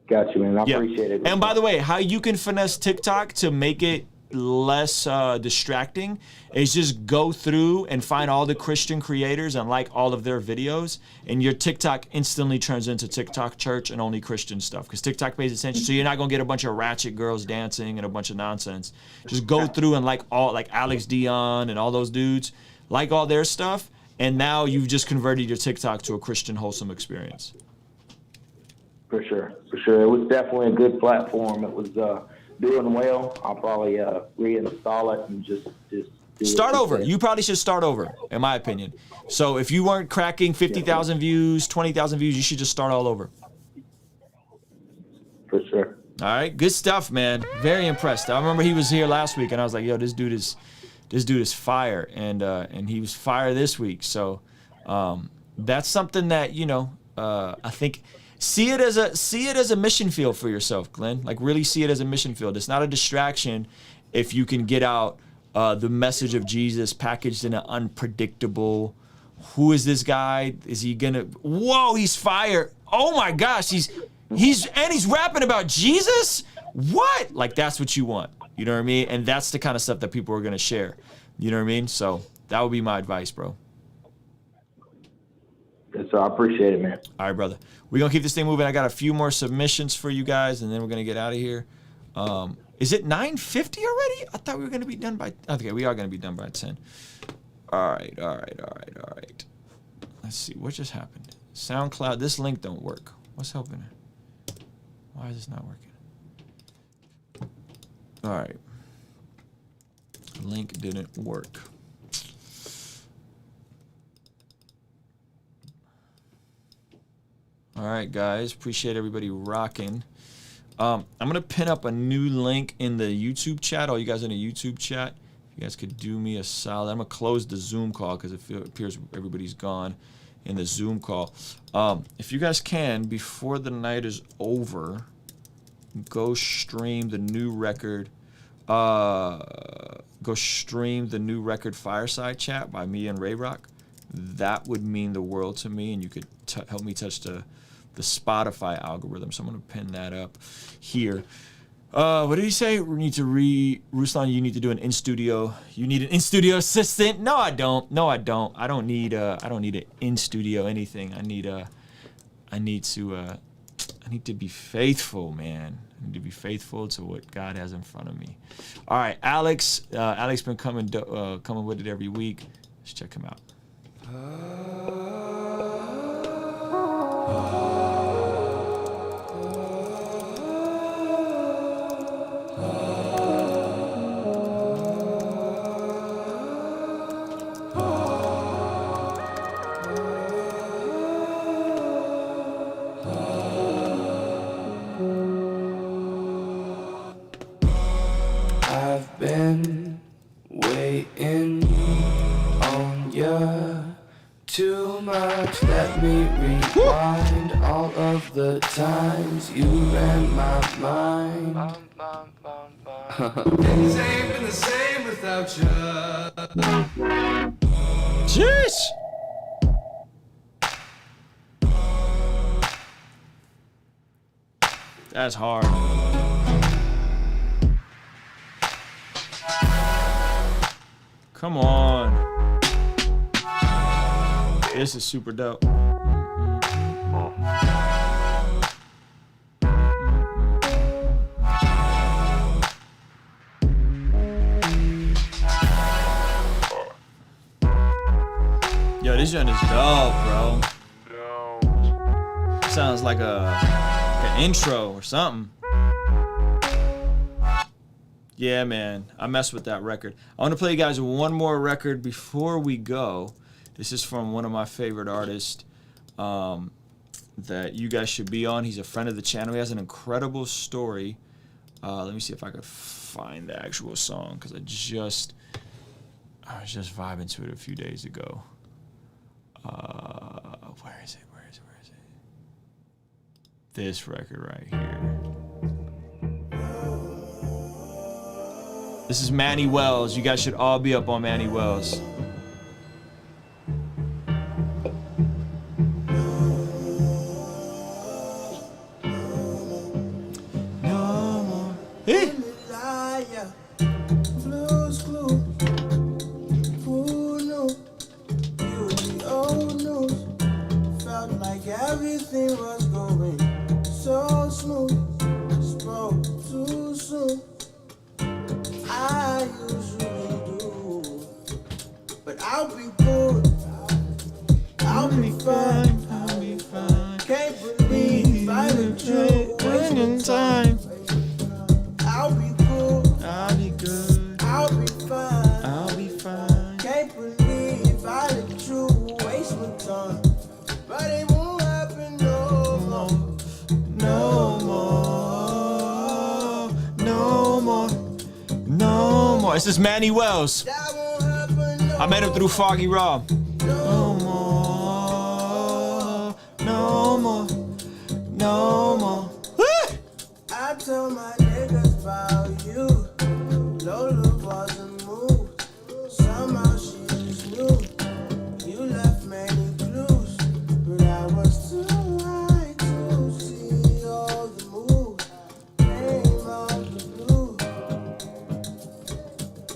Got you, man. I appreciate it. And by the way, how you can finesse TikTok to make it less distracting is just go through and find all the Christian creators and like all of their videos, and your TikTok instantly turns into TikTok church and only Christian stuff, because TikTok pays attention. So you're not gonna get a bunch of ratchet girls dancing and a bunch of nonsense. Just go through and like Alex Dion and all those dudes, like all their stuff, and now you've just converted your TikTok to a Christian wholesome experience. For sure. It was definitely a good platform. It was doing well. I'll probably reinstall it and just do start over. You probably should start over, in my opinion. So if you weren't cracking 50,000 views, 20,000 views, you should just start all over. For sure. All right, good stuff, man. Very impressed. I remember he was here last week, and I was like, "Yo, this dude is fire," and he was fire this week. So that's something that I think see it as a mission field for yourself, Glenn. Like really see it as a mission field. It's not a distraction if you can get out the message of Jesus packaged in an unpredictable. Who is this guy? Is he gonna? Whoa, he's fire! Oh my gosh, he's rapping about Jesus. What? Like that's what you want. You know what I mean? And that's the kind of stuff that people are gonna share. You know what I mean? So that would be my advice, bro. Yes, sir. I appreciate it, man. All right, brother. We're going to keep this thing moving. I got a few more submissions for you guys, and then we're going to get out of here. Is it 9:50 already? I thought we were going to be done by... Okay, we are going to be done by 10. All right. Let's see. What just happened? SoundCloud. This link don't work. What's happening? Why is this not working? All right. Link didn't work. All right, guys. Appreciate everybody rocking. I'm going to pin up a new link in the YouTube chat. All you guys in the YouTube chat, if you guys could do me a solid. I'm going to close the Zoom call because it appears everybody's gone in the Zoom call. If you guys can, before the night is over, go stream the new record. Go stream the new record Fireside Chat by me and Ray Rock. That would mean the world to me, and you could help me touch the Spotify algorithm. So I'm going to pin that up here. What did he say? We need to Ruslan, you need to do an in-studio. You need an in-studio assistant? No, I don't. I don't need an in-studio anything. I need to be faithful, man. I need to be faithful to what God has in front of me. All right, Alex. Alex been coming with it every week. Let's check him out. I've been waiting on ya too much. Let me rewind all of the times you ran my mind. Things ain't been the same without ya. Jeez. That's hard. Come on. This is super dope. Yo, this joint is dope, bro. Sounds like an intro or something. Yeah, man. I messed with that record. I want to play you guys one more record before we go. This is from one of my favorite artists that you guys should be on. He's a friend of the channel. He has an incredible story. Let me see if I could find the actual song because I was just vibing to it a few days ago. Where is it? This record right here. This is Manny Wells. You guys should all be up on Manny Wells. No more. Hey. Felt like everything was going so smooth. Spoke too soon. I usually do, but I'll be good. I'll be fine. Can't believe I done more. This is Manny Wells. I met him through Foggy Raw. No more, no more, no more. I told my niggas about you. Lola wasn't moved. Somehow she just knew. You left many clues, but I was too high to see all the moves. Came out the blue,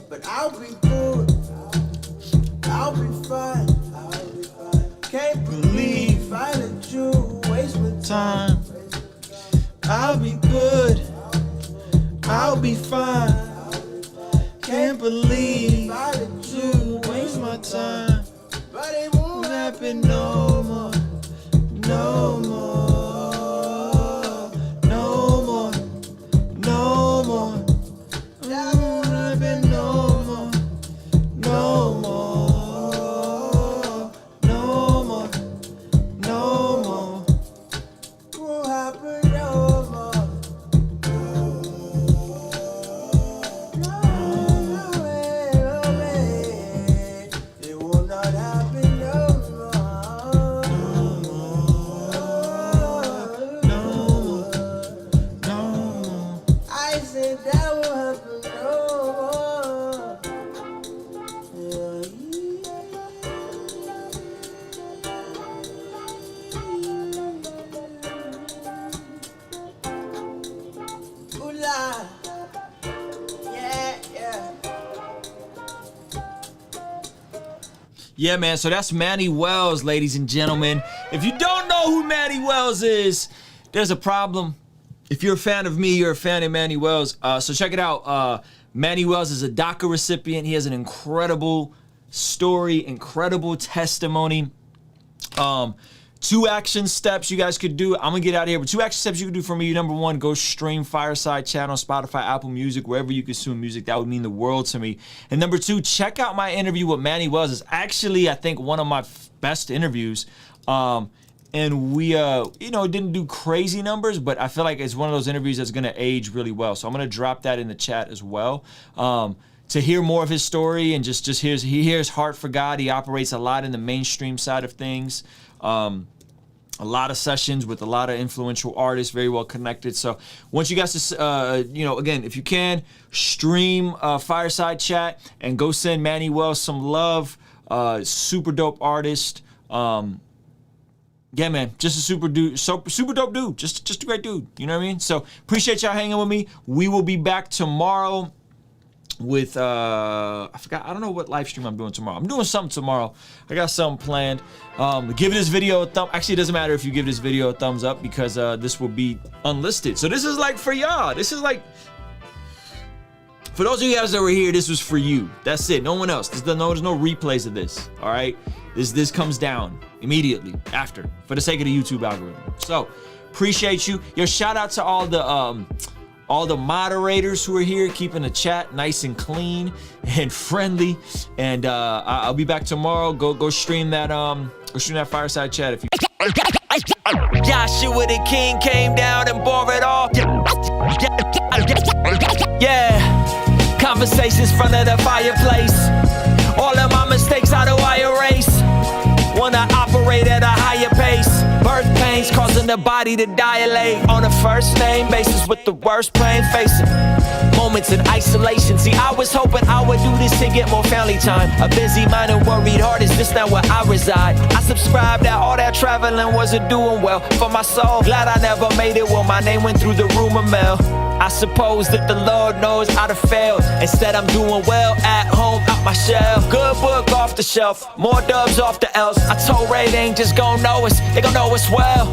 but I'll be good. I'll be fine. Can't believe I let you waste my time. I'll be good. I'll be fine. Can't believe I let you waste my time. But it won't happen no more. No more. No more. No more. That won't happen no more. No more. No more. No more. Won't happen no more. No way, no way. It will not happen no more. No. I said that will happen no more. Ooh la. Yeah, yeah. Yeah, man. So that's Manny Wells, ladies and gentlemen. If you don't know who Manny Wells is, there's a problem. If you're a fan of me, you're a fan of Manny Wells. So check it out. Manny Wells is a DACA recipient. He has an incredible story, incredible testimony. 2 action steps you guys could do. I'm gonna get out of here, but 2 action steps you can do for me. Number 1, go stream Fireside Channel, Spotify, Apple Music, wherever you consume music. That would mean the world to me. And number 2, check out my interview with Manny Wells. It's actually, I think, one of my best interviews. And we, didn't do crazy numbers, but I feel like it's one of those interviews that's gonna age really well. So I'm gonna drop that in the chat as well. To hear more of his story and just he hears heart for God. He operates a lot in the mainstream side of things. A lot of sessions with a lot of influential artists, very well connected. So once you guys, again, if you can, stream Fireside Chat and go send Manny Wells some love. Super dope artist. Yeah, man, just a super dope dude. Just a great dude. You know what I mean? So appreciate y'all hanging with me. We will be back tomorrow with I don't know what live stream I'm doing tomorrow. I'm doing something tomorrow. I got something planned. Give this video a thumb. Actually, it doesn't matter if you give this video a thumbs up because this will be unlisted. So this is like for y'all. This is like for those of you guys that were here. This was for you. That's it. No one else. There's no replays of this. All right. This comes down immediately after for the sake of the YouTube algorithm. So appreciate you. Yo, shout out to all the moderators who are here, keeping the chat nice and clean and friendly. And I'll be back tomorrow. Go stream that Fireside Chat if you. Joshua the King came down and bore it all. Yeah, conversations front of the fireplace. All of my mistakes, how do I erase? Wanna operate at a higher pace. Birth pains causing the body to dilate. On a first name basis with the worst pain facing. Moments in isolation. See, I was hoping I would do this to get more family time. A busy mind and worried heart is just not where I reside. I subscribed that all that traveling wasn't doing well for my soul. Glad I never made it when my name went through the rumor mill. I suppose that the Lord knows I'd have failed. Instead, I'm doing well at home, out my shell. Good book off the shelf, more dubs off the L's. I told Ray they ain't just gon' know us, they gon' know us well.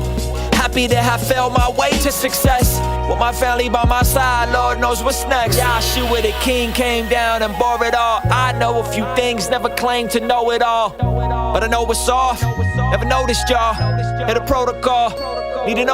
Happy to have felt my way to success. With my family by my side, Lord knows what's next. Joshua the King came down and bore it all. I know a few things, never claimed to know it all. But I know what's off, never noticed y'all. Hit a protocol, need to know